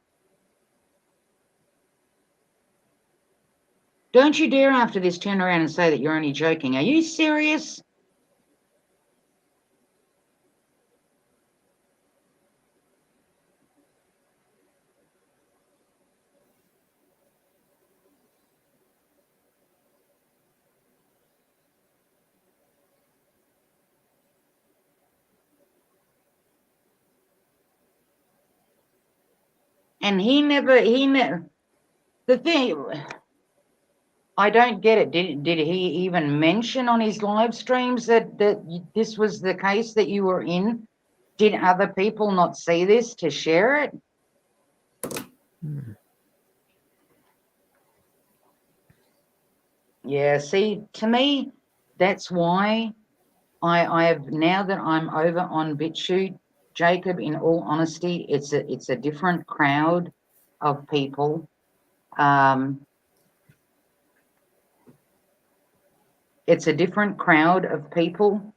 [SPEAKER 1] Don't you dare after this turn around and say that you're only joking. Are you serious? And he never, The thing, I don't get it. Did he even mention on his live streams that this was the case that you were in? Did other people not see this to share it? Yeah, see, to me, that's why I have, now that I'm over on BitChute, Jacob, in all honesty, it's a different crowd of people. It's a different crowd of people.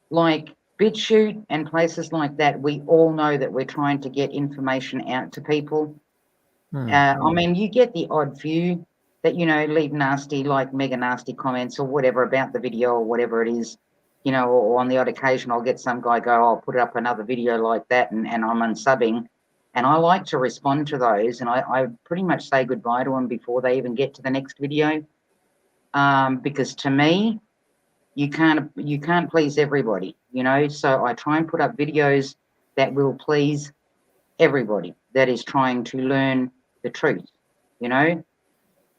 [SPEAKER 1] Like BitChute and places like that, we all know that we're trying to get information out to people. I mean, you get the odd few that, leave nasty, like mega nasty comments or whatever about the video or whatever it is, or on the odd occasion I'll get some guy go, I'll put up another video like that and I'm unsubbing. And I like to respond to those, and I pretty much say goodbye to them before they even get to the next video. Because to me, you can't please everybody, so I try and put up videos that will please everybody that is trying to learn the truth,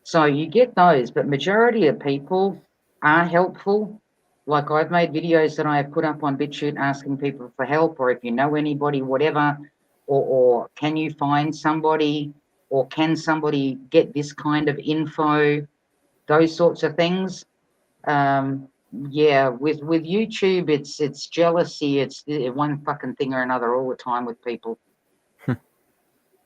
[SPEAKER 1] so you get those, but majority of people are helpful. Like, I've made videos that I have put up on BitChute asking people for help, or if you know anybody, whatever, or can you find somebody, or can somebody get this kind of info, those sorts of things. Yeah, with YouTube, it's jealousy. It's one fucking thing or another all the time with people.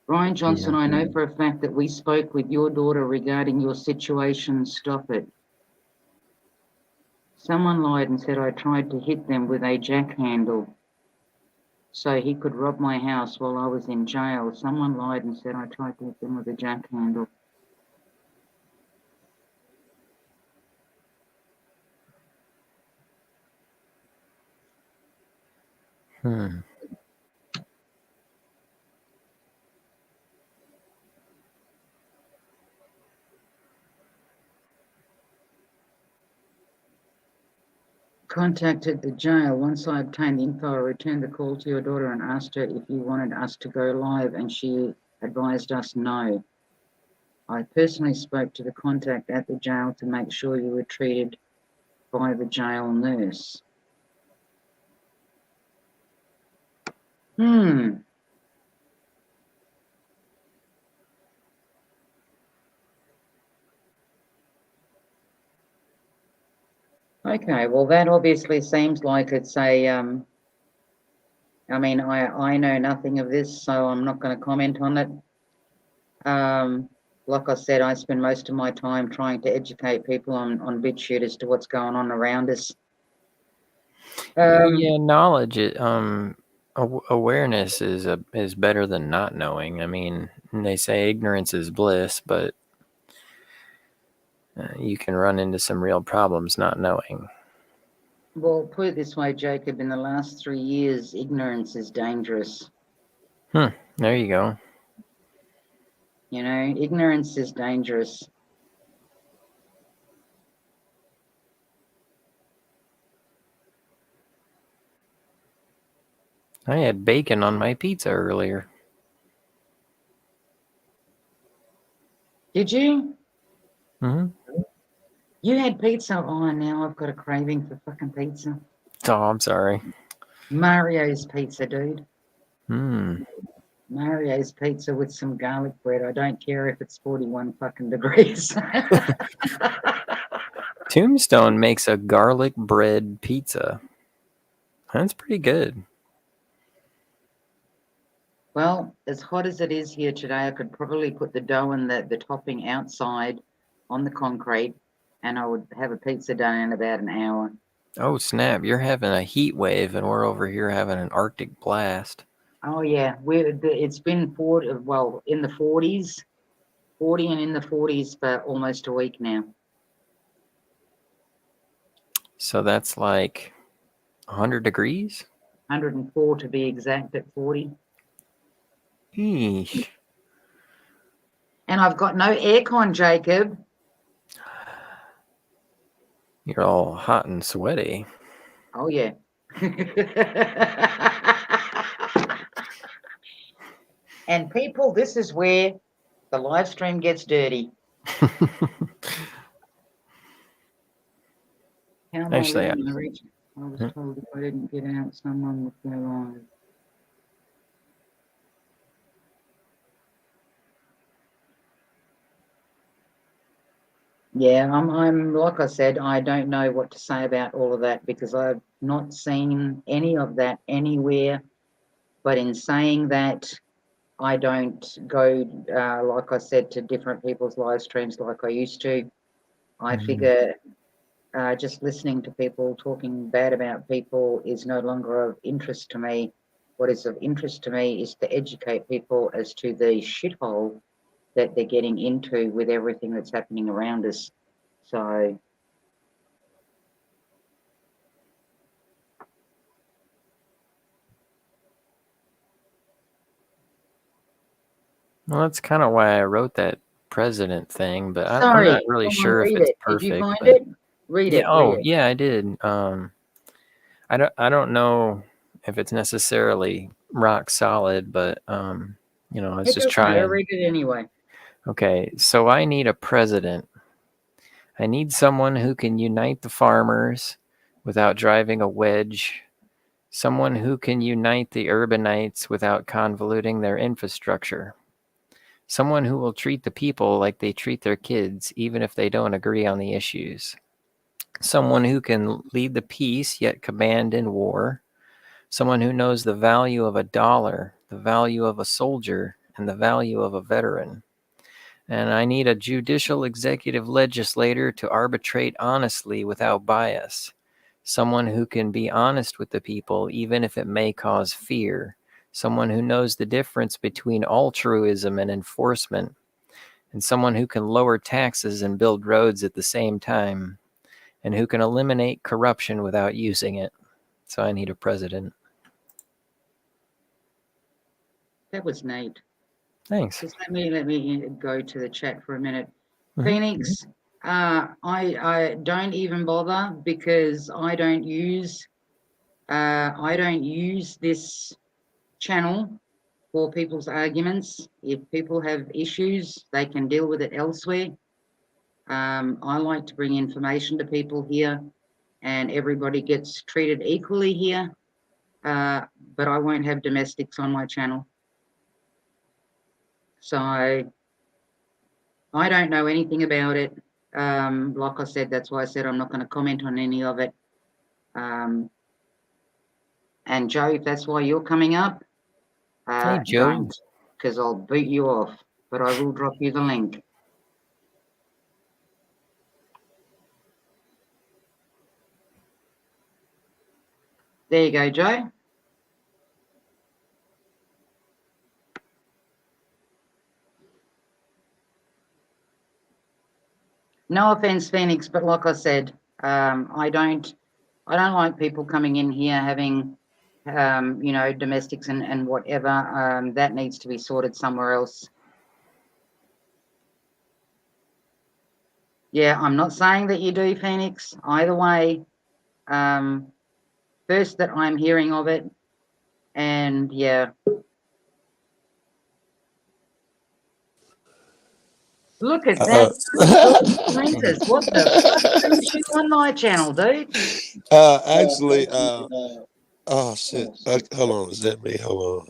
[SPEAKER 1] Ryan Johnson,
[SPEAKER 6] Yeah.
[SPEAKER 1] I know for a fact that we spoke with your daughter regarding your situation. Stop it. Someone lied and said I tried to hit them with a jack handle so he could rob my house while I was in jail. Someone lied and said I tried to hit them with a jack handle. Contacted the jail. Once I obtained the info, I returned the call to your daughter and asked her if you wanted us to go live, and she advised us no. I personally spoke to the contact at the jail to make sure you were treated by the jail nurse. Okay, well, that obviously seems like it's a, I mean, I know nothing of this, so I'm not going to comment on it. Like I said, I spend most of my time trying to educate people on BitChute as to what's going on around us.
[SPEAKER 6] Yeah, knowledge. Awareness is better than not knowing. I mean, they say ignorance is bliss, but you can run into some real problems not knowing.
[SPEAKER 1] Well, put it this way, Jacob, in the last 3 years, ignorance is dangerous.
[SPEAKER 6] There you go.
[SPEAKER 1] Ignorance is dangerous.
[SPEAKER 6] I had bacon on my pizza earlier.
[SPEAKER 1] Did you?
[SPEAKER 6] Mm-hmm.
[SPEAKER 1] You had pizza? Oh, now I've got a craving for fucking pizza.
[SPEAKER 6] Oh, I'm sorry.
[SPEAKER 1] Mario's pizza, dude. Mario's pizza with some garlic bread. I don't care if it's 41 fucking degrees.
[SPEAKER 6] Tombstone makes a garlic bread pizza. That's pretty good.
[SPEAKER 1] Well, as hot as it is here today, I could probably put the dough and the topping outside on the concrete, and I would have a pizza done in about an hour.
[SPEAKER 6] Oh, snap. You're having a heat wave, and we're over here having an Arctic blast.
[SPEAKER 1] Oh, yeah. It's been 40, well, in the 40s, 40 and in the 40s for almost a week now.
[SPEAKER 6] So that's like 100 degrees?
[SPEAKER 1] 104 to be exact at 40.
[SPEAKER 6] Eesh.
[SPEAKER 1] And I've got no aircon, Jacob.
[SPEAKER 6] You're all hot and sweaty.
[SPEAKER 1] Oh, yeah. And people, this is where The live stream gets dirty. How am
[SPEAKER 6] Actually,
[SPEAKER 1] I allowed to reach? I was told if I didn't get out, someone would go live. Yeah, I'm like I said, I don't know what to say about all of that because I've not seen any of that anywhere. But in saying that, I don't go, like I said, to different people's live streams like I used to. I figure just listening to people talking bad about people is no longer of interest to me. What is of interest to me is to educate people as to the shithole that they're getting into with everything that's happening around us. So,
[SPEAKER 6] well, that's kind of why I wrote that president thing, but I'm
[SPEAKER 1] sorry,
[SPEAKER 6] not really
[SPEAKER 1] come on,
[SPEAKER 6] sure if
[SPEAKER 1] read
[SPEAKER 6] it's
[SPEAKER 1] it. Did you
[SPEAKER 6] perfect.
[SPEAKER 1] find
[SPEAKER 6] But
[SPEAKER 1] it? Read
[SPEAKER 6] yeah,
[SPEAKER 1] it.
[SPEAKER 6] oh
[SPEAKER 1] Read it.
[SPEAKER 6] yeah, I did. I don't know if it's necessarily rock solid, but you know, let's
[SPEAKER 1] It
[SPEAKER 6] just
[SPEAKER 1] doesn't matter.
[SPEAKER 6] try.
[SPEAKER 1] Read it anyway.
[SPEAKER 6] Okay, so I need a president. I need someone who can unite the farmers without driving a wedge. Someone who can unite the urbanites without convoluting their infrastructure. Someone who will treat the people like they treat their kids, even if they don't agree on the issues. Someone who can lead the peace yet command in war. Someone who knows the value of a dollar, the value of a soldier, and the value of a veteran. And I need a judicial executive legislator to arbitrate honestly without bias. Someone who can be honest with the people, even if it may cause fear. Someone who knows the difference between altruism and enforcement. And someone who can lower taxes and build roads at the same time. And who can eliminate corruption without using it. So I need a president.
[SPEAKER 1] That was Nate.
[SPEAKER 6] Thanks.
[SPEAKER 1] Just let me go to the chat for a minute.
[SPEAKER 6] Mhm.
[SPEAKER 1] Phoenix, I don't even bother because I don't use this channel for people's arguments. If people have issues, they can deal with it elsewhere. I like to bring information to people here, and everybody gets treated equally here. But I won't have domestics on my channel. So I don't know anything about it. Like I said, that's why I said I'm not going to comment on any of it. And Joe, if that's why you're coming up,
[SPEAKER 6] Hey, Joe.
[SPEAKER 1] don't, because I'll boot you off. But I will drop you the link. There you go, Joe. No offense, Phoenix, but like I said, I don't like people coming in here having, you know, domestics and whatever. That needs to be sorted somewhere else. Yeah, I'm not saying that you do, Phoenix. Either way, first that I'm hearing of it, and yeah. Look at that. What the fuck brings you on my channel, dude?
[SPEAKER 9] Actually, oh shit. Hold on, is that me? Hold on.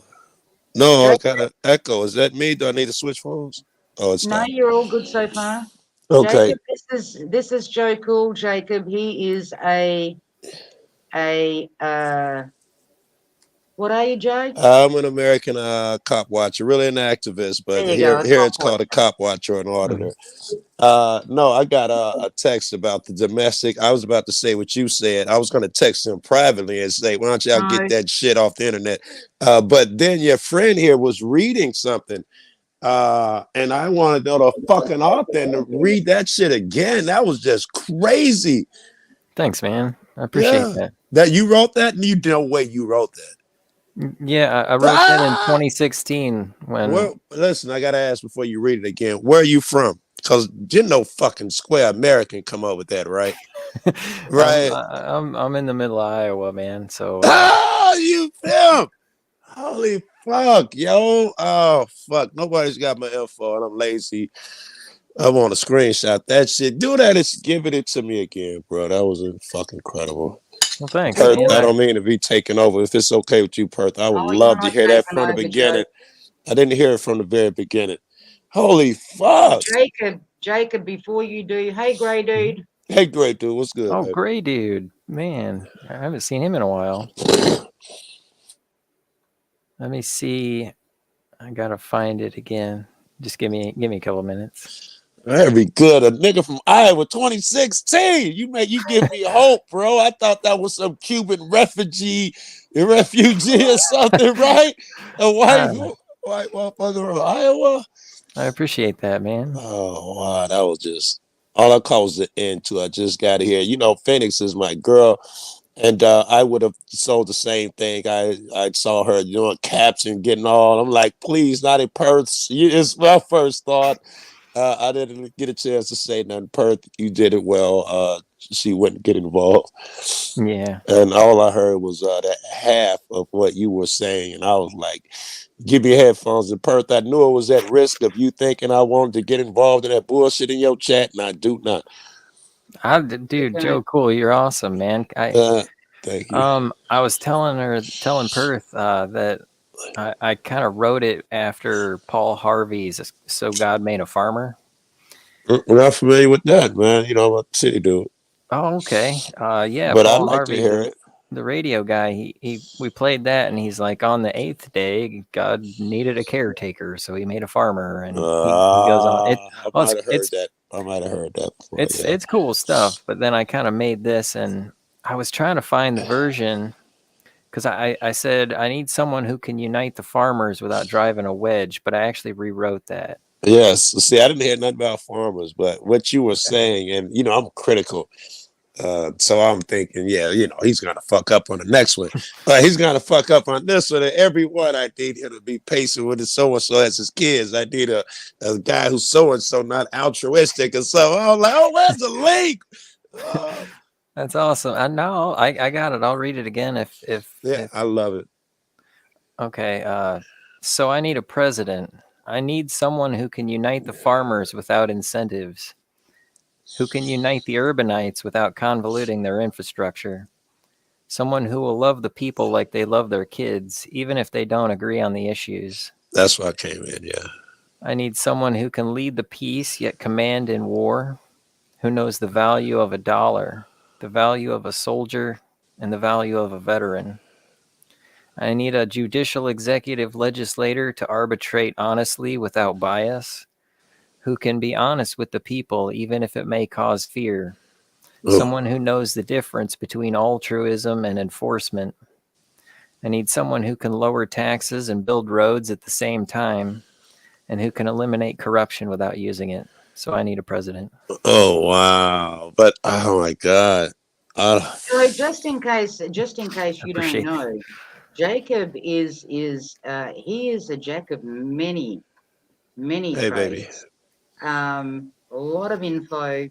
[SPEAKER 9] No, I got an echo. Is that me? Do I need to switch phones? Oh, it's
[SPEAKER 1] No,
[SPEAKER 9] not.
[SPEAKER 1] you're all good so far.
[SPEAKER 9] Okay.
[SPEAKER 1] Jacob, this is Joe Cool. Jacob, he is a what are you, Joe?
[SPEAKER 9] I'm an American cop watcher, really an activist, but
[SPEAKER 1] There you
[SPEAKER 9] here
[SPEAKER 1] go,
[SPEAKER 9] here
[SPEAKER 1] cop
[SPEAKER 9] it's called a
[SPEAKER 1] watcher.
[SPEAKER 9] cop watcher or an auditor. No, I got a text about the domestic. I was about to say what you said. I was going to text him privately and say, why don't y'all get that shit off the internet? But then your friend here was reading something. And I wanted to know the fucking author and to read that shit again. That was just crazy.
[SPEAKER 6] Thanks, man. I appreciate that.
[SPEAKER 9] That you wrote that? You no way you wrote that.
[SPEAKER 6] Yeah, I wrote that in 2016 when.
[SPEAKER 9] Well, listen, I gotta ask before you read it again. Where are you from? Because you know, fucking square American come up with that, right? Right.
[SPEAKER 6] I'm in the middle of Iowa, man. So.
[SPEAKER 9] Oh, you film! Holy fuck, yo. Oh, fuck. Nobody's got my info and I'm lazy. I want to screenshot that shit. Do that and give it to me again, bro. That was fucking incredible.
[SPEAKER 6] Well, thanks,
[SPEAKER 9] Perth,
[SPEAKER 6] man.
[SPEAKER 9] I don't mean to be taking over. If it's okay with you, Perth, I would
[SPEAKER 1] Oh, you're
[SPEAKER 9] love to
[SPEAKER 1] not
[SPEAKER 9] hear that
[SPEAKER 1] taking
[SPEAKER 9] from the
[SPEAKER 1] over, Joe.
[SPEAKER 9] beginning. I didn't hear it from the very beginning. Holy fuck.
[SPEAKER 1] Jacob, before you do, hey, Grey Dude.
[SPEAKER 9] Hey, great dude. What's good,
[SPEAKER 6] Oh,
[SPEAKER 9] baby?
[SPEAKER 6] Gray Dude. Man, I haven't seen him in a while. Let me see. I gotta find it again. Just give me a couple minutes.
[SPEAKER 9] Very good. A nigga from Iowa, 2016. You give me hope, bro. I thought that was some Cuban refugee or something, right? A white motherfucker from Iowa.
[SPEAKER 6] I appreciate that, man.
[SPEAKER 9] Oh wow, that was just all I call was the end to. I just got to hear. You know, Phoenix is my girl, and I would have sold the same thing. I saw her doing caps and getting all. I'm like, please, not in Perth. It's my first thought. I didn't get a chance to say nothing. Perth, you did it well. She wouldn't get involved.
[SPEAKER 6] Yeah.
[SPEAKER 9] And all I heard was that half of what you were saying. And I was like, give me headphones. In Perth, I knew it was at risk of you thinking I wanted to get involved in that bullshit in your chat, and I do not.
[SPEAKER 6] Dude, Joe, cool. You're awesome, man.
[SPEAKER 9] Thank you.
[SPEAKER 6] I was telling Perth that I kind of wrote it after Paul Harvey's "So God Made a Farmer."
[SPEAKER 9] We're not familiar with that, man. You know, I'm a city dude.
[SPEAKER 6] Oh, okay. Yeah,
[SPEAKER 9] But I'd
[SPEAKER 6] Paul
[SPEAKER 9] like to
[SPEAKER 6] Harvey,
[SPEAKER 9] hear it.
[SPEAKER 6] the radio guy. We played that, and he's like, on the 8th day, God needed a caretaker, so he made a farmer, and he goes on.
[SPEAKER 9] I might have heard that. I might have heard that before. Yeah.
[SPEAKER 6] It's cool stuff. But then I kind of made this, and I was trying to find the version because I said I need someone who can unite the farmers without driving a wedge, but I actually rewrote that.
[SPEAKER 9] Yes. See, I didn't hear nothing about farmers, but what you were saying, and you know, I'm critical. So I'm thinking, yeah, you know, he's gonna fuck up on the next one. He's gonna fuck up on this one. And every one I need him to be patient with his so and so as his kids. I need a guy who's so and so, not altruistic. And so I'm like, oh, where's the link?
[SPEAKER 6] That's awesome. I know. I got it. I'll read it again if
[SPEAKER 9] I love it.
[SPEAKER 6] Okay. So I need a president. I need someone who can unite the farmers without incentives, who can unite the urbanites without convoluting their infrastructure, someone who will love the people like they love their kids, even if they don't agree on the issues.
[SPEAKER 9] That's why I came in, yeah.
[SPEAKER 6] I need someone who can lead the peace yet command in war, who knows the value of a dollar, the value of a soldier, and the value of a veteran. I need a judicial executive legislator to arbitrate honestly without bias, who can be honest with the people even if it may cause fear. Someone who knows the difference between altruism and enforcement. I need someone who can lower taxes and build roads at the same time, and who can eliminate corruption without using it. So I need a president.
[SPEAKER 9] Oh wow! But oh my god!
[SPEAKER 1] So just in case you don't know, Jacob is he is a jack of many
[SPEAKER 9] hey,
[SPEAKER 1] trades. A lot of info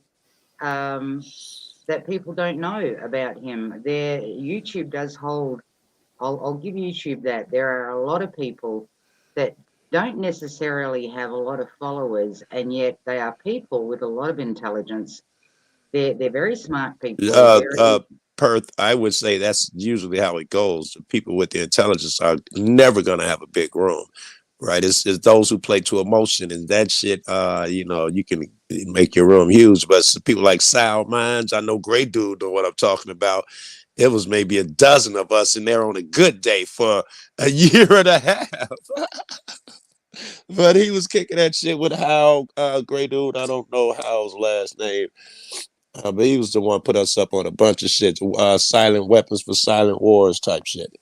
[SPEAKER 1] that people don't know about him. Their YouTube does hold. I'll give YouTube that there are a lot of people that don't necessarily have a lot of followers, and yet they are people with a lot of intelligence. They're very smart people.
[SPEAKER 9] Perth, I would say that's usually how it goes. People with the intelligence are never going to have a big room, right? It's those who play to emotion and that shit. You know, you can make your room huge, but people like Sound Minds, I know Great Dude know what I'm talking about. It was maybe a dozen of us in there on a good day for a year and a half. But he was kicking that shit with Hal, Great Dude. I don't know Hal's last name. But he was the one put us up on a bunch of shit, silent weapons for silent wars type shit.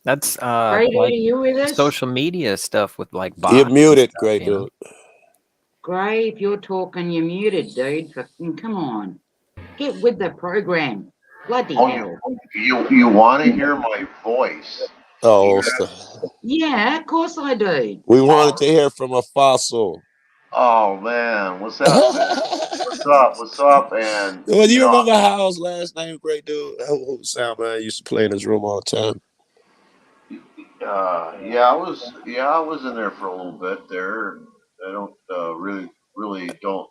[SPEAKER 6] That's
[SPEAKER 1] Great,
[SPEAKER 6] like
[SPEAKER 1] are you with us?
[SPEAKER 6] social media stuff with like bots.
[SPEAKER 9] You're muted, Great Dude.
[SPEAKER 1] Gray, if you're talking, you're muted, dude. Come on, get with the program. Bloody hell!
[SPEAKER 10] You want to hear my voice?
[SPEAKER 9] Oh,
[SPEAKER 1] yeah, of course I do.
[SPEAKER 9] We wanted to hear from a fossil.
[SPEAKER 10] Oh man, what's up, man? What's up? What's up? And
[SPEAKER 9] well, you remember Hal's last name, Great Dude? Sound man used to play in his room all the time.
[SPEAKER 10] I was in there for a little bit there. I don't really don't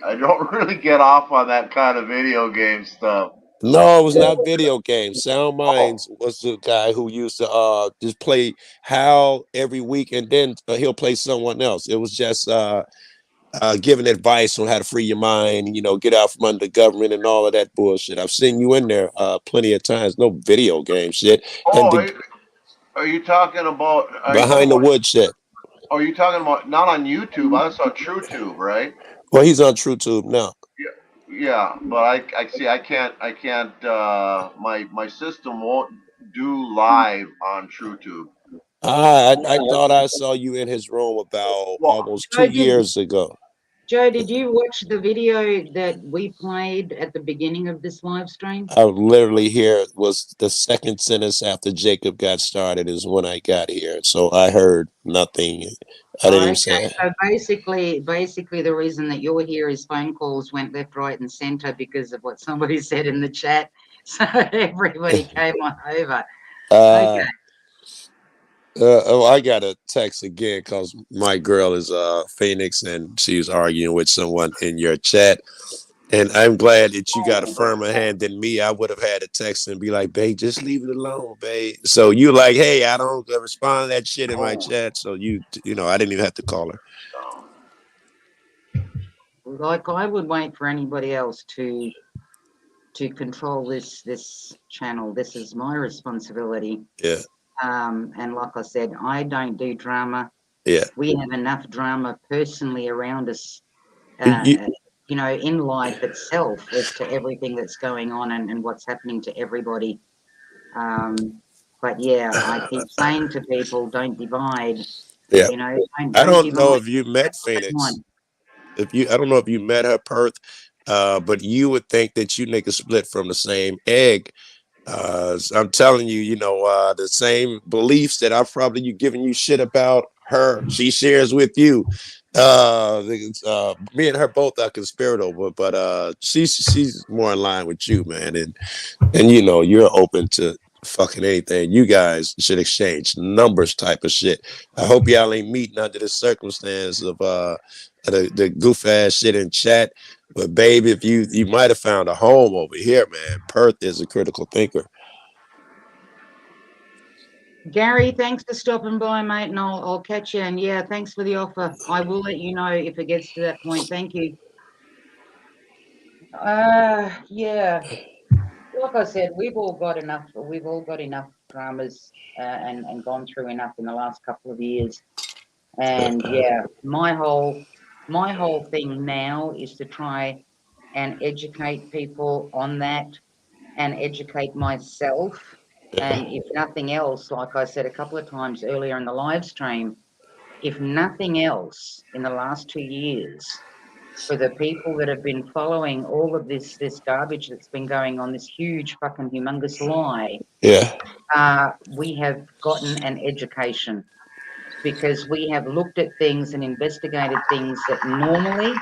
[SPEAKER 10] I don't really get off on that kind of video game stuff.
[SPEAKER 9] No, it was not video games. Sound
[SPEAKER 10] Oh,
[SPEAKER 9] Minds was the guy who used to just play Hal every week, and then he'll play someone else. It was just giving advice on how to free your mind, get out from under the government and all of that bullshit. I've seen you in there plenty of times. No video game shit, and
[SPEAKER 10] oh,
[SPEAKER 9] the
[SPEAKER 10] are you talking about? Are you talking
[SPEAKER 9] behind the
[SPEAKER 10] about?
[SPEAKER 9] wood shit.
[SPEAKER 10] Are you talking about not on YouTube? I saw TrueTube, right?
[SPEAKER 9] Well, he's on TrueTube now.
[SPEAKER 10] Yeah, but I see. I can't. My system won't do live on TrueTube.
[SPEAKER 9] I thought I saw you in his room about
[SPEAKER 10] Well,
[SPEAKER 9] almost
[SPEAKER 1] Joe,
[SPEAKER 9] 2 years ago.
[SPEAKER 1] did you watch the video that we played at the beginning of this live stream?
[SPEAKER 9] I literally here was the second sentence after Jacob got started is when I got here. So I heard nothing. I didn't even
[SPEAKER 1] Okay,
[SPEAKER 9] say
[SPEAKER 1] so basically the reason that you're here is phone calls went left, right, and center because of what somebody said in the chat. So everybody came on over. Okay.
[SPEAKER 9] Oh, I got a text again because my girl is Phoenix and she's arguing with someone in your chat. And I'm glad that you got a firmer hand than me. I would have had a text and be like, babe, just leave it alone, babe. So you like, hey, I don't respond to that shit in my chat. So I didn't even have to call her.
[SPEAKER 1] Like I would wait for anybody else to control this channel. This is my responsibility.
[SPEAKER 9] Yeah.
[SPEAKER 1] And like I said, I don't do drama.
[SPEAKER 9] Yeah.
[SPEAKER 1] We have enough drama personally around us,
[SPEAKER 9] You-
[SPEAKER 1] in life itself as to everything that's going on and what's happening to everybody. But yeah, I keep saying to people, don't divide.
[SPEAKER 9] Yeah.
[SPEAKER 1] Don't
[SPEAKER 9] I don't
[SPEAKER 1] divide.
[SPEAKER 9] know if you met
[SPEAKER 1] That's what I
[SPEAKER 9] Phoenix.
[SPEAKER 1] want.
[SPEAKER 9] I don't know if you met her, Perth, but you would think that you niggas split from the same egg. So I'm telling you, the same beliefs that I've probably giving you shit about her, she shares with you. Me and her both are conspirator, but she's more in line with you, man, and you're open to fucking anything. You guys should exchange numbers type of shit. I hope y'all ain't meeting under the circumstance of the goof ass shit in chat. But baby, if you might have found a home over here, man. Perth is a critical thinker.
[SPEAKER 1] Gary, thanks for stopping by, mate, and I'll catch you. And yeah, thanks for the offer. I will let you know if it gets to that point. Thank you. Yeah. Like I said, we've all got enough dramas and gone through enough in the last couple of years. And yeah, my whole thing now is to try and educate people on that and educate myself. And if nothing else, like I said a couple of times earlier in the live stream, if nothing else in the last 2 years, for the people that have been following all of this garbage that's been going on, this huge fucking humongous lie, we have gotten an education because we have looked at things and investigated things that normally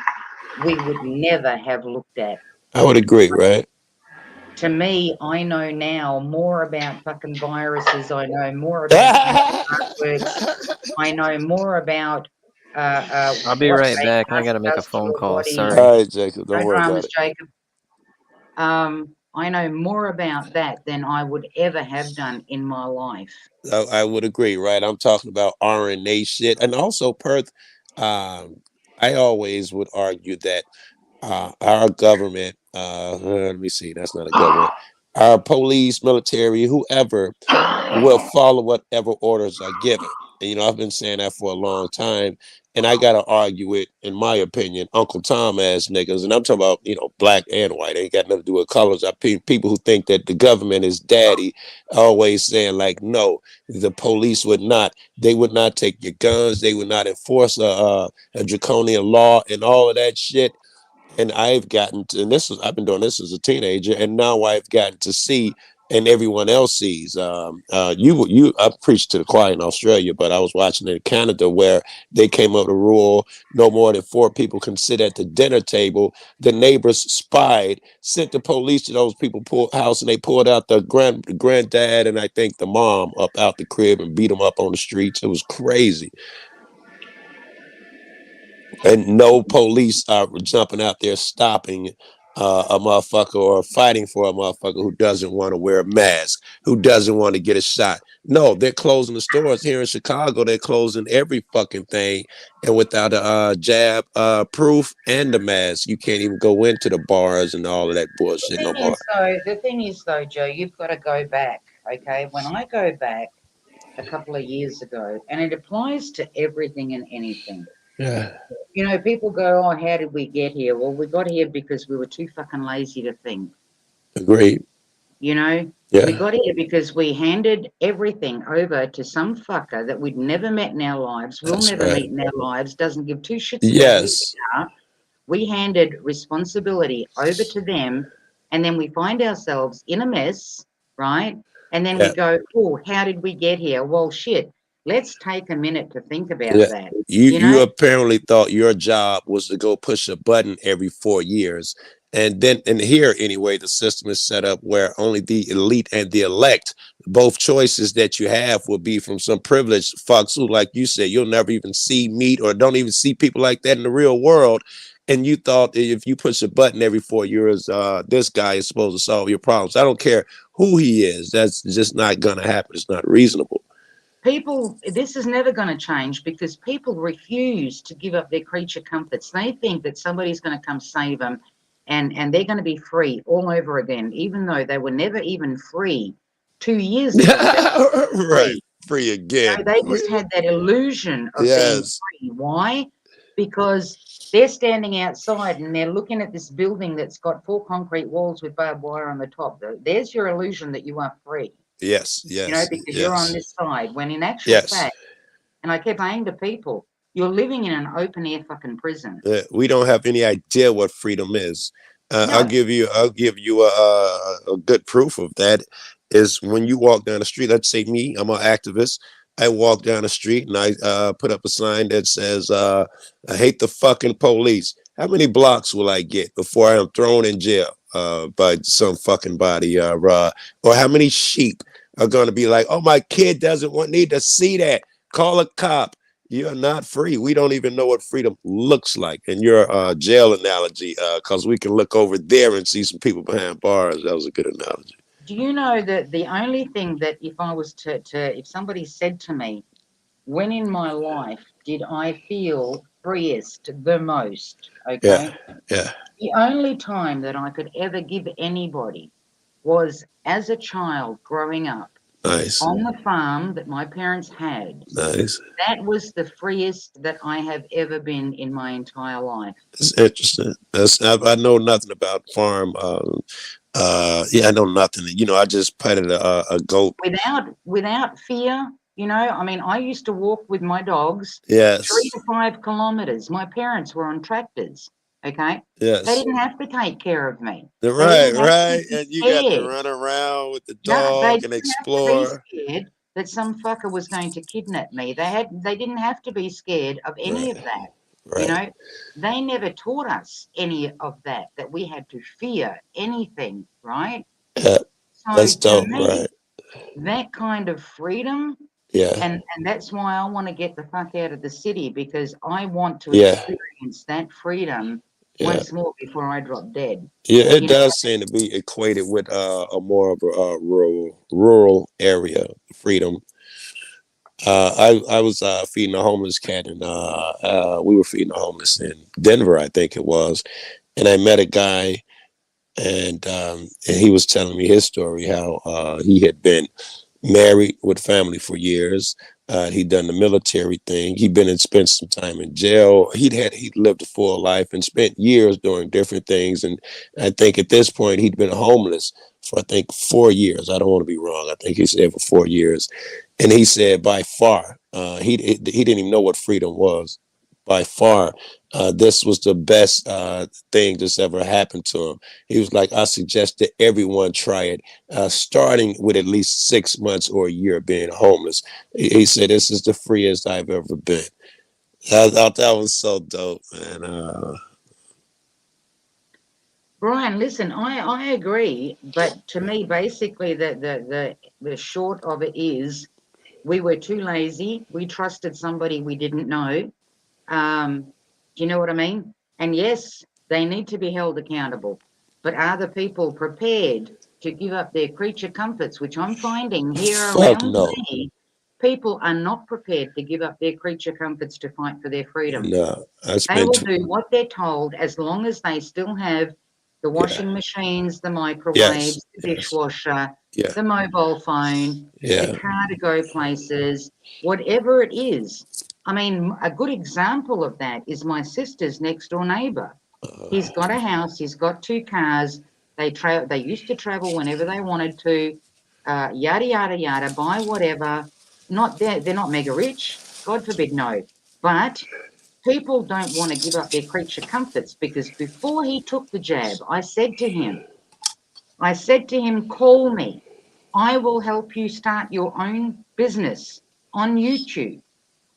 [SPEAKER 1] we would never have looked at.
[SPEAKER 9] I would agree, right?
[SPEAKER 1] To me, I know now more about fucking viruses. I know more about how it works. I know more about
[SPEAKER 6] I'll be
[SPEAKER 1] what
[SPEAKER 6] right back. I
[SPEAKER 1] does
[SPEAKER 6] gotta make a
[SPEAKER 1] to
[SPEAKER 6] phone
[SPEAKER 1] your
[SPEAKER 6] call.
[SPEAKER 1] body.
[SPEAKER 6] Sorry.
[SPEAKER 9] All right, Jacob. Don't
[SPEAKER 1] No
[SPEAKER 9] worry about
[SPEAKER 1] dramas,
[SPEAKER 9] it.
[SPEAKER 1] Jacob. I know more about that than I would ever have done in my life.
[SPEAKER 9] I would agree, right? I'm talking about RNA shit. And also, Perth, I always would argue that our government, let me see, that's not a government, our police, military, whoever will follow whatever orders are given. And, I've been saying that for a long time. And I got to argue it, in my opinion, Uncle Tom ass niggas. And I'm talking about, black and white. Ain't got nothing to do with colors. People who think that the government is daddy, always saying, like, no, the police would not. They would not take your guns. They would not enforce a draconian law and all of that shit. And I've been doing this as a teenager, and now I've gotten to see and everyone else sees. I preached to the choir in Australia, but I was watching in Canada where they came up with a rule: no more than 4 people can sit at the dinner table. The neighbors spied, sent the police to those people's house, and they pulled out the granddad and I think the mom up out the crib and beat them up on the streets. It was crazy. And no police are jumping out there stopping a motherfucker or fighting for a motherfucker who doesn't want to wear a mask, who doesn't want to get a shot. No, they're closing the stores here in Chicago. They're closing every fucking thing, and without a jab proof and the mask, you can't even go into the bars and all of that bullshit no more.
[SPEAKER 1] The thing is though, Joe, you've got to go back. Okay, when I go back a couple of years ago, and it applies to everything and anything.
[SPEAKER 9] Yeah.
[SPEAKER 1] You know, people go, "Oh, how did we get here?" Well, we got here because we were too fucking lazy to think.
[SPEAKER 9] Agreed.
[SPEAKER 1] You know, we
[SPEAKER 9] Yeah.
[SPEAKER 1] got here because we handed everything over to some fucker that we'd never met in our lives, will
[SPEAKER 9] That's
[SPEAKER 1] never
[SPEAKER 9] right.
[SPEAKER 1] meet in our lives, doesn't give 2 shits about who
[SPEAKER 9] Yes.
[SPEAKER 1] we are. We handed responsibility over to them, and then we find ourselves in a mess, right? And then we
[SPEAKER 9] Yeah.
[SPEAKER 1] go, "Oh, how did we get here?" Well, shit, let's take a minute to think about
[SPEAKER 9] Yeah.
[SPEAKER 1] that.
[SPEAKER 9] You
[SPEAKER 1] You
[SPEAKER 9] you
[SPEAKER 1] know,
[SPEAKER 9] apparently thought your job was to go push a button every 4 years. And then and here anyway, the system is set up where only the elite and the elect, both choices that you have will be from some privileged fucks who, like you said, you'll never even see, meet, or don't even see people like that in the real world. And you thought that if you push a button every 4 years, this guy is supposed to solve your problems. I don't care who he is. That's just not gonna happen. It's not reasonable.
[SPEAKER 1] people, this is never going to change because people refuse to give up their creature comforts. They think that somebody's going to come save them, and they're going to be free all over again, even though they were never even free 2 years ago. They were
[SPEAKER 9] Right.
[SPEAKER 1] free.
[SPEAKER 9] Free again.
[SPEAKER 1] They just had that illusion of being
[SPEAKER 9] Yes.
[SPEAKER 1] free. Why? Because they're standing outside and they're looking at this building that's got 4 concrete walls with barbed wire on the top. There's your illusion that you are free.
[SPEAKER 9] Yes.
[SPEAKER 1] You know,
[SPEAKER 9] Yes.
[SPEAKER 1] because you're on
[SPEAKER 9] Yes.
[SPEAKER 1] this side, when in actual
[SPEAKER 9] Yes.
[SPEAKER 1] fact, and I kept saying to people, you're living in an open air fucking prison.
[SPEAKER 9] We don't have any idea what freedom is. I'll
[SPEAKER 1] No,
[SPEAKER 9] give you. I'll give you a good proof of that. Is when you walk down the street. Let's say me. I'm an activist. I walk down the street and I put up a sign that says, "I hate the fucking police." How many blocks will I get before I am thrown in jail by some fucking body? Or how many sheep are going to be like, "Oh, my kid doesn't need to see that. Call a cop." You're not free. We don't even know what freedom looks like. And your jail analogy, because we can look over there and see some people behind bars. That was a good analogy.
[SPEAKER 1] do you know that the only thing that if I was if somebody said to me, when in my life did I feel freest the most?
[SPEAKER 9] Yeah,
[SPEAKER 1] Okay.
[SPEAKER 9] yeah,
[SPEAKER 1] The only time that I could ever give anybody was as a child growing up
[SPEAKER 9] nice,
[SPEAKER 1] on the farm that my parents had.
[SPEAKER 9] nice.
[SPEAKER 1] That was the freest that I have ever been in my entire life.
[SPEAKER 9] It's interesting. I know nothing about farm. Yeah, I know nothing. I just petted a goat.
[SPEAKER 1] Without fear, I mean, I used to walk with my dogs 3
[SPEAKER 9] Yes,
[SPEAKER 1] to 5 kilometers. My parents were on tractors, okay? They
[SPEAKER 9] yes.
[SPEAKER 1] didn't have to take care of me. They
[SPEAKER 9] Right,
[SPEAKER 1] didn't have to
[SPEAKER 9] right.
[SPEAKER 1] be
[SPEAKER 9] And you got to
[SPEAKER 1] scared.
[SPEAKER 9] run around with the
[SPEAKER 1] No, they
[SPEAKER 9] dog and
[SPEAKER 1] didn't have to be
[SPEAKER 9] explore.
[SPEAKER 1] scared that some fucker was going to kidnap me. They didn't have to be scared of any of
[SPEAKER 9] Right,
[SPEAKER 1] that. You
[SPEAKER 9] right.
[SPEAKER 1] know, they never taught us any of that we had to fear anything, right?
[SPEAKER 9] Yeah,
[SPEAKER 1] So
[SPEAKER 9] that's
[SPEAKER 1] to
[SPEAKER 9] dope.
[SPEAKER 1] me,
[SPEAKER 9] Right.
[SPEAKER 1] that kind of freedom,
[SPEAKER 9] Yeah,
[SPEAKER 1] and that's why I want to get the fuck out of the city, because I want to
[SPEAKER 9] yeah,
[SPEAKER 1] experience that freedom
[SPEAKER 9] yeah.
[SPEAKER 1] once more before I drop dead.
[SPEAKER 9] Yeah, it
[SPEAKER 1] You know,
[SPEAKER 9] does seem to be equated with a more of a rural area freedom. I was feeding a homeless cat, and we were feeding a homeless in Denver, I think it was, and I met a guy, and he was telling me his story how he had been married with family for years. He'd done the military thing. He'd been and spent some time in jail. He'd lived a full life and spent years doing different things. And I think at this point he'd been homeless for I think 4 years. I don't want to be wrong. I think he said for 4 years. And he said by far he didn't even know what freedom was. by far, this was the best thing that's ever happened to him. He was like, I suggest that everyone try it, starting with at least 6 months or a year being homeless. He said, this is the freest I've ever been. I thought that was so dope, man.
[SPEAKER 1] Brian, listen, I agree, but to me, basically, the short of it is we were too lazy. We trusted somebody we didn't know. Do you know what I mean? And yes, they need to be held accountable, but are the people prepared to give up their creature comforts, which I'm finding here
[SPEAKER 9] Fuck
[SPEAKER 1] around
[SPEAKER 9] no.
[SPEAKER 1] me? People are not prepared to give up their creature comforts to fight for their freedom.
[SPEAKER 9] No, I
[SPEAKER 1] They
[SPEAKER 9] spent,
[SPEAKER 1] will do what they're told as long as they still have the
[SPEAKER 9] yeah,
[SPEAKER 1] washing machines, the
[SPEAKER 9] yes,
[SPEAKER 1] microwaves, the
[SPEAKER 9] yes,
[SPEAKER 1] dishwasher,
[SPEAKER 9] yeah,
[SPEAKER 1] the mobile phone, the
[SPEAKER 9] yeah.
[SPEAKER 1] car to go places, whatever it is. I mean, a good example of that is my sister's next door neighbor. He's got a house, he's got two cars. They used to travel whenever they wanted to, yada yada yada, buy whatever. Not they're not mega rich, God forbid, no. But people don't want to give up their creature comforts because before he took the jab, I said to him, call me. I will help you start your own business on YouTube.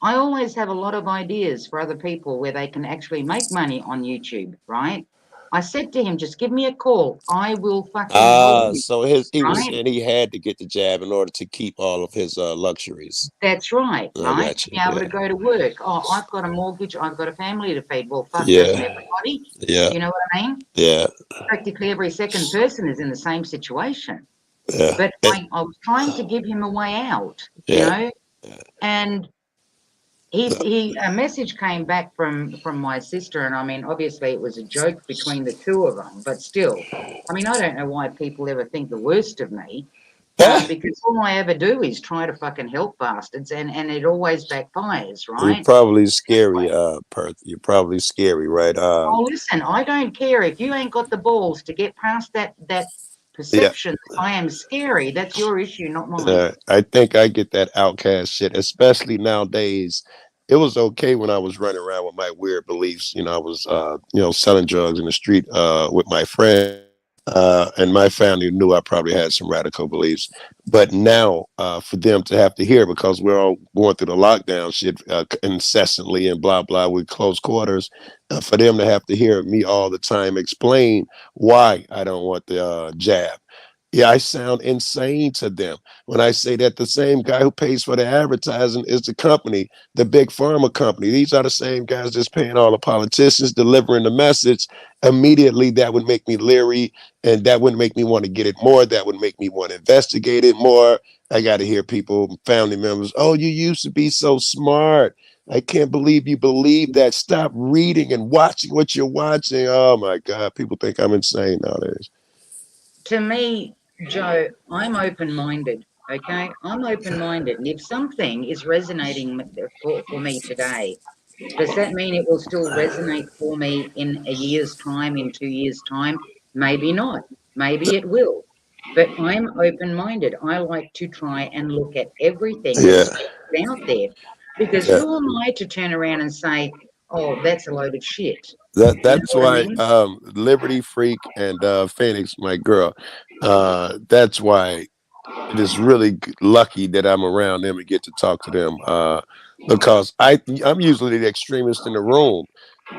[SPEAKER 1] I always have a lot of ideas for other people where they can actually make money on YouTube, right? I said to him, just give me a call. I will fucking help you,
[SPEAKER 9] So he was
[SPEAKER 1] right?
[SPEAKER 9] saying he had to get the jab in order to keep all of his luxuries.
[SPEAKER 1] That's right,
[SPEAKER 9] I
[SPEAKER 1] right?
[SPEAKER 9] got
[SPEAKER 1] To
[SPEAKER 9] you.
[SPEAKER 1] be able to go to work. Oh, I've got a mortgage, I've got a family to feed. Well, fuck, doesn't
[SPEAKER 9] Yeah,
[SPEAKER 1] everybody?
[SPEAKER 9] yeah,
[SPEAKER 1] You know what I mean?
[SPEAKER 9] yeah,
[SPEAKER 1] Practically every second person is in the same situation.
[SPEAKER 9] yeah,
[SPEAKER 1] But
[SPEAKER 9] yeah,
[SPEAKER 1] I was trying to give him a way out, you
[SPEAKER 9] yeah,
[SPEAKER 1] know, and a message came back from my sister, and I mean, obviously it was a joke between the two of them, but still, I mean, I don't know why people ever think the worst of me,
[SPEAKER 9] yeah.
[SPEAKER 1] because all I ever do is try to fucking help bastards, and it always backfires,
[SPEAKER 9] You're
[SPEAKER 1] right?
[SPEAKER 9] probably scary, Perth. You're probably scary, right?
[SPEAKER 1] Oh, listen, I don't care if you ain't got the balls to get past that
[SPEAKER 9] Yeah.
[SPEAKER 1] perception that I am scary. That's your issue, not mine.
[SPEAKER 9] I think I get that outcast shit, especially nowadays. It was okay when I was running around with my weird beliefs. I was, selling drugs in the street with my friend. And my family knew I probably had some radical beliefs. But now, for them to have to hear, because we're all going through the lockdown shit incessantly and blah, blah, with close quarters, for them to have to hear me all the time explain why I don't want the jab. Yeah, I sound insane to them when I say that the same guy who pays for the advertising is the company, the big pharma company. These are the same guys that's paying all the politicians, delivering the message. Immediately, that would make me leery, and that would make me want to get it more. That would make me want to investigate it more. I got to hear people, family members, oh, you used to be so smart. I can't believe you believe that. Stop reading and watching what you're watching. Oh my God, people think I'm insane nowadays.
[SPEAKER 1] To me, Joe, I'm open-minded, okay? I'm open-minded, and if something is resonating for me today, does that mean it will still resonate for me in a year's time, in 2 years' time? Maybe not. Maybe it will. But I'm open-minded. I like to try and look at everything
[SPEAKER 9] Yeah,
[SPEAKER 1] that's out there, because
[SPEAKER 9] yeah.
[SPEAKER 1] who am I to turn around and say, "Oh, that's a load of shit." You know
[SPEAKER 9] That's
[SPEAKER 1] what I
[SPEAKER 9] why
[SPEAKER 1] mean?
[SPEAKER 9] Liberty Freak and Phoenix, my girl, that's why it is really lucky that I'm around them and get to talk to them, because I'm usually the extremist in the room.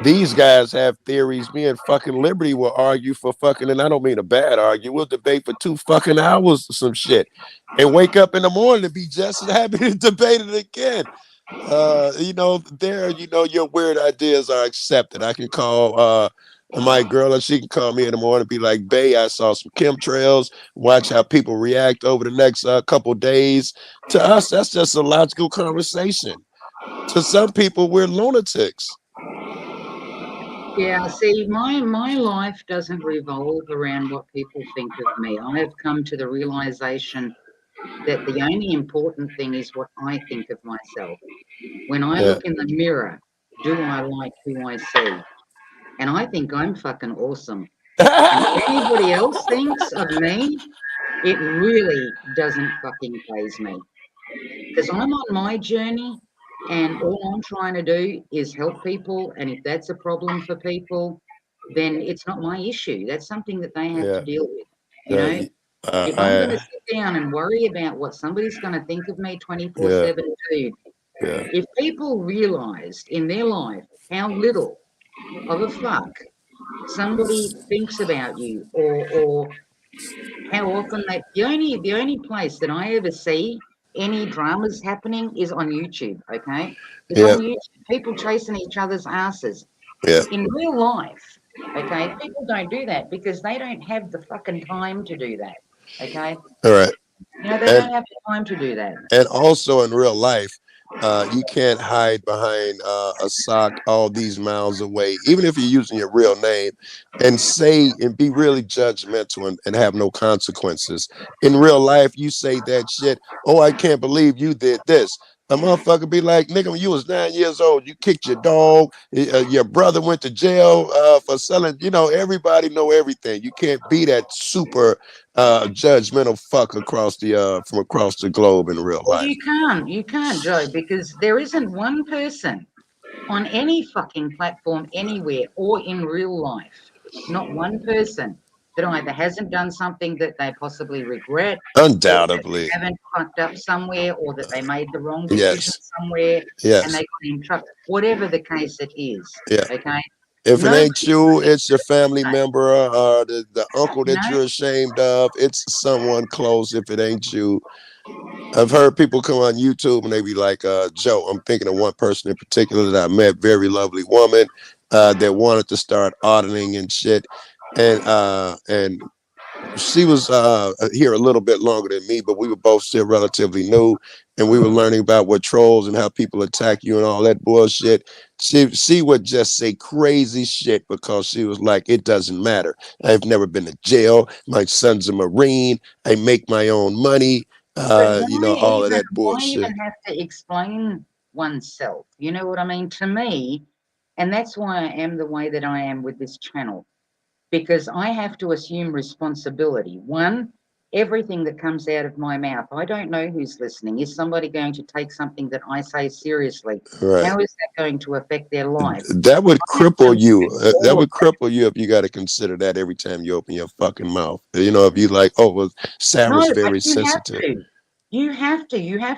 [SPEAKER 9] These guys have theories. Me and fucking Liberty will argue for fucking, and I don't mean a bad argue. We'll debate for 2 fucking hours or some shit, and wake up in the morning to be just as happy to debate it again. Your weird ideas are accepted. I can call my girl, and she can call me in the morning and be like, "Bae, I saw some chemtrails. Watch how people react over the next couple days." To us, that's just a logical conversation. To some people, we're lunatics.
[SPEAKER 1] Yeah, see, my life doesn't revolve around what people think of me. I have come to the realization that the only important thing is what I think of myself. When I
[SPEAKER 9] Yeah.
[SPEAKER 1] look in the mirror, do I like who I see? And I think I'm fucking awesome. And what anybody else thinks of me, it really doesn't fucking faze me. Because I'm on my journey, And all I'm trying to do is help people. And if that's a problem for people, then it's not my issue. That's something that they have to deal with. You know, if I'm going to sit down and worry about what somebody's going to think of me 24/7, dude, if people realized in their life how little of a fuck somebody thinks about you, or how often the only place that I ever see any dramas happening is on YouTube, okay? It's on YouTube, people chasing each other's asses. In real life, okay, people don't do that because they don't have the fucking time to do that, okay?
[SPEAKER 9] All right.
[SPEAKER 1] You know, they don't have the time to do that.
[SPEAKER 9] And also in real life, you can't hide behind a sock all these miles away, even if you're using your real name, and say and be really judgmental and have no consequences. In real life, you say that shit, oh, I can't believe you did this. A motherfucker be like, nigga, when you was 9 years old, you kicked your dog, your brother went to jail for selling, everybody know everything. You can't be that super judgmental fuck across the from across the globe in real
[SPEAKER 1] Well,
[SPEAKER 9] life.
[SPEAKER 1] you can't, Joe, because there isn't one person on any fucking platform anywhere or in real life, not one person that either hasn't done something that they possibly regret, or that they
[SPEAKER 9] Undoubtedly.
[SPEAKER 1] haven't fucked up somewhere, or that they made the wrong decision
[SPEAKER 9] Yes.
[SPEAKER 1] somewhere and they
[SPEAKER 9] Yes.
[SPEAKER 1] got in trouble, whatever the case it is,
[SPEAKER 9] Yeah.
[SPEAKER 1] okay?
[SPEAKER 9] If it ain't
[SPEAKER 1] Nobody's
[SPEAKER 9] you,
[SPEAKER 1] going
[SPEAKER 9] it's your family
[SPEAKER 1] to say,
[SPEAKER 9] member or the uncle
[SPEAKER 1] you
[SPEAKER 9] that
[SPEAKER 1] know,
[SPEAKER 9] you're ashamed of. It's someone close if it ain't you. I've heard people come on YouTube and they be like, Joe, I'm thinking of one person in particular that I met, very lovely woman, that wanted to start auditing and shit. And she was here a little bit longer than me, but we were both still relatively new, and we were learning about what trolls and how people attack you and all that bullshit. She would just say crazy shit because she was like, it doesn't matter. I've never been to jail. My son's a Marine. I make my own money.
[SPEAKER 1] but
[SPEAKER 9] All of that
[SPEAKER 1] why
[SPEAKER 9] bullshit.
[SPEAKER 1] even have to explain oneself? You know what I mean? To me, and that's why I am the way that I am with this channel, because I have to assume responsibility. One, everything that comes out of my mouth, I don't know who's listening. Is somebody going to take something that I say seriously?
[SPEAKER 9] Right.
[SPEAKER 1] How is that going to affect their life?
[SPEAKER 9] That would
[SPEAKER 1] I have to
[SPEAKER 9] cripple you.
[SPEAKER 1] assume
[SPEAKER 9] That
[SPEAKER 1] all of
[SPEAKER 9] would
[SPEAKER 1] that.
[SPEAKER 9] cripple you if you got to consider that every time you open your fucking mouth. If you like, oh, well,
[SPEAKER 1] No,
[SPEAKER 9] Sarah's
[SPEAKER 1] but
[SPEAKER 9] very
[SPEAKER 1] you have
[SPEAKER 9] sensitive.
[SPEAKER 1] to. You have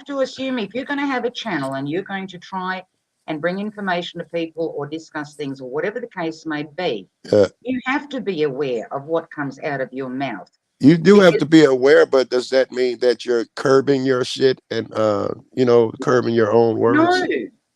[SPEAKER 1] to assume if you're going to have a channel and you're going to try and bring information to people or discuss things or whatever the case may be,
[SPEAKER 9] Yeah.
[SPEAKER 1] you have to be aware of what comes out of your mouth.
[SPEAKER 9] You do have
[SPEAKER 1] Because
[SPEAKER 9] to be aware, but does that mean that you're curbing your shit and curbing your own
[SPEAKER 1] no,
[SPEAKER 9] words?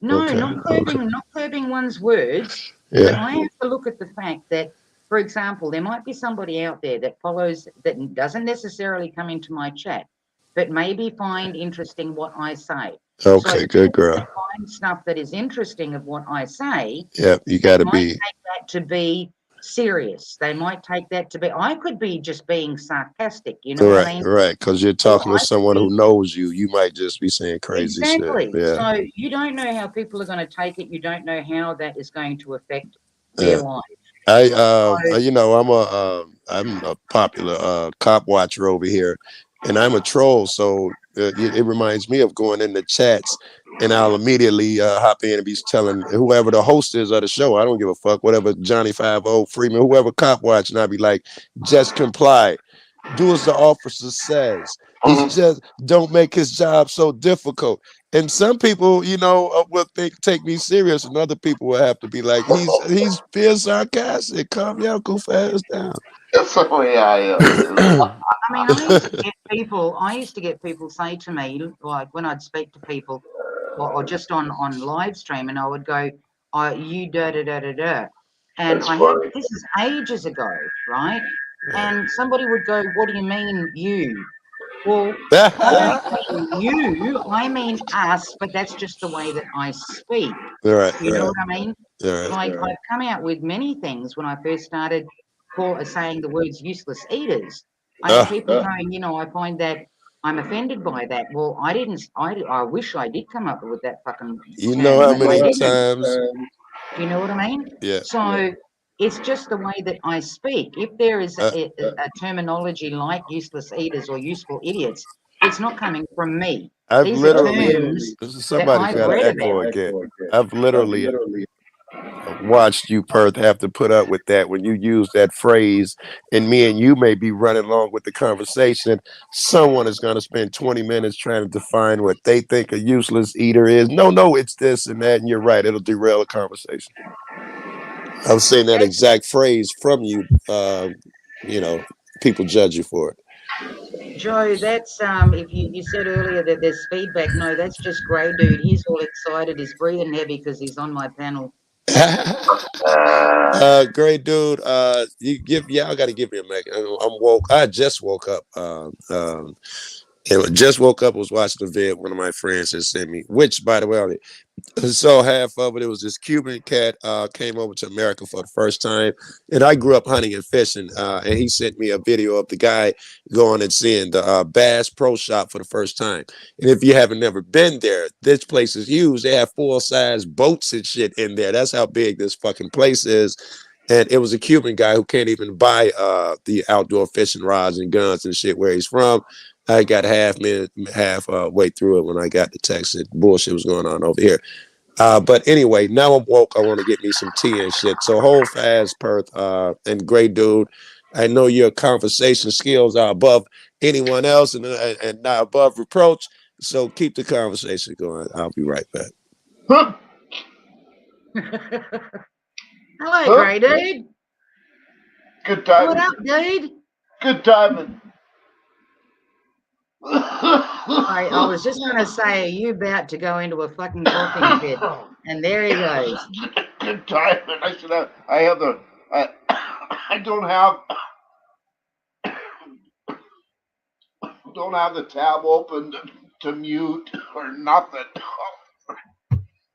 [SPEAKER 1] no,
[SPEAKER 9] Okay. Okay.
[SPEAKER 1] not curbing one's words, but
[SPEAKER 9] Yeah.
[SPEAKER 1] I have to look at the fact that, for example, there might be somebody out there that follows that doesn't necessarily come into my chat, but maybe find interesting what I say. So
[SPEAKER 9] Okay.
[SPEAKER 1] the
[SPEAKER 9] Good
[SPEAKER 1] people that
[SPEAKER 9] girl.
[SPEAKER 1] find stuff that is interesting of what I say,
[SPEAKER 9] Yeah. You
[SPEAKER 1] they
[SPEAKER 9] got to
[SPEAKER 1] might
[SPEAKER 9] be.
[SPEAKER 1] take that to be serious. They might take that to be, I could be just being sarcastic, you know what I
[SPEAKER 9] Right.
[SPEAKER 1] mean?
[SPEAKER 9] Right. Because you're
[SPEAKER 1] Or
[SPEAKER 9] talking to
[SPEAKER 1] I could
[SPEAKER 9] someone who
[SPEAKER 1] be
[SPEAKER 9] knows you. You might just be saying crazy shit.
[SPEAKER 1] exactly.
[SPEAKER 9] Yeah.
[SPEAKER 1] So you don't know how people are going to take it. You don't know how that is going to affect their
[SPEAKER 9] Yeah.
[SPEAKER 1] life. So
[SPEAKER 9] I'm a popular cop watcher over here, and I'm a troll. So it reminds me of going in the chats, and I'll immediately hop in and be telling whoever the host is of the show. I don't give a fuck, whatever Johnny 50 Freeman, whoever cop watch, and I'll be like, just comply. Do as the officer says. He's just don't make his job so difficult. And some people, will take me serious, and other people will have to be like, he's being sarcastic. Calm your goof ass down.
[SPEAKER 10] That's the way I am too.
[SPEAKER 1] I mean, I used to get people say to me, like when I'd speak to people or just on live stream, and I would go, "Oh, you da da da da da," and
[SPEAKER 10] That's
[SPEAKER 1] I had
[SPEAKER 10] funny.
[SPEAKER 1] this is ages ago, right? And somebody would go, "What do you mean you?" Well, I don't mean you, I mean us, but that's just the way that I speak.
[SPEAKER 9] All right,
[SPEAKER 1] You know what I mean?
[SPEAKER 9] all right.
[SPEAKER 1] Like I've come out with many things when I first started saying the words useless eaters. I had people going, I find that I'm offended by that. Well, I didn't, I wish I did come up with that fucking
[SPEAKER 9] You know
[SPEAKER 1] term,
[SPEAKER 9] how
[SPEAKER 1] but I
[SPEAKER 9] many
[SPEAKER 1] didn't.
[SPEAKER 9] times?
[SPEAKER 1] Do you know what I mean?
[SPEAKER 9] Yeah.
[SPEAKER 1] So it's just the way that I speak. If there is
[SPEAKER 9] Uh,
[SPEAKER 1] a terminology like useless eaters or useful idiots, It's not coming from me.
[SPEAKER 9] I've
[SPEAKER 1] These are
[SPEAKER 9] literally,
[SPEAKER 1] terms that
[SPEAKER 9] somebody's
[SPEAKER 1] I've
[SPEAKER 9] got an
[SPEAKER 1] read
[SPEAKER 9] echo
[SPEAKER 1] about.
[SPEAKER 9] again. I've literally watched you, Perth, have to put up with that when you use that phrase, and me and you may be running along with the conversation. Someone is going to spend 20 minutes trying to define what they think a useless eater is. No, it's this and that, and you're right. It'll derail the conversation. I was saying that exact phrase from you. You know, people judge you for it.
[SPEAKER 1] Joe, that's if you said earlier that there's feedback. No, that's just Grey Dude. He's all excited. He's breathing heavy because he's on my panel.
[SPEAKER 9] Great dude. You give y'all got to give me a mic. I'm woke. I just woke up. And just woke up. Was watching a vid one of my friends had sent me. Which, by the way, so half of it, it was this Cuban cat came over to America for the first time, and I grew up hunting and fishing. And he sent me a video of the guy going and seeing the Bass Pro Shop for the first time. And if you haven't never been there, this place is huge. They have full-size boats and shit in there. That's how big this fucking place is. And it was a Cuban guy who can't even buy the outdoor fishing rods and guns and shit where he's from. I got half way through it when I got the text that bullshit was going on over here. But anyway, now I'm woke. I want to get me some tea and shit. So hold fast, Perth, and great dude. I know your conversation skills are above anyone else and not above reproach. So keep the conversation going. I'll be right back.
[SPEAKER 1] Hello, Grey Dude.
[SPEAKER 10] Good timing.
[SPEAKER 1] What up, dude?
[SPEAKER 10] Good timing.
[SPEAKER 1] I was just going to say, are you about to go into a fucking coughing fit? And there he goes.
[SPEAKER 10] Good timing. I should have. I have the. I don't have. Don't have the tab open to mute or nothing.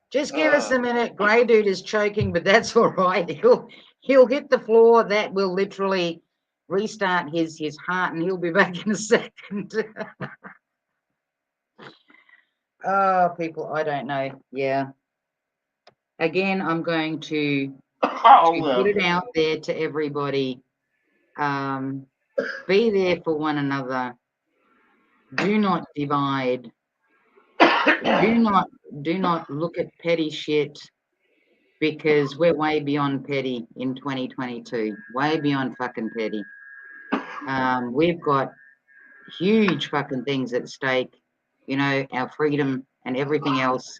[SPEAKER 1] Just give us a minute. Grey Dude is choking, but that's all right. He'll hit the floor. That will literally restart his heart, and he'll be back in a second. Oh, people, I don't know. Yeah. Again, I'm going to put it out there to everybody. Be there for one another. Do not divide. Do not look at petty shit, because we're way beyond petty in 2022. Way beyond fucking petty. We've got huge fucking things at stake. You know, our freedom and everything else.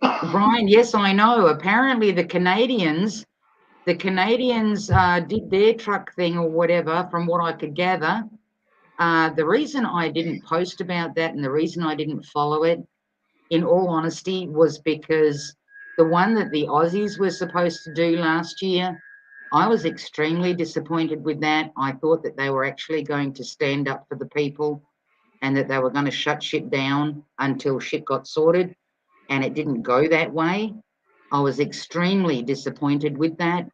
[SPEAKER 1] Brian, yes, I know. Apparently the Canadians did their truck thing or whatever, from what I could gather. The reason I didn't post about that and the reason I didn't follow it, in all honesty, was because the one that the Aussies were supposed to do last year, I was extremely disappointed with that. I thought that they were actually going to stand up for the people and that they were going to shut shit down until shit got sorted, and it didn't go that way. I was extremely disappointed with that.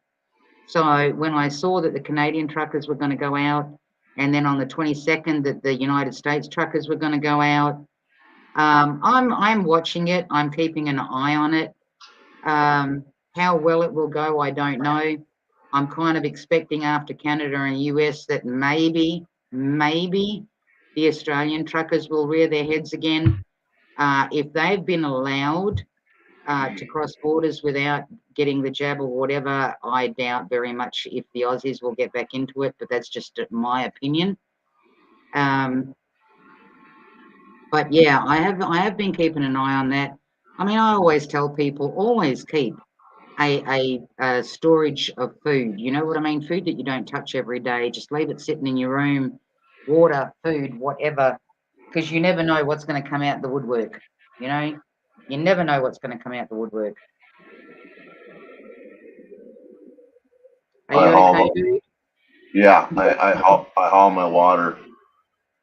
[SPEAKER 1] So when I saw that the Canadian truckers were going to go out, and then on the 22nd that the United States truckers were going to go out, I'm watching it. I'm keeping an eye on it. How well it will go, I don't know. I'm kind of expecting after Canada and US that maybe the Australian truckers will rear their heads again. If they've been allowed to cross borders without getting the jab or whatever, I doubt very much if the Aussies will get back into it, but that's just my opinion. But yeah, I have been keeping an eye on that. I mean, I always tell people, always keep a storage of food. You know what I mean? Food that you don't touch every day. Just leave it sitting in your room, water, food, whatever, because you never know what's going to come out the woodwork. You know, you never know what's going to come out the woodwork. Are you okay, dude?
[SPEAKER 10] Yeah, I haul my water,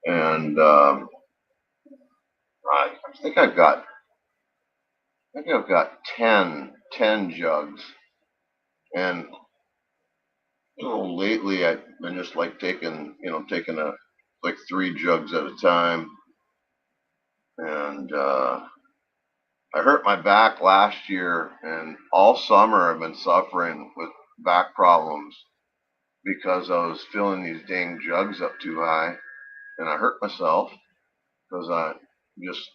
[SPEAKER 10] and I think I've got 10 jugs, and lately I've been just like taking like 3 jugs at a time, and I hurt my back last year, and all summer I've been suffering with back problems because I was filling these dang jugs up too high. and I hurt myself because I just,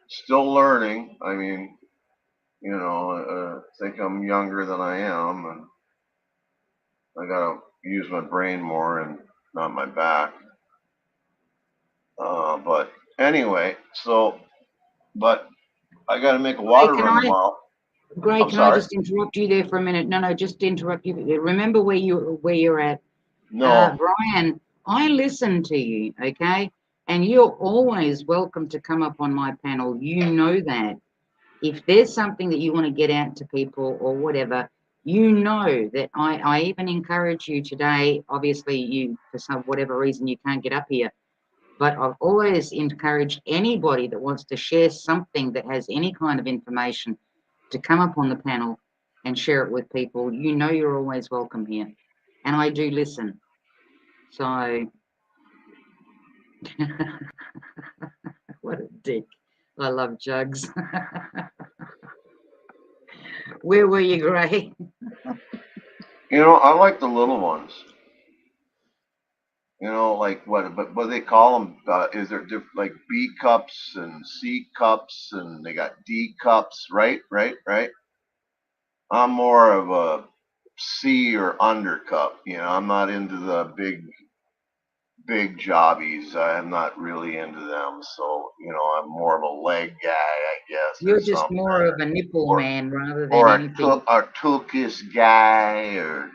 [SPEAKER 10] still learning. I mean, think I'm younger than I am, and I gotta use my brain more and not my back. But anyway, but I gotta make a water
[SPEAKER 1] can
[SPEAKER 10] run
[SPEAKER 1] I,
[SPEAKER 10] tomorrow.
[SPEAKER 1] Gray,
[SPEAKER 10] I'm
[SPEAKER 1] can I
[SPEAKER 10] sorry.
[SPEAKER 1] just interrupt you there for a minute? No, just interrupt you. Remember where you're at.
[SPEAKER 10] No,
[SPEAKER 1] Brian, I listen to you, okay? And you're always welcome to come up on my panel. You know that. If there's something that you want to get out to people or whatever, you know that I even encourage you today. Obviously, you, for some whatever reason, you can't get up here. But I've always encouraged anybody that wants to share something that has any kind of information to come up on the panel and share it with people. You know you're always welcome here. And I do listen. So, what a dick. I love Jugs. Where were you, Gray?
[SPEAKER 10] I like the little ones. Like what they call them? Is there like B cups and C cups, and they got D cups, right? Right, right. I'm more of a C or under cup. I'm not into the big jobbies. I'm not really into them. So, I'm more of a leg guy, I guess, or
[SPEAKER 1] You're just
[SPEAKER 10] something.
[SPEAKER 1] more of a nipple
[SPEAKER 10] Or
[SPEAKER 1] man rather than
[SPEAKER 10] or
[SPEAKER 1] anything.
[SPEAKER 10] a Turkish guy, or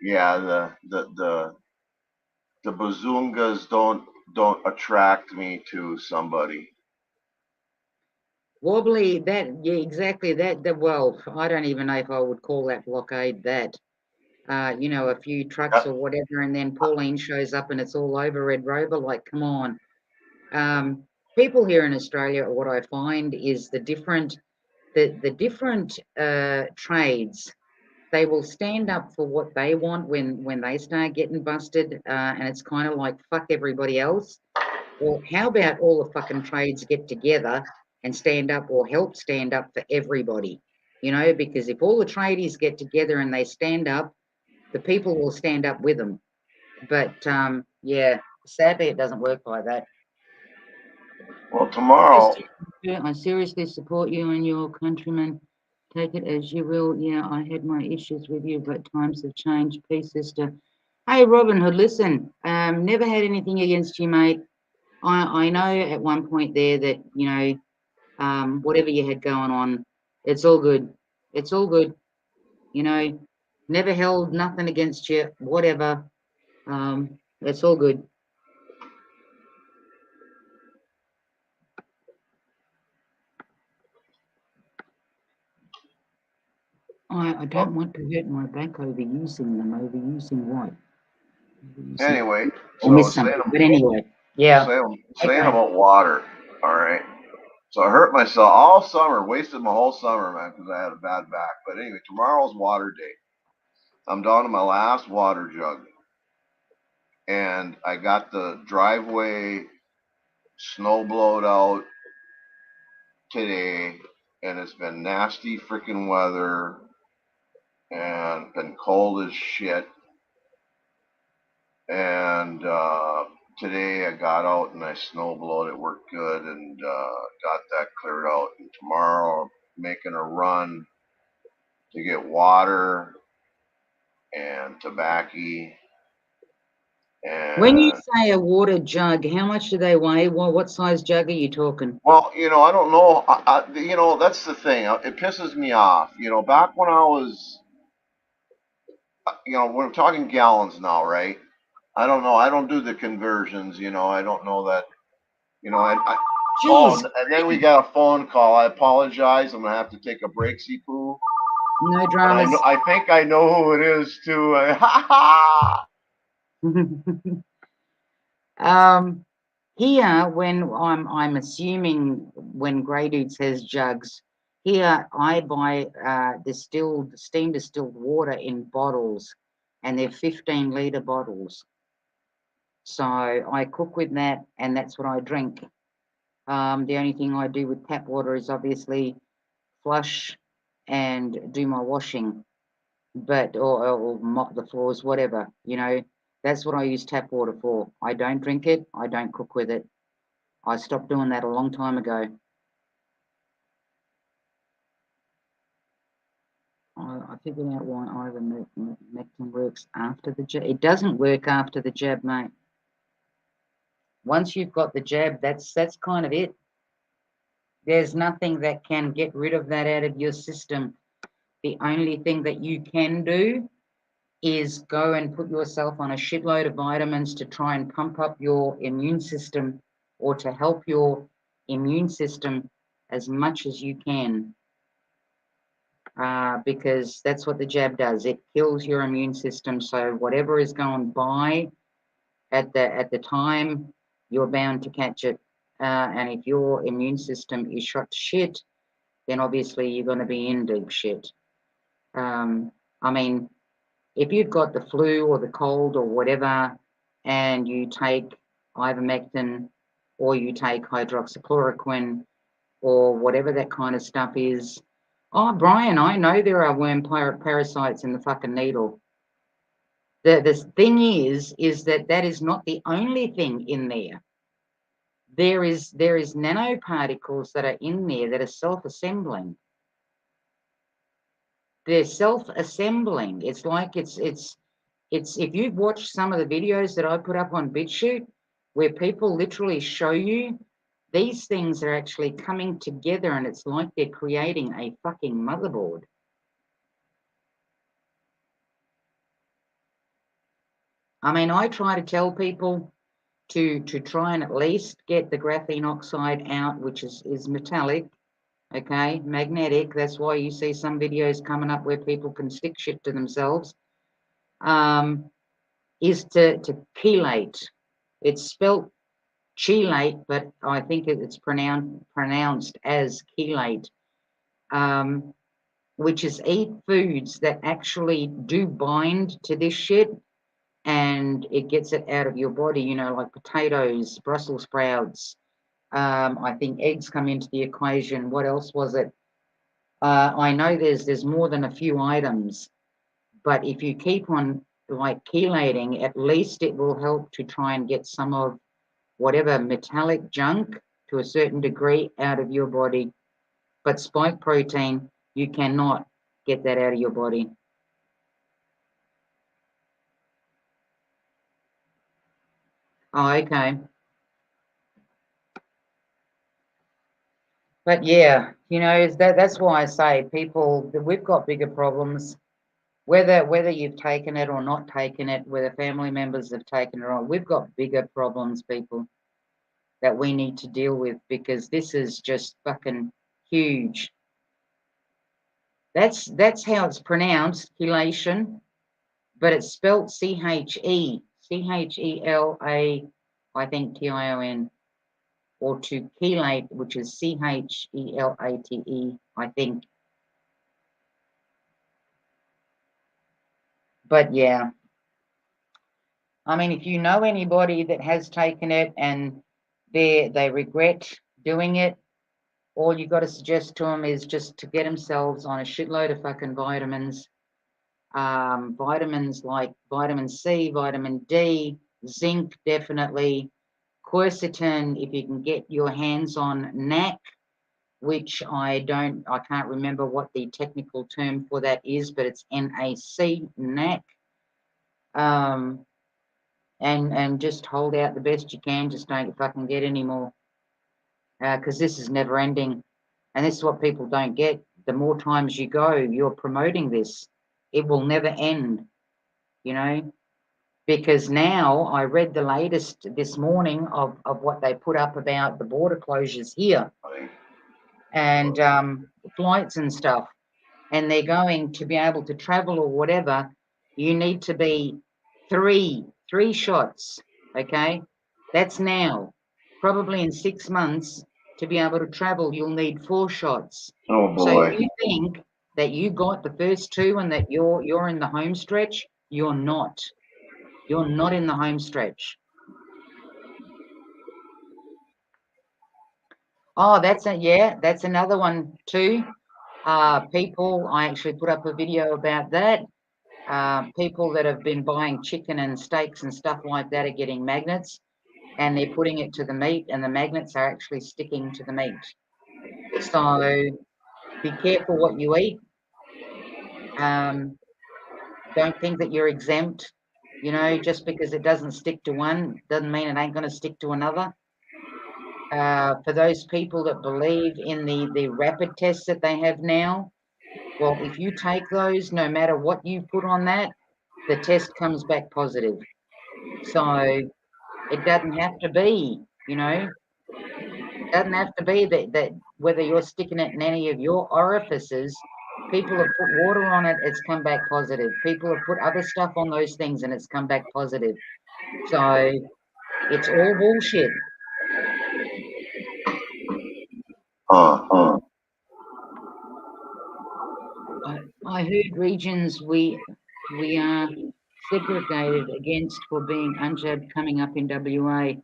[SPEAKER 10] yeah, the bazungas don't attract me to somebody.
[SPEAKER 1] Wobbly, yeah, exactly well, I don't even know if I would call that blockade that. A few trucks or whatever, and then Pauline shows up and it's all over Red Rover. Like, come on. People here in Australia, what I find is the different trades. They will stand up for what they want when they start getting busted, and it's kind of like fuck everybody else. Well, how about all the fucking trades get together and stand up or help stand up for everybody? Because if all the tradies get together and they stand up, the people will stand up with them. But yeah, sadly, it doesn't work like that.
[SPEAKER 10] Well, tomorrow.
[SPEAKER 1] I seriously support you and your countrymen. Take it as you will. Yeah, I had my issues with you, but times have changed. Peace, sister. Hey, Robin Hood, listen, never had anything against you, mate. I know at one point there that, whatever you had going on, it's all good. It's all good. Never held nothing against you, whatever. It's all good. I don't want to hurt my back overusing them. Overusing what?
[SPEAKER 10] Anyway,
[SPEAKER 1] I missed something. But anyway, yeah.
[SPEAKER 10] Saying about water. All right. So I hurt myself all summer, wasted my whole summer, man, because I had a bad back. But anyway, tomorrow's water day. I'm down to my last water jug. And I got the driveway snow blowed out today, and it's been nasty freaking weather and been cold as shit. And today I got out and I snow blowed. It worked good, and got that cleared out. And tomorrow I'm making a run to get water and tobacco. And
[SPEAKER 1] when you say a water jug, how much do they weigh? What size jug are you talking?
[SPEAKER 10] Well, I don't know. That's the thing. It pisses me off. Back when I was, we're talking gallons now, right? I don't know. I don't do the conversions. I don't know that.
[SPEAKER 1] Jeez.
[SPEAKER 10] And then we got a phone call. I apologize. I'm gonna have to take a break, Sipu.
[SPEAKER 1] No dramas.
[SPEAKER 10] I think I know who it is too.
[SPEAKER 1] Here, when I'm assuming when Grey Dude says jugs, here I buy steam distilled water in bottles, and they're 15-liter bottles. So I cook with that, and that's what I drink. The only thing I do with tap water is obviously flush and do my washing, or mop the floors, whatever, That's what I use tap water for. I don't drink it. I don't cook with it. I stopped doing that a long time ago. I figured out why ivermectin works after the jab. It doesn't work after the jab, mate. Once you've got the jab, that's kind of it. There's nothing that can get rid of that out of your system. The only thing that you can do is go and put yourself on a shitload of vitamins to try and pump up your immune system, or to help your immune system as much as you can. Because that's what the jab does. It kills your immune system. So whatever is going by at the time, you're bound to catch it. And if your immune system is shot to shit, then obviously you're going to be in deep shit. I mean, if you've got the flu or the cold or whatever, and you take ivermectin, or you take hydroxychloroquine, or whatever that kind of stuff is. Oh, Brian, I know there are worm parasites in the fucking needle. The thing is that is not the only thing in there. There is nanoparticles that are in there that are self-assembling. They're self-assembling. It's like it's if you've watched some of the videos that I put up on BitChute, where people literally show you these things are actually coming together, and it's like they're creating a fucking motherboard. I mean, I try to tell people to try and at least get the graphene oxide out, which is metallic, okay, magnetic. That's why you see some videos coming up where people can stick shit to themselves. Is to chelate. It's spelt chelate, but I think it's pronounced as chelate. Which is eat foods that actually do bind to this shit, and it gets it out of your body, you know, like potatoes, Brussels sprouts. I think eggs come into the equation. What else was it? I know there's more than a few items, but if you keep on like chelating, at least it will help to try and get some of whatever metallic junk to a certain degree out of your body. But spike protein, you cannot get that out of your body. Oh, okay. But yeah, you know, that's why I say people, we've got bigger problems. Whether you've taken it or not taken it, whether family members have taken it or not, we've got bigger problems, people, that we need to deal with, because this is just fucking huge. That's how it's pronounced, chelation, but it's spelled CHELA, I think TION, or to chelate, which is CHELATE, I think. But yeah, I mean, if you know anybody that has taken it and they regret doing it, all you got to suggest to them is just to get themselves on a shitload of fucking vitamins. Vitamins like vitamin C, vitamin D, zinc, definitely. Quercetin, if you can get your hands on NAC, which I can't remember what the technical term for that is, but it's NAC, NAC. And just hold out the best you can. Just don't fucking get any more, because this is never ending, and this is what people don't get. The more times you go, you're promoting this. It will never end, you know. Because now I read the latest this morning of what they put up about the border closures here, and flights and stuff, and they're going to be able to travel or whatever. You need to be three shots, okay? That's now. Probably in 6 months, to be able to travel, you'll need 4 shots.
[SPEAKER 10] Oh
[SPEAKER 1] So
[SPEAKER 10] boy.
[SPEAKER 1] if you think that you got the first 2 and that you're in the home stretch, you're not. You're not in the home stretch. Oh, that's another one too. People, I actually put up a video about that. people that have been buying chicken and steaks and stuff like that are getting magnets, and they're putting it to the meat, and the magnets are actually sticking to the meat. So be careful what you eat. Don't think that you're exempt. You know, just because it doesn't stick to one doesn't mean it ain't going to stick to another. For those people that believe in the rapid tests that they have now, well, if you take those, no matter what you put on that, the test comes back positive. So it doesn't have to be, you know, it doesn't have to be that whether you're sticking it in any of your orifices, people have put water on it, it's come back positive. People have put other stuff on those things and it's come back positive. So it's all bullshit. I heard regions we are segregated against for being unjabbed coming up in WA.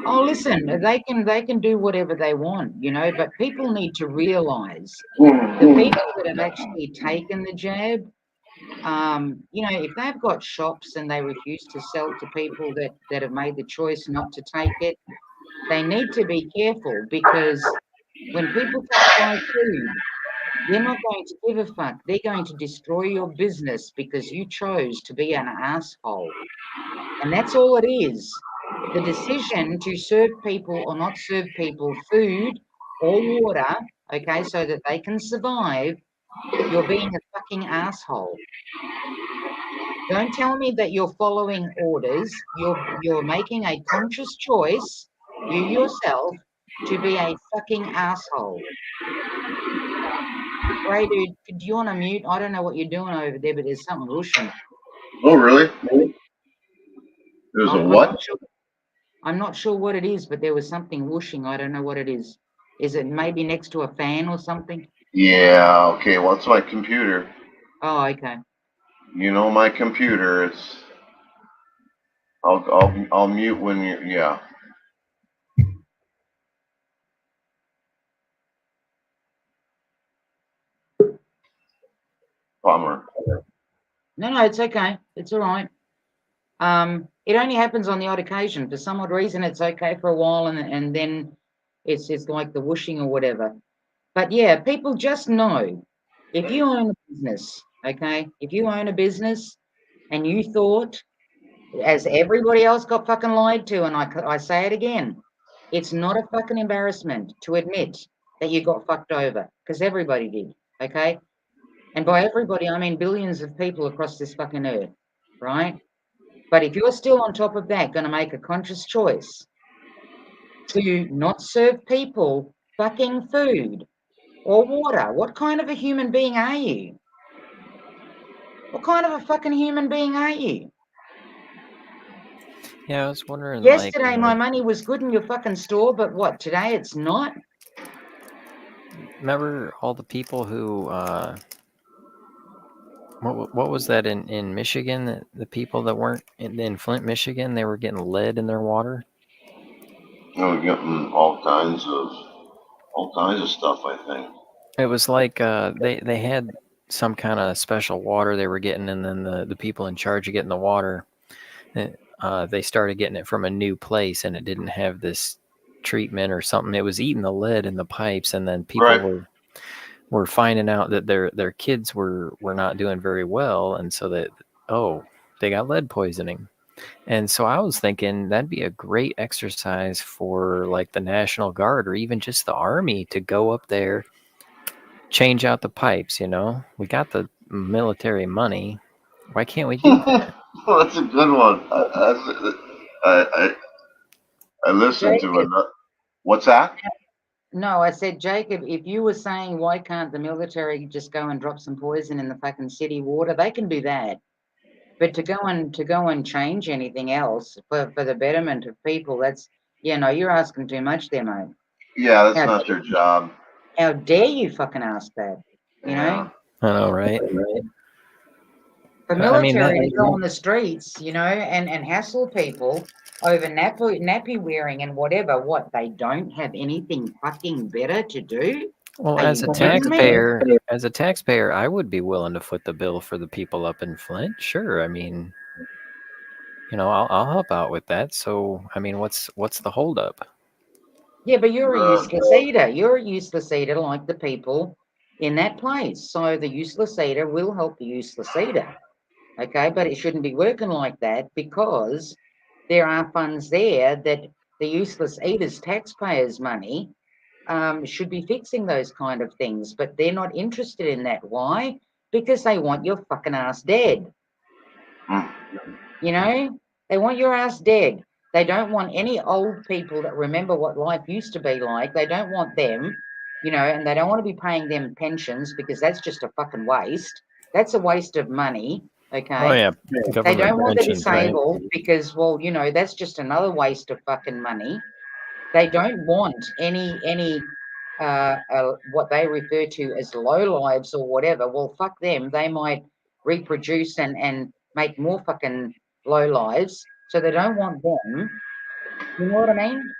[SPEAKER 1] Oh, listen, they can do whatever they want, you know, but people need to realise the people that have actually taken the jab, you know, if they've got shops and they refuse to sell to people that have made the choice not to take it, they need to be careful, because when people come to buy food, they're not going to give a fuck. They're going to destroy your business because you chose to be an asshole. And that's all it is. The decision to serve people or not serve people food or water, okay, so that they can survive, you're being a fucking asshole. Don't tell me that you're following orders. You're making a conscious choice, you yourself, to be a fucking asshole. Ray, dude, do you want to mute? I don't know what you're doing over there, but there's something whooshing.
[SPEAKER 10] Oh, really? There's a
[SPEAKER 1] I'm
[SPEAKER 10] what?
[SPEAKER 1] not sure. I'm not sure what it is, but there was something whooshing. I don't know what it is. Is it maybe next to a fan or something?
[SPEAKER 10] Yeah, okay, well, it's my computer.
[SPEAKER 1] Oh, okay.
[SPEAKER 10] You know my computer, it's... I'll mute when you... Yeah. Bummer.
[SPEAKER 1] No, it's okay. It's all right. It only happens on the odd occasion. For some odd reason, it's okay for a while, and then it's like the whooshing or whatever. But yeah, people just know, if you own a business, okay, if you own a business and you thought, as everybody else got fucking lied to, and I say it again, it's not a fucking embarrassment to admit that you got fucked over, because everybody did, okay? And by everybody, I mean billions of people across this fucking earth, right? But if you're still on top of that, going to make a conscious choice to not serve people fucking food or water, what kind of a human being are you? What kind of a fucking human being are you?
[SPEAKER 6] Yeah, I was wondering,
[SPEAKER 1] Yesterday, my money was good in your fucking store, but what, today it's not?
[SPEAKER 6] remember all the people who, what was that in Michigan? The people that weren't in Flint, Michigan, they were getting lead in their water.
[SPEAKER 10] We're getting all kinds of stuff, I think.
[SPEAKER 6] It was like they had some kind of special water they were getting, and then the people in charge of getting the water, they started getting it from a new place, and it didn't have this treatment or something. It was eating the lead in the pipes, and then people were finding out that their kids were not doing very well, and so that they got lead poisoning. And so I was thinking that'd be a great exercise for like the National Guard or even just the Army to go up there, change out the pipes. You know, we got the military money. Why can't we do that?
[SPEAKER 10] Well, that's a good one. I listened to it. What's that?
[SPEAKER 1] No, I said, Jacob, if you were saying why can't the military just go and drop some poison in the fucking city water, they can do that. But to go and change anything else for the betterment of people, that's, you're asking too much there, mate.
[SPEAKER 10] Yeah, that's not their job.
[SPEAKER 1] How dare you fucking ask that? You know?
[SPEAKER 6] I know, right?
[SPEAKER 1] The military to go on the streets, and hassle people over nappy wearing and whatever. What, they don't have anything fucking better to do?
[SPEAKER 6] Well,
[SPEAKER 1] Are
[SPEAKER 6] as
[SPEAKER 1] you
[SPEAKER 6] a
[SPEAKER 1] kidding me?
[SPEAKER 6] taxpayer, I would be willing to foot the bill for the people up in Flint. Sure, I mean, I'll help out with that. So, I mean, what's the holdup?
[SPEAKER 1] Yeah, but you're a
[SPEAKER 10] The,
[SPEAKER 1] useless eater. You're a useless eater like the people in that place. So the useless eater will help the useless eater. Okay, but it shouldn't be working like that because there are funds there that the useless eaters, taxpayers' money, should be fixing those kind of things. But they're not interested in that. Why? Because they want your fucking ass dead. You know, they want your ass dead. They don't want any old people that remember what life used to be like. They don't want them, and they don't want to be paying them pensions because that's just a fucking waste. That's a waste of money.
[SPEAKER 6] Oh
[SPEAKER 1] Okay.
[SPEAKER 6] yeah,
[SPEAKER 1] They
[SPEAKER 6] government
[SPEAKER 1] don't want the
[SPEAKER 6] pensions, right?
[SPEAKER 1] disabled because, well, that's just another waste of fucking money. They don't want any what they refer to as low lives or whatever. Well, fuck them. They might reproduce and make more fucking low lives. So they don't want them. You know what I mean?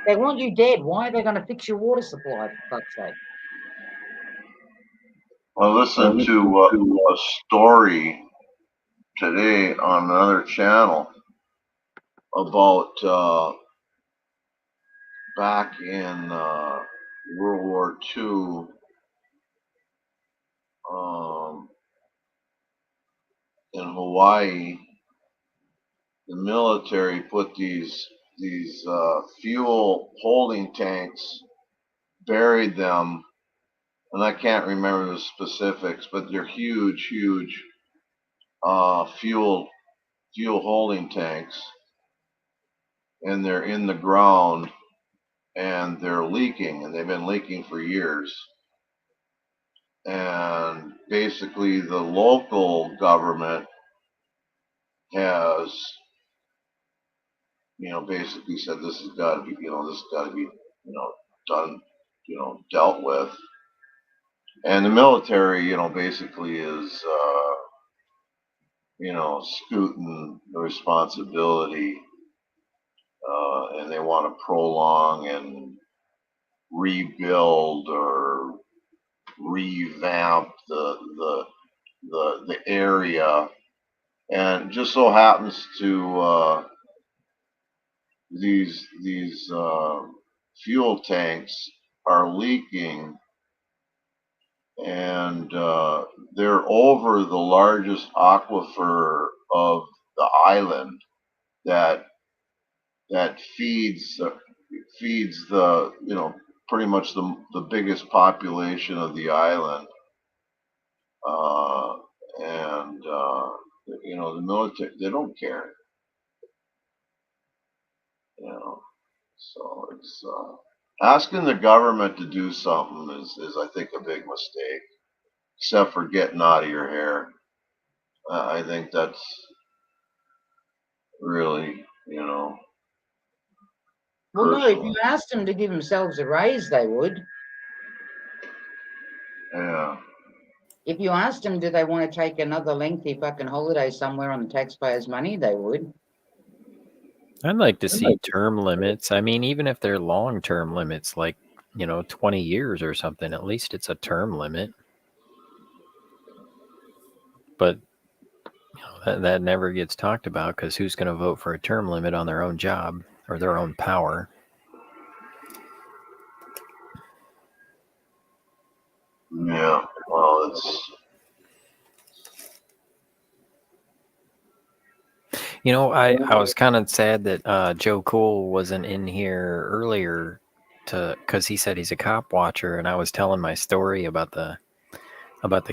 [SPEAKER 1] They want you dead. Why are they going to fix your water supply, for fuck's sake?
[SPEAKER 10] I listened to a story today on another channel about back in World War II. In Hawaii, the military put these fuel holding tanks, buried them, and I can't remember the specifics, but they're huge, huge fuel holding tanks, and they're in the ground, and they're leaking, and they've been leaking for years. And basically, the local government has, basically said this has got to be, done, dealt with. And the military, basically is, scooting the responsibility, and they want to prolong and rebuild or revamp the area, and it just so happens to these fuel tanks are leaking, and they're over the largest aquifer of the island that feeds the pretty much the biggest population of the island, and the military, they don't care, so it's asking the government to do something is I think a big mistake, except for getting out of your hair. I think that's really,
[SPEAKER 1] Well, no, if you
[SPEAKER 10] personally.
[SPEAKER 1] asked them to give themselves a raise, they would.
[SPEAKER 10] Yeah.
[SPEAKER 1] If you asked them, do they want to take another lengthy fucking holiday somewhere on the taxpayers' money, they would.
[SPEAKER 6] I'd like to see term limits. I mean, even if they're long-term limits, like 20 years or something, at least it's a term limit. But that never gets talked about because who's going to vote for a term limit on their own job or their own power?
[SPEAKER 10] Yeah. Well, it's.
[SPEAKER 6] I was kind of sad that Joe Cool wasn't in here earlier because he said he's a cop watcher, and I was telling my story about the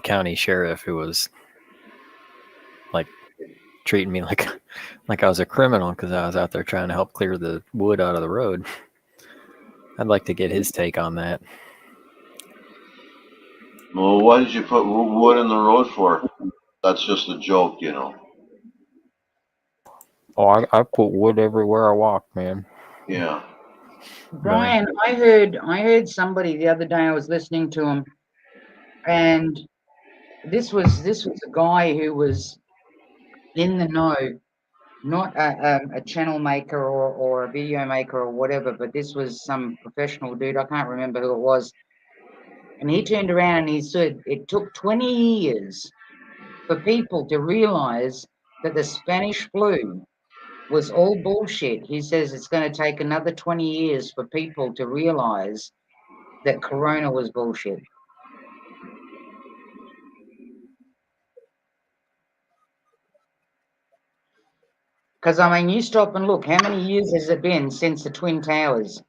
[SPEAKER 6] county sheriff who was like treating me like I was a criminal because I was out there trying to help clear the wood out of the road. I'd like to get his take on that.
[SPEAKER 10] Well, why did you put wood in the road for? That's just a joke,
[SPEAKER 6] Oh, I put wood everywhere I walk, man.
[SPEAKER 10] Yeah.
[SPEAKER 1] Brian, I heard somebody the other day. I was listening to him, and this was a guy who was in the know, not a channel maker or a video maker or whatever, but this was some professional dude. I can't remember who it was, And he turned around and he said it took 20 years for people to realize that the Spanish flu was all bullshit. He says it's going to take another 20 years for people to realize that Corona was bullshit. Because, I mean, you stop and look, how many years has it been since the Twin Towers?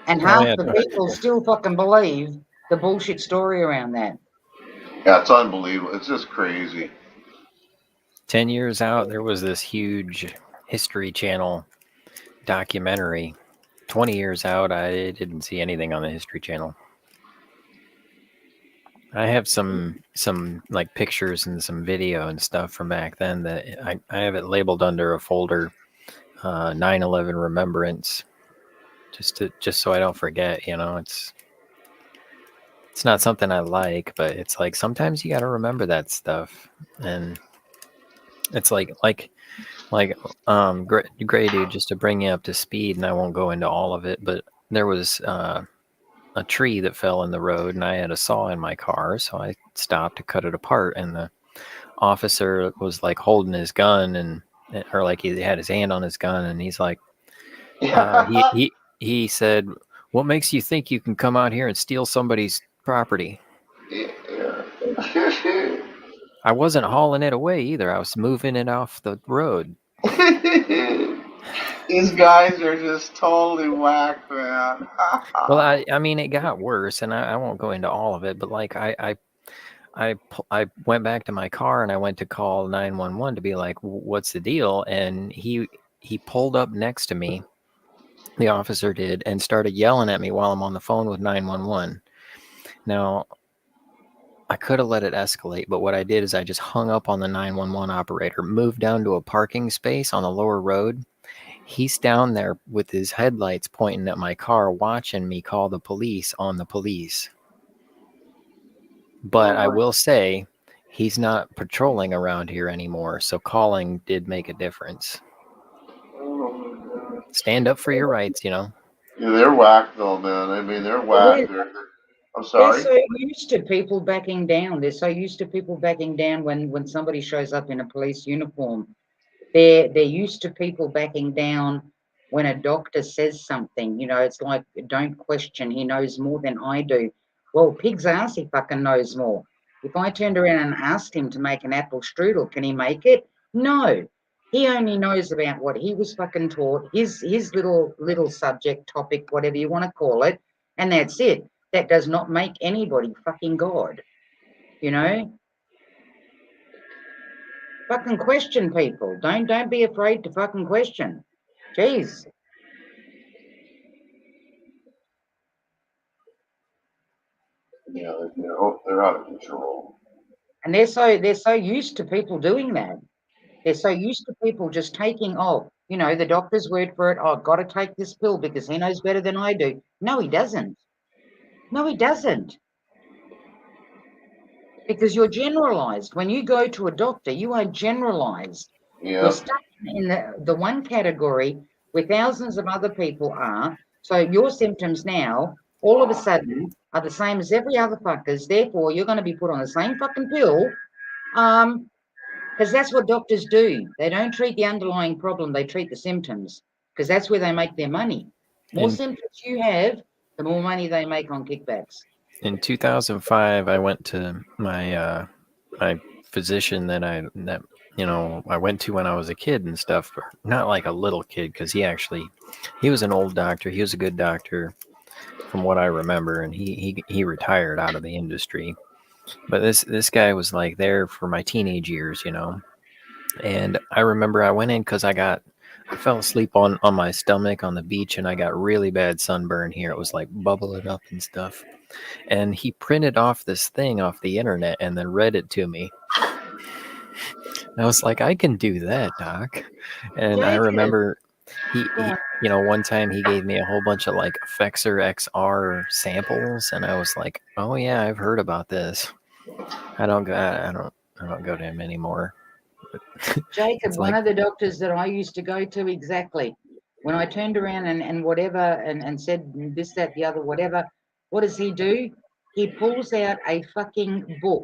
[SPEAKER 1] And half
[SPEAKER 6] yeah.
[SPEAKER 1] the people still fucking believe the bullshit story around that.
[SPEAKER 10] Yeah, it's unbelievable. It's just crazy.
[SPEAKER 6] 10 years out, there was this huge History Channel documentary. 20 years out, I didn't see anything on the History Channel. I have some like pictures and some video and stuff from back then that I have it labeled under a folder, 9/11 Remembrance, just so I don't forget. You know, it's not something I like, but it's like sometimes you got to remember that stuff, and it's Gray Dude, just to bring you up to speed, and I won't go into all of it, but there was a tree that fell in the road, and I had a saw in my car, so I stopped to cut it apart, and the officer was like holding his gun or like he had his hand on his gun, and he's like, he said, "What makes you think you can come out here and steal somebody's property?"
[SPEAKER 10] Yeah.
[SPEAKER 6] I wasn't hauling it away either. I was moving it off the road.
[SPEAKER 10] These guys are just totally whack, man.
[SPEAKER 6] Well, I mean, it got worse, and I won't go into all of it, but like I went back to my car and I went to call 911 to be like, what's the deal? And he pulled up next to me, the officer did, and started yelling at me while I'm on the phone with 911. Now, I could have let it escalate, but what I did is I just hung up on the 911 operator, moved down to a parking space on the lower road. He's down there with his headlights pointing at my car, watching me call the police on the police. But I will say, he's not patrolling around here anymore, so calling did make a difference. Stand up for your rights, you know.
[SPEAKER 10] Yeah, they're whack though, man. I mean, they're whack. I'm sorry.
[SPEAKER 1] They're so used to people backing down. They're so used to people backing down when somebody shows up in a police uniform. They're used to people backing down when a doctor says something. You know, it's like, don't question. He knows more than I do. Well, pig's ass, he fucking knows more. If I turned around and asked him to make an apple strudel, can he make it? No. He only knows about what he was fucking taught, his little subject, topic, whatever you want to call it, and that's it. That does not make anybody fucking God. You know? Fucking question people. Don't be afraid to fucking question. Jeez.
[SPEAKER 10] Yeah, they're out of control.
[SPEAKER 1] And they're so used to people doing that. They're so used to people just taking, the doctor's word for it. I've got to take this pill because he knows better than I do. No, he doesn't. No, he doesn't. Because you're generalized. When you go to a doctor, you are generalized.
[SPEAKER 10] Yeah.
[SPEAKER 1] You're stuck in the one category where thousands of other people are. So your symptoms now, all of a sudden, are the same as every other fucker's. Therefore, you're going to be put on the same fucking pill. Because that's what doctors do. They don't treat the underlying problem. They treat the symptoms. Because that's where they make their money. More symptoms you have, the more money they make on kickbacks.
[SPEAKER 6] In 2005, I went to my my physician that I went to when I was a kid and stuff. Not like a little kid, because he was an old doctor. He was a good doctor, from what I remember, and he retired out of the industry. But this guy was like there for my teenage years, you know. And I remember I went in because I fell asleep on my stomach on the beach, and I got really bad sunburn here. It was like bubbling up and stuff. And he printed off this thing off the internet and then read it to me. And I was like, I can do that, doc. And I remember he one time he gave me a whole bunch of like Fexer XR samples, and I was like, oh yeah, I've heard about this. I don't go to him anymore.
[SPEAKER 1] Jacob, one of the doctors that I used to go to, exactly. When I turned around and whatever and said this, that, the other, whatever, What does he do? He pulls out a fucking book.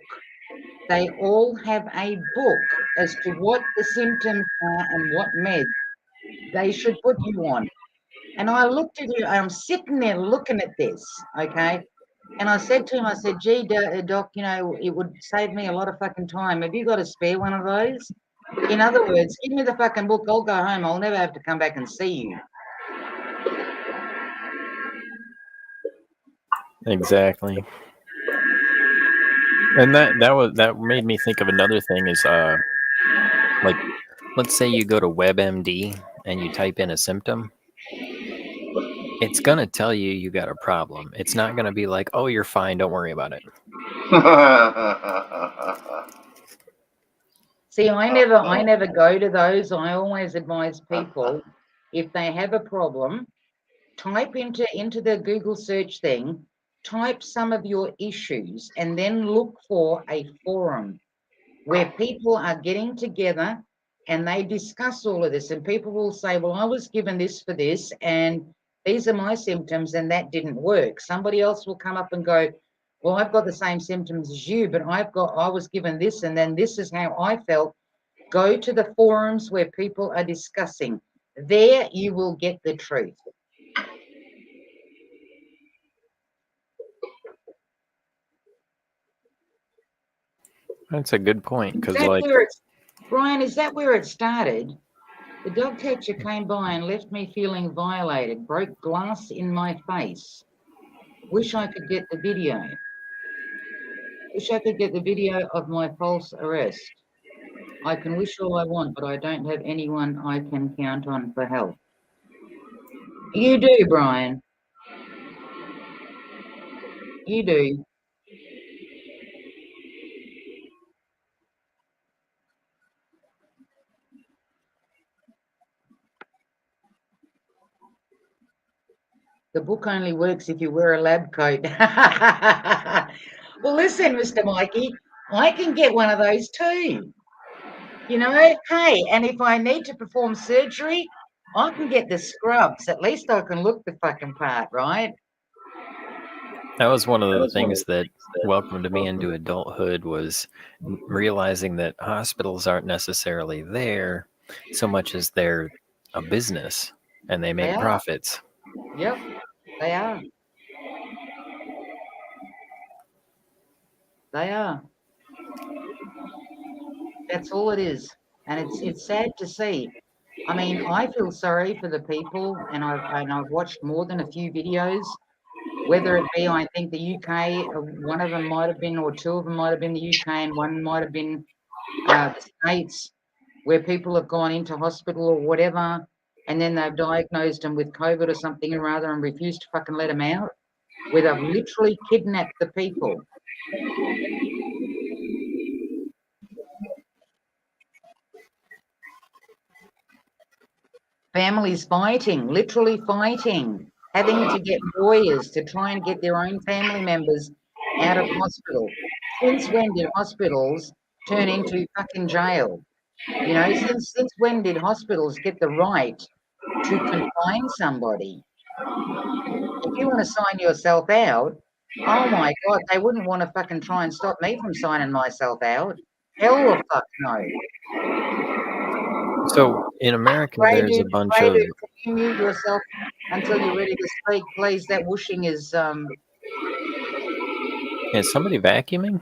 [SPEAKER 1] They all have a book as to what the symptoms are and what meds they should put you on. And I looked at him, I'm sitting there looking at this, okay? And I said to him, I said, gee, doc, you know, it would save me a lot of fucking time. Have you got a spare one of those? In other words, give me the fucking book, I'll go home. I'll never have to come back and see you.
[SPEAKER 6] Exactly. And that made me think of another thing is like let's say you go to WebMD and you type in a symptom. It's gonna tell you got a problem. It's not gonna be like, oh, you're fine, don't worry about it.
[SPEAKER 1] See, I never go to those. I always advise people, if they have a problem, type into the Google search thing, type some of your issues, and then look for a forum where people are getting together and they discuss all of this. And people will say, well, I was given this for this, and these are my symptoms, and that didn't work. Somebody else will come up and go, well, I've got the same symptoms as you, but I was given this, and then this is how I felt. Go to the forums where people are discussing. There you will get the truth.
[SPEAKER 6] That's a good point, because
[SPEAKER 1] Brian, is that where it started? The dog catcher came by and left me feeling violated, broke glass in my face. Wish I could get the video. Wish I could get the video of my false arrest. I can wish all I want, but I don't have anyone I can count on for help. You do, Brian. You do. The book only works if you wear a lab coat. Well, listen, Mr. Mikey, I can get one of those too. You know, hey, and if I need to perform surgery, I can get the scrubs. At least I can look the fucking part, right?
[SPEAKER 6] that was one of the things that welcomed me into adulthood was realizing that hospitals aren't necessarily there so much as they're a business and they make profits.
[SPEAKER 1] Yep, they are. They are. That's all it is. And it's sad to see. I mean, I feel sorry for the people, and I've watched more than a few videos, whether it be, I think, the UK, one of them might have been, or two of them might have been the UK, and one might have been the States, where people have gone into hospital or whatever, and then they've diagnosed them with COVID or something or other and refused to fucking let them out, where they've literally kidnapped the people. Families fighting, literally fighting, having to get lawyers to try and get their own family members out of hospital. Since when did hospitals turn into fucking jail? You know, since when did hospitals get the right to confine somebody? If you want to sign yourself out, oh my God, they wouldn't want to fucking try and stop me from signing myself out. Hell the fuck no.
[SPEAKER 6] So in America, there's a bunch of.
[SPEAKER 1] Can you mute yourself until you're ready to speak, please? That whooshing is
[SPEAKER 6] Is somebody vacuuming?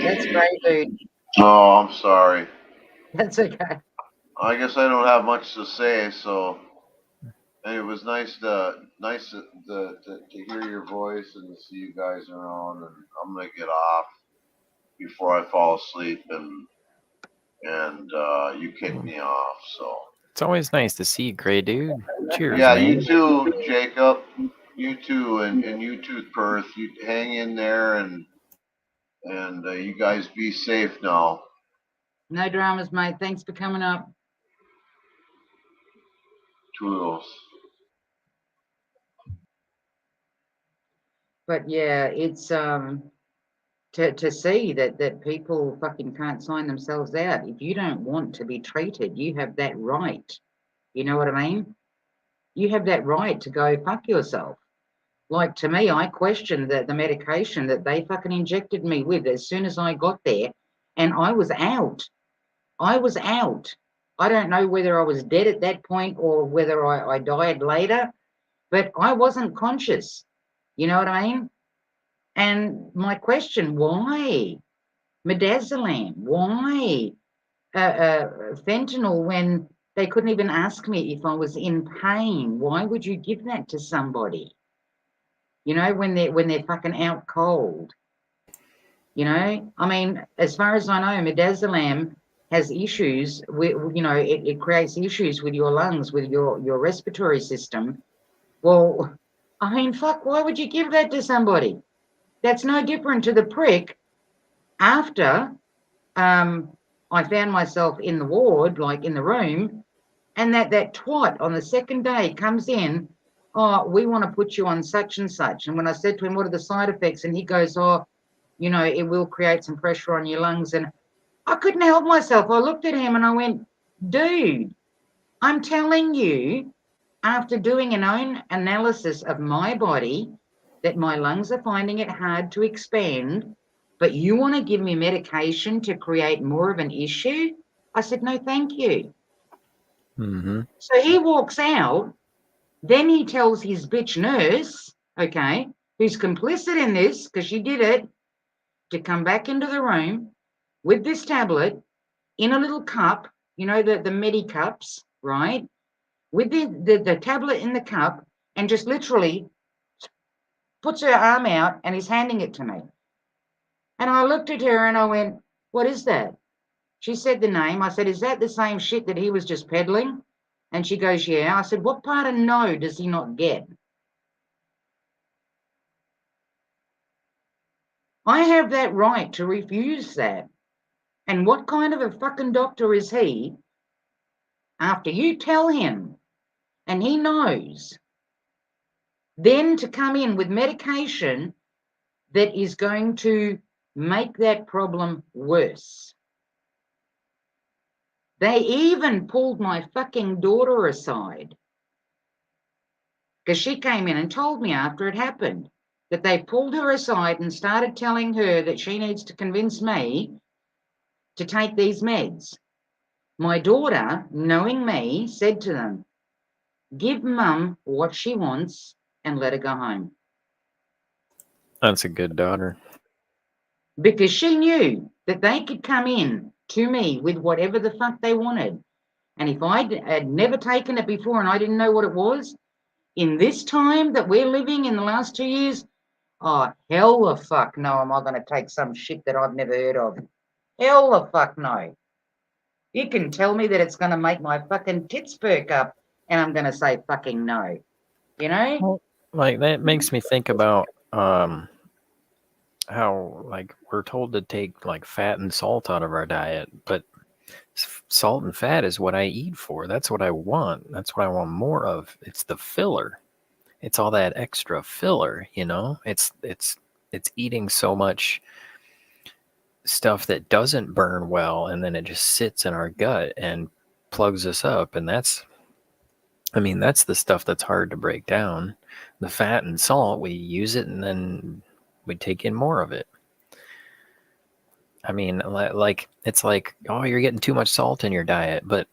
[SPEAKER 1] That's great, dude.
[SPEAKER 10] Oh, I'm sorry.
[SPEAKER 1] That's okay.
[SPEAKER 10] I guess I don't have much to say, so it was nice to hear your voice and to see you guys around. And I'm gonna get off before I fall asleep, and you kick me off. So
[SPEAKER 6] It's always nice to see you, Gray Dude. Cheers,
[SPEAKER 10] yeah,
[SPEAKER 6] man.
[SPEAKER 10] you too, Jacob. You too, and you too, Perth. You hang in there, and you guys be safe now.
[SPEAKER 1] No dramas, mate. Thanks for coming up.
[SPEAKER 10] Toodles.
[SPEAKER 1] But yeah, it's to see that people fucking can't sign themselves out. If you don't want to be treated, you have that right. You know what I mean? You have that right to go fuck yourself. Like, to me, I questioned the medication that they fucking injected me with as soon as I got there, and I was out. I was out. I don't know whether I was dead at that point or whether I died later, but I wasn't conscious. You know what I mean? And my question, why? Midazolam, why? Fentanyl, when they couldn't even ask me if I was in pain. Why would you give that to somebody? You know, when they're fucking out cold. You know, I mean, as far as I know, midazolam has issues with, you know, it creates issues with your lungs, with your respiratory system. Well, I mean, fuck, why would you give that to somebody? That's no different to the prick after I found myself in the ward, like in the room, and that twat on the second day comes in, oh, we want to put you on such and such. And when I said to him, what are the side effects? And he goes, oh, you know, it will create some pressure on your lungs. And I couldn't help myself. I looked at him and I went, dude, I'm telling you, after doing an own analysis of my body, that my lungs are finding it hard to expand, but you want to give me medication to create more of an issue? I said, no, thank you.
[SPEAKER 6] Mm-hmm.
[SPEAKER 1] So he walks out. Then he tells his bitch nurse, okay, who's complicit in this, because she did it, to come back into the room with this tablet in a little cup, you know, the medi cups, right? With the tablet in the cup, and just literally puts her arm out and is handing it to me. And I looked at her and I went, what is that? She said the name. I said, is that the same shit that he was just peddling? And she goes, yeah. I said, what part of no does he not get? I have that right to refuse that. And what kind of a fucking doctor is he after you tell him and he knows, then to come in with medication that is going to make that problem worse? They even pulled my fucking daughter aside because she came in and told me after it happened that they pulled her aside and started telling her that she needs to convince me to take these meds. My daughter, knowing me, said to them, give mum what she wants and let her go home.
[SPEAKER 6] That's a good daughter.
[SPEAKER 1] Because she knew that they could come in to me with whatever the fuck they wanted. And if I had never taken it before and I didn't know what it was, in this time that we're living in the last 2 years, oh, hell the fuck no, am I going to take some shit that I've never heard of? Hell the fuck no. You can tell me that it's going to make my fucking tits perk up and I'm going to say fucking no. You know?
[SPEAKER 6] Well, like, that makes me think about how, like, we're told to take, like, fat and salt out of our diet, but salt and fat is what I eat for. That's what I want. That's what I want more of. It's the filler. It's all that extra filler, you know? It's eating so much stuff that doesn't burn well, and then it just sits in our gut and plugs us up. And that's the stuff that's hard to break down. The fat and salt, we use it and then we take in more of it. I mean, like, it's like, oh, you're getting too much salt in your diet. But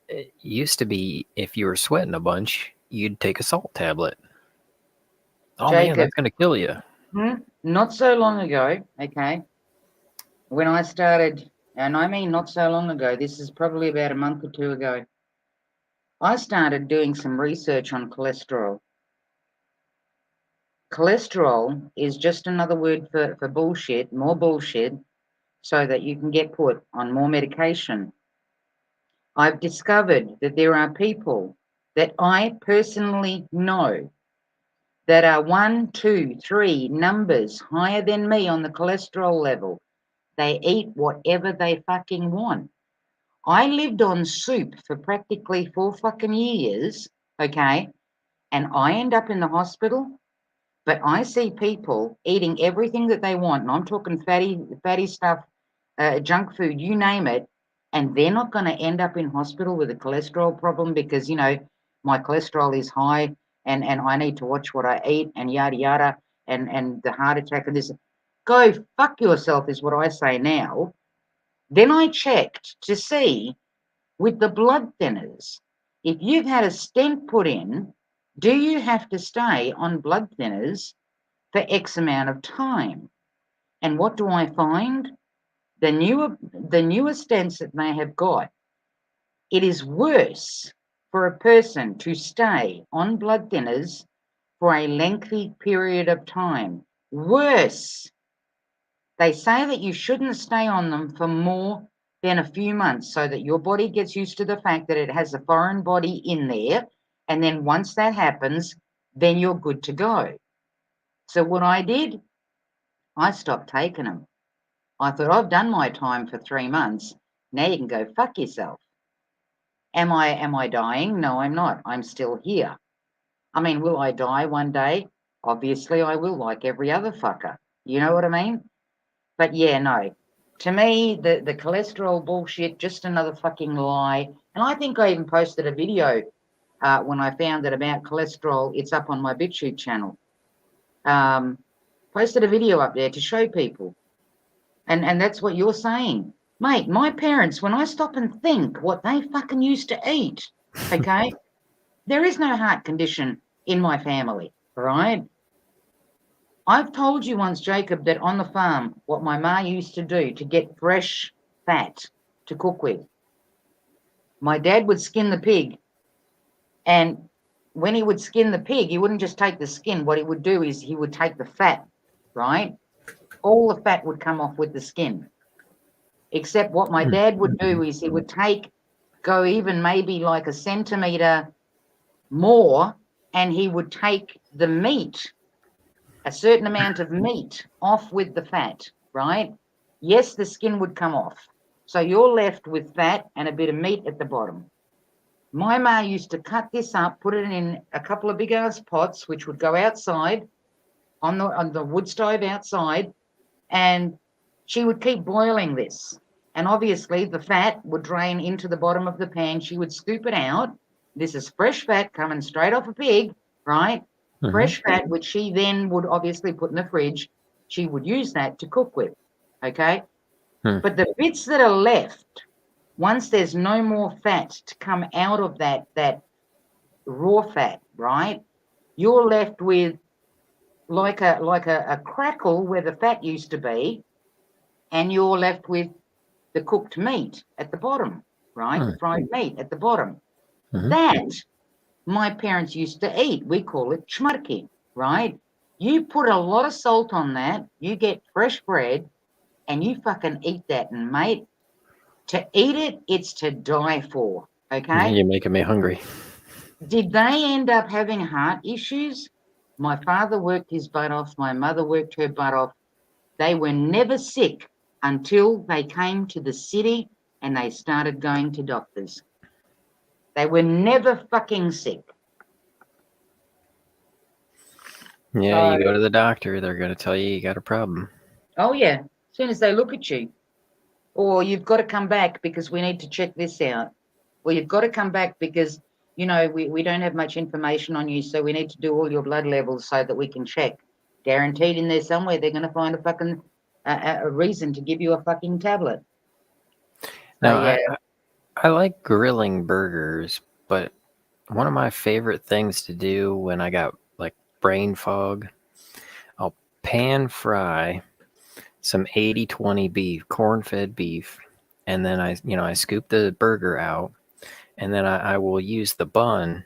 [SPEAKER 6] it used to be, if you were sweating a bunch, you'd take a salt tablet. Oh, man,
[SPEAKER 1] Jacob,
[SPEAKER 6] that's going to kill you.
[SPEAKER 1] not so long ago, okay, when I started, and I mean not so long ago, this is probably about a month or two ago, I started doing some research on cholesterol. Cholesterol is just another word for bullshit, more bullshit, so that you can get put on more medication. I've discovered that there are people that I personally know that are 1, 2, 3 numbers higher than me on the cholesterol level. They eat whatever they fucking want. I lived on soup for practically 4 fucking years, okay? And I end up in the hospital, but I see people eating everything that they want. And I'm talking fatty stuff, junk food, you name it. And they're not going to end up in hospital with a cholesterol problem because, you know, my cholesterol is high and I need to watch what I eat and yada yada and the heart attack and this. Go fuck yourself is what I say now. Then I checked to see with the blood thinners, if you've had a stent put in, do you have to stay on blood thinners for X amount of time? And what do I find? The newer stents that they have got, it is worse for a person to stay on blood thinners for a lengthy period of time. Worse. They say that you shouldn't stay on them for more than a few months so that your body gets used to the fact that it has a foreign body in there. And then once that happens, then you're good to go. So what I did, I stopped taking them. I thought, I've done my time for 3 months. Now you can go fuck yourself. Am I dying? No, I'm not. I'm still here. I mean, will I die one day? Obviously I will, like every other fucker. You know what I mean? But yeah, no. To me, the cholesterol bullshit, just another fucking lie. And I think I even posted a video when I found that about cholesterol. It's up on my BitChute channel. Posted a video up there to show people. And that's what you're saying. Mate, my parents, when I stop and think what they fucking used to eat, okay, there is no heart condition in my family, right? I've told you once, Jacob, that on the farm, what my ma used to do to get fresh fat to cook with. My dad would skin the pig, and when he would skin the pig, he wouldn't just take the skin. What he would do is he would take the fat, right? All the fat would come off with the skin. Except what my dad would do is he would go even maybe like a centimetre more, and he would take the meat, a certain amount of meat, off with the fat, right? Yes, the skin would come off. So you're left with fat and a bit of meat at the bottom. My ma used to cut this up, put it in a couple of big ass pots, which would go outside on the wood stove outside, and she would keep boiling this. And obviously the fat would drain into the bottom of the pan. She would scoop it out. This is fresh fat coming straight off a pig, right?
[SPEAKER 6] Mhm.
[SPEAKER 1] Fresh fat, which she then would obviously put in the fridge. She would use that to cook with, okay? But the bits that are left, once there's no more fat to come out of that raw fat, right? You're left with like a crackle where the fat used to be, and you're left with the cooked meat at the bottom, right? The fried meat at the bottom. That my parents used to eat. We call it chmarki, right? You put a lot of salt on that, you get fresh bread, and you fucking eat that. And mate, to eat it, it's to die for, okay?
[SPEAKER 6] You're making me hungry.
[SPEAKER 1] Did they end up having heart issues? My father worked his butt off. My mother worked her butt off. They were never sick until they came to the city and they started going to doctors. They were never fucking sick.
[SPEAKER 6] Yeah, you go to the doctor, they're going to tell you got a problem.
[SPEAKER 1] Oh, yeah. As soon as they look at you. Or you've got to come back because we need to check this out. Or you've got to come back because, you know, we don't have much information on you, so we need to do all your blood levels so that we can check. Guaranteed in there somewhere they're going to find a fucking a reason to give you a fucking tablet.
[SPEAKER 6] Now,
[SPEAKER 1] yeah.
[SPEAKER 6] I like grilling burgers, but one of my favorite things to do when I got like brain fog, I'll pan fry some 80-20 beef, corn-fed beef, and then I scoop the burger out, and then I will use the bun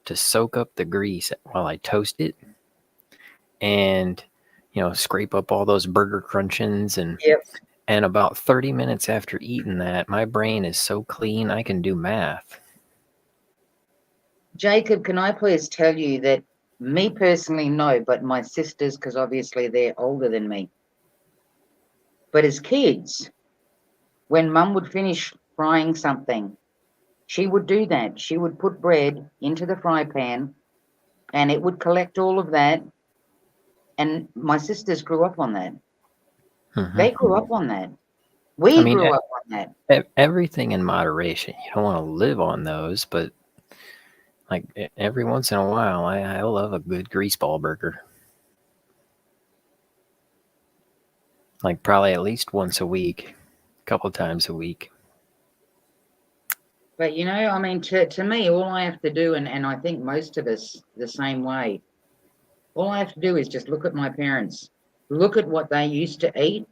[SPEAKER 6] to soak up the grease while I toast it, and scrape up all those burger crunchings, and about 30 minutes after eating that, my brain is so clean I can do math.
[SPEAKER 1] Jacob, can I please tell you that me personally, no, but my sisters, because obviously they're older than me. But as kids, when mum would finish frying something, she would do that. She would put bread into the fry pan and it would collect all of that. And my sisters grew up on that. They grew up on that. We grew up on that.
[SPEAKER 6] Everything in moderation. You don't want to live on those, but Like every once in a while, I love a good greaseball burger. Like probably at least once a week, a couple times a week.
[SPEAKER 1] But you know, I mean, to me, all I have to do, and I think most of us the same way, all I have to do is just look at my parents, look at what they used to eat,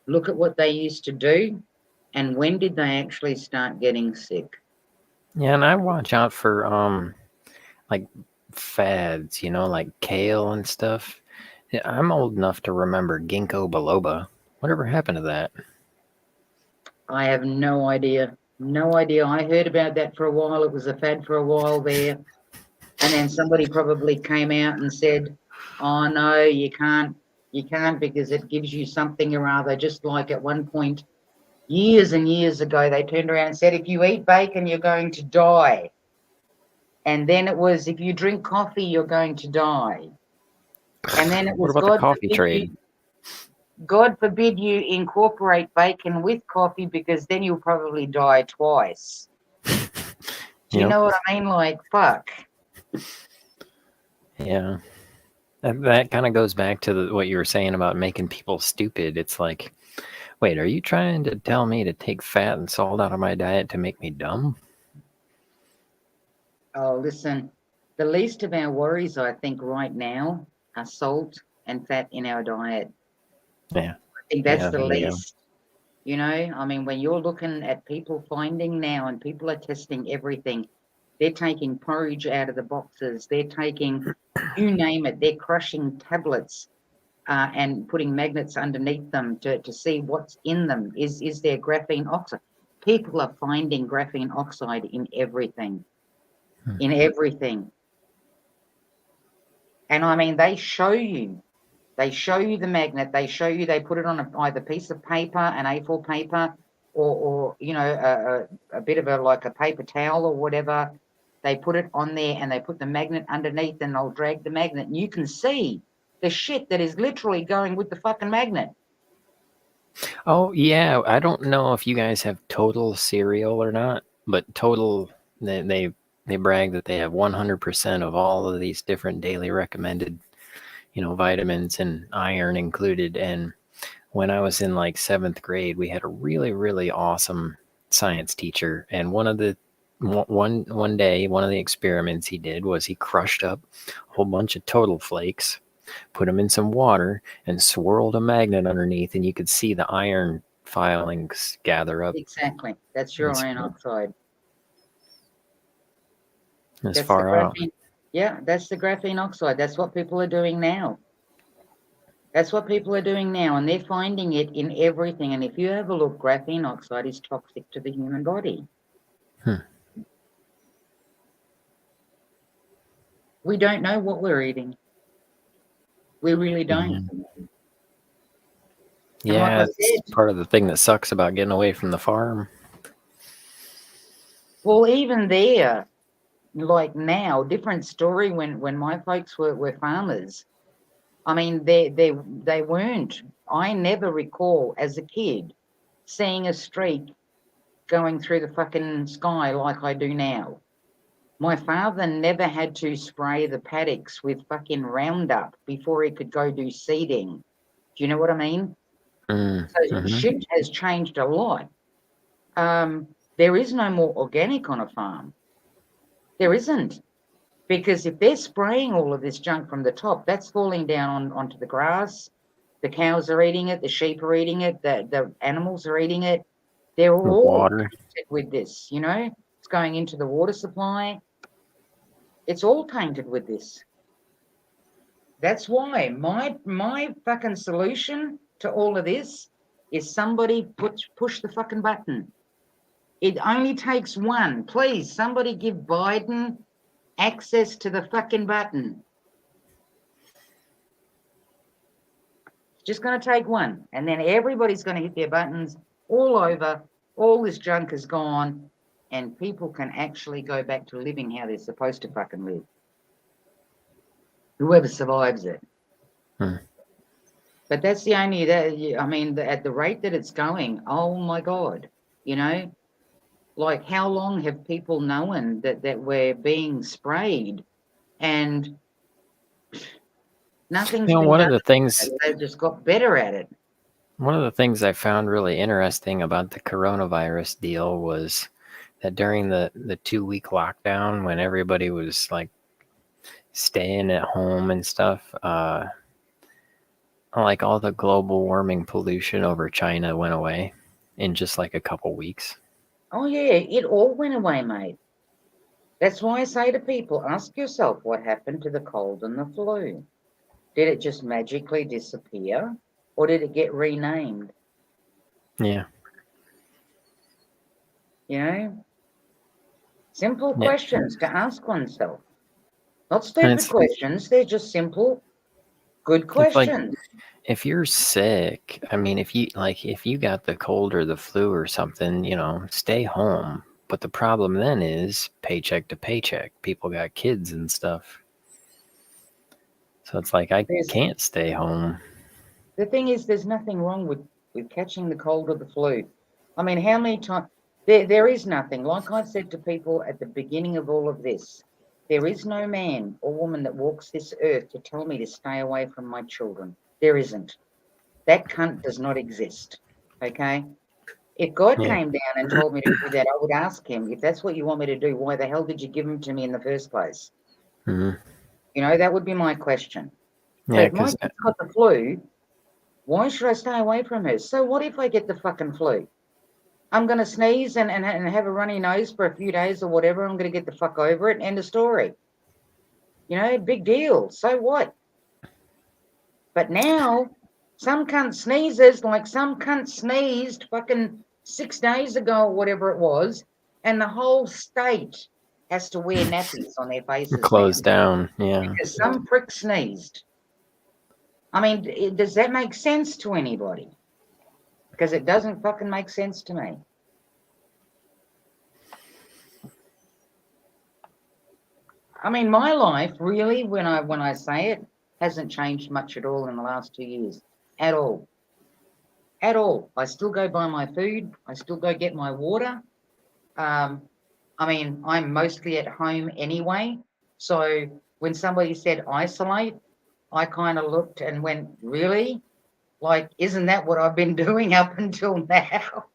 [SPEAKER 1] look at what they used to do, and when did they actually start getting sick?
[SPEAKER 6] Yeah, and I watch out for like fads, you know, like kale and stuff. Yeah, I'm old enough to remember ginkgo biloba. Whatever happened to that?
[SPEAKER 1] I have no idea. No idea. I heard about that for a while. It was a fad for a while there. And then somebody probably came out and said, oh no, you can't because it gives you something or other. Just like at one point, years and years ago, they turned around and said, if you eat bacon, you're going to die. And then it was, if you drink coffee, you're going to die. And then it
[SPEAKER 6] What
[SPEAKER 1] was,
[SPEAKER 6] about the coffee trade?
[SPEAKER 1] God forbid you incorporate bacon with coffee, because then you'll probably die twice. Do you
[SPEAKER 6] Yep.
[SPEAKER 1] know what I mean? Like, fuck.
[SPEAKER 6] Yeah. That kind of goes back to what you were saying about making people stupid. It's like, wait, are you trying to tell me to take fat and salt out of my diet to make me dumb?
[SPEAKER 1] Oh, listen, the least of our worries, I think, right now are salt and fat in our diet.
[SPEAKER 6] Yeah.
[SPEAKER 1] I think that's
[SPEAKER 6] Yeah,
[SPEAKER 1] the
[SPEAKER 6] there you go.
[SPEAKER 1] least. You know, I mean, when you're looking at people finding now, and people are testing everything, they're taking porridge out of the boxes, they're taking, you name it, they're crushing tablets and putting magnets underneath them to see what's in them. Is there graphene oxide? People are finding graphene oxide in everything. In everything. And I mean, they show you the magnet, they put it on either piece of paper, an A4 paper, or you know, a bit of like a paper towel or whatever. They put it on there and they put the magnet underneath, and they'll drag the magnet, and you can see the shit that is literally going with the fucking magnet.
[SPEAKER 6] Oh, yeah. I don't know if you guys have Total cereal or not, but Total, they brag that they have 100% of all of these different daily recommended, you know, vitamins and iron included. And when I was in like 7th grade, we had a really, really awesome science teacher. And one day, one of the experiments he did was he crushed up a whole bunch of Total flakes, put them in some water, and swirled a magnet underneath, and you could see the iron filings gather up
[SPEAKER 1] Exactly. That's your
[SPEAKER 6] as,
[SPEAKER 1] iron oxide.
[SPEAKER 6] as
[SPEAKER 1] That's the
[SPEAKER 6] far out.
[SPEAKER 1] graphene. Yeah, that's the graphene oxide. That's what people are doing now. That's what people are doing now, and they're finding it in everything. And if you have a look, graphene oxide is toxic to the human body. We don't know what we're eating. We really don't.
[SPEAKER 6] Yeah,
[SPEAKER 1] Like
[SPEAKER 6] it's part of the thing that sucks about getting away from the farm.
[SPEAKER 1] well, even there, like now, different story when my folks were farmers. I mean, they weren't. I never recall as a kid seeing a streak going through the fucking sky like I do now. My father never had to spray the paddocks with fucking Roundup before he could go do seeding. Do you know what I mean? So shit has changed a lot. There is no more organic on a farm. There isn't. Because if they're spraying all of this junk from the top, that's falling down onto the grass. The cows are eating it, the sheep are eating it, the animals are eating it. They're all
[SPEAKER 6] Water.
[SPEAKER 1] tainted with this, you know? It's going into the water supply. It's all tainted with this. That's why my fucking solution to all of this is somebody push the fucking button. It only takes one. Please, somebody give Biden access to the fucking button. It's just going to take one. And then everybody's going to hit their buttons all over. All this junk is gone. And people can actually go back to living how they're supposed to fucking live. Whoever survives it. But that's the only, I mean, at the rate that it's going, oh my God, you know, Like, how long have people known that we're being sprayed and nothing's been
[SPEAKER 6] one
[SPEAKER 1] done
[SPEAKER 6] of the things
[SPEAKER 1] about it? They've just got better at it.
[SPEAKER 6] One of the things I found really interesting about the coronavirus deal was that during the 2-week lockdown, when everybody was like staying at home and stuff, like all the global warming pollution over China went away in just like a couple weeks.
[SPEAKER 1] Oh yeah, it all went away, mate. That's why I say to people, ask yourself what happened to the cold and the flu. Did it just magically disappear, or did it get renamed?
[SPEAKER 6] Yeah.
[SPEAKER 1] You know, simple
[SPEAKER 6] Yeah.
[SPEAKER 1] questions to ask oneself. Not
[SPEAKER 6] And
[SPEAKER 1] stupid
[SPEAKER 6] it's,
[SPEAKER 1] questions, they're just simple, good
[SPEAKER 6] it's like
[SPEAKER 1] questions.
[SPEAKER 6] if you're sick, I mean, if you got the cold or the flu or something, stay home. But the problem then is paycheck to paycheck. People got kids and stuff. So it's like, I
[SPEAKER 1] There's,
[SPEAKER 6] can't stay home.
[SPEAKER 1] the thing is, there's nothing wrong with catching the cold or the flu. I mean, how many times? There is nothing. Like I said to people at the beginning of all of this, there is no man or woman that walks this earth to tell me to stay away from my children. There isn't. That cunt does not exist. Okay? If God
[SPEAKER 6] Yeah.
[SPEAKER 1] came down and told me to do that, I would ask him, if that's what you want me to do, why the hell did you give them to me in the first place?
[SPEAKER 6] Mhm.
[SPEAKER 1] You know, that would be my question. So
[SPEAKER 6] Yeah,
[SPEAKER 1] if my
[SPEAKER 6] because
[SPEAKER 1] kid's got the flu, why should I stay away from her? So what if I get the fucking flu? I'm going to sneeze and have a runny nose for a few days or whatever. I'm going to get the fuck over it. End of story. You know, big deal. So what? But now, some cunt sneezes like some cunt sneezed fucking 6 days ago or whatever it was, and the whole state has to wear nappies on their faces now
[SPEAKER 6] closed down. Yeah.
[SPEAKER 1] because some prick sneezed. I mean, does that make sense to anybody? Because it doesn't fucking make sense to me. I mean, my life really, when I say it, hasn't changed much at all in the last 2 years. At all. At all. I still go buy my food. I still go get my water. I mean, I'm mostly at home anyway. So when somebody said isolate, I kind of looked and went, really? Like, isn't that what I've been doing up until now?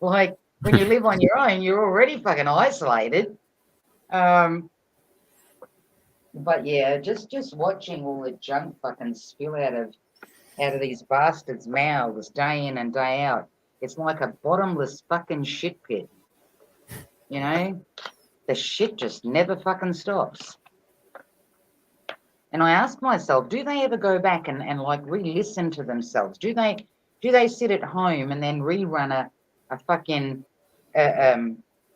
[SPEAKER 1] Like, when you live on your own, you're already fucking isolated. But yeah, just watching all the junk fucking spill out of these bastards' mouths day in and day out. It's like a bottomless fucking shit pit. You know? The shit just never fucking stops. And I ask myself, do they ever go back and like re-listen to themselves? Do they sit at home and then rerun a fucking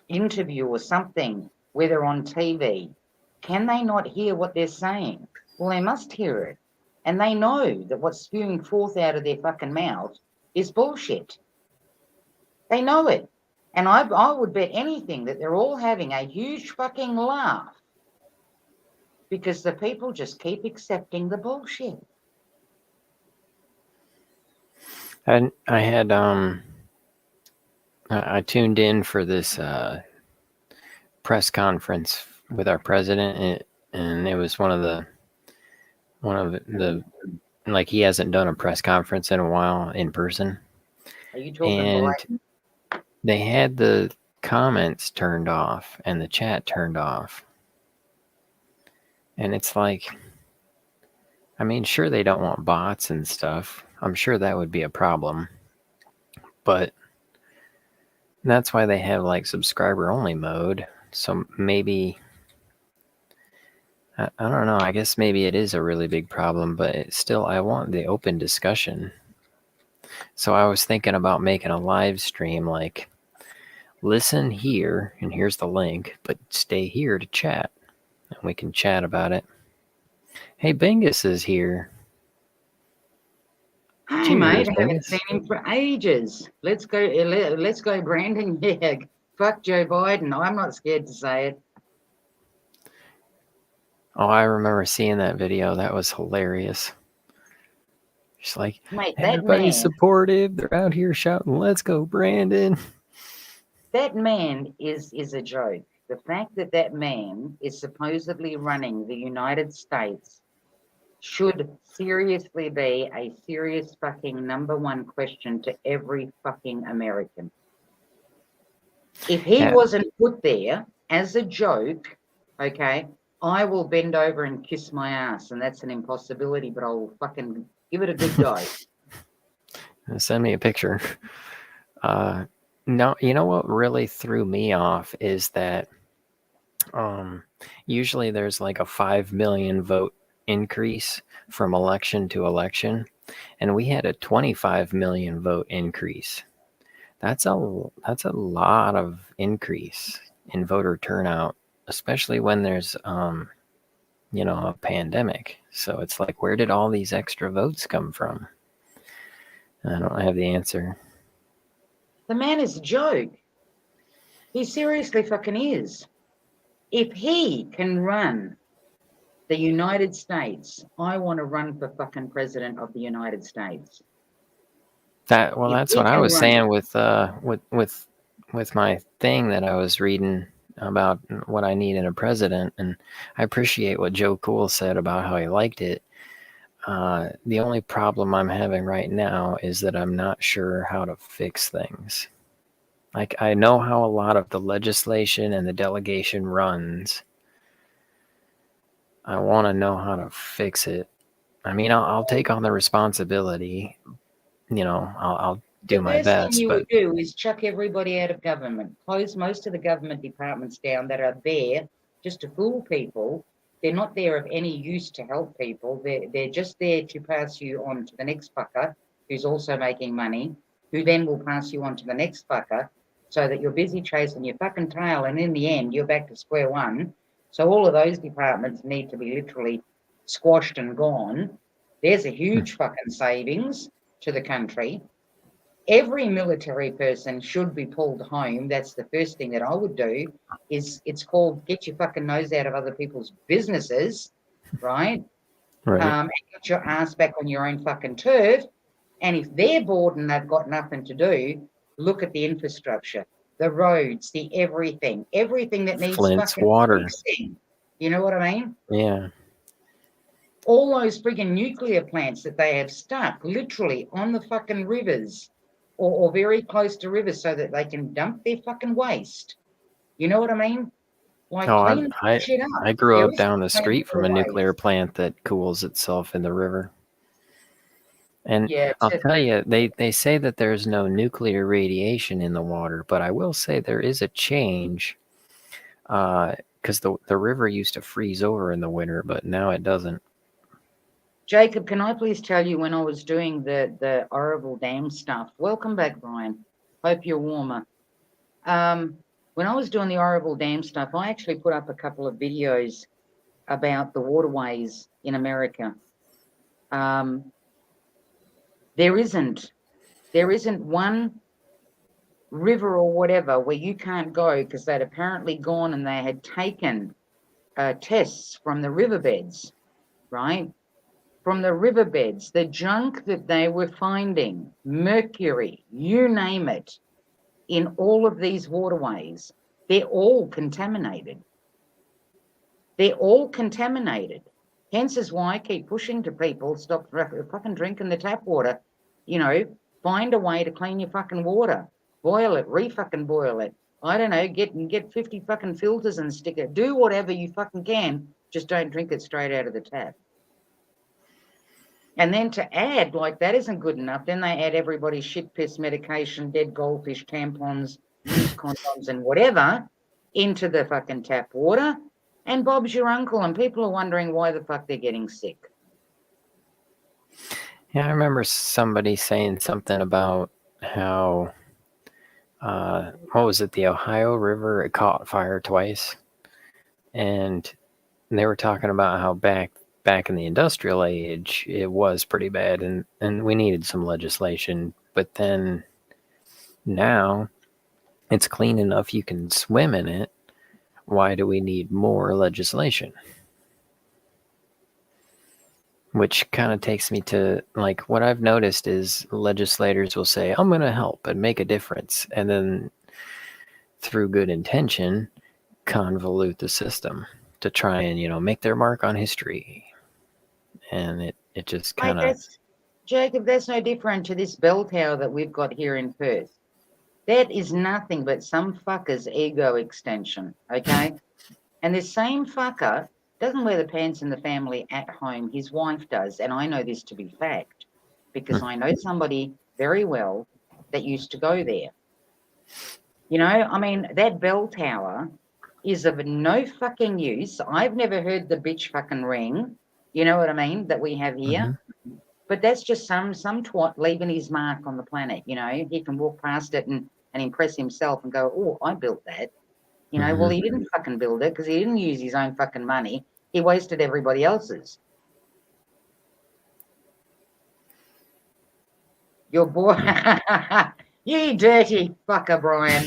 [SPEAKER 1] interview or something where they're on TV? Can they not hear what they're saying? Well, they must hear it. And they know that what's spewing forth out of their fucking mouth is bullshit. They know it. And I would bet anything that they're all having a huge fucking laugh because the people just keep accepting the bullshit.
[SPEAKER 6] And I tuned in for this press conference with our president, and it was one of the like, he hasn't done a press conference in a while in person.
[SPEAKER 1] Are you talking
[SPEAKER 6] And
[SPEAKER 1] about?
[SPEAKER 6] they had the comments turned off and the chat turned off. And it's like, I mean, sure, they don't want bots and stuff. I'm sure that would be a problem. But that's why they have like subscriber only mode. So maybe, I don't know. I guess maybe it is a really big problem, but it's still, I want the open discussion. So I was thinking about making a live stream, like, listen here, and here's the link, but stay here to chat, and we can chat about it. Hey, Bingus is here.
[SPEAKER 1] Hey,
[SPEAKER 6] Cheers,
[SPEAKER 1] mate, I haven't
[SPEAKER 6] Bingus.
[SPEAKER 1] seen him for ages. Let's go, Brandon. Yeah, fuck Joe Biden. I'm not scared to say it.
[SPEAKER 6] Oh, I remember seeing that video. That was hilarious. Just like,
[SPEAKER 1] Mate, that
[SPEAKER 6] everybody's
[SPEAKER 1] man,
[SPEAKER 6] supportive. They're out here shouting, "Let's go, Brandon."
[SPEAKER 1] That man is a joke. The fact that that man is supposedly running the United States should seriously be a serious fucking number one question to every fucking American. If he
[SPEAKER 6] Yeah.
[SPEAKER 1] wasn't put there as a joke, okay, I will bend over and kiss my ass, and that's an impossibility, but I'll fucking give it a good go.
[SPEAKER 6] Send me a picture. No, you know what really threw me off is that usually there's like a 5 million vote increase from election to election, and we had a 25 million vote increase. That's a lot of increase in voter turnout, especially when there's a pandemic. So it's like, where did all these extra votes come from? I don't have the answer.
[SPEAKER 1] The man is a joke. He seriously fucking is. If he can run the United States, I want to run for fucking president of the United States.
[SPEAKER 6] That's
[SPEAKER 1] If
[SPEAKER 6] what
[SPEAKER 1] he
[SPEAKER 6] I
[SPEAKER 1] can
[SPEAKER 6] was
[SPEAKER 1] run
[SPEAKER 6] saying
[SPEAKER 1] it.
[SPEAKER 6] with my thing that I was reading about what I need in a president, and I appreciate what Joe Cool said about how he liked it. The only problem I'm having right now is that I'm not sure how to fix things. Like, I know how a lot of the legislation and the delegation runs. I want to know how to fix it. I mean, I'll take on the responsibility. I'll do
[SPEAKER 1] The
[SPEAKER 6] my
[SPEAKER 1] first thing
[SPEAKER 6] best,
[SPEAKER 1] you
[SPEAKER 6] but
[SPEAKER 1] would do is chuck everybody out of government, close most of the government departments down that are there just to fool people. They're not there of any use to help people. They're just there to pass you on to the next fucker who's also making money, who then will pass you on to the next fucker, so that you're busy chasing your fucking tail, and in the end you're back to square one. So all of those departments need to be literally squashed and gone. There's a huge fucking savings to the country. Every military person should be pulled home. That's the first thing that I would do. It's called get your fucking nose out of other people's businesses, right?
[SPEAKER 6] right.
[SPEAKER 1] And get your ass back on your own fucking turf. And if they're bored and they've got nothing to do, look at the infrastructure, the roads, the everything that needs
[SPEAKER 6] Flint's
[SPEAKER 1] fucking
[SPEAKER 6] water.
[SPEAKER 1] fixing. You know what I mean?
[SPEAKER 6] Yeah.
[SPEAKER 1] All those friggin' nuclear plants that they have stuck literally on the fucking rivers, or very close to rivers, so that they can dump their fucking waste. You know what I mean? Like,
[SPEAKER 6] Oh,
[SPEAKER 1] clean that shit up.
[SPEAKER 6] I grew
[SPEAKER 1] There
[SPEAKER 6] up
[SPEAKER 1] is
[SPEAKER 6] down
[SPEAKER 1] no
[SPEAKER 6] the
[SPEAKER 1] clean
[SPEAKER 6] street from a
[SPEAKER 1] for
[SPEAKER 6] nuclear
[SPEAKER 1] waste.
[SPEAKER 6] plant that cools itself in the river. And
[SPEAKER 1] Yeah,
[SPEAKER 6] I'll tell you, they say that there's no nuclear radiation in the water, but I will say there is a change, because the river used to freeze over in the winter, but now it doesn't.
[SPEAKER 1] Jacob, can I please tell you, when I was doing the Oroville Dam stuff, welcome back, Brian. Hope you're warmer. When I was doing the Oroville Dam stuff, I actually put up a couple of videos about the waterways in America. There isn't one river or whatever where you can't go, because they'd apparently gone and they had taken tests from the riverbeds, right? From the riverbeds, the junk that they were finding, mercury, you name it, in all of these waterways, they're all contaminated. They're all contaminated. Hence is why I keep pushing to people, stop fucking drinking the tap water. Find a way to clean your fucking water. Boil it, re-fucking boil it. I don't know, get 50 fucking filters and stick it. Do whatever you fucking can. Just don't drink it straight out of the tap. And then to add, like, that isn't good enough. Then they add everybody's shit piss medication, dead goldfish, tampons, used condoms, and whatever into the fucking tap water. And Bob's your uncle, and people are wondering why the fuck they're getting sick.
[SPEAKER 6] Yeah, I remember somebody saying something about how, what was it, the Ohio River, it caught fire twice. And they were talking about how back in the industrial age, it was pretty bad, and we needed some legislation. But then now it's clean enough you can swim in it. Why do we need more legislation? Which kind of takes me to, like, what I've noticed is legislators will say, I'm going to help and make a difference. And then through good intention, convolute the system to try and make their mark on history. And it just
[SPEAKER 1] Mate,
[SPEAKER 6] kind of
[SPEAKER 1] Jacob, that's no different to this bell tower that we've got here in Perth. That is nothing but some fucker's ego extension, okay? And this same fucker doesn't wear the pants in the family at home. His wife does, and I know this to be fact because I know somebody very well that used to go there. You know, I mean, that bell tower is of no fucking use. I've never heard the bitch fucking ring. You know what I mean? That we have here. But that's just some twat leaving his mark on the planet. You know, he can walk past it and impress himself and go, "Oh, I built that." You know, well, he didn't fucking build it because he didn't use his own fucking money. He wasted everybody else's. Your boy, you dirty fucker, Brian.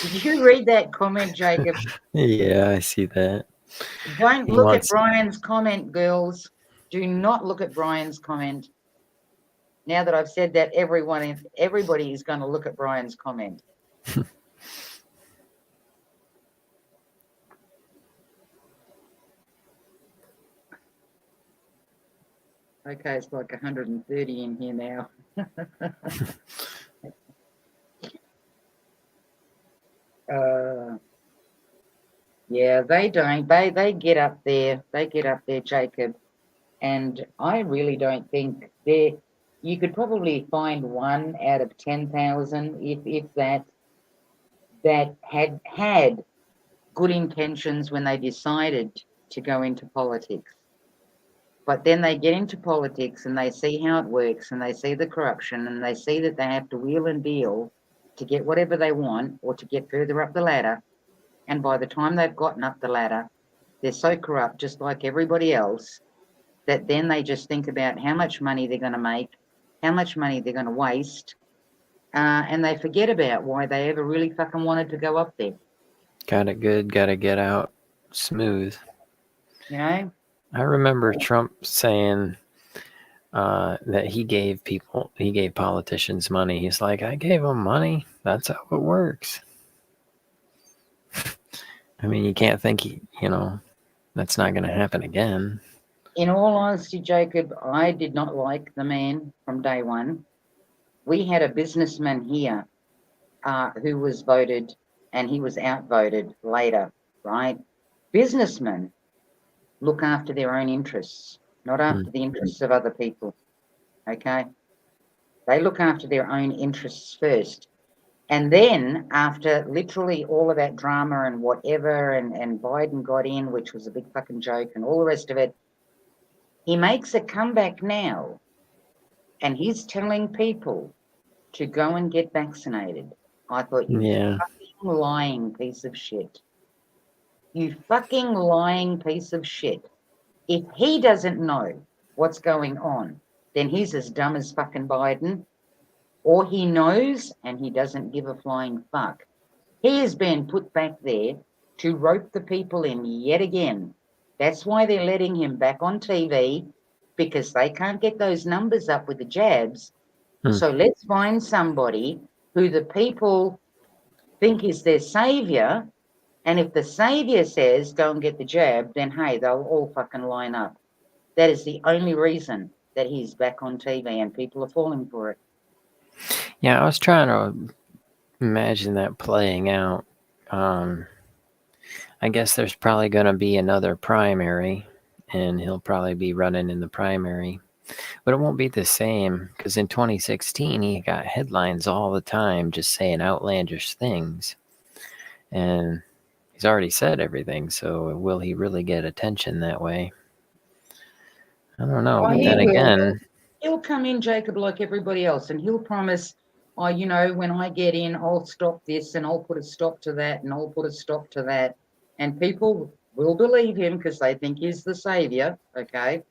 [SPEAKER 1] Did you read that comment, Jacob?
[SPEAKER 6] Yeah, I see that.
[SPEAKER 1] Don't
[SPEAKER 6] He
[SPEAKER 1] look at
[SPEAKER 6] wants-
[SPEAKER 1] Brian's comment, girls. Do not look at Brian's comment. Now that I've said that, everybody is going to look at Brian's comment. Okay, it's like 130 in here now. Yeah, they don't. They get up there. They get up there, Jacob. And I really don't think you could probably find one out of 10,000, if that had good intentions when they decided to go into politics. But then they get into politics and they see how it works and they see the corruption and they see that they have to wheel and deal to get whatever they want or to get further up the ladder. And by the time they've gotten up the ladder, they're so corrupt, just like everybody else, that then they just think about how much money they're going to make, how much money they're going to waste, and they forget about why they ever really fucking wanted to go up there.
[SPEAKER 6] Got it good, got to get out smooth.
[SPEAKER 1] You know?
[SPEAKER 6] I remember Trump saying that he gave politicians money. He's like, I gave them money. That's how it works. I mean, you can't think, that's not going to happen again.
[SPEAKER 1] In all honesty, Jacob, I did not like the man from day one. We had a businessman here who was voted and he was outvoted later, right? Businessmen look after their own interests, not after the interests of other people, okay? They look after their own interests first. And then after literally all of that drama and whatever, and Biden got in, which was a big fucking joke and all the rest of it, he makes a comeback now and he's telling people to go and get vaccinated. I thought, you fucking lying piece of shit. You fucking lying piece of shit. If he doesn't know what's going on, then he's as dumb as fucking Biden, or he knows and he doesn't give a flying fuck. He has been put back there to rope the people in yet again. That's why they're letting him back on TV, because they can't get those numbers up with the jabs. So let's find somebody who the people think is their savior. And if the savior says, go and get the jab, then hey, they'll all fucking line up. That is the only reason that he's back on TV and people are falling for it.
[SPEAKER 6] Yeah, I was trying to imagine that playing out. I guess there's probably going to be another primary, and he'll probably be running in the primary. But it won't be the same, because in 2016, he got headlines all the time just saying outlandish things. And he's already said everything, so will he really get attention that way? I don't know.
[SPEAKER 1] Oh,
[SPEAKER 6] but
[SPEAKER 1] he
[SPEAKER 6] then
[SPEAKER 1] will.
[SPEAKER 6] again,
[SPEAKER 1] He'll come in, Jacob, like everybody else, and he'll promise, oh, you know, when I get in, I'll stop this and I'll put a stop to that and I'll put a stop to that. And people will believe him because they think he's the savior, okay?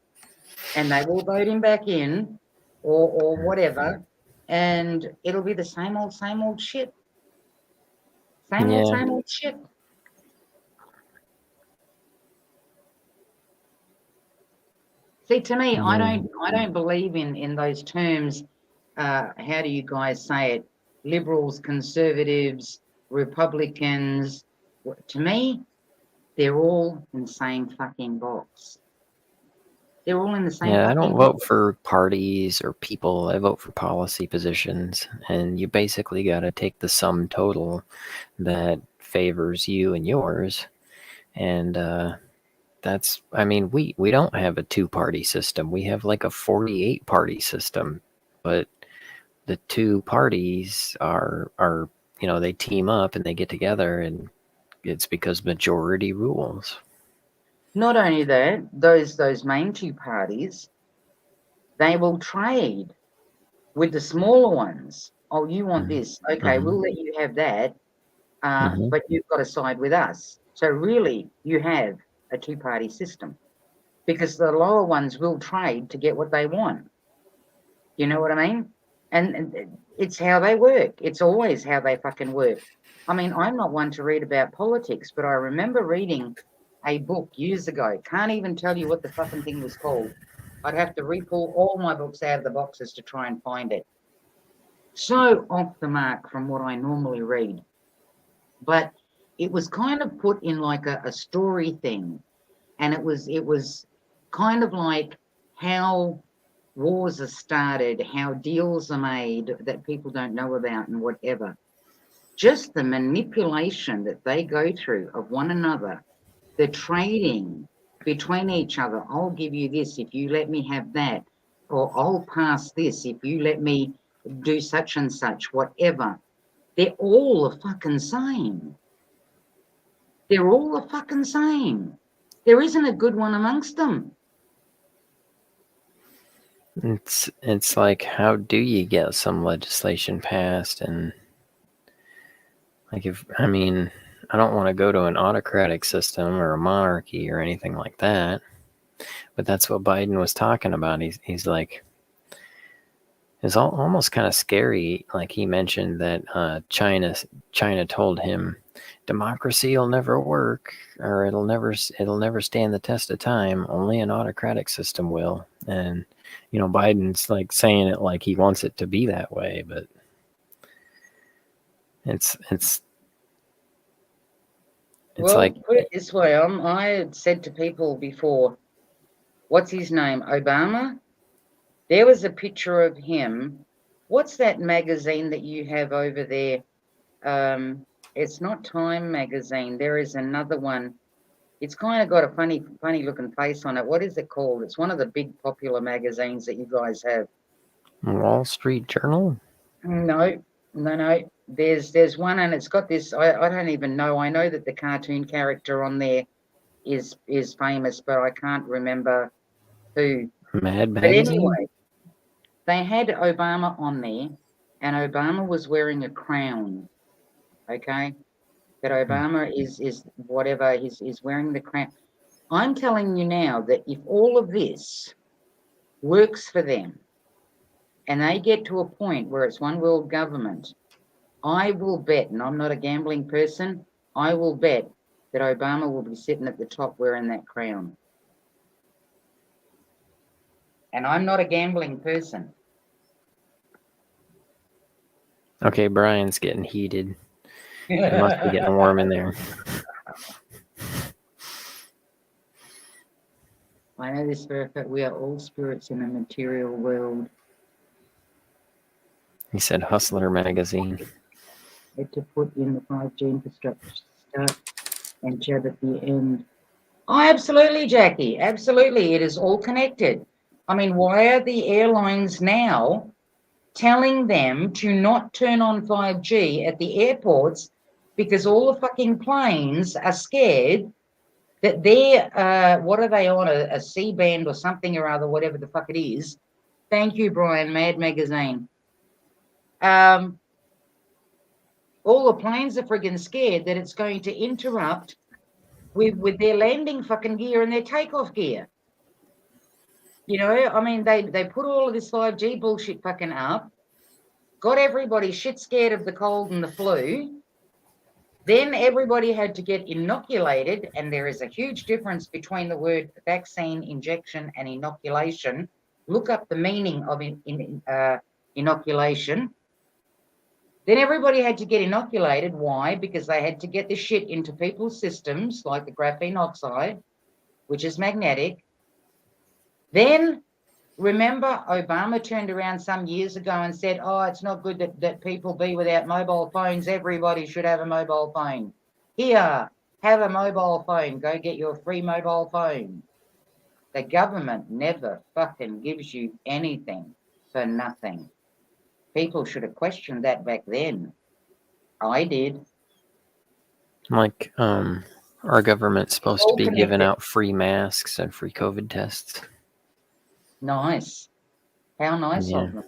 [SPEAKER 1] And they will vote him back in or whatever. And it'll be the same old shit. Same old shit. See, to me, I don't believe in those terms. How do you guys say it? Liberals, conservatives, Republicans. To me, they're all in the same fucking box. They're all in the same
[SPEAKER 6] Yeah, I
[SPEAKER 1] fucking
[SPEAKER 6] don't vote for parties or people. I vote for policy positions. And you basically got to take the sum total that favors you and yours. And that's, I mean, we don't have a 2-party system. We have like a 48-party system. But the 2 parties are they team up and they get together, and it's because majority rules.
[SPEAKER 1] Not only that, those main 2 parties, they will trade with the smaller ones. Oh, you want this? Okay, we'll let you have that, but you've got to side with us. So really, you have a 2-party system because the lower ones will trade to get what they want. You know what I mean? And it's how they work. It's always how they fucking work. I mean, I'm not one to read about politics, but I remember reading a book years ago. Can't even tell you what the fucking thing was called. I'd have to re-pull all my books out of the boxes to try and find it. So off the mark from what I normally read. But it was kind of put in like a story thing. And it was kind of like how wars are started, how deals are made that people don't know about and whatever. Just the manipulation that they go through of one another, the trading between each other. I'll give you this if you let me have that, or I'll pass this if you let me do such and such, whatever. They're all the fucking same. They're all the fucking same. There isn't a good one amongst them.
[SPEAKER 6] It's like, how do you get some legislation passed? And like, I don't want to go to an autocratic system or a monarchy or anything like that, but that's what Biden was talking about. He's like, it's almost kind of scary. Like, he mentioned that China told him democracy will never work, or it'll never stand the test of time. Only an autocratic system will. And Biden's like saying it like he wants it to be that way, but it's
[SPEAKER 1] Well,
[SPEAKER 6] like,
[SPEAKER 1] put it this way, I had said to people before, what's his name, Obama? There was a picture of him. What's that magazine that you have over there? It's not Time magazine. There is another one. It's kind of got a funny looking face on it. What is it called? It's one of the big popular magazines that you guys have.
[SPEAKER 6] Wall Street Journal?
[SPEAKER 1] No. There's one, and it's got this. I don't even know. I know that the cartoon character on there is famous, but I can't remember who.
[SPEAKER 6] Mad
[SPEAKER 1] But
[SPEAKER 6] Magazine?
[SPEAKER 1] anyway, they had Obama on there, and Obama was wearing a crown. Okay, that Obama is whatever he's wearing the crown. I'm telling you now that if all of this works for them, and they get to a point where it's one world government, I will bet, and I'm not a gambling person, I will bet that Obama will be sitting at the top wearing that crown. And I'm not a gambling person.
[SPEAKER 6] Okay, Brian's getting heated. It must be getting warm in there.
[SPEAKER 1] I know this for a fact. We are all spirits in a material world.
[SPEAKER 6] He said Hustler magazine.
[SPEAKER 1] Had to put in the 5G infrastructure start and jab at the end. Oh, absolutely, Jackie. Absolutely. It is all connected. I mean, why are the airlines now telling them to not turn on 5G at the airports? Because all the fucking planes are scared that they're, what are they on, a C-band or something or other, whatever the fuck it is. Thank you, Brian, Mad Magazine. All the planes are friggin' scared that it's going to interrupt with their landing fucking gear and their takeoff gear. I mean, they put all of this 5G bullshit fucking up, got everybody shit scared of the cold and the flu. Then everybody had to get inoculated, and there is a huge difference between the word vaccine, injection, and inoculation. Look up the meaning of inoculation. Then everybody had to get inoculated. Why? Because they had to get the shit into people's systems, like the graphene oxide, which is magnetic. Then, remember, Obama turned around some years ago and said, oh, it's not good that people be without mobile phones. Everybody should have a mobile phone. Here, have a mobile phone. Go get your free mobile phone. The government never fucking gives you anything for nothing. People should have questioned that back then. I did.
[SPEAKER 6] Like, our government's supposed to
[SPEAKER 1] all
[SPEAKER 6] be giving
[SPEAKER 1] connected.
[SPEAKER 6] out free masks and free COVID tests.
[SPEAKER 1] Nice. How nice
[SPEAKER 6] Yeah.
[SPEAKER 1] of them.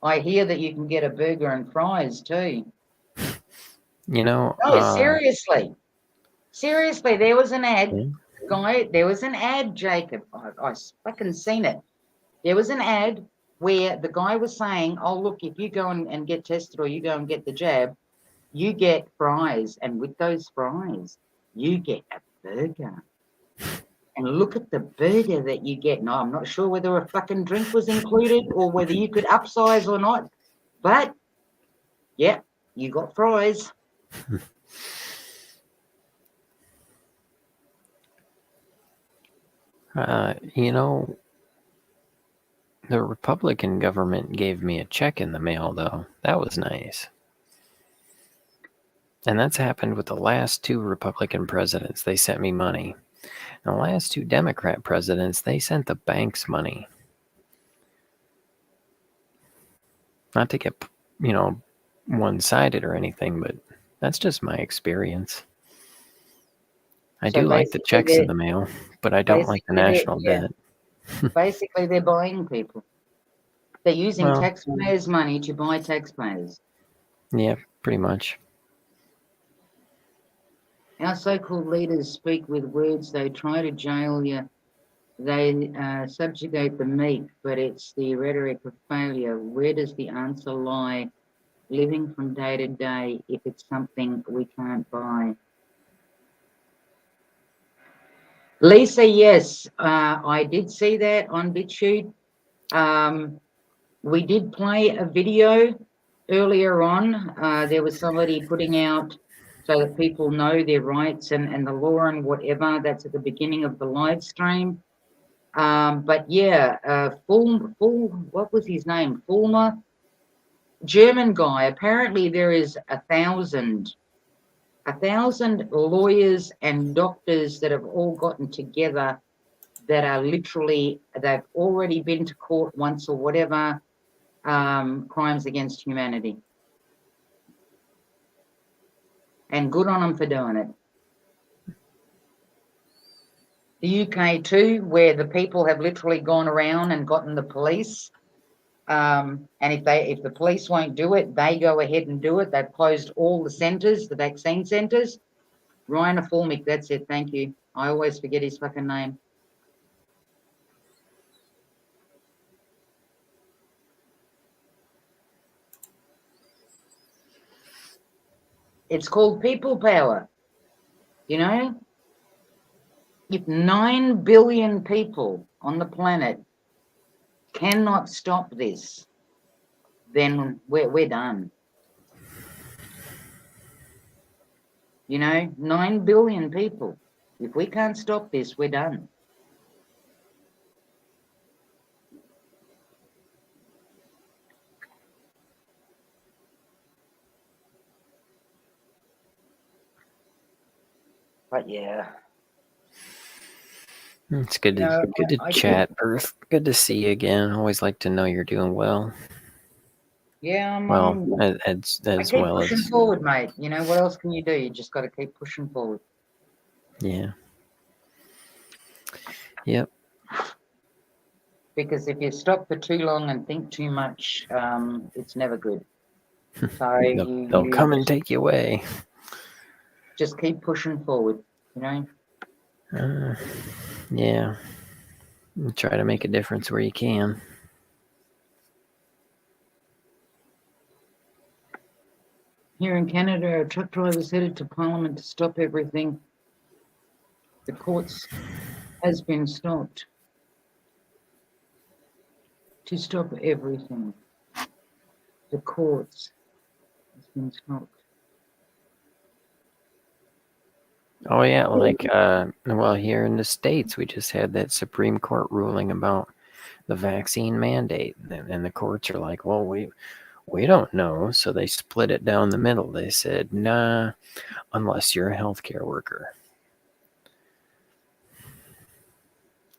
[SPEAKER 1] I hear that you can get a burger and fries too.
[SPEAKER 6] You know,
[SPEAKER 1] No, seriously. Seriously, there was an ad,
[SPEAKER 6] yeah.
[SPEAKER 1] guy. There was an ad, Jacob. I fucking seen it. There was an ad where the guy was saying, oh, look, if you go and get tested or you go and get the jab, you get fries. And with those fries, you get a burger. And look at the burger that you get. Now, I'm not sure whether a fucking drink was included or whether you could upsize or not. But, yeah, you got fries.
[SPEAKER 6] You know, the Republican government gave me a check in the mail, though. That was nice. And that's happened with the last 2 Republican presidents. They sent me money. And the last 2 Democrat presidents, they sent the banks money. Not to get, one-sided or anything, but that's just my experience. I
[SPEAKER 1] So
[SPEAKER 6] do like the
[SPEAKER 1] basically
[SPEAKER 6] checks in the mail, but I don't like the national debt.
[SPEAKER 1] Basically, they're buying people. They're using
[SPEAKER 6] Well,
[SPEAKER 1] taxpayers' money to buy taxpayers.
[SPEAKER 6] yeah, pretty much.
[SPEAKER 1] Our so-called leaders speak with words. They try to jail you. They subjugate the meek, but it's the rhetoric of failure. Where does the answer lie? Living from day to day, if it's something we can't buy. Lisa, yes, I did see that on BitChute. We did play a video earlier on. There was somebody putting out so that people know their rights and the law and whatever. That's at the beginning of the live stream. But yeah, what was his name? Fulmer, German guy. Apparently there is 1,000 lawyers and doctors that have all gotten together that are literally, they've already been to court once or whatever, crimes against humanity. And good on them for doing it. The UK too, where the people have literally gone around and gotten the police. And if the police won't do it, they go ahead and do it. They've closed all the centres, the vaccine centres. Ryan Fulmick, that's it. Thank you. I always forget his fucking name. It's called people power. You know, if 9 billion people on the planet cannot stop this, then we're done. You know, 9 billion people. If we can't stop this, we're done. But yeah.
[SPEAKER 6] It's good to chat, Perth. Good to see you again. Always like to know you're doing well.
[SPEAKER 1] Yeah,
[SPEAKER 6] as
[SPEAKER 1] keep
[SPEAKER 6] well
[SPEAKER 1] pushing
[SPEAKER 6] as
[SPEAKER 1] forward, mate. You know, what else can you do? You just got to keep pushing forward.
[SPEAKER 6] yeah. Yep.
[SPEAKER 1] Because if you stop for too long and think too much, it's never good. So
[SPEAKER 6] they'll come and take you away.
[SPEAKER 1] Just keep pushing forward, you know?
[SPEAKER 6] Yeah. Try to make a difference where you can.
[SPEAKER 1] Here in Canada, a truck driver is headed to Parliament to stop everything. The courts has been stopped. To stop everything. The courts been stopped.
[SPEAKER 6] Oh yeah, like well, here in the States, we just had that Supreme Court ruling about the vaccine mandate, and the courts are like, well, we don't know, so they split it down the middle. They said, nah, unless you're a healthcare worker.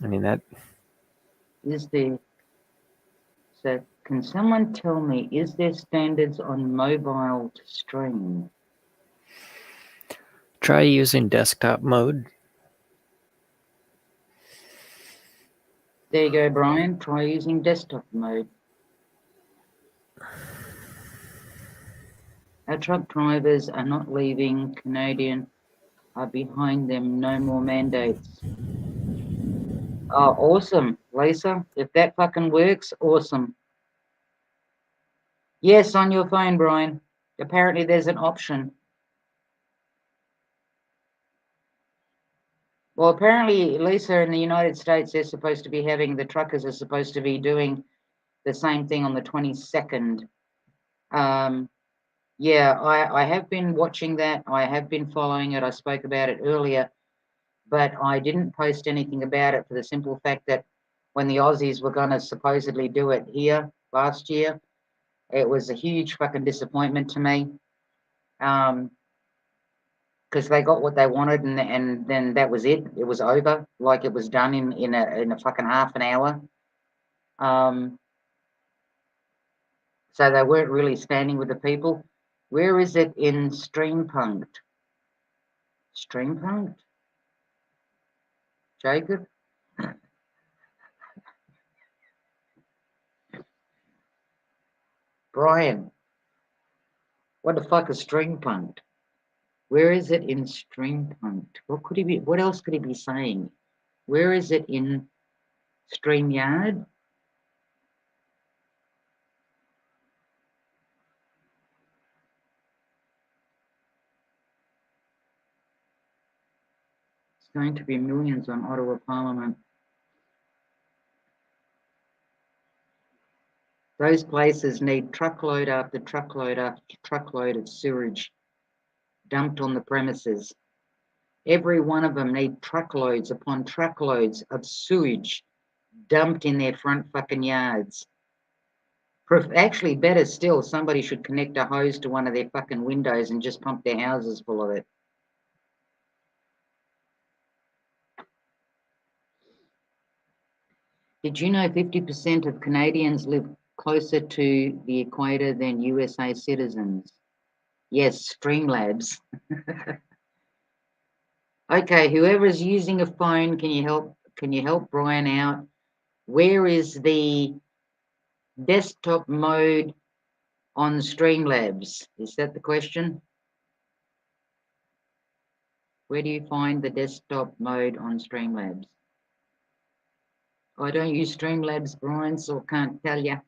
[SPEAKER 6] I mean that.
[SPEAKER 1] Is there? So, can someone tell me, is there standards on mobile to stream?
[SPEAKER 6] Try using desktop mode.
[SPEAKER 1] There you go, Brian. Try using desktop mode. Our truck drivers are not leaving. Canadian are behind them. No more mandates. Oh, awesome, Lisa. If that fucking works, awesome. Yes, on your phone, Brian. Apparently there's an option. Well, apparently, Lisa, in the United States, they're supposed to be having, the truckers are supposed to be doing the same thing on the 22nd. Yeah, I have been watching that. I have been following it. I spoke about it earlier, but I didn't post anything about it for the simple fact that when the Aussies were going to supposedly do it here last year, it was a huge fucking disappointment to me. Because they got what they wanted, and then that was it. It was over. Like it was done in a fucking half an hour. So they weren't really standing with the people. Where is it in Streampunked? Streampunked? Jacob? Brian, what the fuck is Streampunked? Where is it in Streampunked? What could he be? What else could he be saying? Where is it in StreamYard? It's going to be millions on Ottawa Parliament. Those places need truckload after truckload after truckload of sewage dumped on the premises. Every one of them need truckloads upon truckloads of sewage dumped in their front fucking yards. Actually, better still, somebody should connect a hose to one of their fucking windows and just pump their houses full of it. Did you know 50% of Canadians live closer to the equator than USA citizens? Yes, Streamlabs. Okay, whoever's using a phone, can you help Brian out? Where is the desktop mode on Streamlabs? Is that the question? Where do you find the desktop mode on Streamlabs? I don't use Streamlabs, Brian, so I can't tell you.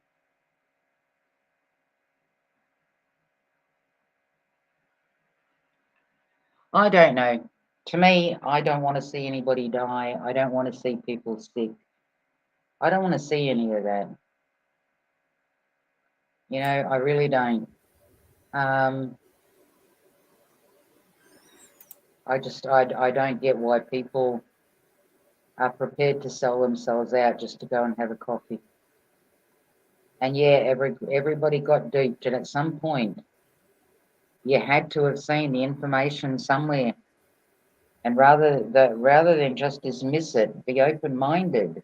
[SPEAKER 1] I don't know. To me, I don't want to see anybody die. I don't want to see people sick. I don't want to see any of that. You know, I really don't. I don't get why people are prepared to sell themselves out just to go and have a coffee. And yeah, everybody got duped, and at some point, you had to have seen the information somewhere. And rather than just dismiss it, be open-minded.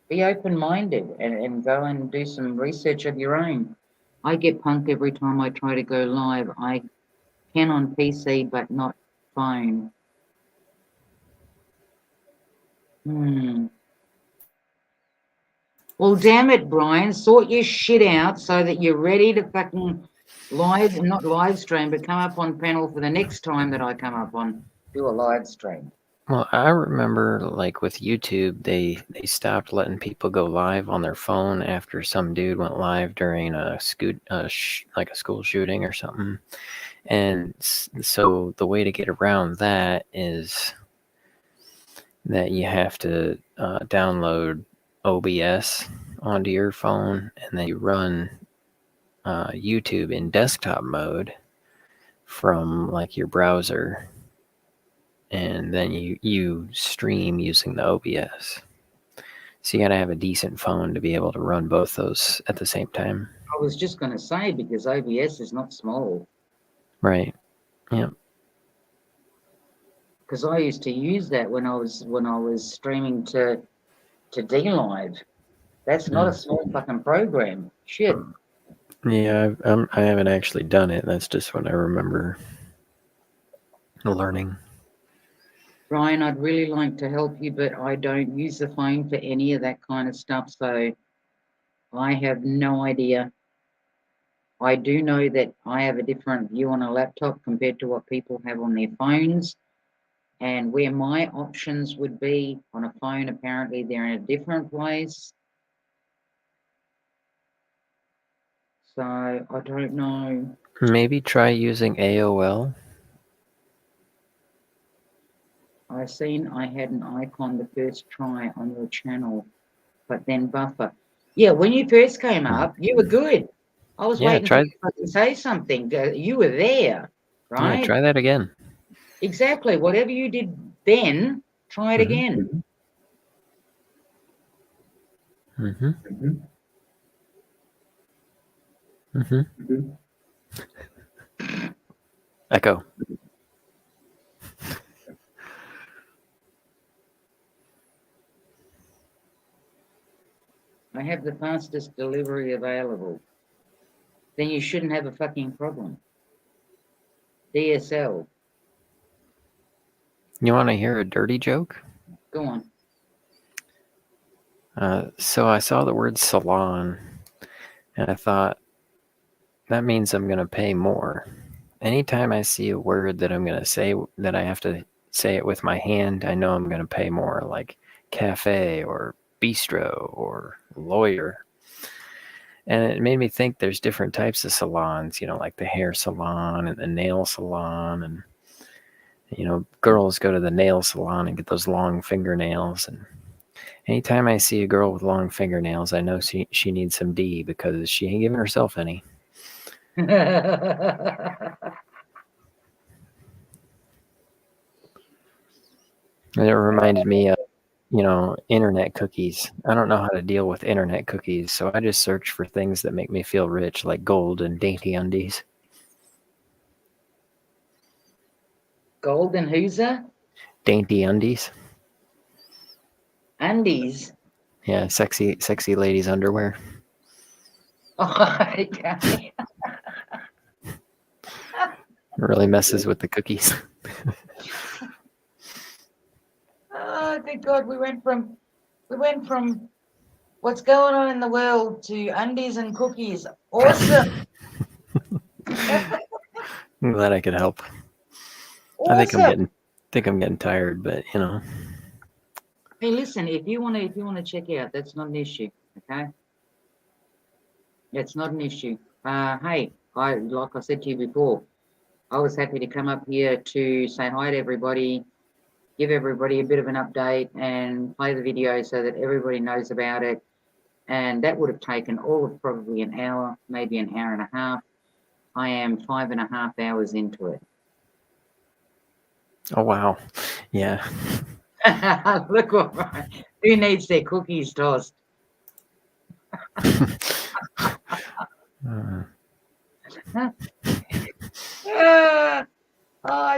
[SPEAKER 1] Be open-minded and go and do some research of your own. I get punked every time I try to go live. I can on PC, but not phone. Well, damn it, Brian, sort your shit out so that you're ready to fucking not live stream, but come up on panel for the next time that I come up on, do a live stream.
[SPEAKER 6] Well, I remember like with YouTube, they stopped letting people go live on their phone after some dude went live during like a school shooting or something. And so the way to get around that is that you have to download OBS onto your phone, and then you run YouTube in desktop mode from like your browser, and then you stream using the OBS. So you got to have a decent phone to be able to run both those at the same time.
[SPEAKER 1] I was just going to say, because OBS is not small.
[SPEAKER 6] Right. Yeah.
[SPEAKER 1] Because I used to use that when I was streaming to DLive. That's not a small fucking program. Shit.
[SPEAKER 6] Yeah, I haven't actually done it. That's just what I remember learning.
[SPEAKER 1] Brian, I'd really like to help you, but I don't use the phone for any of that kind of stuff, so I have no idea. I do know that I have a different view on a laptop compared to what people have on their phones, and where my options would be on a phone, apparently they're in a different place. So I don't know.
[SPEAKER 6] Maybe try using AOL.
[SPEAKER 1] I seen I had an icon the first try on your channel, but then buffer. Yeah, when you first came up, you were good. I was
[SPEAKER 6] Yeah,
[SPEAKER 1] waiting for you to say something. You were there, right?
[SPEAKER 6] Yeah, try that again.
[SPEAKER 1] Exactly. Whatever you did then, try it again.
[SPEAKER 6] Echo.
[SPEAKER 1] I have the fastest delivery available. Then you shouldn't have a fucking problem. DSL.
[SPEAKER 6] You want to hear a dirty joke?
[SPEAKER 1] Go on.
[SPEAKER 6] So I saw the word salon, and I thought, that means I'm going to pay more. Anytime I see a word that I'm going to say that I have to say it with my hand, I know I'm going to pay more, like cafe or bistro or lawyer. And it made me think there's different types of salons, like the hair salon and the nail salon. And, girls go to the nail salon and get those long fingernails. And anytime I see a girl with long fingernails, I know she needs some D because she ain't giving herself any. And it reminded me of, internet cookies. I don't know how to deal with internet cookies, so I just search for things that make me feel rich, like gold and dainty undies.
[SPEAKER 1] Gold and who's that?
[SPEAKER 6] Dainty undies.
[SPEAKER 1] Undies?
[SPEAKER 6] Yeah, sexy ladies' underwear.
[SPEAKER 1] Oh, okay.
[SPEAKER 6] Really messes with the cookies.
[SPEAKER 1] Oh, good God, we went from what's going on in the world to undies and cookies. Awesome.
[SPEAKER 6] I'm glad I could help.
[SPEAKER 1] Awesome.
[SPEAKER 6] I think I'm getting tired, but
[SPEAKER 1] Hey, listen, if you want to check out, that's not an issue, okay? It's not an issue. Hey, like I said to you before, I was happy to come up here to say hi to everybody, give everybody a bit of an update and play the video so that everybody knows about it. And that would have taken all of probably an hour, maybe an hour and a half. I am 5.5 hours into it.
[SPEAKER 6] Oh, wow. Yeah.
[SPEAKER 1] Look what, who needs their cookies tossed? I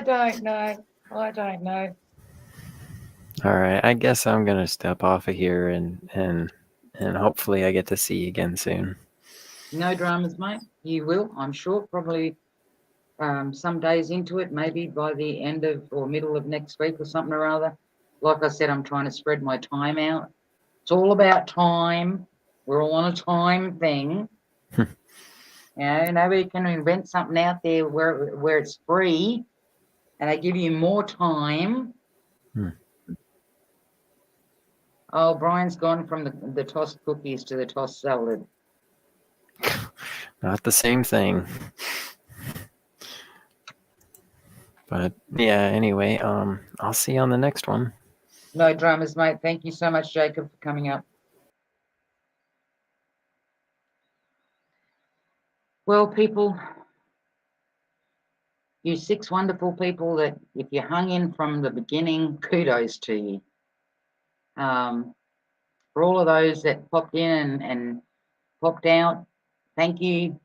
[SPEAKER 1] don't know.
[SPEAKER 6] All right. I guess I'm gonna step off of here and hopefully I get to see you again soon.
[SPEAKER 1] No dramas, mate. You will, I'm sure, probably some days into it, maybe by the end of or middle of next week or something or other. Like I said, I'm trying to spread my time out. It's all about time. We're all on a time thing. Nobody can invent something out there where it's free and they give you more time. Oh, Brian's gone from the tossed cookies to the tossed salad.
[SPEAKER 6] Not the same thing. But yeah, anyway, I'll see you on the next one.
[SPEAKER 1] No dramas, mate. Thank you so much, Jacob, for coming up. Well, people, you 6 wonderful people that if you hung in from the beginning, kudos to you. For all of those that popped in and popped out, thank you.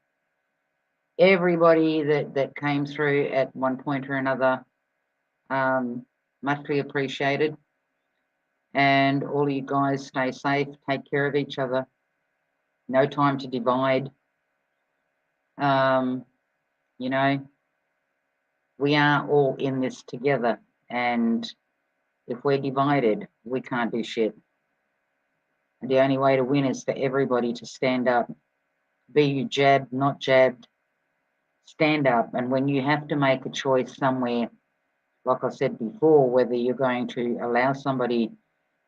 [SPEAKER 1] Everybody that came through at one point or another, muchly appreciated. And all of you guys, stay safe, take care of each other. No time to divide. You know, we are all in this together, and if we're divided, we can't do shit. And the only way to win is for everybody to stand up. Be you jabbed, not jabbed, stand up. And when you have to make a choice somewhere, like I said before, whether you're going to allow somebody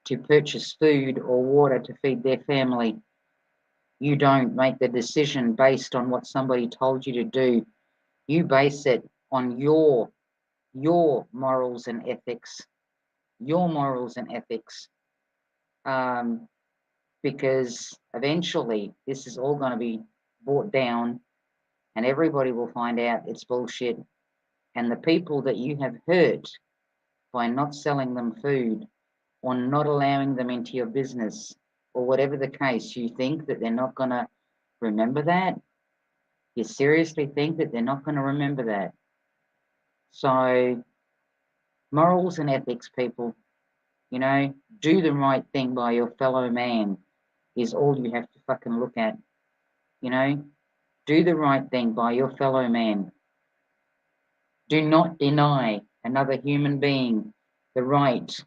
[SPEAKER 1] to purchase food or water to feed their family, you don't make the decision based on what somebody told you to do. You base it on your morals and ethics, because eventually this is all going to be brought down and everybody will find out it's bullshit. And the people that you have hurt by not selling them food or not allowing them into your business or whatever the case, you think that they're not going to remember that? You seriously think that they're not going to remember that? So, morals and ethics, people, you know, do the right thing by your fellow man is all you have to fucking look at. You know, do the right thing by your fellow man. Do not deny another human being the right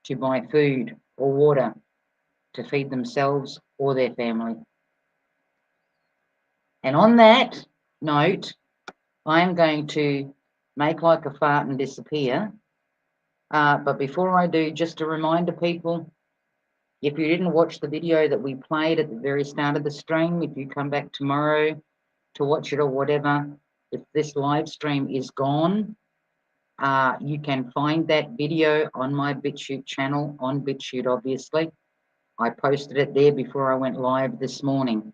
[SPEAKER 1] to buy food or water to feed themselves or their family. And on that note, I am going to make like a fart and disappear. But before I do, just a reminder, people, if you didn't watch the video that we played at the very start of the stream, if you come back tomorrow to watch it or whatever, if this live stream is gone, you can find that video on my BitChute channel, on BitChute, obviously. I posted it there before I went live this morning.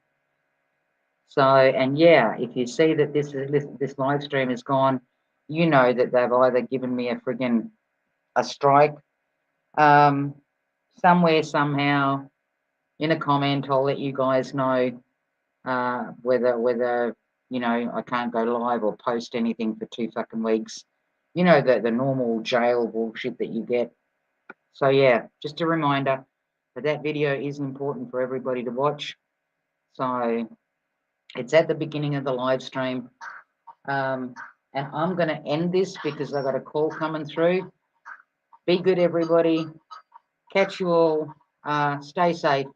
[SPEAKER 1] So, and yeah, if you see that this live stream is gone, you know that they've either given me a strike, somewhere, somehow, in a comment. I'll let you guys know whether you know I can't go live or post anything for 2 fucking weeks. You know, the normal jail bullshit that you get. So yeah, just a reminder that video is important for everybody to watch. So it's at the beginning of the live stream. And I'm going to end this because I've got a call coming through. Be good, everybody. Catch you all. Stay safe.